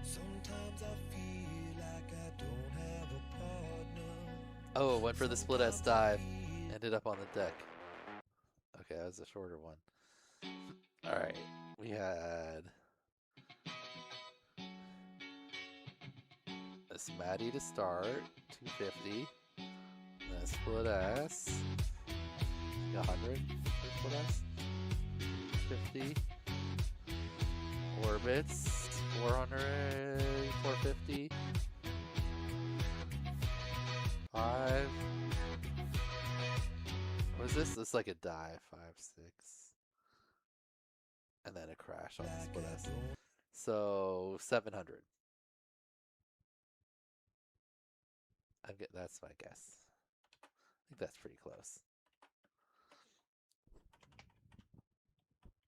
Sometimes I feel like I don't have a partner. Oh, went for the split S dive. Ended up on the deck. Okay, that was a shorter one. Alright, we had this Maddie to start, 250. Then split S. 100 for split S. 50. Orbits. 400, 450. 5. What is this? This is like a dive. 5, 6. And then a crash on the split S. So 700. That's my guess. I think that's pretty close.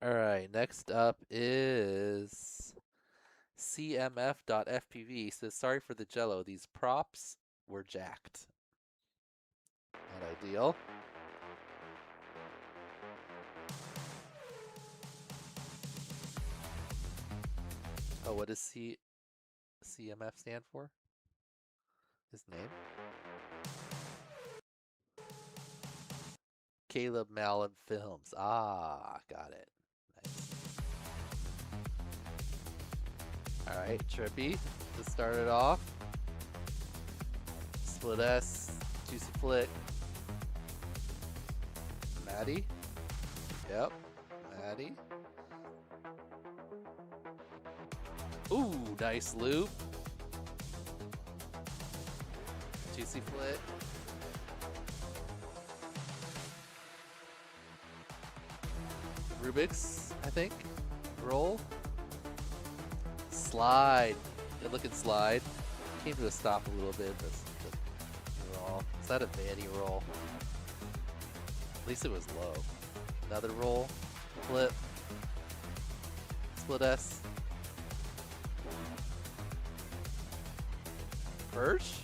All right, next up is CMF.FPV. Says, sorry for the jello. These props were jacked. Not ideal. Oh, what does CMF stand for? His name? Caleb Malin Films. Ah, got it. Nice. Alright, Trippy to start it off. Split S, Juicy Flick. Maddie. Yep, Maddie. Ooh, nice loop. Juicy Flick. Rubik's, I think. Roll. Slide. Good looking slide. Came to a stop a little bit, but roll. Is that a vanity roll? At least it was low. Another roll. Flip. Split S. Perch?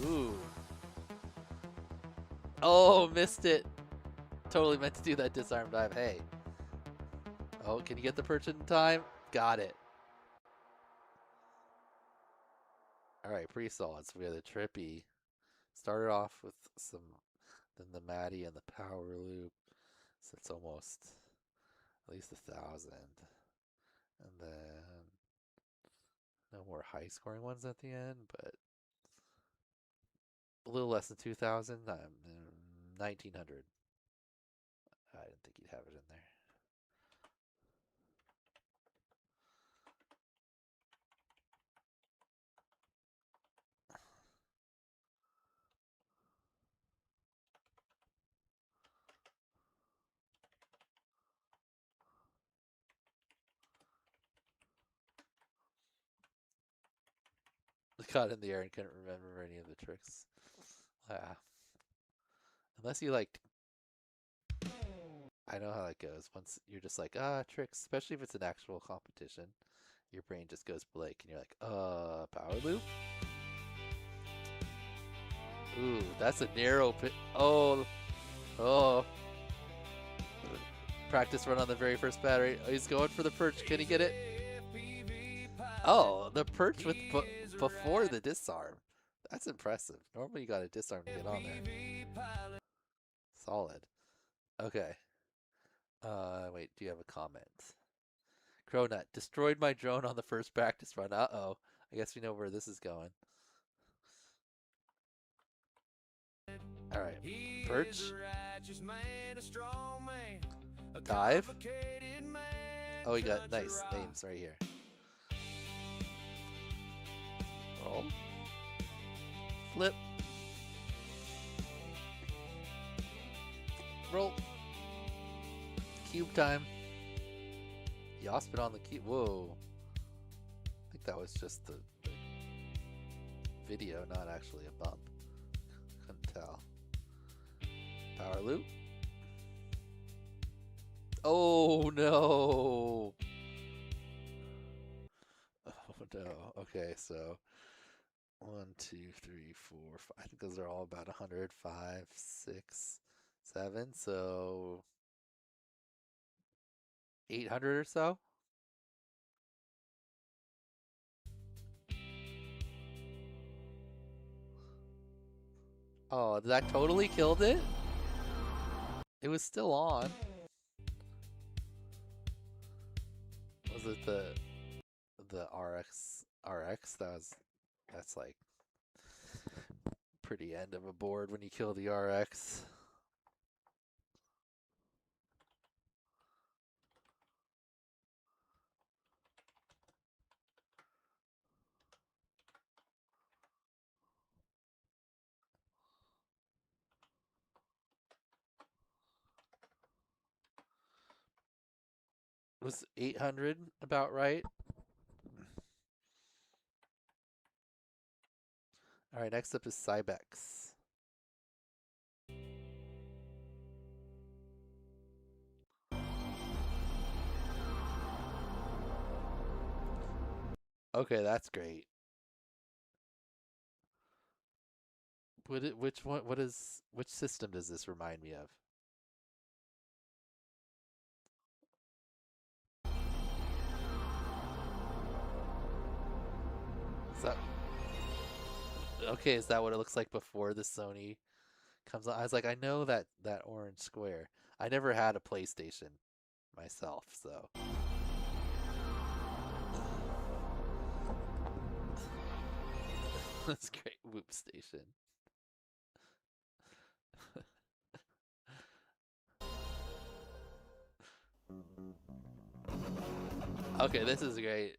Ooh. Oh, missed it. Totally meant to do that disarm dive. Hey. Oh, can you get the perch in time? Got it. Alright, pretty solid. So we have the trippy. Started off with some, then the Maddie and the power loop. So it's almost at least 1,000. And then no more high scoring ones at the end, but a little less than 2,000. 1,900. I didn't think you'd have it in there. Caught in the air and couldn't remember any of the tricks. Unless you like, I know how that goes. Once you're just like, tricks, especially if it's an actual competition, your brain just goes blank and you're like, power loop? Ooh, that's a narrow pit. Oh. Practice run on the very first battery. Oh, he's going for the perch. Can he get it? Oh, the perch with before the disarm. That's impressive. Normally you gotta disarm to get on there. Solid. Okay. Wait, do you have a comment? Cronut, destroyed my drone on the first practice run. Uh-oh. I guess we know where this is going. Alright. Perch. Dive. Oh, we got nice names right here. Roll. Flip. Roll. Cube time. Yaspin on the cube. Whoa. I think that was just the video, not actually a bump. Couldn't tell. Power loop. Oh no. Oh no. Okay, so 1, 2, 3, 4, 5. I think those are all about 100. 5, 6, 7. So 800 or so. Oh, that totally killed it? It was still on. Was it the RX? That's like pretty end of a board when you kill the RX. Was 800 about right? All right, next up is Cybex. Okay, that's great. Which system does this remind me of? Okay, is that what it looks like before the Sony comes on? I was like, I know that orange square. I never had a PlayStation myself, so. That's great. Whoop station. Okay, this is great.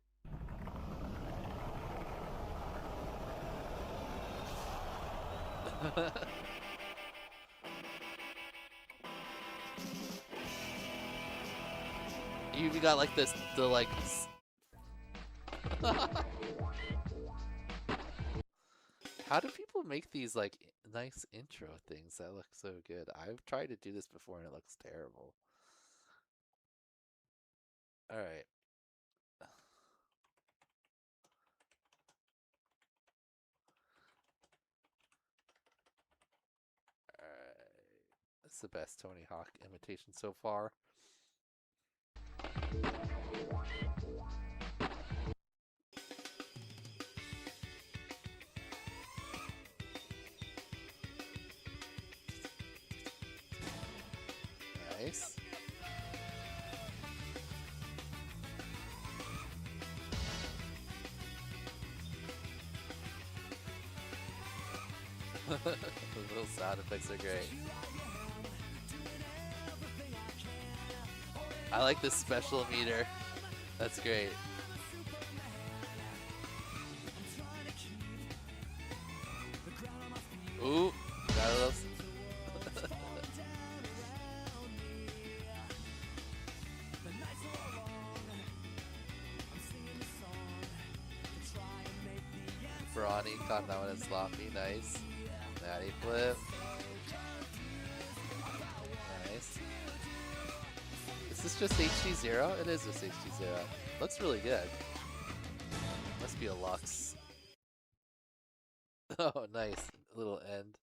You got like this, the like. How do people make these like nice intro things that look so good? I've tried to do this before and it looks terrible. All right. It's the best Tony Hawk imitation so far. Nice. The little sound effects are great. I like this special meter. That's great. Ooh, got a little. Brawny caught that one in sloppy. Nice. Natty flip. Nice. Is this just HD0? It is just HD0. Looks really good. Must be a Lux. Oh, nice. Little end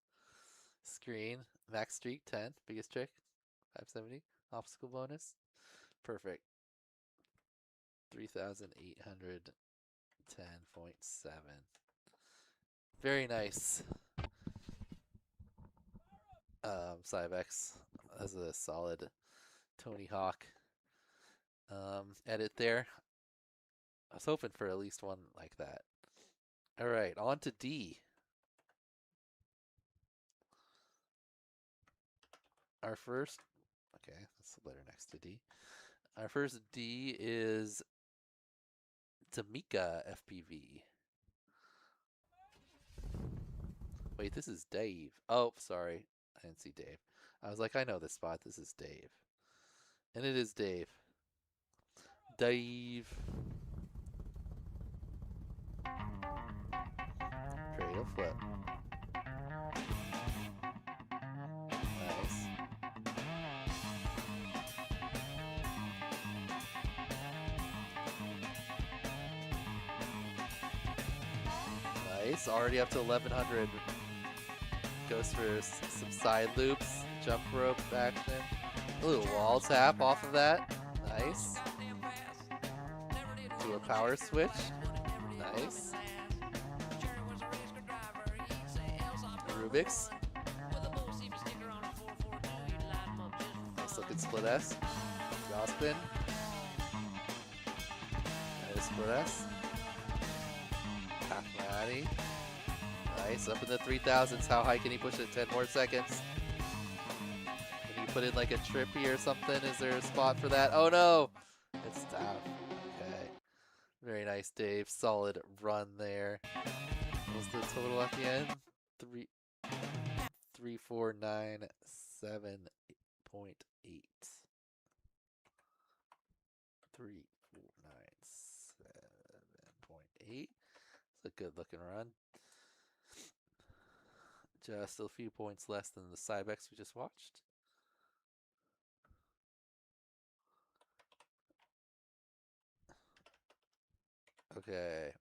screen. Max streak 10. Biggest trick 570. Obstacle bonus. Perfect. 3,810.7. Very nice. Cybex has a solid Tony Hawk edit there. I was hoping for at least one like that. All right, on to D. Our first, okay, that's the letter next to D. Our first D is Tamika FPV. Wait, this is Dave. Oh, sorry. I didn't see Dave. I was like, I know this spot. This is Dave. And it is Dave. Dave. Cradle flip. Nice. Nice. Already up to 1100. Goes for some side loops, jump rope action. A little wall tap off of that. Nice. Do a power switch. Nice. Rubik's. Nice looking split S. Jaw spin. Nice split S. Half Matty. Nice, up in the 3000s. How high can he push it? 10 more seconds. Can you put in like a trippy or something? Is there a spot for that? Oh no! It's down. Okay. Very nice, Dave. Solid run there. What was the total at the end? 3497.8. 3497.8. It's a good looking run. Just a few points less than the Cybex we just watched. Okay.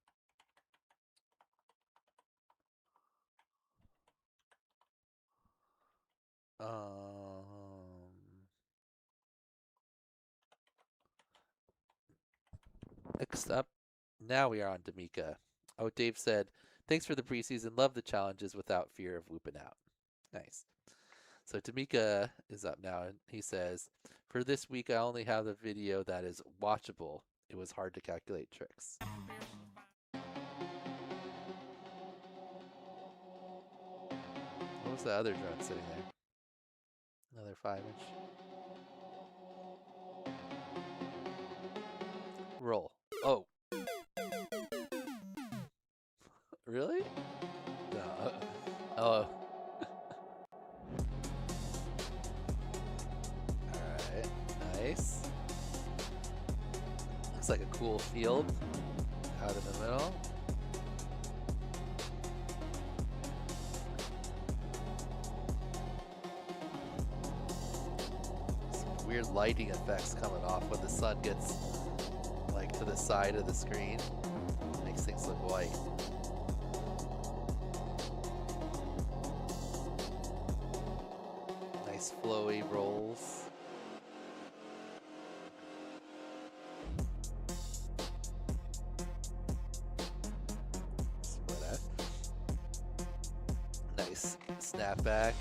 Except now we are on Tamika. Oh, Dave said, thanks for the preseason. Love the challenges without fear of whooping out. Nice. So Tamika is up now, and he says, for this week, I only have the video that is watchable. It was hard to calculate tricks. What was the other drone sitting there? Another 5-inch. Roll. Oh. Really? No. Oh. Alright. Nice. Looks like a cool field out in the middle. Some weird lighting effects coming off when the sun gets like to the side of the screen. Makes things look white. Flowy Nice snapback.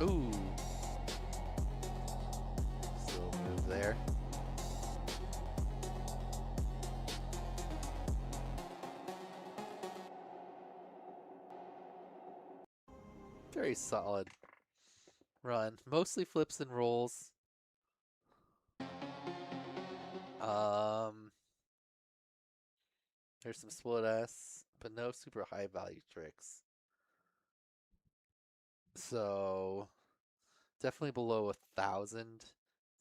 Ooh. Still move there. Very solid run. Mostly flips and rolls. There's some split S, but no super high value tricks. So definitely below 1,000,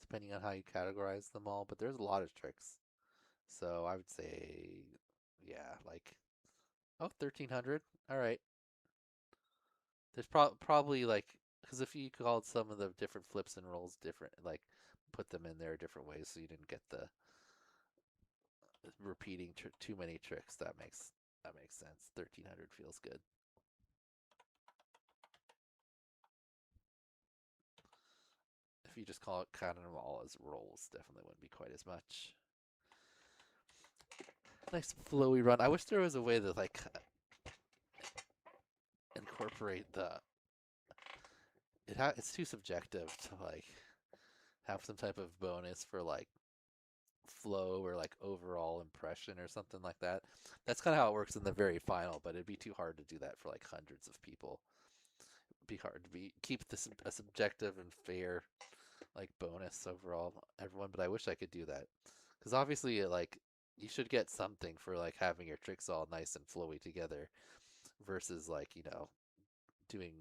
depending on how you categorize them all. But there's a lot of tricks. So I would say, yeah, like, oh, 1,300. All right. There's probably like, because if you called some of the different flips and rolls different, like put them in there different ways, so you didn't get the repeating too many tricks. That makes sense. 1,300 feels good. If you just call it counting them all as rolls, definitely wouldn't be quite as much. Nice flowy run. I wish there was a way to like incorporate the. It's too subjective to like have some type of bonus for like flow or like overall impression or something like that. That's kind of how it works in the very final, but it'd be too hard to do that for like hundreds of people. It'd be hard to keep this a subjective and fair like bonus overall everyone, but I wish I could do that, because obviously like you should get something for like having your tricks all nice and flowy together versus like, you know, doing,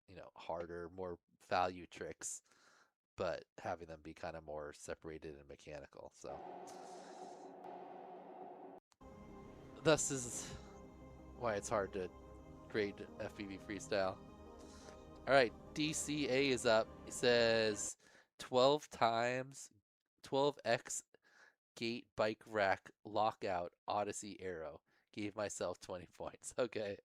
you know, harder, more value tricks but having them be kind of more separated and mechanical. So thus is why it's hard to grade FPV freestyle. All right, DCA is up. He says 12 times 12x gate bike rack lockout Odyssey arrow. Gave myself 20 points. Okay.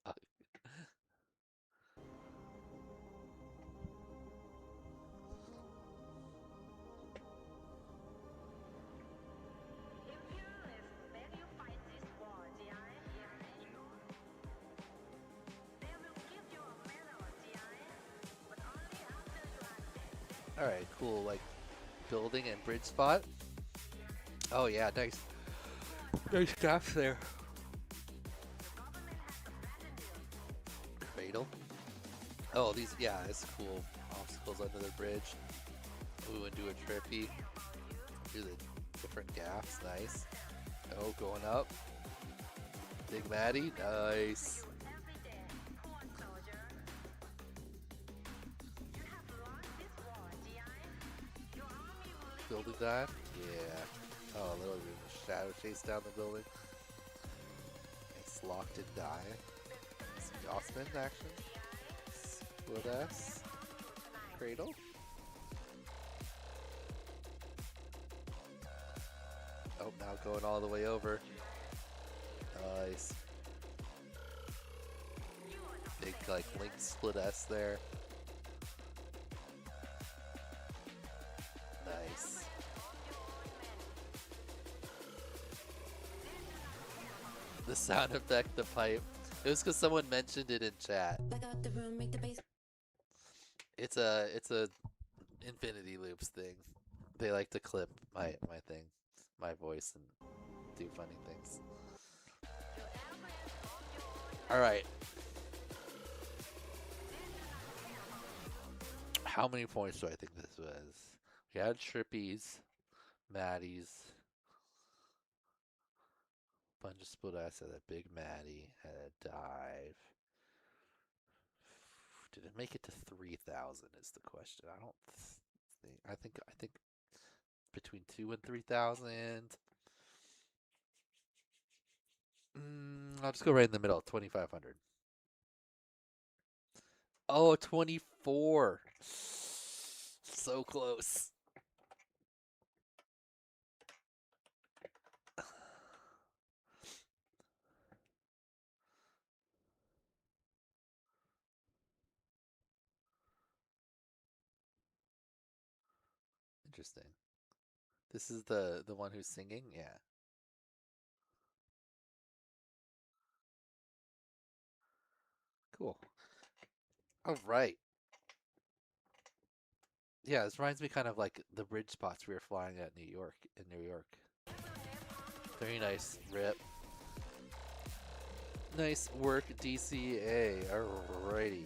All right, cool. Like building and bridge spot. Oh yeah, nice stuff there. Cradle. Oh, these, yeah, it's cool. Obstacles under the bridge. Ooh, and do a trippy. Do the different gaps. Nice. Oh, going up. Big Maddie. Nice. Building dive? Yeah. Oh, a little bit of a shadow chase down the building. Nice locked and die. Some yaw spin action. Split S. Cradle. Oh, now going all the way over. Nice. Big like link split S there. Nice. The sound effect, the pipe. It was because someone mentioned it in chat. It's a Infinity Loops thing. They like to clip my thing, my voice, and do funny things. All right. How many points do I think this was? We had Trippies, Maddies, bunch of split S, had a big Maddie, had a dive. Did it make it to 3,000 is the question. I don't think. I think between 2 and 3,000. I'll just go right in the middle, 2,500. Oh, 24. So close. Interesting. This is the one who's singing? Yeah. Cool. All right. Yeah, this reminds me kind of like the bridge spots we were flying at New York. Very nice, Rip. Nice work, DCA. Alrighty.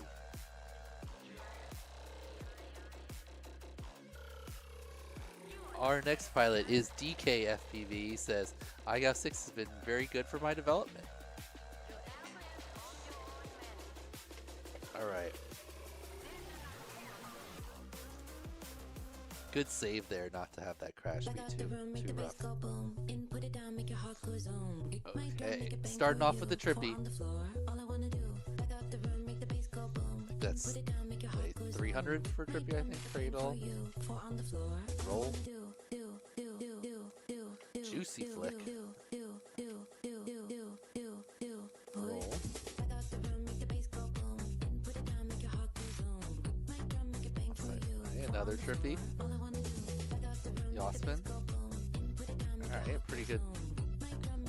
Our next pilot is DKFPV. He says, iGAO 6 has been very good for my development. Alright. Good save there not to have that crash be too rough. Okay, starting off with the trippy. That's 300 for trippy, I think. Cradle. Roll. Juicy flick. Roll. Okay, another trippy. Yosman. Alright, pretty good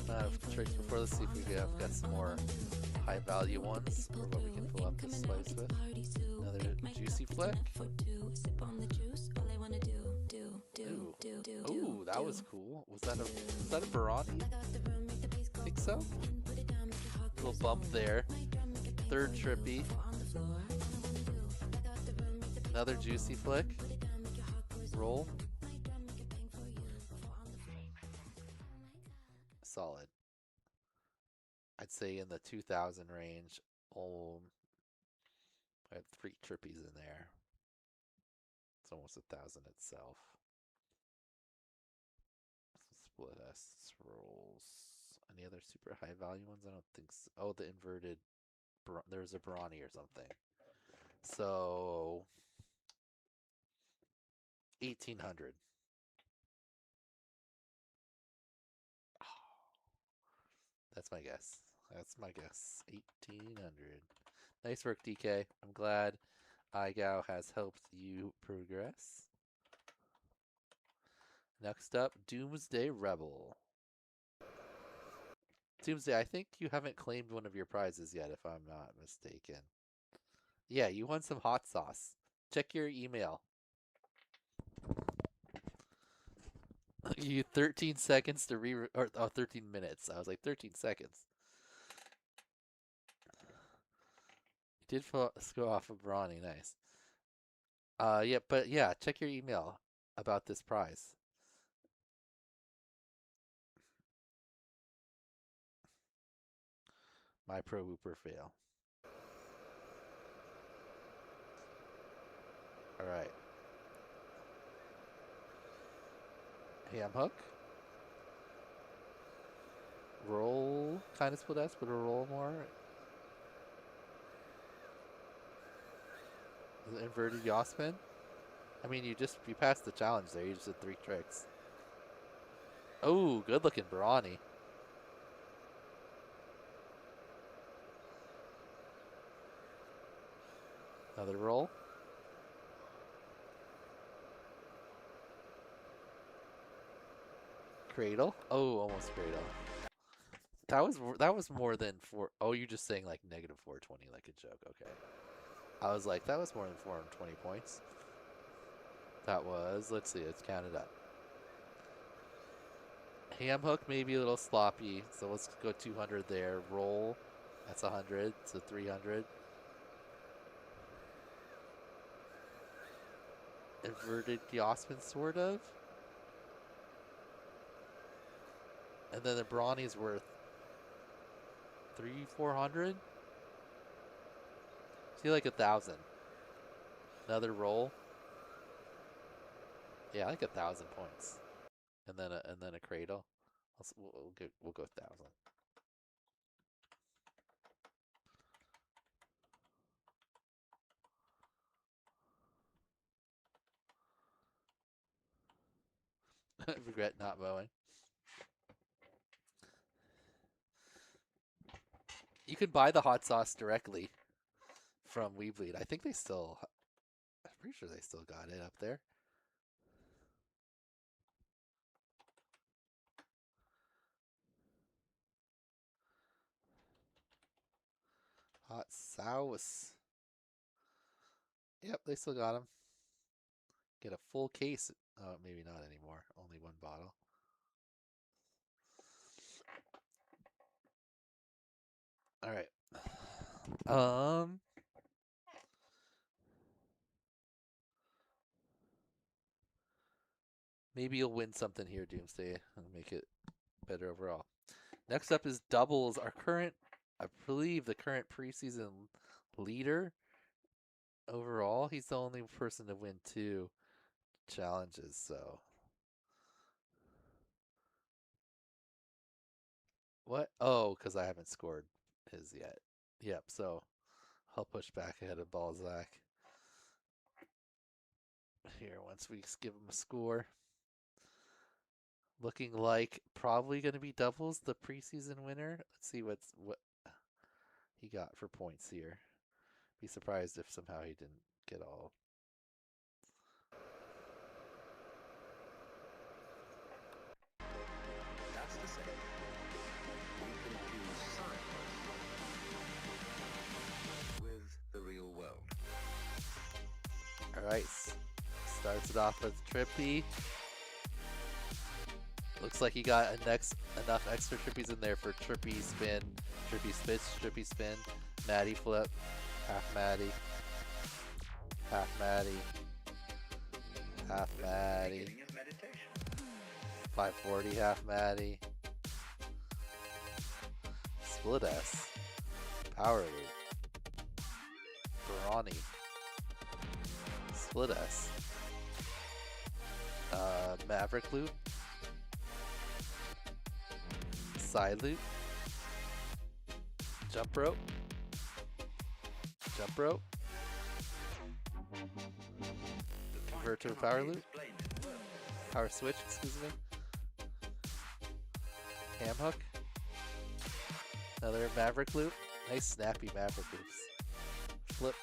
amount of tricks before. Let's see if we have got some more high value ones or what we can fill up this slice with. Another juicy flick. Ooh, that was cool. Was that a Barani? I think so. Little bump there. Third trippy. Another juicy flick. Roll. Solid. I'd say in the 2,000 range. I had 3 trippies in there. It's almost 1,000 itself. Split S rolls. Any other super high value ones? I don't think so. Oh, the inverted. There's a Barani or something. So 1,800. That's my guess. That's my guess. 1,800. Nice work, DK. I'm glad iGAO has helped you progress. Next up, Doomsday Rebel. Doomsday, I think you haven't claimed one of your prizes yet, if I'm not mistaken. Yeah, you won some hot sauce. Check your email. You 13 seconds to or 13 minutes. I was like 13 seconds. You did go off of Brawny, nice. Yeah, but yeah, check your email about this prize. My ProWhooper fail. All right. Ham hook. Roll. Kind of split S, but a roll more. The inverted Yosman. I mean, you passed the challenge there. You just did 3 tricks. Oh, good looking Barani. Another roll. Cradle. Oh, almost cradle. That was more than 4. Oh, you're just saying like negative 420 like a joke. Okay. I was like, that was more than 420 points. That was, let's see, let's count it up. Ham hook maybe a little sloppy, so let's go 200 there. Roll, that's 100, so 300. Inverted Yosman, sort of. And then the Brawny's worth 300-400. See, like 1,000. Another roll. Yeah, like 1,000 points. And then a cradle. We'll go 1,000. Regret not mowing. You can buy the hot sauce directly from Weebleed. I think they still. I'm pretty sure they still got it up there. Hot sauce. Yep, they still got him. Get a full case. Oh, maybe not anymore. Only one bottle. All right. Maybe you'll win something here, Doomsday, and make it better overall. Next up is doubles. Our current, I believe, the current preseason leader overall. He's the only person to win 2 challenges. So, what? Oh, because I haven't scored his yet. Yep. So, I'll push back ahead of Balzac here once we give him a score. Looking like probably going to be doubles, the preseason winner. Let's see what he got for points here. Be surprised if somehow he didn't get all. That's to say, we confuse science with the real world. All right, starts it off with Trippy. Looks like he got enough extra trippies in there for Trippy spin, Trippy spits, Trippy spin, Maddie flip, half Maddie, half Maddie, half Maddie, 540 half Maddie, split S, power loop, Brawny, split S, Maverick loop, side loop, jump rope, convert to a power loop, power switch, excuse me, ham hook, another Maverick loop, nice snappy Maverick loops, flip,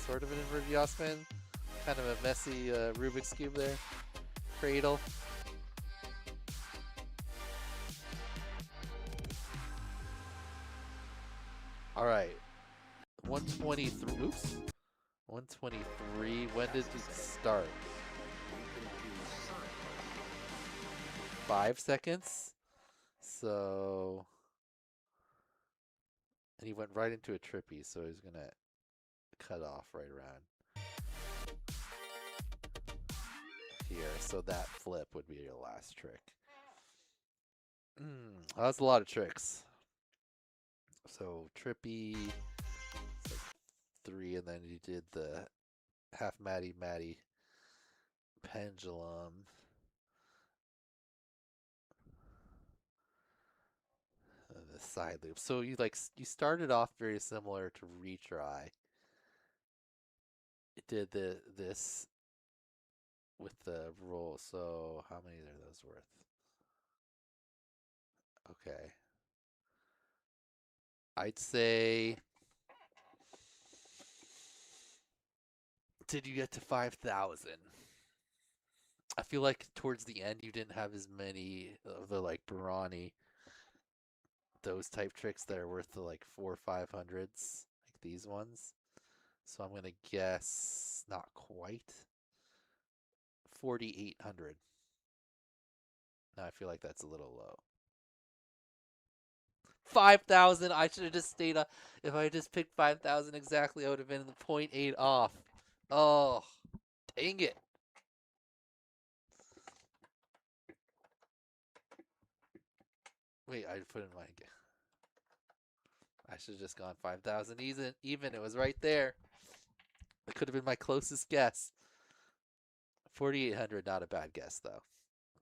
sort of an inverted yaw spin, kind of a messy Rubik's Cube there, cradle, all right, 123, oops, 123, when did we start? 5 seconds, so, and he went right into a trippy, so he's gonna cut off right around here, so that flip would be your last trick. That's a lot of tricks. So trippy, it's like 3, and then you did the half Maddie pendulum. And the side loop. So you started off very similar to retry. It did this with the roll. So how many are those worth? Okay. I'd say, did you get to 5,000? I feel like towards the end you didn't have as many of the like Barani, those type tricks that are worth the like 400 or 500s, like these ones. So I'm gonna guess not quite 4,800. Now I feel like that's a little low. 5,000. I should have just stayed up. If I just picked 5,000 exactly, I would have been the 0.8 off. Oh, dang it. Wait, I put in my. I should have just gone 5,000 even. It was right there. It could have been my closest guess. 4,800, not a bad guess though.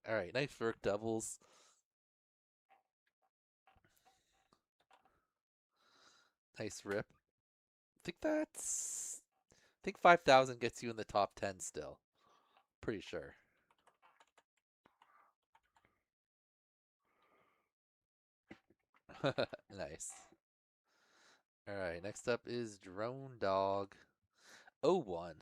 All right, nice work, doubles. Nice rip. I think 5,000 gets you in the top 10 still. Pretty sure. Nice. All right, next up is Drone Dog 01.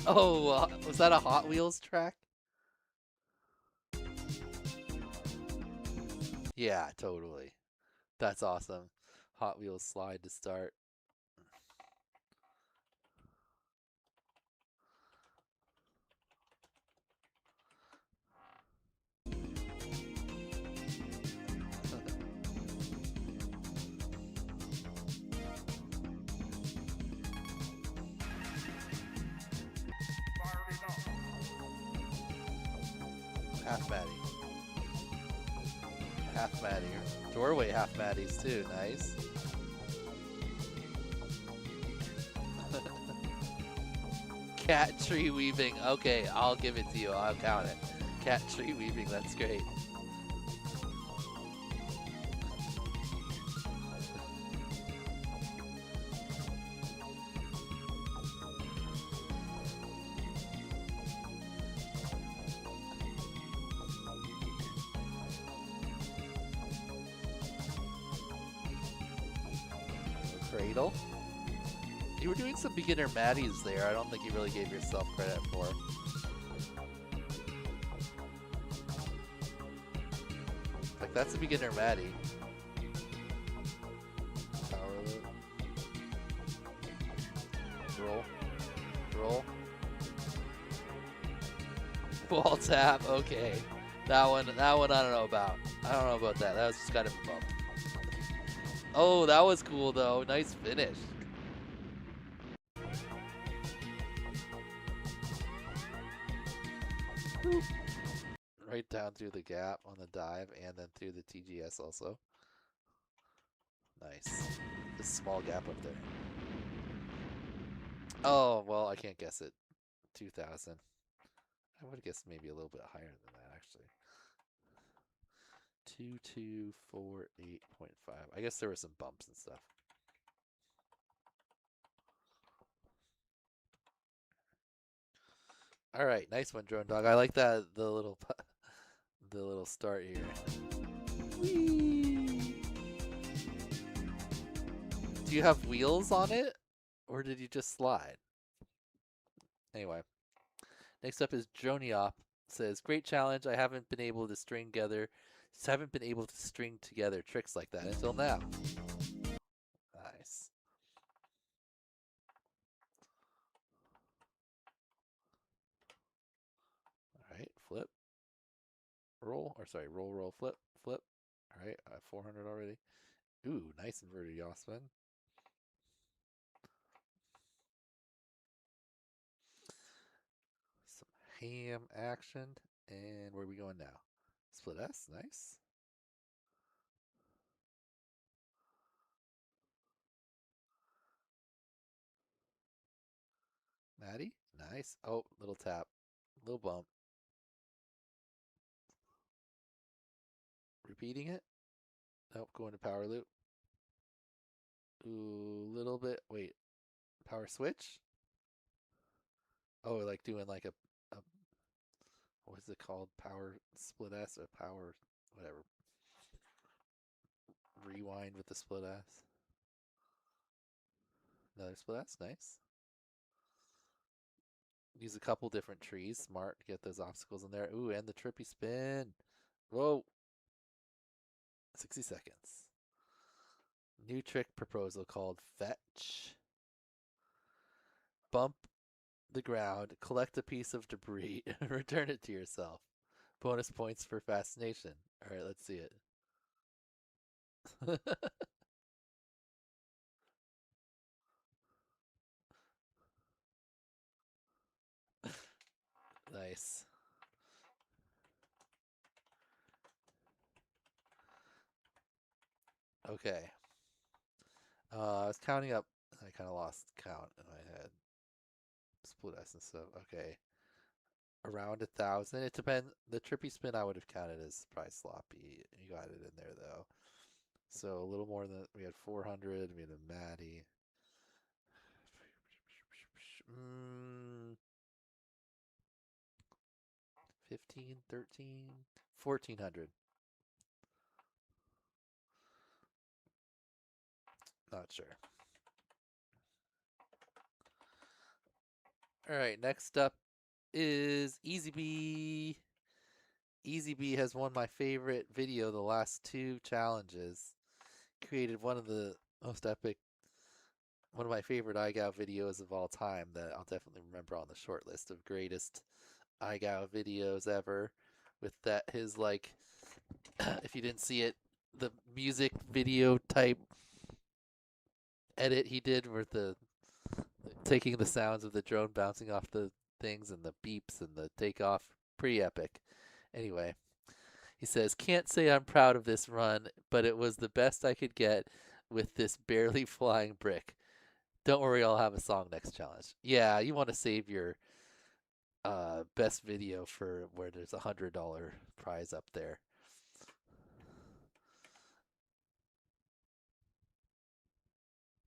Oh, was that a Hot Wheels track? Yeah, totally. That's awesome. Hot Wheels slide to start. Half Maddie. Half Maddie. Doorway half Maddies too. Nice. Cat tree weaving. Okay, I'll give it to you. I'll count it. Cat tree weaving. That's great. Cradle. You were doing some beginner Maddies there. I don't think you really gave yourself credit for. Like, that's a beginner Maddie. Power loop. Roll. Roll. Wall tap. Okay. That one I don't know about. I don't know about that. That was just kind of a bump. Oh, that was cool though. Nice finish. Right down through the gap on the dive and then through the TGS also. Nice. This small gap up there. Oh, well, I can't guess it. 2,000. I would have guessed maybe a little bit higher than that, actually. 2248.5. I guess there were some bumps and stuff. All right, nice one, Drone Dog. I like that the little start here. Whee! Do you have wheels on it, or did you just slide? Anyway, next up is Droniop. Says, great challenge. I haven't been able to string together tricks like that until now. Nice. All right, flip. Roll, or sorry, roll, flip, flip. All right, 400 already. Ooh, nice inverted yaw spin. Some ham action. And where are we going now? Split S, nice. Maddie, nice. Oh, little tap, little bump. Repeating it. Nope, going to power loop. Ooh, little bit. Wait, power switch. Oh, like doing like a what is it called? Power split S or power whatever. Rewind with the split S. Another split S, nice. Use a couple different trees. Smart to get those obstacles in there. Ooh, and the trippy spin. Whoa. 60 seconds. New trick proposal called Fetch. Bump the ground, collect a piece of debris, and return it to yourself. Bonus points for fascination. All right, let's see it. Nice. Okay. I was counting up. I kind of lost count in my head. Split S and stuff. Okay. Around 1,000. It depends. The trippy spin I would have counted as probably sloppy. You got it in there though. So a little more than we had 400. We had a Maddie. 15, 13, 1,400. Not sure. All right, next up is EasyB. EasyB has won my favorite video the last 2 challenges. Created one of the most epic, one of my favorite iGao videos of all time that I'll definitely remember on the short list of greatest iGao videos ever. With that, his like, if you didn't see it, the music video type edit he did with the taking the sounds of the drone bouncing off the things and the beeps and the takeoff, pretty epic. Anyway, he says, can't say I'm proud of this run, but it was the best I could get with this barely flying brick. Don't worry, I'll have a song next challenge. Yeah, you want to save your best video for where there's a $100 prize up there.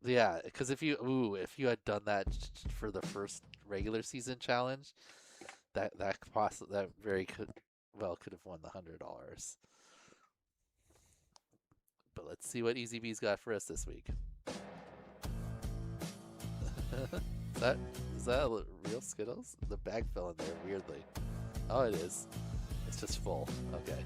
Yeah, because if you had done that for the first regular season challenge, that very could have won the $100. But let's see what EasyB's got for us this week. Is that real Skittles? The bag fell in there weirdly. Oh, it is. It's just full. Okay.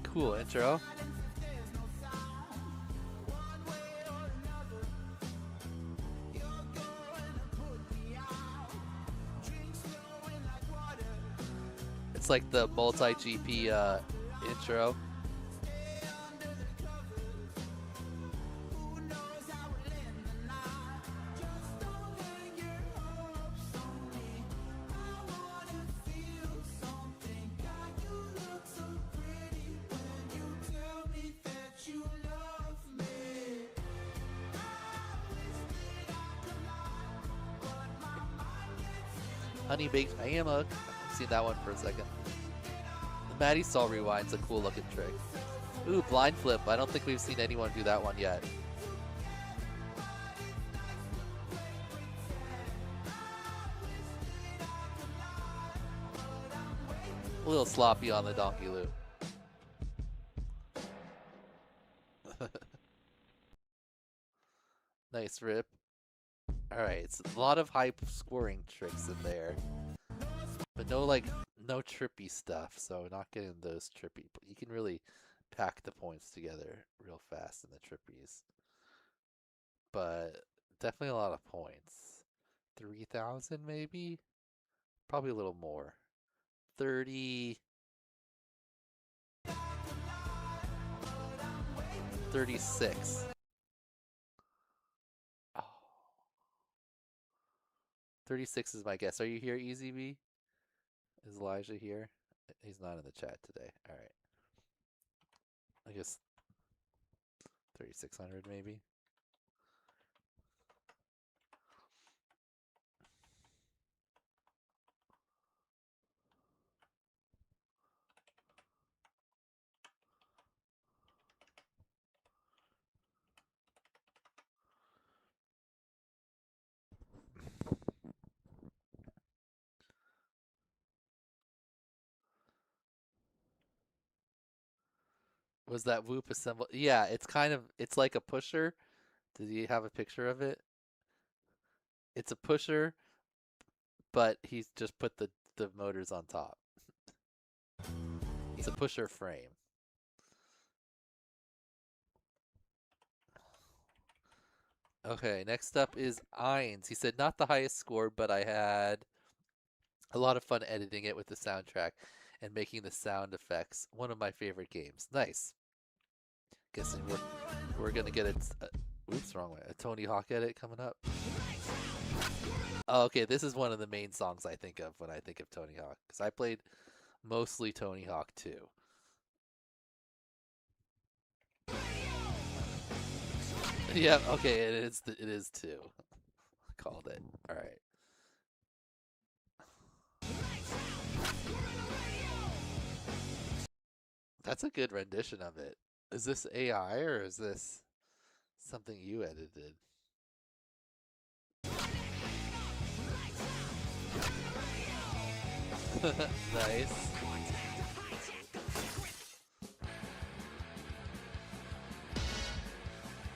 Cool intro. It's like the multi-GP intro. Honey baked hammock. I've seen that one for a second. The Maddie Saw rewind's a cool looking trick. Ooh, blind flip. I don't think we've seen anyone do that one yet. A little sloppy on the donkey loop. Nice rip. Alright, it's a lot of hype scoring tricks in there. But no trippy stuff, so not getting those trippy. But you can really pack the points together real fast in the trippies. But definitely a lot of points. 3,000 maybe? Probably a little more. 30... 36. 36 is my guess. Are you here, EasyB? Is Elijah here? He's not in the chat today. All right. I guess 3,600 maybe. Was that Whoop assemble? Yeah, it's like a pusher. Did you have a picture of it? It's a pusher, but he's just put the motors on top. It's a pusher frame. Okay, next up is Eins. He said, not the highest score, but I had a lot of fun editing it with the soundtrack and making the sound effects. One of my favorite games. Nice. Guessing we're gonna get oops, wrong way. A Tony Hawk edit coming up. Oh, okay, this is one of the main songs I think of when I think of Tony Hawk, because I played mostly Tony Hawk 2. Yeah, okay, it is 2. Called it. All right. That's a good rendition of it. Is this AI or is this something you edited? Nice.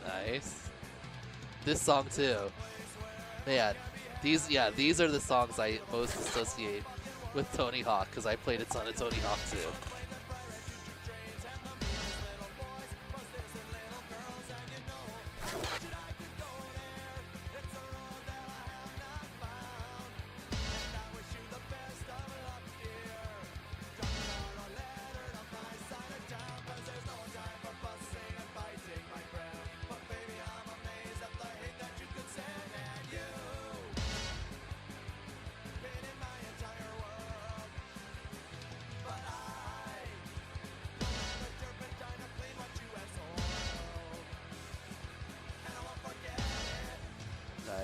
Nice. This song too. Man, these are the songs I most associate with Tony Hawk because I played a ton of Tony Hawk too.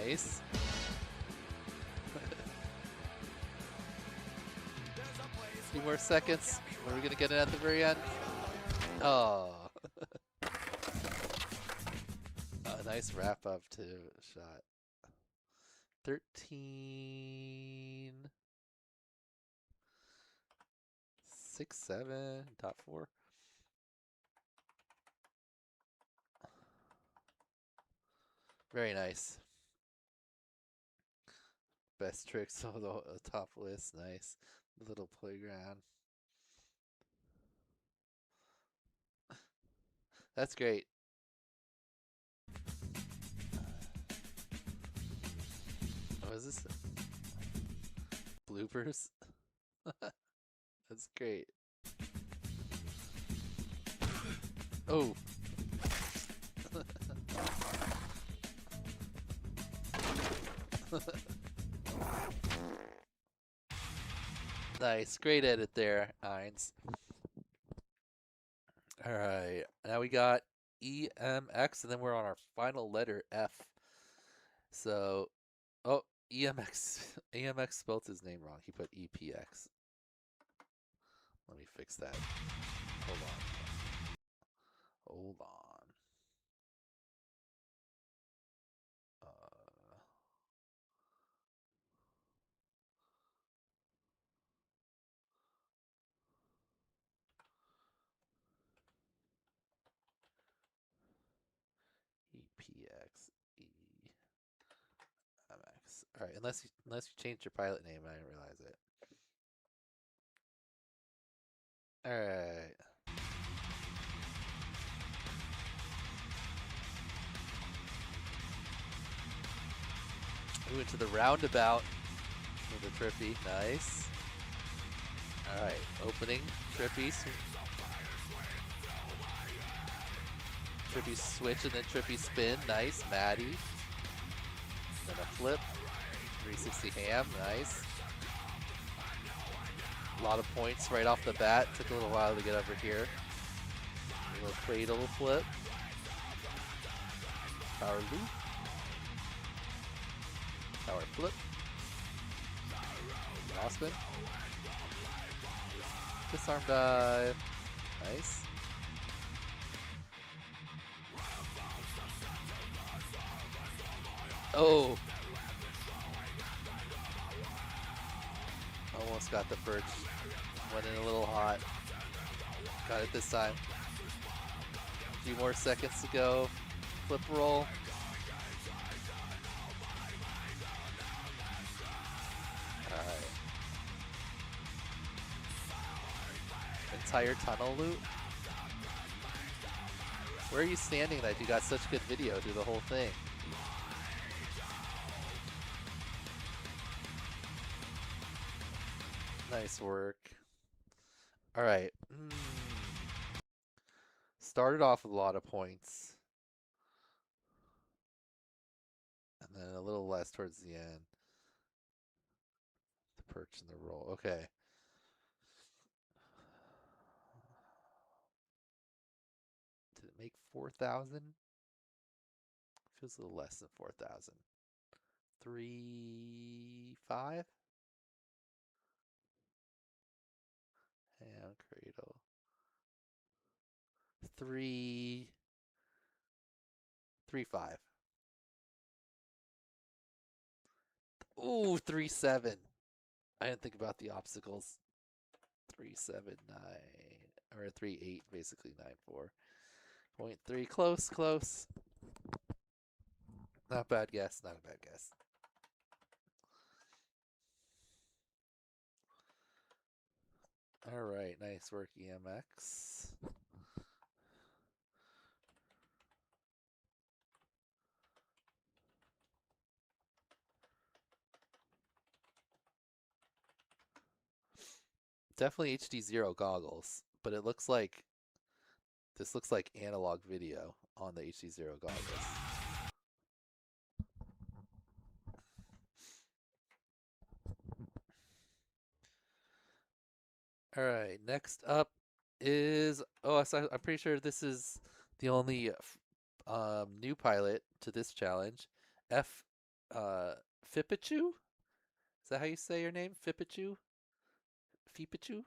Nice. Few more seconds. Are we gonna get it at the very end? Oh. A nice wrap up to shot. 13. 6, 7, top 4. Very nice. Best tricks of the top list. Nice. Little playground. That's great. What is this? Bloopers? That's great. Oh. Nice. Great edit there, Heinz. Alright. Now we got EMX, and then we're on our final letter F. So, oh, EMX. EMX spelled his name wrong. He put EPX. Let me fix that. Hold on. Hold on. EPX EMX. All right, unless you changed your pilot name, I didn't realize it. All right. We went to the roundabout with the Trippy. Nice. All right, opening Trippy. Trippy switch and then Trippy spin. Nice. Maddie. Then a flip. 360 ham. Nice. A lot of points right off the bat. Took a little while to get over here. A little cradle flip. Power loop. Power flip. Cross spin. Disarm dive. Nice. Oh. Almost got the perch. Went in a little hot. Got it this time. A few more seconds to go. Flip roll. Alright. Entire tunnel loop. Where are you standing that you got such good video through the whole thing? Nice work. All right. Started off with a lot of points. And then a little less towards the end. The perch and the roll. Okay. Did it make 4,000? Feels a little less than 4,000. 3,500? Ham cradle. 3,500. Ooh, 3,700. I didn't think about the obstacles. 379 or 38, basically 94.3. Close, close. Not a bad guess. Not a bad guess. All right, nice work, EMX. Definitely HD0 goggles, but it looks like this looks like analog video on the HD0 goggles. All right, next up is I'm pretty sure this is the only new pilot to this challenge. Fipichu? Is that how you say your name? Fipichu? Fipichu?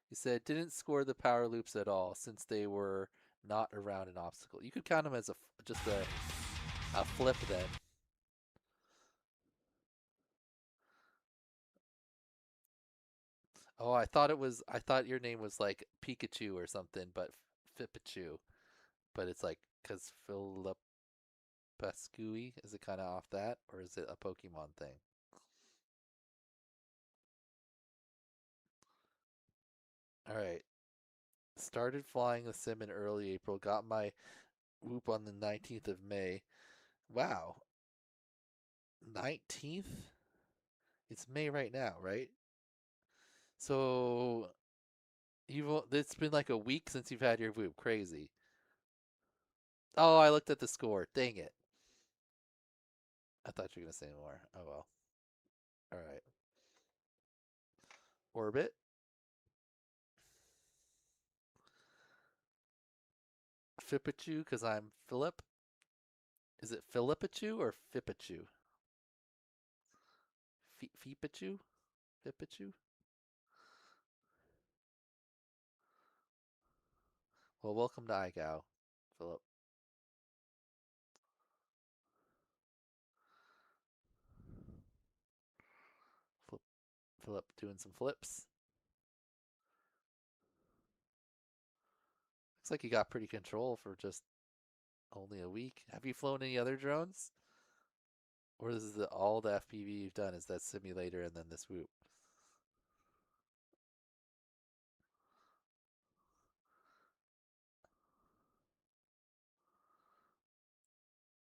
He said didn't score the power loops at all since they were not around an obstacle. You could count them as just a flip then. Oh, I thought your name was like Pikachu or something, but Fipichu. But it's like because Philip Pascui, is it kind of off that, or is it a Pokemon thing? All right. Started flying the sim in early April. Got my whoop on the 19th of May. Wow. 19th? It's May right now, right? So it's been like a week since you've had your whoop. Crazy. Oh, I looked at the score. Dang it. I thought you were going to say more. Oh, well. All right. Orbit. Fipichu, because I'm Philip. Is it Philippichu or Fipichu? Fipichu? Fipichu? Well, welcome to iGao, Philip. Philip doing some flips. Looks like you got pretty control for just only a week. Have you flown any other drones? Or is this all the FPV you've done is that simulator and then this whoop?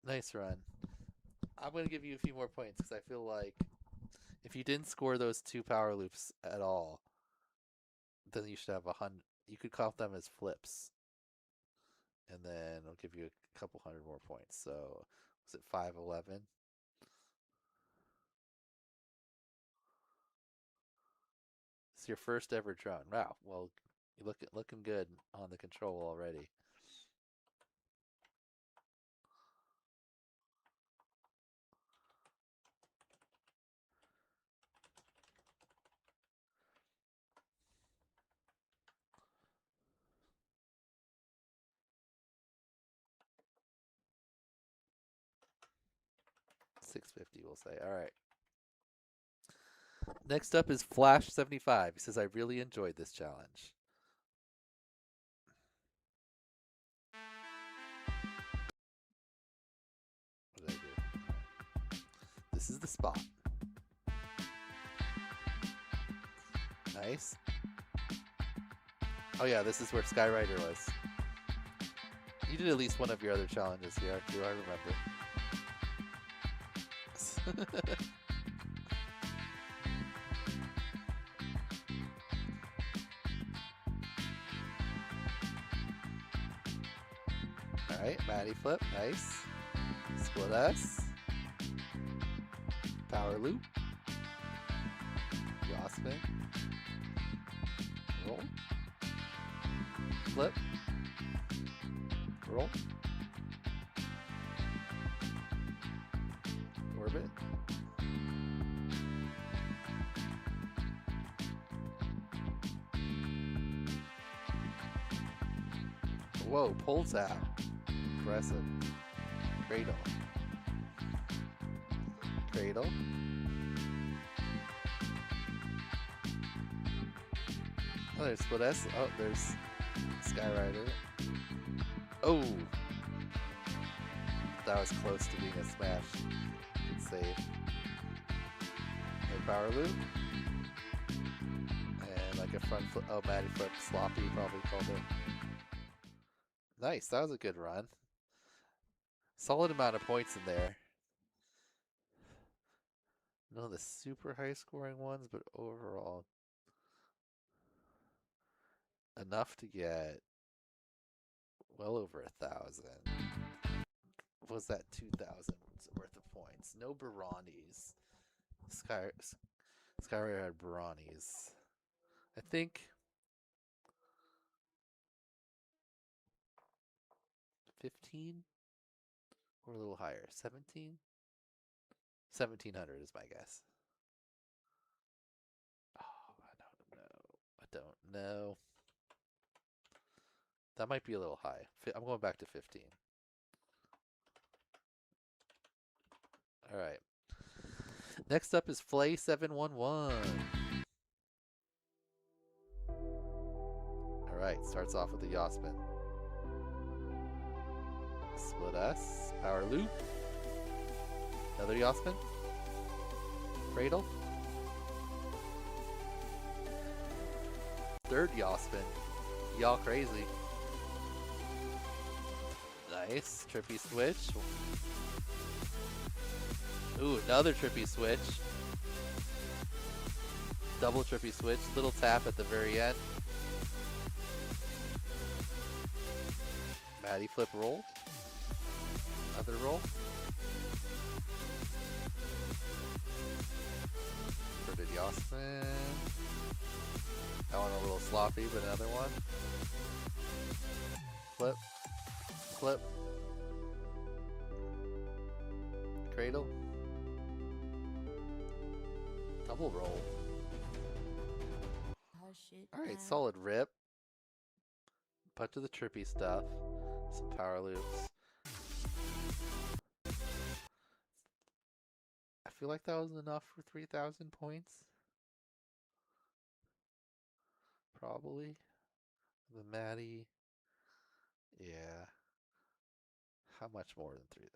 Nice run. I'm going to give you a few more points because I feel like if you didn't score those 2 power loops at all, then you should have 100. You could count them as flips. And then I'll give you a couple hundred more points. So was it 511? It's your first ever drone. Wow. Well, you're looking good on the control already. $650, we'll say. All right. Next up is Flash75. He says, I really enjoyed this challenge. What did I do? This is the spot. Nice. Oh yeah, this is where Skyrider was. You did at least one of your other challenges here, do I remember? Alright, Matty flip, nice. Split S. Power loop. Yaw spin. Roll. Flip. Roll. Orbit. Whoa, pull tap. Impressive. Cradle. Cradle. Oh, there's Split S. Oh, there's Skyrider. Oh! That was close to being a smash. Good save. A power loop. And like a front flip. Oh, Maddie flip. Sloppy probably called it. Nice. That was a good run. Solid amount of points in there. None of the super high scoring ones, but overall enough to get well over 1,000. What was that 2,000 worth of points? No Baranis. Skyrider had Baranis. I think 15 or a little higher. 17? 1,700 is my guess. Oh, I don't know. That might be a little high. I'm going back to 15. All right. Next up is Flay711. All right, starts off with the yaw spin. Split S, power loop. Another yaw spin. Cradle. Third yaw spin. Yaw crazy. Nice. Trippy switch. Ooh, another trippy switch. Double trippy switch. Little tap at the very end. Maddie flip roll. Another roll. Inverted yaw spin. That one a little sloppy, but another one. Flip. Flip. Cradle. Double roll. Alright, solid rip. Bunch of the trippy stuff. Some power loops. I feel like that was enough for 3,000 points. Probably. The Maddie. Yeah. How much more than 3?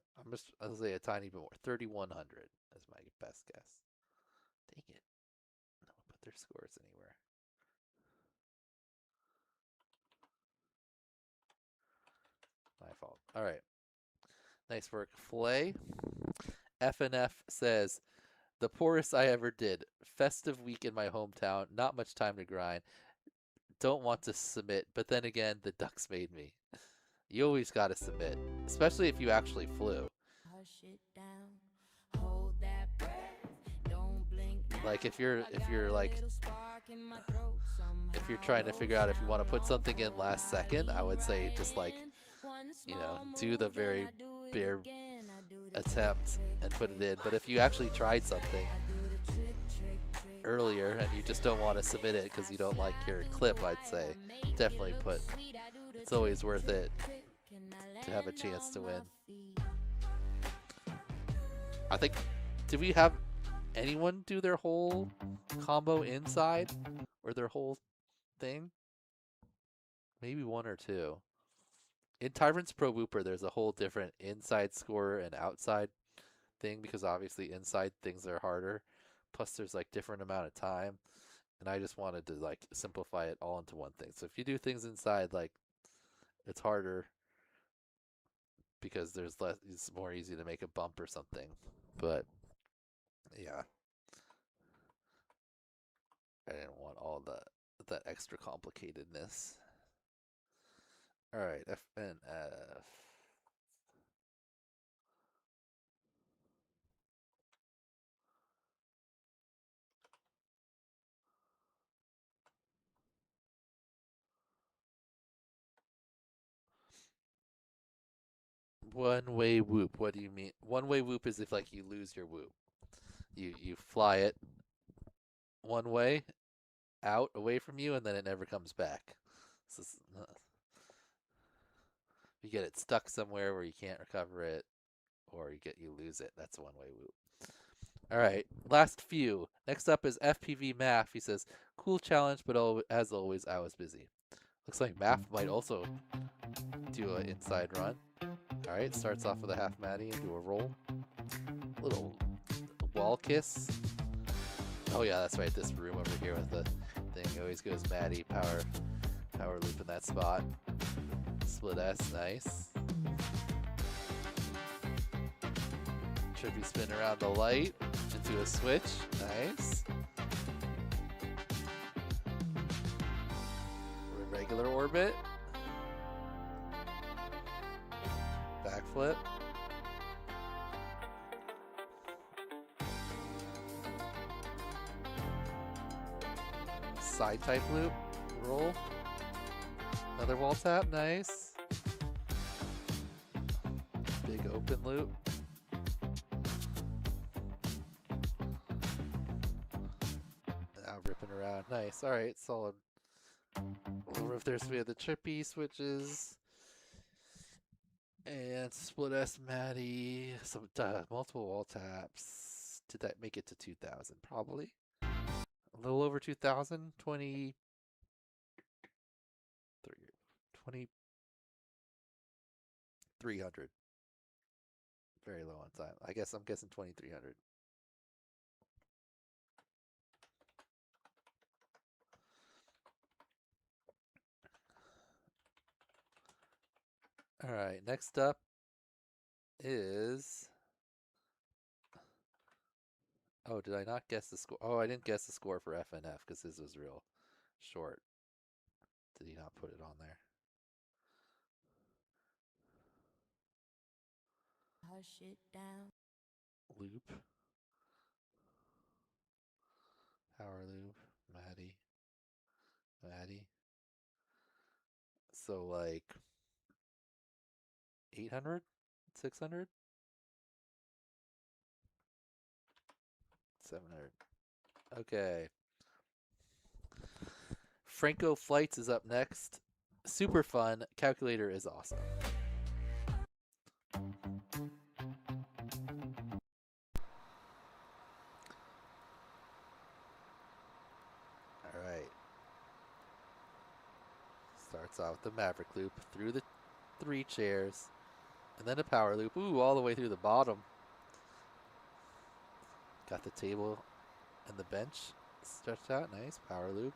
I'll say a tiny bit more. 3,100 is my best guess. Dang it. No one put their scores anywhere. My fault. All right. Nice work. Flay. FNF says, the poorest I ever did. Festive week in my hometown. Not much time to grind. Don't want to submit, but then again, the Ducks made me. You always got to submit, especially if you actually flew. Like if you're trying to figure out if you want to put something in last second, I would say just like, you know, do the very bare attempt and put it in. But if you actually tried something earlier and you just don't want to submit it because you don't like your clip, I'd say definitely put. It's always worth it to have a chance to win. I think, did we have anyone do their whole combo inside or their whole thing? Maybe one or two. In Tyrant's ProWhooper, there's a whole different inside score and outside thing because obviously inside things are harder. Plus there's like different amount of time. And I just wanted to like simplify it all into one thing. So if you do things inside, like it's harder because there's less, it's more easy to make a bump or something. But yeah. I didn't want all that extra complicatedness. All right, FNF. One-way whoop. What do you mean? One-way whoop is if like you lose your whoop. You fly it one way out away from you and then it never comes back. You get it stuck somewhere where you can't recover it, or you lose it. That's a one-way whoop. All right, last few. Next up is FPV Math. He says, Cool challenge, but as always, I was busy. Looks like Math might also do an inside run. Alright, starts off with a half Maddie and do a roll. Little wall kiss. Oh yeah, that's right, this room over here with the thing always goes Maddie, power loop in that spot. Split S, nice. Trippy spin around the light into a switch, nice. Regular orbit. Backflip. Side type loop. Roll. Another wall tap, nice. Big open loop. Now ripping around, nice. Alright, solid. Over if there's the trippy switches. And split S Maddie. Some multiple wall taps. Did that make it to 2,000? Probably. A little over 2,000. 2,300. Very low on time. I'm guessing 2,300. All right, next up is... Oh, did I not guess the score? Oh, I didn't guess the score for FNF because his was real short. Did he not put it on there? Hush it down. Loop. Power loop. Maddie. So like 800? 600? 700. Okay. Franco Flights is up next. Super fun. Calculator is awesome. Alright. Starts out with the Maverick loop through the 3 chairs. And then a power loop. Ooh, all the way through the bottom. Got the table and the bench stretched out. Nice. Power loop.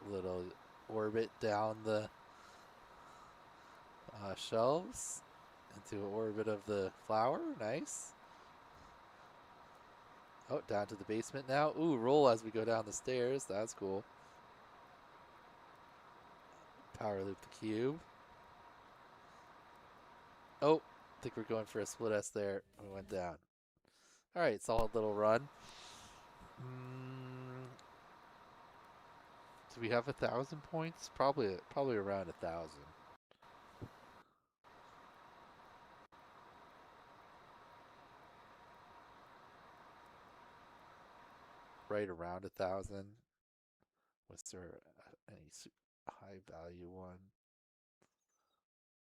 Little orbit down the shelves into an orbit of the flower. Nice. Oh, down to the basement now. Ooh, roll as we go down the stairs. That's cool. Power loop the cube. Oh, I think we're going for a split S there. We went down. All right, solid little run. Do we have 1,000 points? Probably around 1,000. Right around 1,000. Was there any high value one?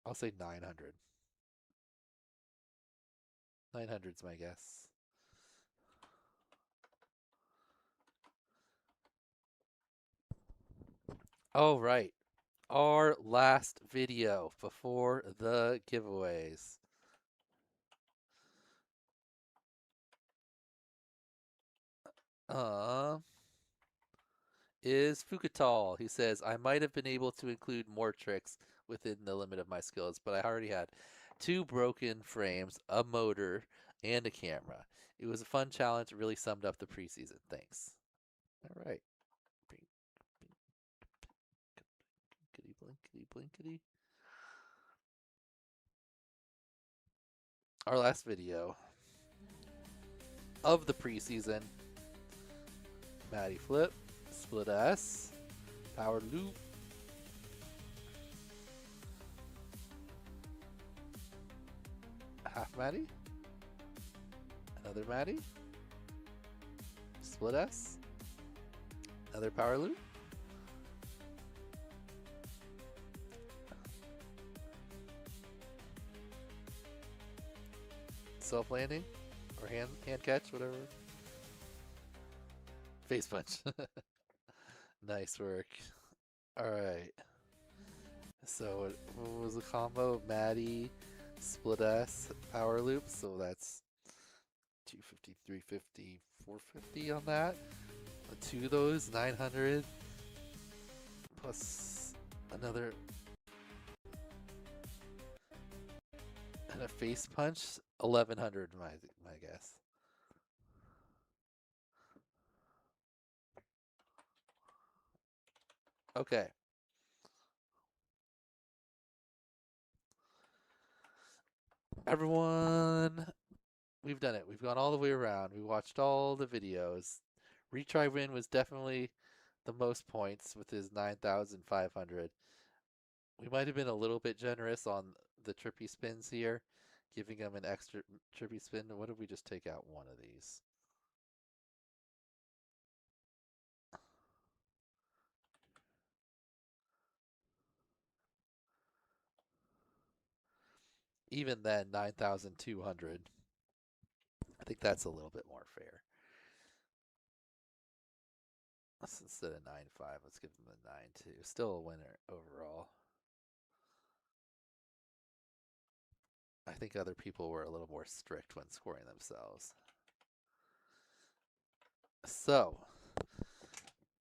I'll say 900. 900's my guess. All right. Our last video before the giveaways. Is Fukatal. He says, I might have been able to include more tricks within the limit of my skills, but I already had 2 broken frames, a motor, and a camera. It was a fun challenge. It really summed up the preseason. Thanks. All right. Blinkety, blinkety, blinkety. Our last video of the preseason. Maddie flip, split S, power loop, half Maddie, another Maddie, split S, another power loop, self landing or hand catch, whatever. Face punch. Nice work. All right. So what was the combo? Maddie, split S, power loop. So that's 250, 350, 450 on that. Two of those, 900 plus another and a face punch, 1100. My guess. Okay. Everyone, we've done it. We've gone all the way around. We watched all the videos. Retry win was definitely the most points with his 9,500. We might have been a little bit generous on the trippy spins here, giving him an extra trippy spin. What if we just take out one of these? Even then, 9,200. I think that's a little bit more fair. Instead of 9.5, let's give him a 9.2. Still a winner overall. I think other people were a little more strict when scoring themselves. So,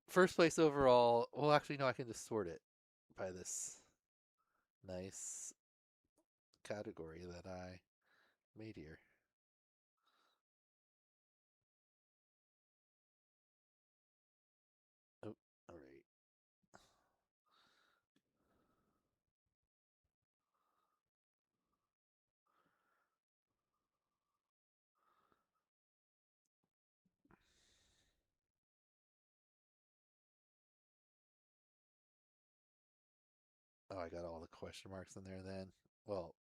first place overall. Well, actually, no, I can just sort it by this nice category that I made here. Oh, all right. Oh, I got all the question marks in there then. Well,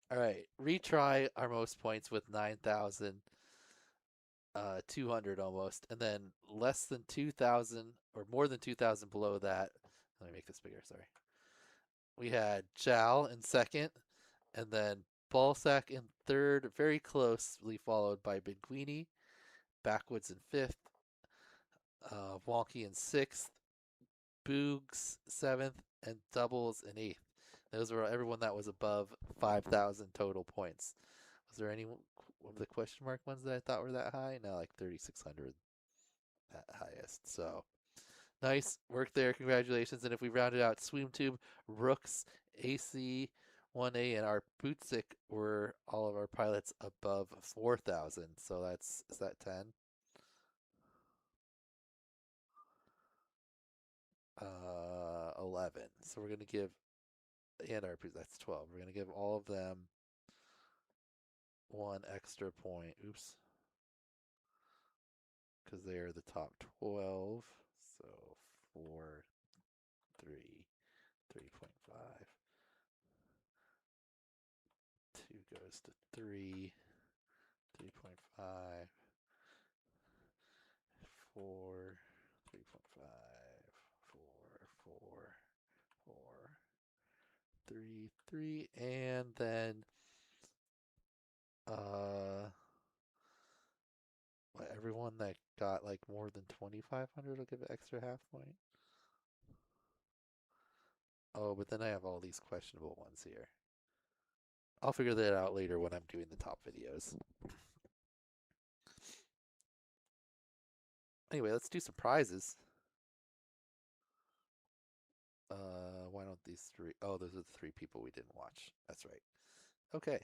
all right. Retry our most points with 9,200 almost, and then less than 2,000 or more than 2,000 below that. Let me make this bigger. Sorry. We had Jal in second, and then Ballsack in third, very closely followed by Binguini, Backwoods in fifth, Wonky in sixth, Boogs seventh, and Doubles in eighth. Those were everyone that was above 5,000 total points. Was there any of the question mark ones that I thought were that high? No, like 3,600 at highest. So nice work there. Congratulations. And if we rounded out SwimTube, Rooks, AC, 1A, and our Bootsick were all of our pilots above 4,000. So is that 10? 11. So we're going to give, and our, that's 12. We're going to give all of them one extra point. Oops. Because they are the top 12. So 4, 3, 3.5. 2 goes to 3, 3.5, 4, 3.5, 4, 4, 3, 3, and then everyone that got like more than 2,500 will get an extra half point. Oh, but then I have all these questionable ones here. I'll figure that out later when I'm doing the top videos. Anyway, let's do some prizes. Why don't these three? Oh, those are the 3 people we didn't watch. That's right. Okay.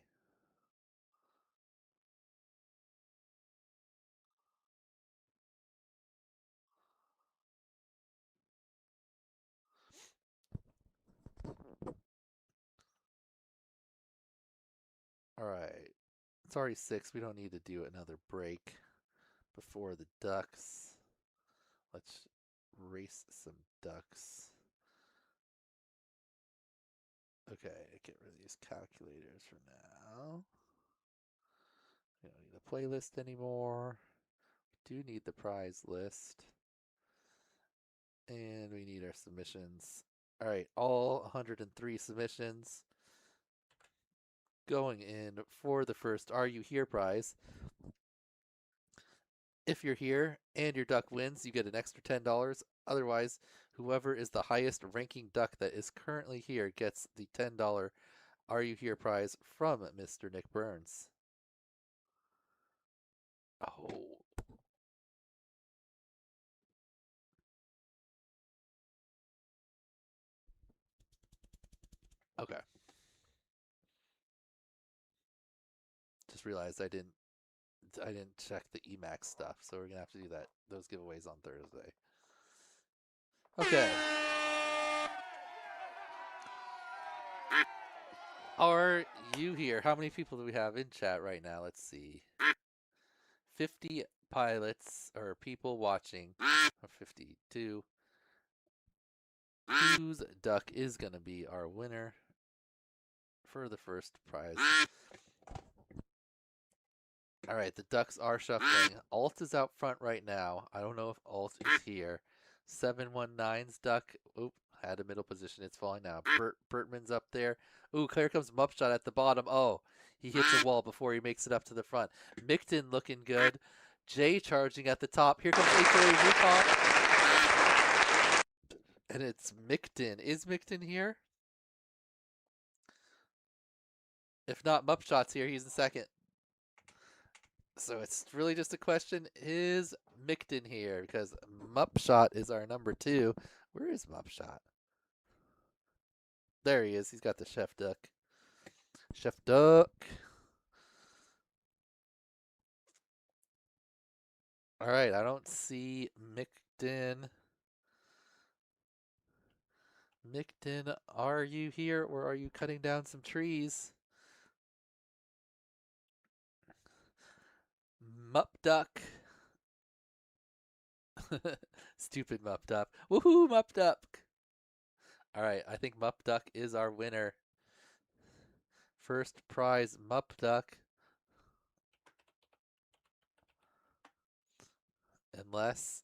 All right. It's already 6. We don't need to do another break before the ducks. Let's race some ducks. Okay, get rid of these calculators for now. We don't need a playlist anymore. We do need the prize list. And we need our submissions. All right, all 103 submissions going in for the first Are You Here prize. If you're here and your duck wins, you get an extra $10. Otherwise, whoever is the highest ranking duck that is currently here gets the $10 Are You Here prize from Mr. Nick Burns. Oh. Okay. Just realized I didn't check the EMAX stuff, so we're gonna have to do those giveaways on Thursday. Okay. Are you here? How many people do we have in chat right now? Let's see. 50 pilots or people watching. 52. Whose duck is gonna be our winner for the first prize? All right, the ducks are shuffling. Alt is out front right now. I don't know if Alt is here. 719's duck. Oop, had a middle position. It's falling now. Bertman's up there. Ooh, here comes Mupshot at the bottom. Oh, he hits a wall before he makes it up to the front. Micton looking good. Jay charging at the top. Here comes HOA Rupop. And it's Micton. Is Micton here? If not, Mupshot's here. He's in second. So it's really just a question, is Micton here? Because Mupshot is our number 2. Where is Mupshot? There he is. He's got the Chef Duck. Chef Duck. All right, I don't see Micton. Micton, are you here or are you cutting down some trees? Mup Duck. Stupid Mup Duck. Woohoo, Mup Duck. All right, I think Mup Duck is our winner. First prize, Mup Duck. Unless,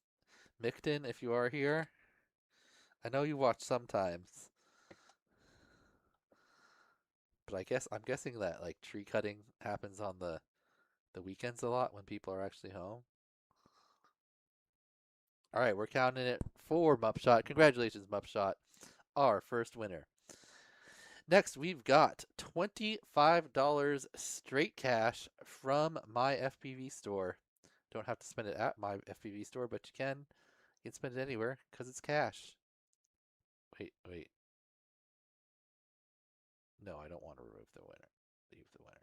Micton, if you are here, I know you watch sometimes. But I'm guessing that like tree cutting happens on the weekends a lot when people are actually home. All right, we're counting it for Mupshot. Congratulations, Mupshot, our first winner. Next, we've got $25 straight cash from my FPV store. Don't have to spend it at my FPV store, but you can spend it anywhere because it's cash. Wait. No, I don't want to remove the winner. Leave the winner.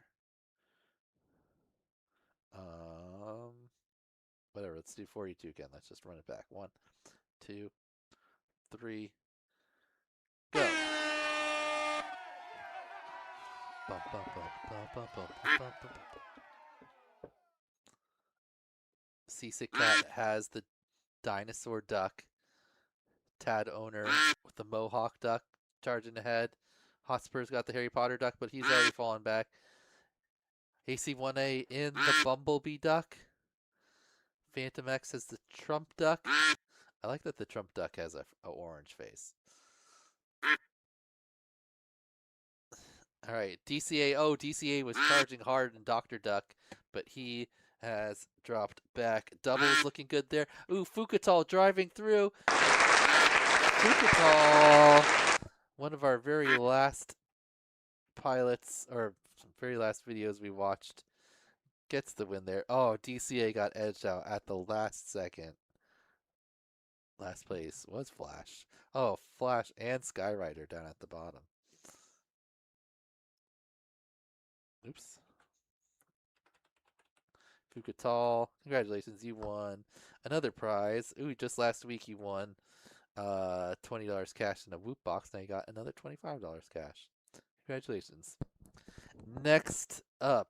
Whatever, let's do 42 again. Let's just run it back. 1, 2, 3, go. Seasick Cat has the dinosaur duck. Tad owner with the mohawk duck charging ahead. Hotspur's got the Harry Potter duck, but he's already fallen back. AC1A in the bumblebee duck. Phantom X has the Trump duck. I like that the Trump duck has a orange face. All right, DCA. Oh, DCA was charging hard in Dr. Duck, but he has dropped back. Doubles looking good there. Ooh, Fukatal driving through. Fukatal, one of our very last pilots, or very last videos we watched, gets the win there. Oh, DCA got edged out at the last second. Last place was Flash. Oh, Flash and Skyrider down at the bottom. Oops. Fukatal, congratulations, you won another prize. Ooh, just last week you won $20 cash in a Whoop box. Now you got another $25 cash. Congratulations. Next up,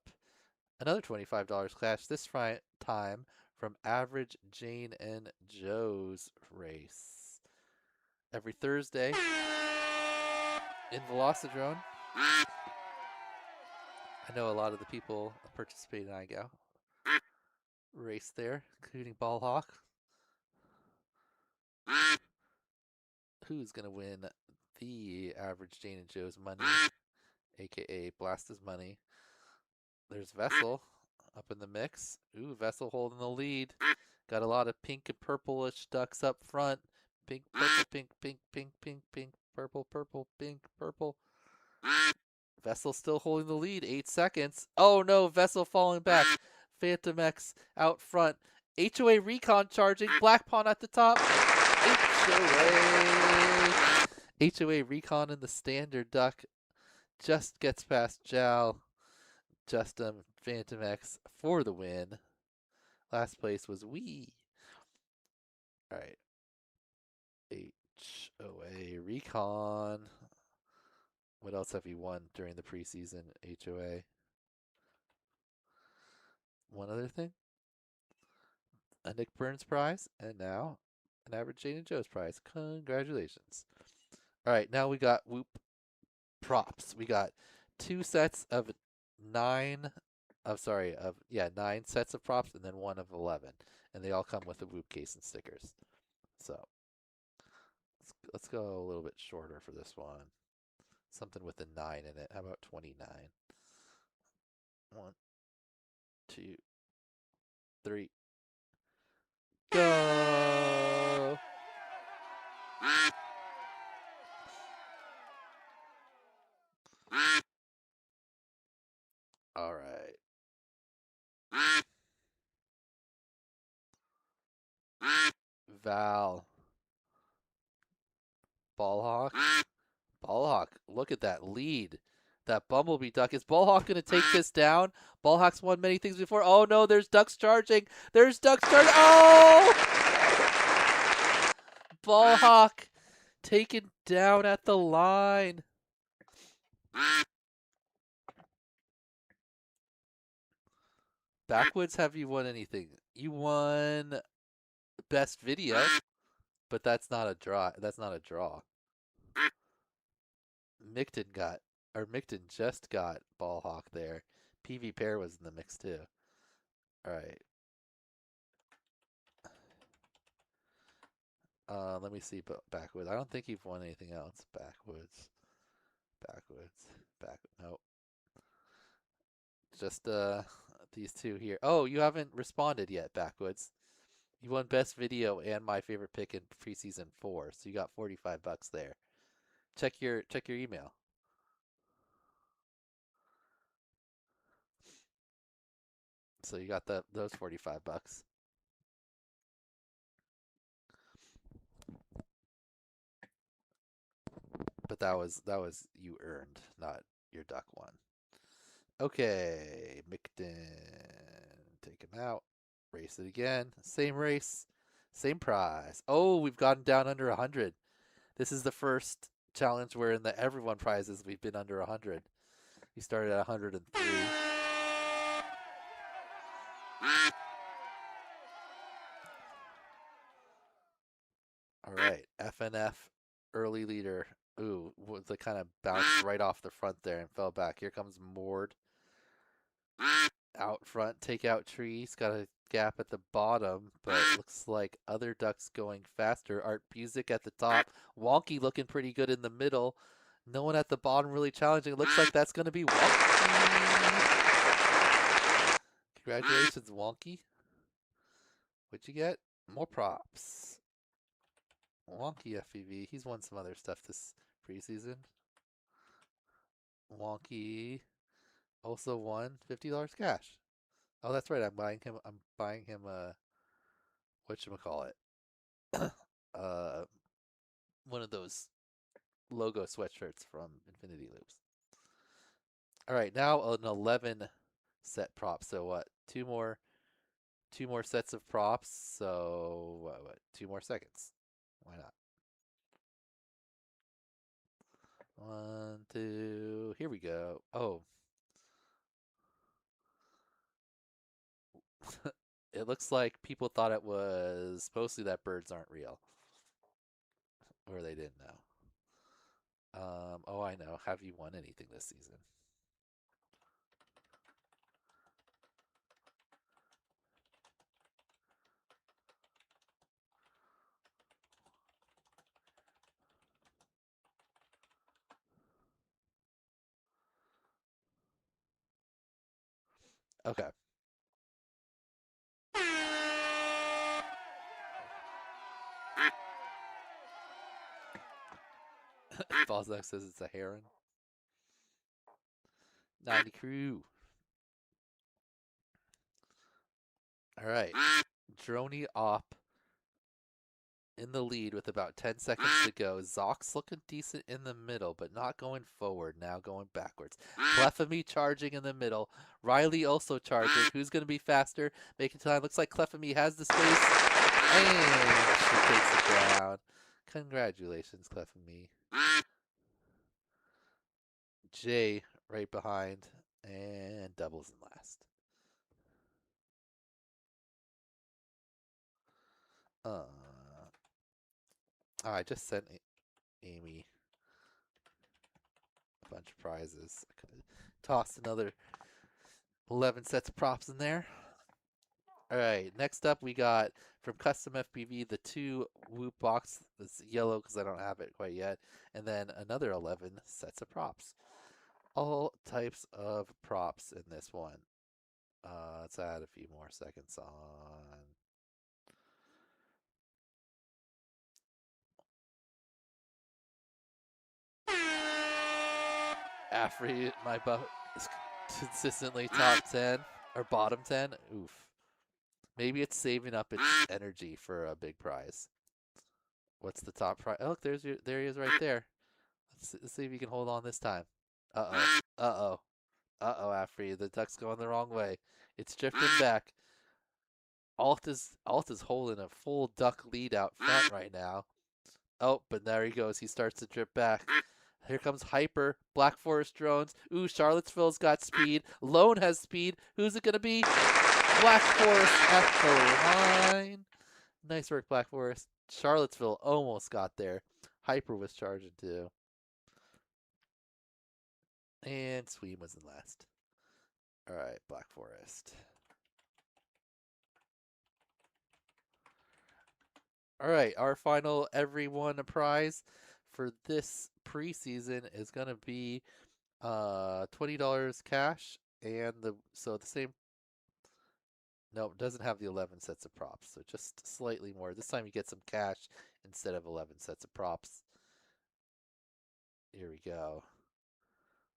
another $25 cash, this time from Average Jane and Joe's race. Every Thursday in Velocidrone. I know a lot of the people participate in IGAO race there, including Ballhawk. Who's going to win the Average Jane and Joe's money, aka Blast's money? There's Vessel. up in the mix. Ooh, Vessel holding the lead. Got a lot of pink and purplish ducks up front. Pink, purple, pink, pink, pink, pink, pink, purple, purple, pink, purple. Vessel still holding the lead. 8 seconds. Oh no, Vessel falling back. Phantom X out front. HOA Recon charging. Black Pawn at the top. HOA Recon in the standard duck. Just gets past Jal. Justin Phantom X for the win. Last place was Wee. Alright. HOA Recon. What else have you won during the preseason HOA? One other thing. A Nick Burns prize, and now an average Jane and Joe's prize. Congratulations. Alright, now we got Whoop props. We got 2 sets of 9 sets of props and then 1 of 11. And they all come with a Whoop case and stickers. So let's go a little bit shorter for this one. Something with a 9 in it. How about 29? 1, 2, 3. Go! All right. Val. Ballhawk. Ballhawk, look at that lead. That Bumblebee duck. Is Ballhawk going to take this down? Ballhawk's won many things before. Oh no, there's ducks charging. There's ducks charging. Oh! Ballhawk taken down at the line. Backwoods, have you won anything? You won best video, but that's not a draw. That's not a draw. Micton just got Ballhawk there. PV Pair was in the mix too. All right. Let me see Backwoods. I don't think you've won anything else. Backwoods. Nope. Just these two here. Oh, you haven't responded yet, Backwoods. You won best video and my favorite pick in preseason 4, so you got $45 there. Check your email. So you got those $45. But that was you earned, not your duck one. Okay, Micton, take him out. Race it again. Same race, same prize. Oh, we've gotten down under 100. This is the first challenge where in the everyone prizes we've been under 100. We started at 103. All right, FNF early leader. Ooh, the kind of bounced right off the front there and fell back. Here comes Mord. Out front, take out trees. Got a gap at the bottom, but looks like other ducks going faster. Art Busick at the top. Wonky looking pretty good in the middle. No one at the bottom really challenging. Looks like that's going to be Wonky. Congratulations, Wonky. What'd you get? More props. Wonky FPV. He's won some other stuff this preseason. Wonky also won $50 cash. Oh, that's right. I'm buying him whatchamacallit? One of those logo sweatshirts from Infinity Loops. All right, now an 11 set prop. So what? Two more sets of props. So what? 2 more seconds. Why not? 1, 2, here we go. Oh. It looks like people thought it was mostly that birds aren't real. Or they didn't know. Oh, I know. Have you won anything this season? Okay. Balzac says it's a heron. 90 crew. All right. Droney Op in the lead with about 10 seconds to go. Zox looking decent in the middle, but not going forward, now going backwards. Clefamy charging in the middle. Riley also charging. Who's going to be faster? Making time. Looks like Clefamy has the space. And she takes it down. Congratulations, Clefamy. Jay right behind. And doubles in last. I just sent Amy a bunch of prizes. I could toss another 11 sets of props in there. All right, next up we got from Custom FPV the 2 Whoop box. That's yellow because I don't have it quite yet. And then another 11 sets of props. All types of props in this one. Let's add a few more seconds on. Afri, my butt is consistently top 10 or bottom 10. Oof. Maybe it's saving up its energy for a big prize. What's the top prize? Oh, look, there he is right there. Let's see if you can hold on this time. Uh-oh. Uh-oh. Uh-oh, Afri. The duck's going the wrong way. It's drifting back. Alt is holding a full duck lead out front right now. Oh, but there he goes. He starts to drift back. Here comes Hyper. Black Forest drones. Ooh, Charlottesville's got speed. Lone has speed. Who's it going to be? Black Forest at the line. Nice work, Black Forest. Charlottesville almost got there. Hyper was charging too. And Swede was in last. All right, Black Forest. All right, our final everyone prize for this preseason is going to be $20 cash, and the same. No, it doesn't have the 11 sets of props, so just slightly more. This time you get some cash instead of 11 sets of props. Here we go.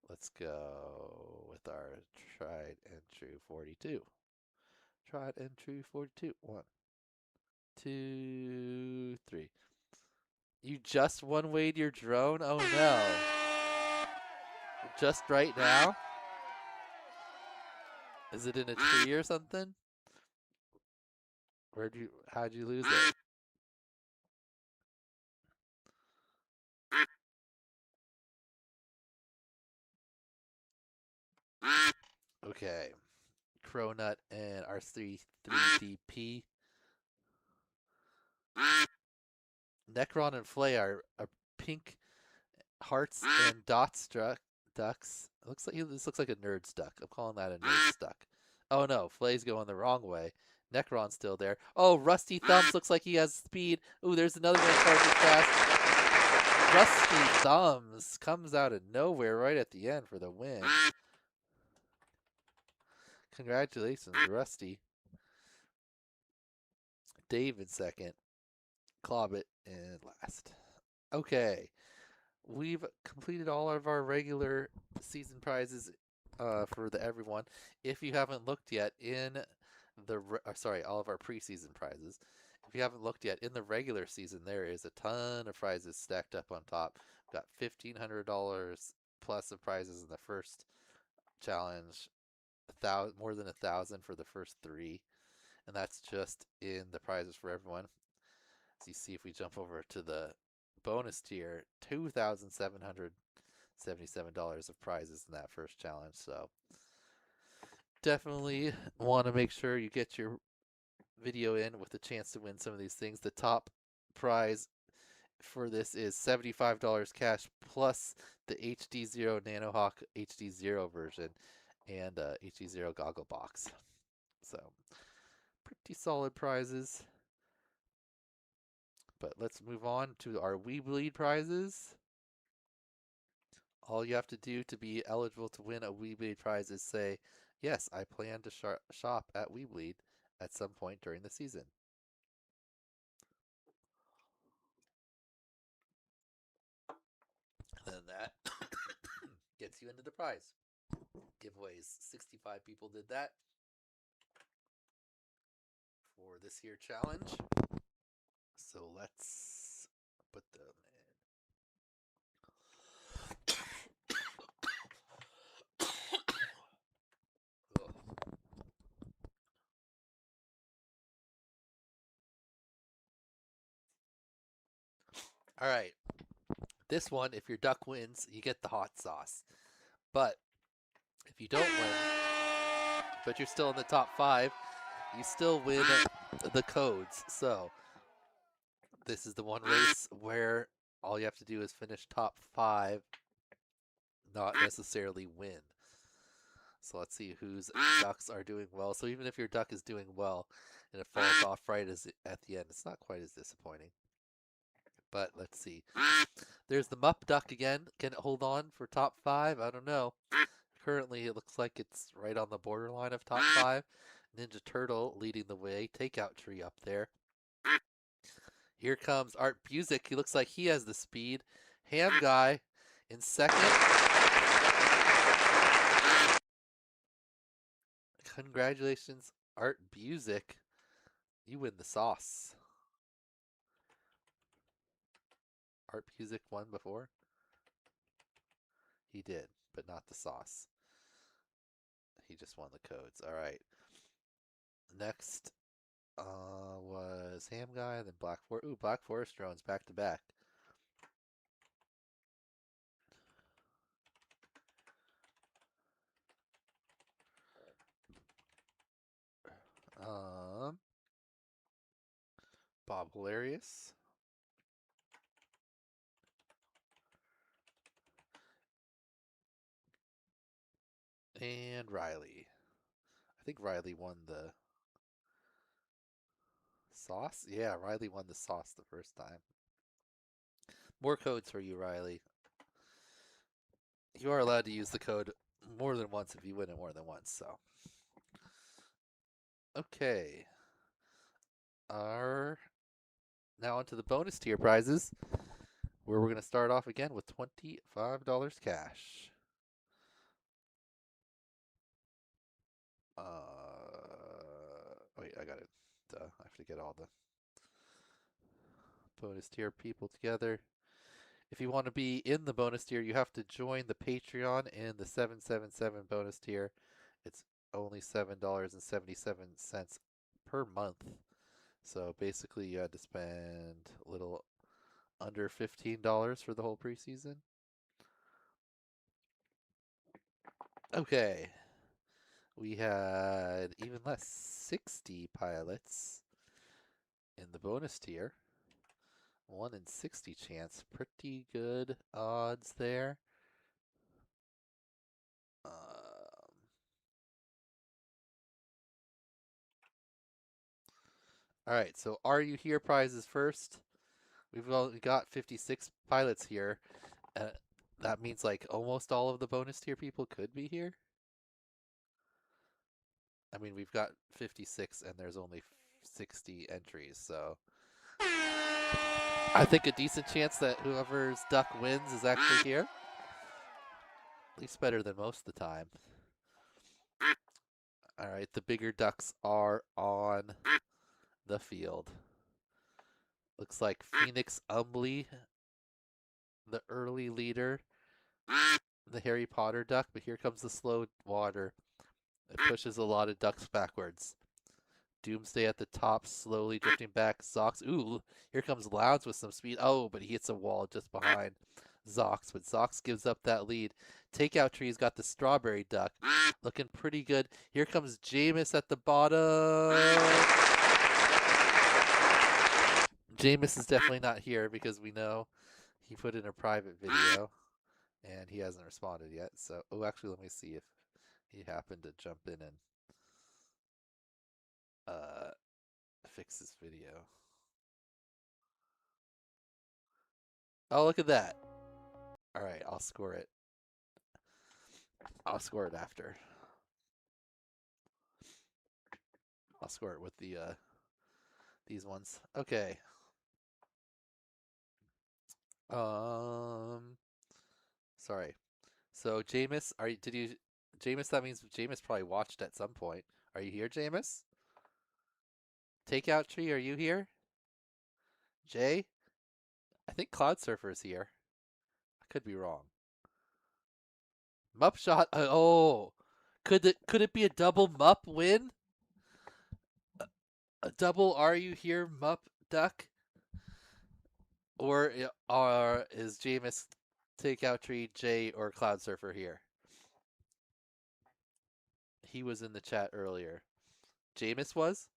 Let's go with our tried and true 42. Tried and true 42. 1, 2, 3. You just one-wayed your drone? Oh no. Just right now? Is it in a tree or something? How'd you lose it? Okay. Cronut and R3 3DP. Necron and Flay are pink hearts and dots ducks. This looks like a nerd's duck. I'm calling that a nerd's duck. Oh no, Flay's going the wrong way. Necron's still there. Oh, Rusty Thumbs looks like he has speed. Ooh, there's another one charging fast. Rusty Thumbs comes out of nowhere right at the end for the win. Congratulations, Rusty. Dave in second. Clobbit in last. Okay. We've completed all of our regular season prizes for the everyone. If you haven't looked yet in all of our preseason prizes. If you haven't looked yet in the regular season, there is a ton of prizes stacked up on top. We've got $1,500 plus of prizes in the first challenge. More than 1,000 for the first 3, and that's just in the prizes for everyone. As you see, if we jump over to the bonus tier, $2,777 of prizes in that first challenge. So definitely want to make sure you get your video in with a chance to win some of these things. The top prize for this is $75 cash plus the HD0 NanoHawk HD0 version and HD0 goggle box. So pretty solid prizes. But let's move on to our We Bleed prizes. All you have to do to be eligible to win a We Bleed prize is say, yes, I plan to shop at We Bleed at some point during the season. And then that gets you into the prize giveaways. 65 people did that for this here challenge. So let's put them in. All right. This one, if your duck wins, you get the hot sauce. But if you don't win, but you're still in the top 5, you still win the codes. So this is the one race where all you have to do is finish top 5, not necessarily win. So let's see whose ducks are doing well. So even if your duck is doing well and it falls off right at the end, it's not quite as disappointing. But let's see. There's the Mupp Duck again. Can it hold on for top 5? I don't know. Currently, it looks like it's right on the borderline of top 5. Ninja Turtle leading the way. Takeout Tree up there. Here comes Art Busick. He looks like he has the speed. Ham Guy in second. Congratulations, Art Busick. You win the sauce. Art Busick won before? He did, but not the sauce. He just won the codes. All right. Next was Ham Guy, then Black Forest. Ooh, Black Forest drones back to back. Bob Hilarious. And Riley. I think Riley won the sauce. Yeah, Riley won the sauce the first time. More codes for you, Riley. You are allowed to use the code more than once if you win it more than once, so. Okay. Now onto the bonus tier prizes, where we're going to start off again with $25 cash. Wait, I got it. I have to get all the bonus tier people together. If you want to be in the bonus tier, you have to join the Patreon in the 777 bonus tier. It's only $7.77 per month. So basically you had to spend a little under $15 for the whole preseason. Okay. We had even less, 60 pilots in the bonus tier. 1 in 60 chance. Pretty good odds there. All right, so Are You Here prizes first. We've only got 56 pilots here. That means like almost all of the bonus tier people could be here. I mean, we've got 56 and there's only 60 entries, so I think a decent chance that whoever's duck wins is actually here. At least better than most of the time. All right, the bigger ducks are on the field. Looks like Phoenix Umbly, the early leader, the Harry Potter duck, but here comes the slow water. It pushes a lot of ducks backwards. Doomsday at the top, slowly drifting back. Zox, ooh, here comes Lounge with some speed. Oh, but he hits a wall just behind Zox, but Zox gives up that lead. Takeout Tree's got the strawberry duck, looking pretty good. Here comes Jameis at the bottom. Jameis is definitely not here because we know he put in a private video and he hasn't responded yet. So, oh, actually, let me see if he happened to jump in and fix his video. Oh, look at that. All right, I'll score it. I'll score it after. I'll score it with the these ones. Okay. sorry. So Jameis, Jameis, that means Jameis probably watched at some point. Are you here, Jameis? Takeout Tree, are you here? Jay? I think Cloud Surfer's here. I could be wrong. Mup shot. Oh, could it be a double Mup win? A double Are You Here Mup Duck? Or is Jameis, Takeout Tree, Jay, or Cloud Surfer here? He was in the chat earlier. Jameis was?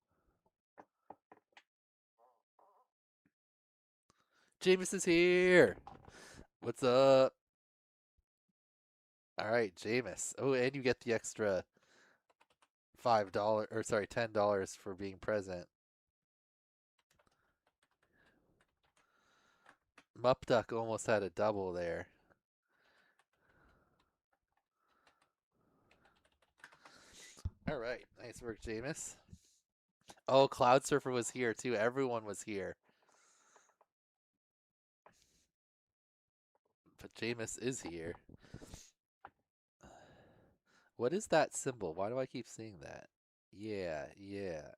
Jameis is here. What's up? All right, Jameis. Oh, and you get the extra $10 for being present. Mup Duck almost had a double there. All right, nice work, Jameis. Oh, Cloud Surfer was here too. Everyone was here. But Jameis is here. What is that symbol? Why do I keep seeing that? Yeah, yeah.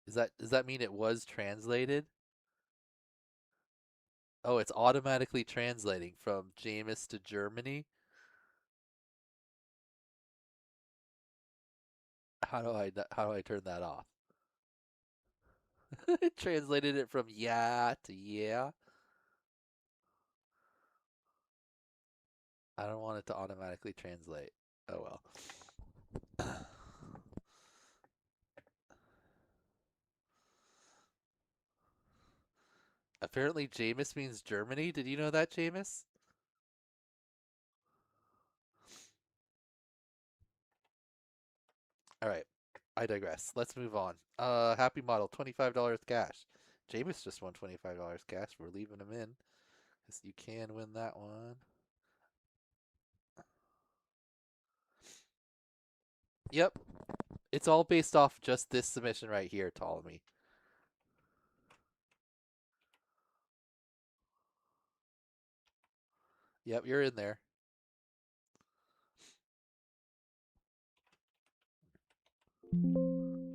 Does that mean it was translated? Oh, it's automatically translating from Jameis to Germany. How do I turn that off? It translated it from yeah to yeah. I don't want it to automatically translate. Oh well. Apparently Jameis means Germany. Did you know that, Jameis? All right. I digress. Let's move on. Happy Model, $25 cash. Jameis just won $25 cash. We're leaving him in. Because you can win that one. Yep. It's all based off just this submission right here, Ptolemy. Yep, you're in there.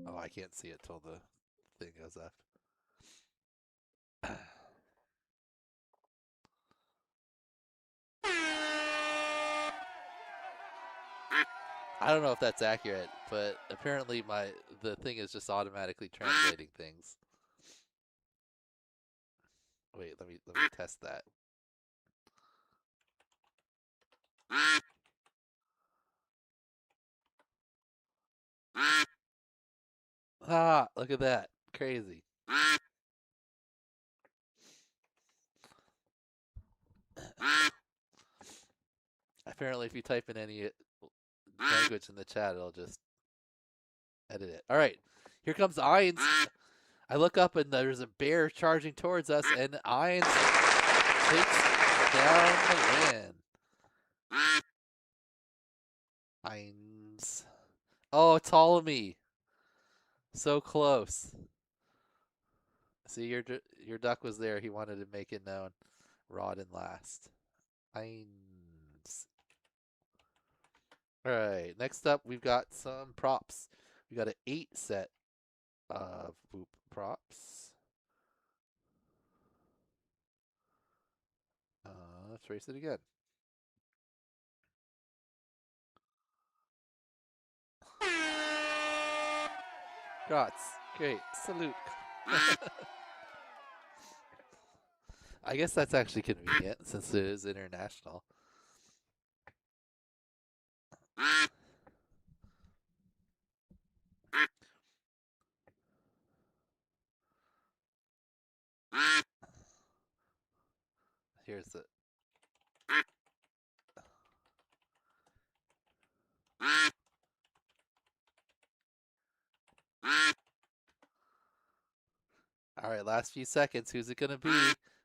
Oh, I can't see it till the thing goes up. I don't know if that's accurate, but apparently the thing is just automatically translating things. Wait, let me test that. Ah, look at that. Crazy. Apparently, if you type in any language in the chat, it'll just edit it. All right, here comes Irons. I look up and there's a bear charging towards us, and Irons takes down the win. Irons. Oh, Ptolemy. So close. See, your duck was there. He wanted to make it known. Rod in last. Irons. All right, next up, we've got some props. We got an 8 set of Whoop props. Let's race it again. Grats. Great. Salute. I guess that's actually convenient since it is international. Here's it. All right, last few seconds. Who's it going to be?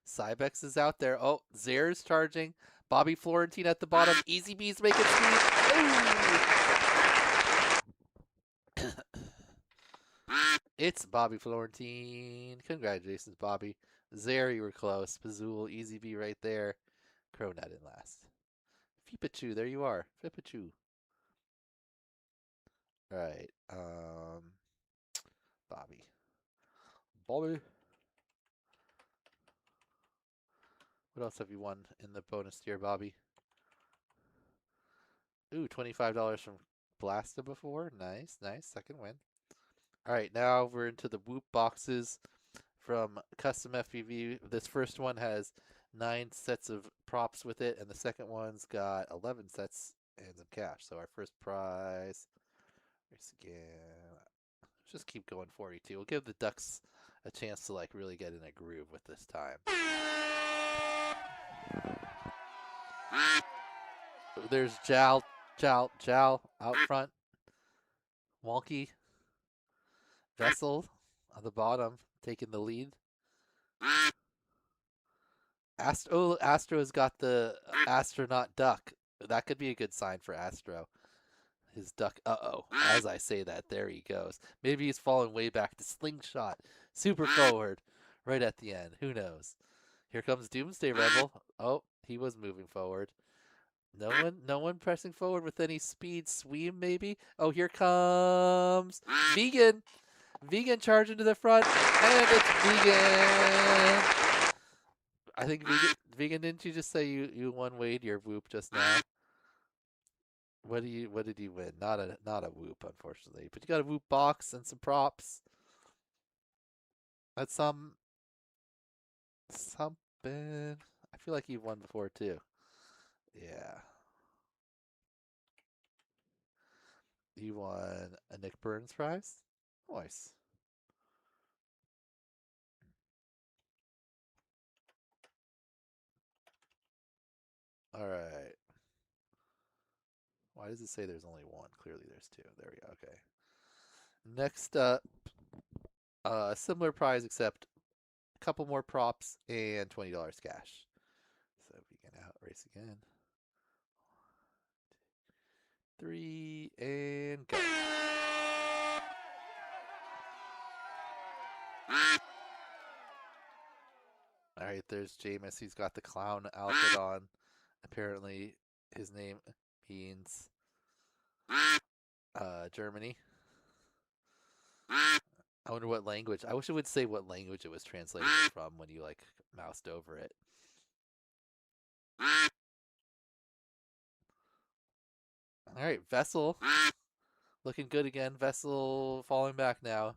Cybex is out there. Oh, Zare's charging. Bobby Florentine at the bottom. Easy B's making speed. It's Bobby Florentine. Congratulations, Bobby. Zare, you were close. Pazul, Easy B right there. Cronut in last. Peepachu, there you are. Fipachu. Alright, Bobby. Bobby. What else have you won in the bonus tier, Bobby? Ooh, $25 from Blasta before. Nice, nice. Second win. Alright, now we're into the Whoop boxes from Custom FPV. This first one has 9 sets of props with it, and the second one's got 11 sets and some cash. So our first prize, race again. Let's just keep going 42. We'll give the ducks a chance to like really get in a groove with this time. There's Jal out front. Wonky. Vessel on the bottom, taking the lead. Astro's got the astronaut duck. That could be a good sign for Astro. His duck, as I say that, there he goes. Maybe he's falling way back to slingshot. Super forward, right at the end. Who knows? Here comes Doomsday Rebel. Oh, he was moving forward. No one pressing forward with any speed. Sweem, maybe? Oh, here comes Vegan. Vegan charging to the front, and it's Vegan. I think Vegan, didn't you just say you won Wade your Whoop just now? What did you win? Not a Whoop, unfortunately. But you got a Whoop box and some props. That's something. I feel like you've won before too. Yeah. You won a Nick Burns prize? Nice. Alright. Why does it say there's only one? Clearly there's two. There we go. Okay. Next up, similar prize except a couple more props and $20 cash. So we can out race again. 3 and go. Alright, there's Jameis. He's got the clown outfit on. Apparently his name means Germany. I wonder what language. I wish it would say what language it was translated from when you like moused over it. Alright, Vessel. Looking good again. Vessel falling back now.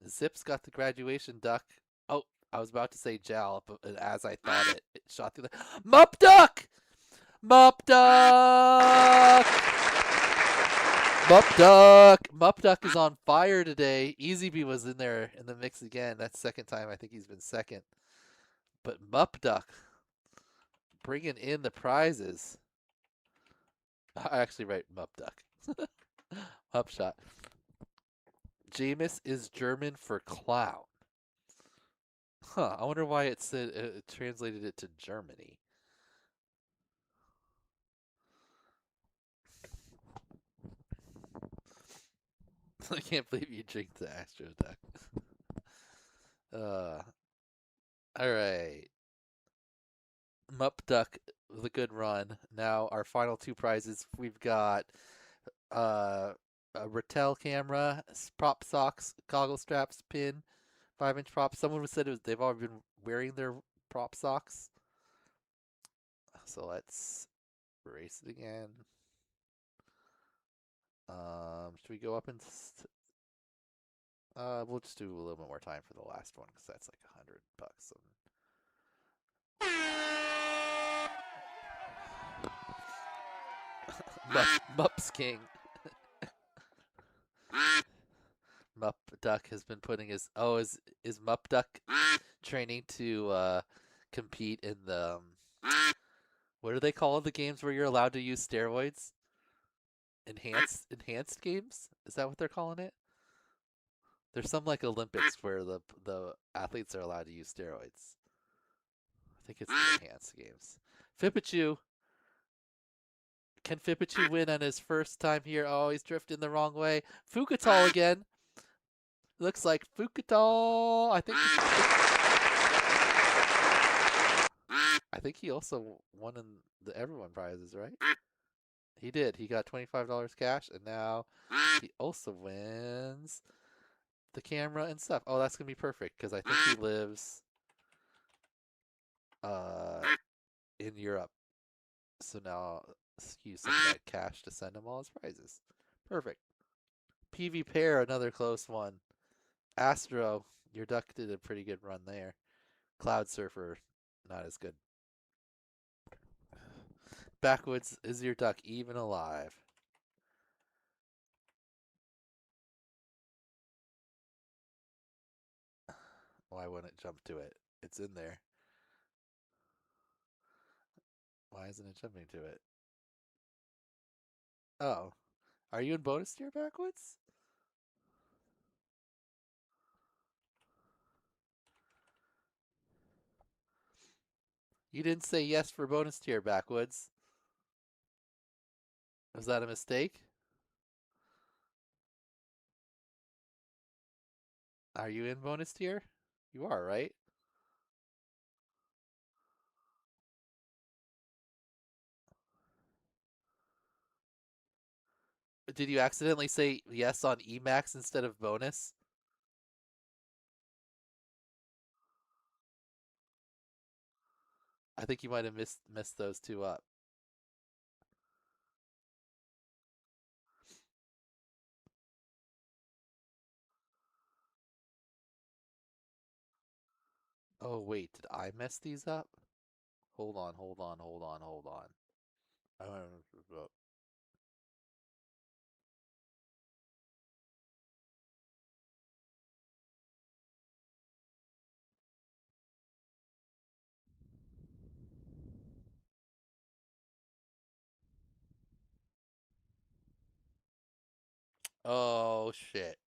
Zip's got the graduation duck. Oh, I was about to say Jal, but as I thought it shot through the Mup Duck! Mup Duck! Mup Duck! Mup Duck is on fire today. EasyB was in there in the mix again. That's the second time I think he's been second. But Mup Duck bringing in the prizes. I actually write Mup Duck. Mup Shot. Jameis is German for clown. Huh, I wonder why it said it translated it to Germany. I can't believe you drink the Astro Duck. Alright. Mup Duck with a good run. Now our final two prizes. We've got a Rattel camera, prop socks, goggle straps, pin, 5-inch prop. Someone said they've all been wearing their prop socks. So let's race it again. Should we go up and we'll just do a little bit more time for the last one because that's like $100. Mup's King. Mup Duck has been putting his is Mup Duck training to compete in the what do they call the games where you're allowed to use steroids? Enhanced games? Is that what they're calling it? There's some like Olympics where the athletes are allowed to use steroids. I think it's the enhanced games. Fipachu. Can Fipachu win on his first time here? Oh, he's drifting the wrong way. Fukatal again. Looks like Fukatal. I think he also won in the everyone prizes, right? He did. He got $25 cash, and now he also wins the camera and stuff. Oh, that's gonna be perfect because I think he lives in Europe. So now I'll use some of that cash to send him all his prizes. Perfect. PV Pair, another close one. Astro, your duck did a pretty good run there. Cloud Surfer, not as good. Backwoods, is your duck even alive? Why wouldn't it jump to it? It's in there. Why isn't it jumping to it? Oh. Are you in bonus tier, Backwoods? You didn't say yes for bonus tier, Backwoods. Was that a mistake? Are you in bonus tier? You are, right? Did you accidentally say yes on EMAX instead of bonus? I think you might have missed those two up. Oh wait, did I mess these up? Hold on. Oh shit.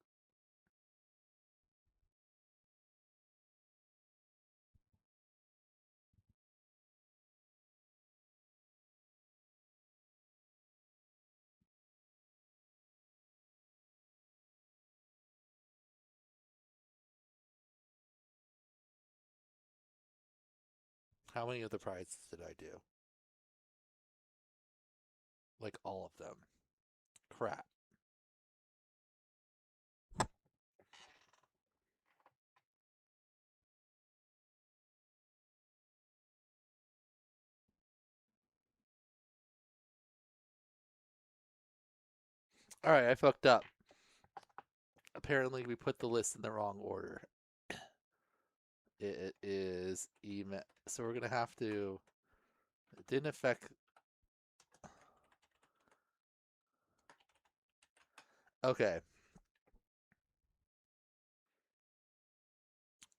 How many of the prizes did I do? Like all of them. Crap. Alright, I fucked up. Apparently we put the list in the wrong order. It is EMAX. So we're gonna have to. It didn't affect. Okay.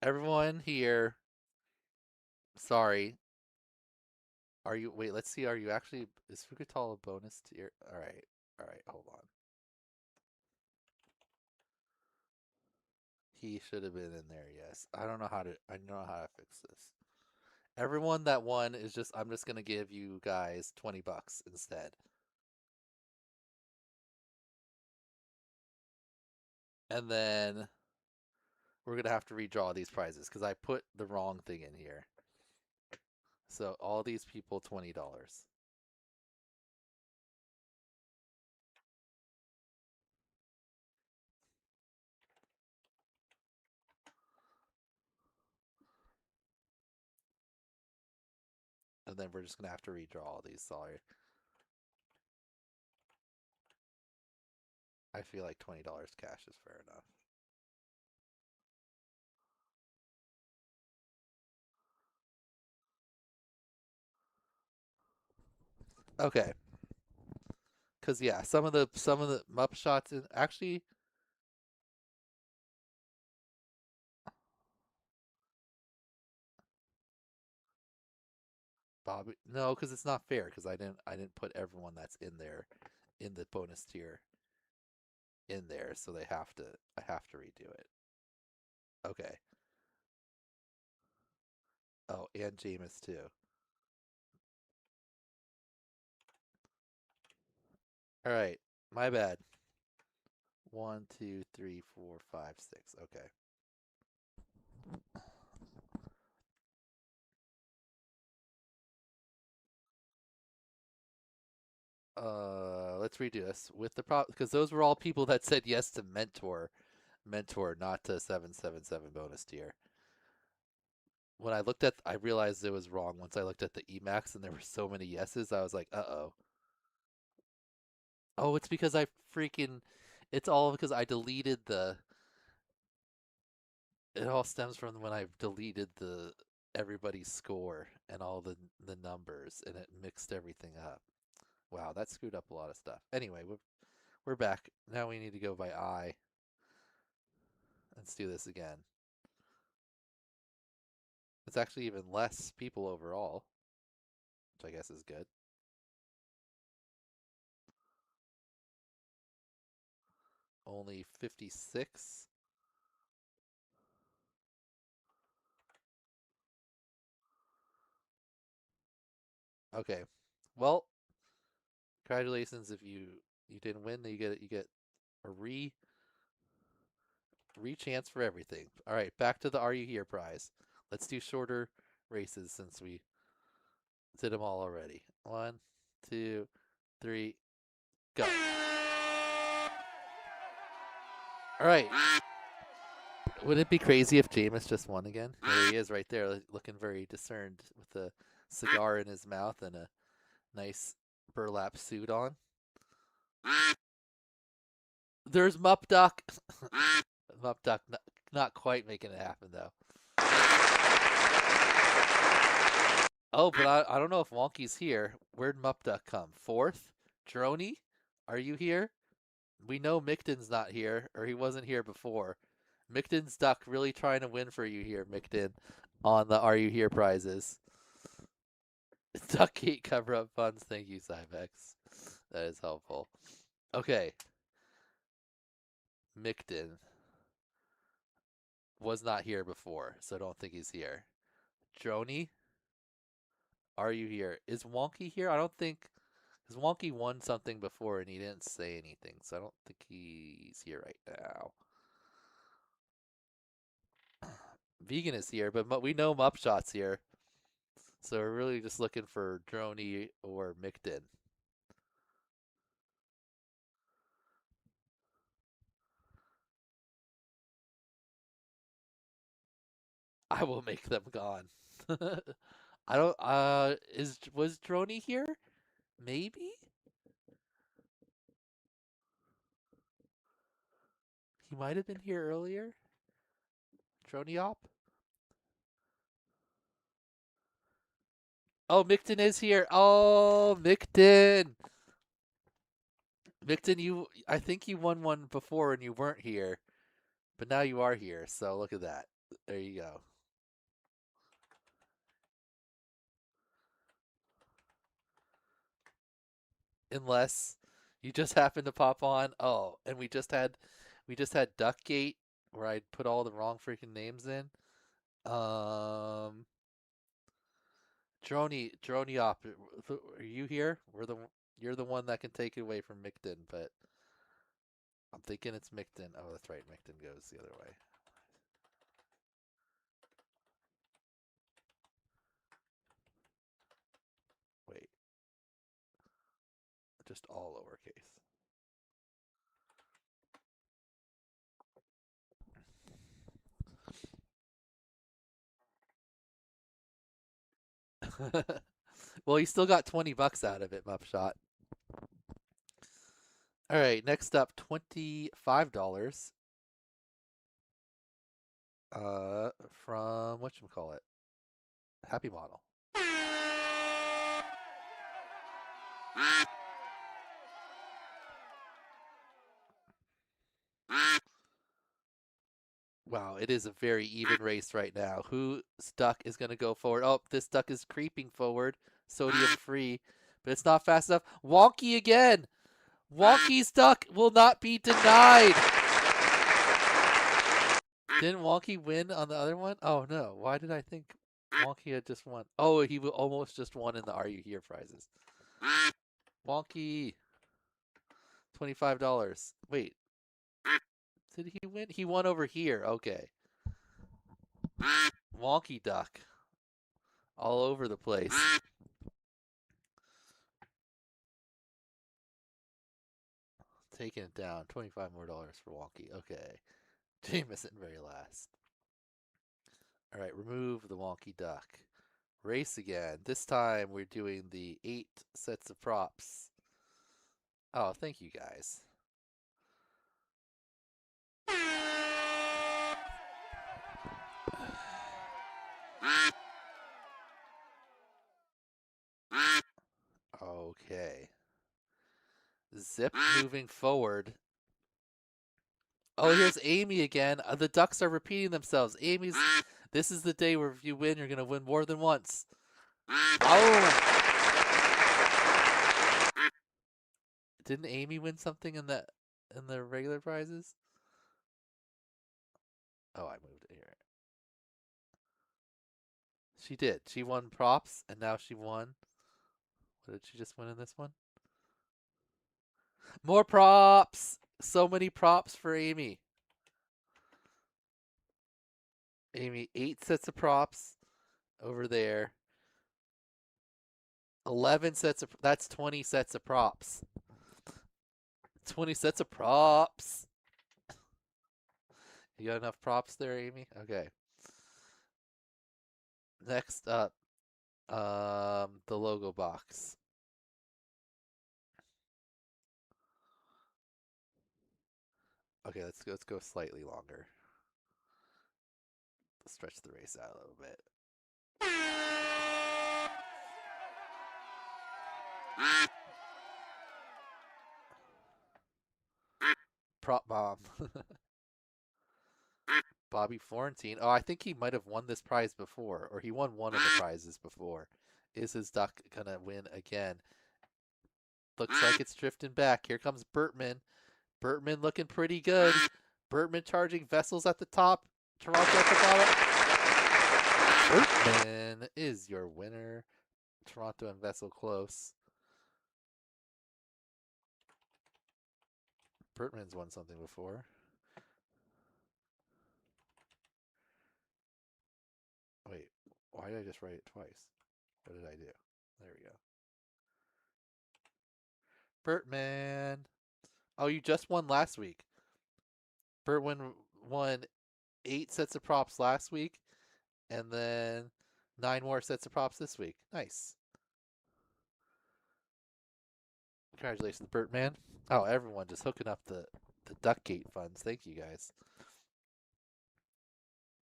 Everyone here. Sorry. Are you? Wait, let's see. Are you actually? Is Fukatal a bonus tier? Alright. Alright, hold on. He should have been in there, yes. I don't know how to. I know how to fix this. Everyone that won is just. I'm just gonna give you guys $20 instead. And then we're gonna have to redraw these prizes because I put the wrong thing in here. So all these people $20. And then we're just gonna have to redraw all these. Sorry. I feel like $20 cash is fair enough. Okay. Cause yeah, some of the Mupp shots in actually Bobby no, because it's not fair because I didn't put everyone that's in there in the bonus tier in there, so I have to redo it. Okay. Oh, and Jameis too. All right, my bad. 1, 2, 3, 4, 5, 6. Okay. Let's redo this with the prop because those were all people that said yes to mentor, not to 777 bonus tier. When I looked at, I realized it was wrong. Once I looked at the EMAX and there were so many yeses, I was like, uh-oh. Oh, it's because I freaking, it's all because I deleted the, it all stems from when I deleted the everybody's score and all the numbers and it mixed everything up. Wow, that screwed up a lot of stuff. Anyway, we're back. Now we need to go by eye. Let's do this again. It's actually even less people overall, which I guess is good. Only 56. Okay. Well, congratulations if you didn't win, you get a chance for everything. All right, back to the Are You Here prize. Let's do shorter races since we did them all already. 1, 2, 3, go. All right. Would it be crazy if Jameis just won again? There he is right there, looking very discerned with a cigar in his mouth and a nice burlap suit on. There's Mup Duck. Mup Duck not quite making it happen, though. Oh, but I don't know if Wonky's here. Where'd Mup Duck come? 4th? Droney? Are you here? We know Micton's not here, or he wasn't here before. Micton's Duck really trying to win for you here, Micton, on the Are You Here prizes. Duckgate cover-up funds. Thank you, Cybex. That is helpful. Okay. Micton was not here before, so I don't think he's here. Droney, are you here? Is Wonky here? I don't think, because Wonky won something before and he didn't say anything, so I don't think he's here right now. Vegan is here, but we know Mupshot's here. So we're really just looking for Droney or Micton. I will make them gone. I don't was Droney here? Maybe? He might have been here earlier. Droney Op? Oh, Micton is here. Oh, Micton. Micton, I think you won one before and you weren't here. But now you are here, so look at that. There you go. Unless you just happened to pop on. Oh, and we just had Duckgate where I put all the wrong freaking names in. Droney Op, are you here? You're the one that can take it away from Micton, but I'm thinking it's Micton. Oh, that's right. Micton goes the other way. Wait. Just all lowercase. Well, you still got 20 bucks out of it, Mupshot. All right, next up, $25. From whatchamacallit? Happy Model. Wow, it is a very even race right now. Whose duck is going to go forward? Oh, this duck is creeping forward. Sodium free, but it's not fast enough. Wonky again. Wonky's duck will not be denied. Didn't Wonky win on the other one? Oh, no. Why did I think Wonky had just won? Oh, he almost just won in the Are You Here prizes. Wonky. $25. Wait. Did he win? He won over here. Okay. Wonky duck. All over the place. Taking it down. $25 more for wonky. Okay. Jameson very last. All right, remove the wonky duck. Race again. This time we're doing the 8 sets of props. Oh, thank you guys. Okay. Zip moving forward. Oh, here's Amy again. The ducks are repeating themselves. Amy's. This is the day where if you win, you're gonna win more than once. Oh. Didn't Amy win something in the regular prizes? Oh, I moved it here. She did. She won props, and now she won. What did she just win in this one? More props! So many props for Amy. Amy, 8 sets of props over there. 11 sets of... That's 20 sets of props. 20 sets of props. You got enough props there, Amy? Okay. Next up, the logo box. Okay, let's go slightly longer. Let's stretch the race out a little bit. Prop bomb. Bobby Florentine. Oh, I think he might have won this prize before, or he won one of the prizes before. Is his duck gonna win again? Looks like it's drifting back. Here comes Bertman. Bertman looking pretty good. Bertman charging Vessels at the top. Toronto at the bottom. Bertman is your winner. Toronto and Vessel close. Bertman's won something before. Wait, why did I just write it twice? What did I do? There we go. Bertman. Oh, you just won last week. Bertman won 8 sets of props last week, and then 9 more sets of props this week. Nice. Congratulations, Bertman. Oh, everyone just hooking up the Duckgate funds. Thank you, guys.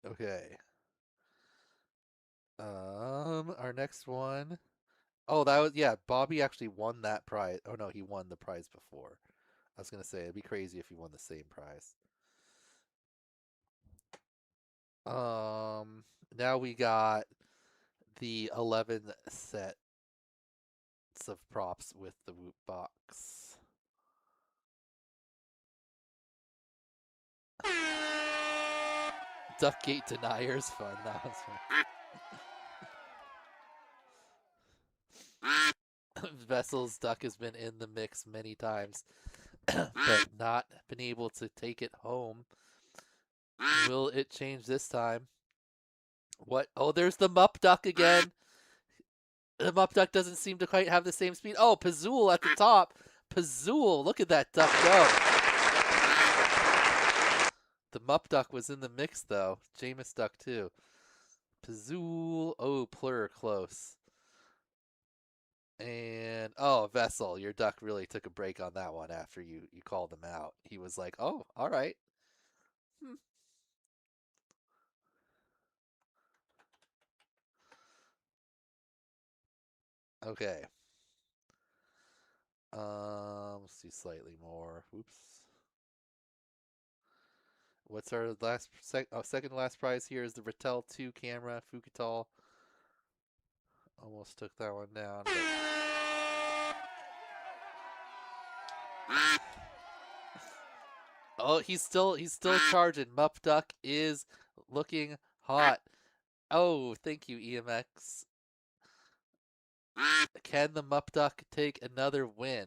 Okay. Our next one. Oh, that was, yeah, Bobby actually won that prize. Oh, no, he won the prize before. I was going to say, it'd be crazy if he won the same prize. Now we got the 11 sets of props with the Whoop box. Duckgate Deniers fun. That was fun. Vessel's duck has been in the mix many times, but not been able to take it home. Will it change this time? What? Oh, there's the Mupp Duck again. The Mupp Duck doesn't seem to quite have the same speed. Oh, Pazool at the top. Pazool, look at that duck go. The Mupp Duck was in the mix, though. Jameis Duck, too. Pazool. Oh, Plur, close. And, oh, Vessel, your duck really took a break on that one after you called him out. He was like, oh, all right. Okay. Let's see slightly more. Oops. What's our last second to last prize here is the Rattel 2 camera, Fukutal. Almost took that one down. But... oh, he's still charging. Mupp Duck is looking hot. Oh, thank you, EMX. Can the Mupp Duck take another win?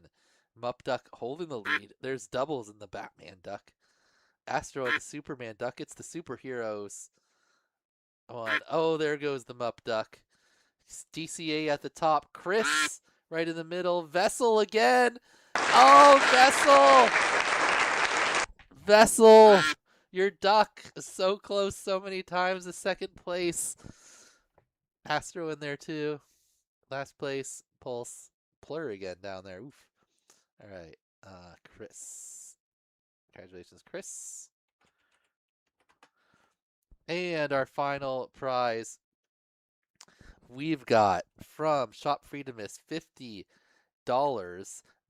Mupp Duck holding the lead. There's doubles in the Batman Duck. Astro and the Superman Duck. It's the superheroes one. Oh, there goes the Mupp Duck. DCA at the top. Chris right in the middle. Vessel again. Oh, Vessel! Your duck is so close so many times to second place. Astro in there too. Last place, Pulse. Plur again down there. Oof. All right. Chris. Congratulations, Chris. And our final prize we've got from Shop Freedomist $50.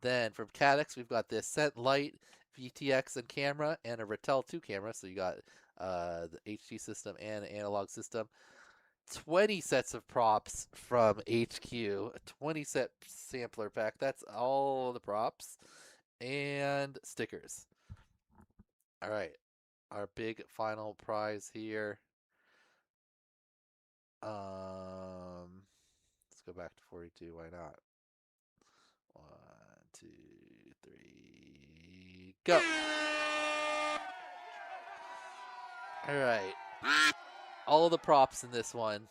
Then from Cadex, we've got the Ascent Light VTX and camera and a Ratel 2 camera. So you got the HD system and analog system. 20 sets of props from HQ, a 20 set sampler pack. That's all the props and stickers. All right, our big final prize here. Let's go back to 42. Why not? 1, 2, 3, go. All right. All the props in this one,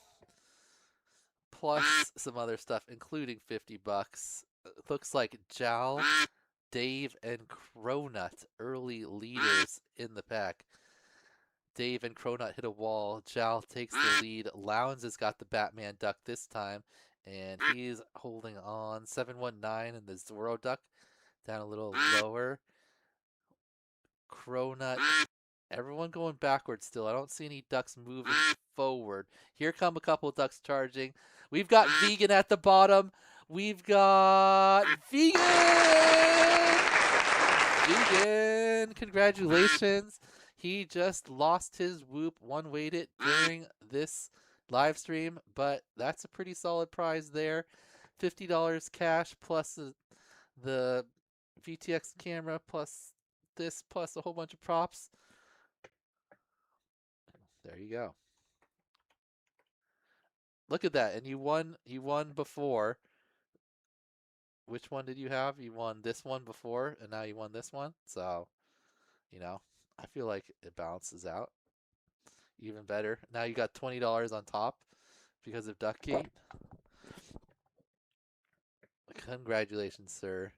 plus some other stuff, including $50. It looks like Jal, Dave, and Cronut, early leaders in the pack. Dave and Cronut hit a wall. Jal takes the lead. Lowndes has got the Batman duck this time, and he's holding on. 719 and the Zorro duck down a little lower. Cronut. Everyone going backwards still. I don't see any ducks moving forward. Here come a couple of ducks charging. We've got Vegan at the bottom. We've got Vegan! Vegan! Congratulations. He just lost his whoop, one-weighted during this live stream, but that's a pretty solid prize there. $50 cash plus the VTX camera plus this plus a whole bunch of props. There you go. Look at that. And you won before. Which one did you have? You won this one before, and now you won this one. So, you know, I feel like it balances out. Even better. Now you got $20 on top because of Duck Gate. Congratulations, sir.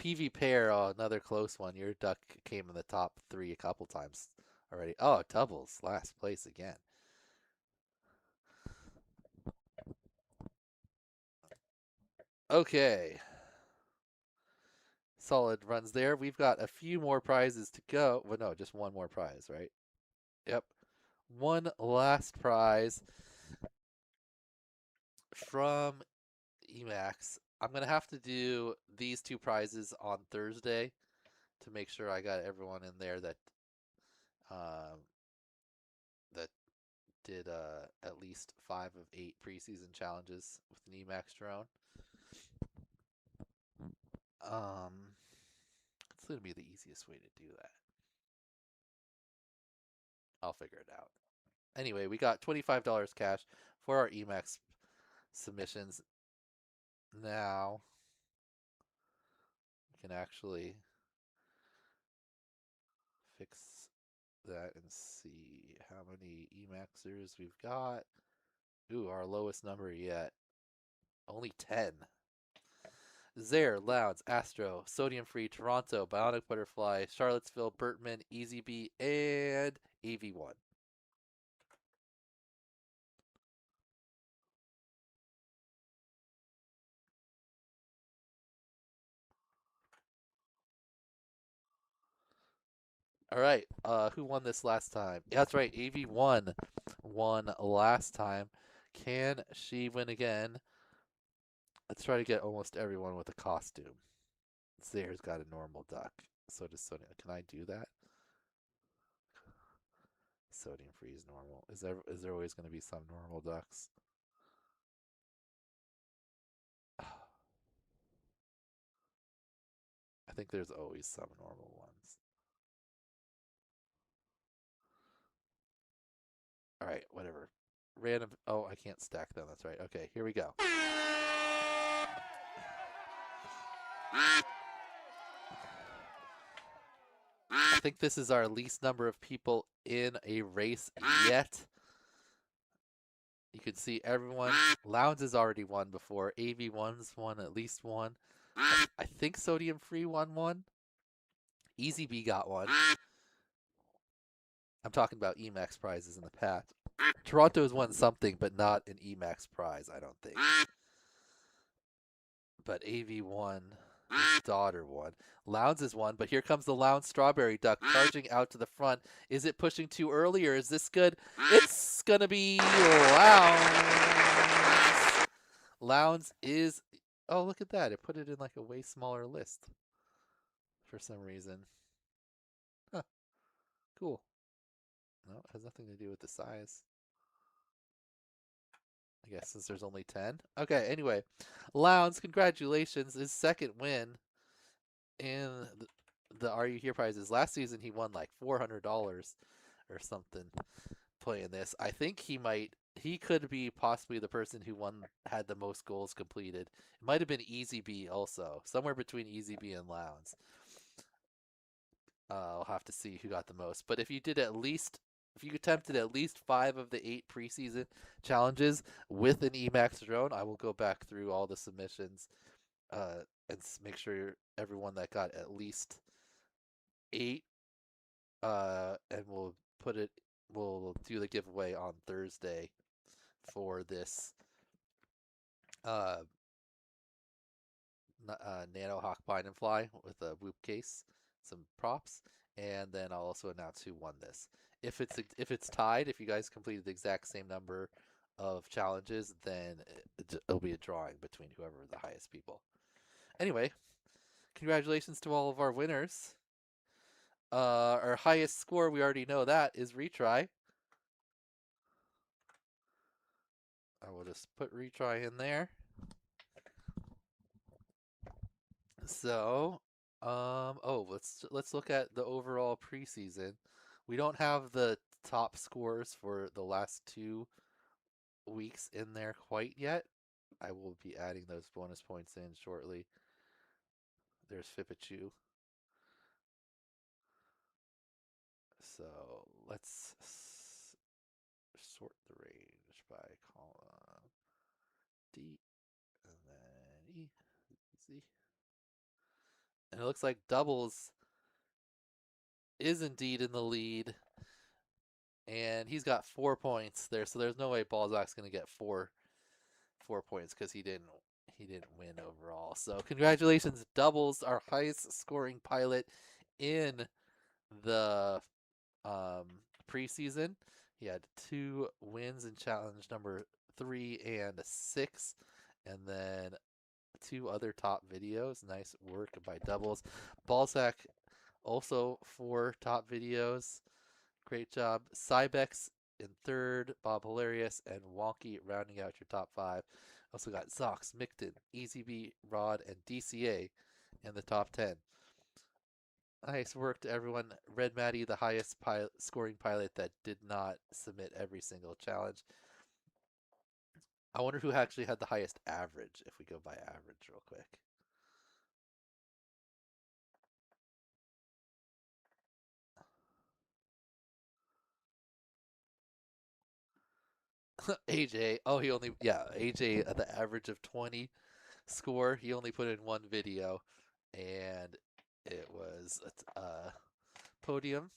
PV Pair, oh, another close one. Your duck came in the top 3 a couple times already. Oh, Doubles, last place again. Okay. Solid runs there. We've got a few more prizes to go. Well, no, just one more prize, right? Yep. One last prize from EMAX. I'm going to have to do these 2 prizes on Thursday to make sure I got everyone in there that did at least 5 of 8 preseason challenges with an EMAX drone. It's going to be the easiest way to do that. I'll figure it out. Anyway, we got $25 cash for our EMAX submissions. Now, we can actually fix that and see how many EMAXers we've got. Ooh, our lowest number yet. Only 10. Zare, Lowndes, Astro, Sodium Free, Toronto, Bionic Butterfly, Charlottesville, Bertman, Easy B, and AV1. All right, who won this last time? Yeah, that's right, AV1 won last time. Can she win again? Let's try to get almost everyone with a costume. Zare's got a normal duck. So does Sonia. Can I do that? Sodium Free is normal. Is there always going to be some normal ducks? I think there's always some normal ones. All right, whatever. Random. Oh, I can't stack them. That's right. Okay, here we go. I think this is our least number of people in a race yet. You can see everyone. Lowndes has already won before. AV1's won at least one. I think Sodium Free won one. Easy B got one. I'm talking about EMAX prizes in the past. Toronto's won something, but not an EMAX prize, I don't think. But AV won. His daughter won. Lounds is one, but here comes the Lounge Strawberry Duck charging out to the front. Is it pushing too early, or is this good? It's gonna be Lounge. Lounge is... Oh, look at that. It put it in like a way smaller list for some reason. Huh. Cool. No, it has nothing to do with the size. I guess since there's only 10. Okay, anyway. Lounge, congratulations. His second win in the Are You Here prizes. Last season he won like $400 or something playing this. I think he could be possibly the person who had the most goals completed. It might have been Easy B also. Somewhere between Easy B and Lounge. I'll have to see who got the most. But if you attempted at least 5 of the 8 preseason challenges with an EMAX drone, I will go back through all the submissions and make sure everyone that got at least 8, and we'll do the giveaway on Thursday for this Nano Hawk Pine and Fly with a Whoop case, some props, and then I'll also announce who won this. If it's tied, if you guys completed the exact same number of challenges, then it'll be a drawing between whoever the highest people. Anyway, congratulations to all of our winners. Our highest score, we already know that, is Retry. I will just put Retry in there. So, let's look at the overall preseason. We don't have the top scores for the last 2 weeks in there quite yet. I will be adding those bonus points in shortly. There's Fipichu. So let's sort the range by column D and then E, Z. And it looks like Doubles is indeed in the lead. And he's got 4 points there, so there's no way Balzac's going to get 4 points because he didn't win overall. So congratulations, Doubles, our highest scoring pilot in the preseason. He had 2 wins in challenge number 3 and 6, and then 2 other top videos. Nice work by Doubles. Balzac also 4 top videos. Great job. Cybex in 3rd, Bob Hilarious, and Wonky rounding out your top 5. Also got Zox, Micton, EasyB, Rod, and DCA in the top 10. Nice work to everyone. Red Maddie, the highest scoring pilot that did not submit every single challenge. I wonder who actually had the highest average, if we go by average real quick. AJ, AJ at the average of 20 score. He only put in 1 video, and it was a podium.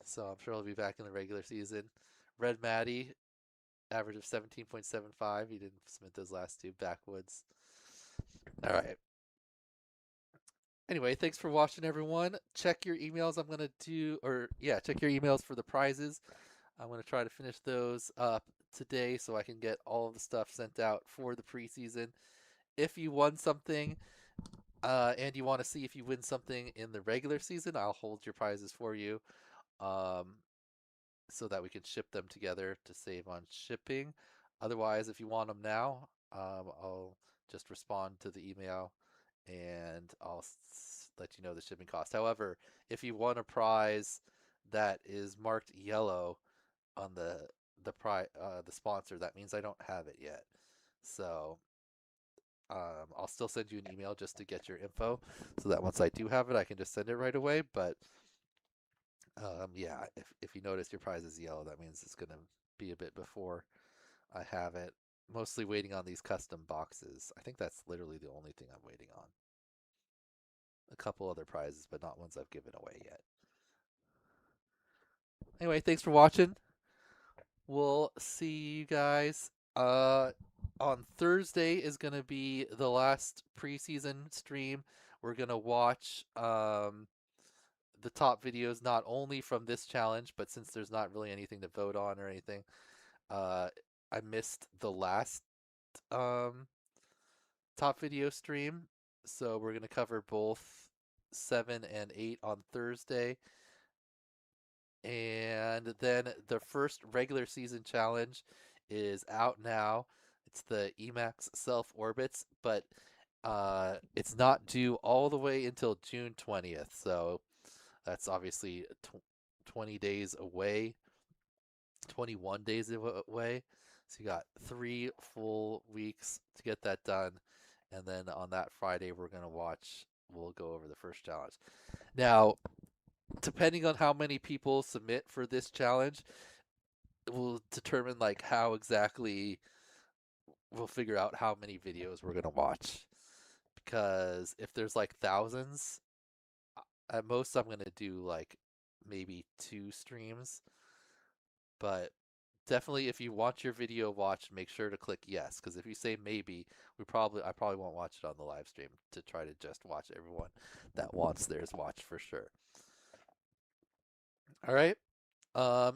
So I'm sure he'll be back in the regular season. Red Maddie, average of 17.75. He didn't submit those last 2. Backwoods. All right. Anyway, thanks for watching, everyone. Check your emails. Check your emails for the prizes. I'm going to try to finish those up today so I can get all of the stuff sent out for the preseason. If you won something and you want to see if you win something in the regular season, I'll hold your prizes for you so that we can ship them together to save on shipping. Otherwise, if you want them now, I'll just respond to the email and I'll let you know the shipping cost. However, if you won a prize that is marked yellow on the sponsor, that means I don't have it yet. So I'll still send you an email just to get your info so that once I do have it, I can just send it right away. But if you notice your prize is yellow, that means it's going to be a bit before I have it. mostly waiting on these custom boxes. I think that's literally the only thing I'm waiting on. A couple other prizes, but not ones I've given away yet. Anyway, thanks for watching. We'll see you guys. On Thursday is going to be the last preseason stream. We're going to watch the top videos, not only from this challenge, but since there's not really anything to vote on or anything, I missed the last top video stream. So we're going to cover both 7 and 8 on Thursday. And then the first regular season challenge is out now. It's the EMAX self orbits, but it's not due all the way until June 20th. So that's obviously 20 days away, 21 days away. So you got 3 full weeks to get that done. And then on that Friday, we'll go over the first challenge. Now, depending on how many people submit for this challenge, it will determine like how exactly we'll figure out how many videos we're gonna watch. Because if there's like thousands, at most I'm gonna do like maybe 2 streams. But definitely, if you want your video watched, make sure to click yes. Because if you say maybe, I probably won't watch it on the live stream to try to just watch everyone that wants theirs watched for sure. All right.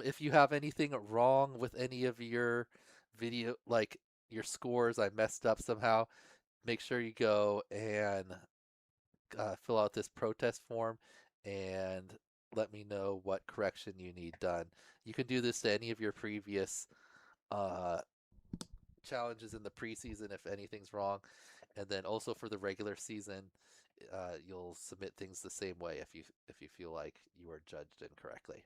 If you have anything wrong with any of your video, like your scores, I messed up somehow, make sure you go and fill out this protest form and let me know what correction you need done. You can do this to any of your previous challenges in the preseason if anything's wrong. And then also for the regular season, you'll submit things the same way if you feel like you were judged incorrectly.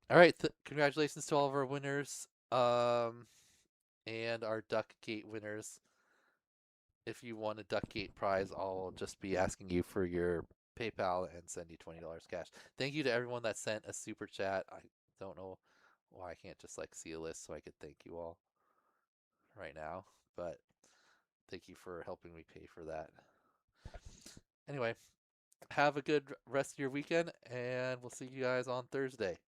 All right, congratulations to all of our winners and our Duckgate winners. If you won a Duckgate prize, I'll just be asking you for your PayPal and send you $20 cash. Thank you to everyone that sent a super chat. I don't know why I can't just like see a list so I could thank you all right now, but thank you for helping me pay for that. Anyway, have a good rest of your weekend, and we'll see you guys on Thursday.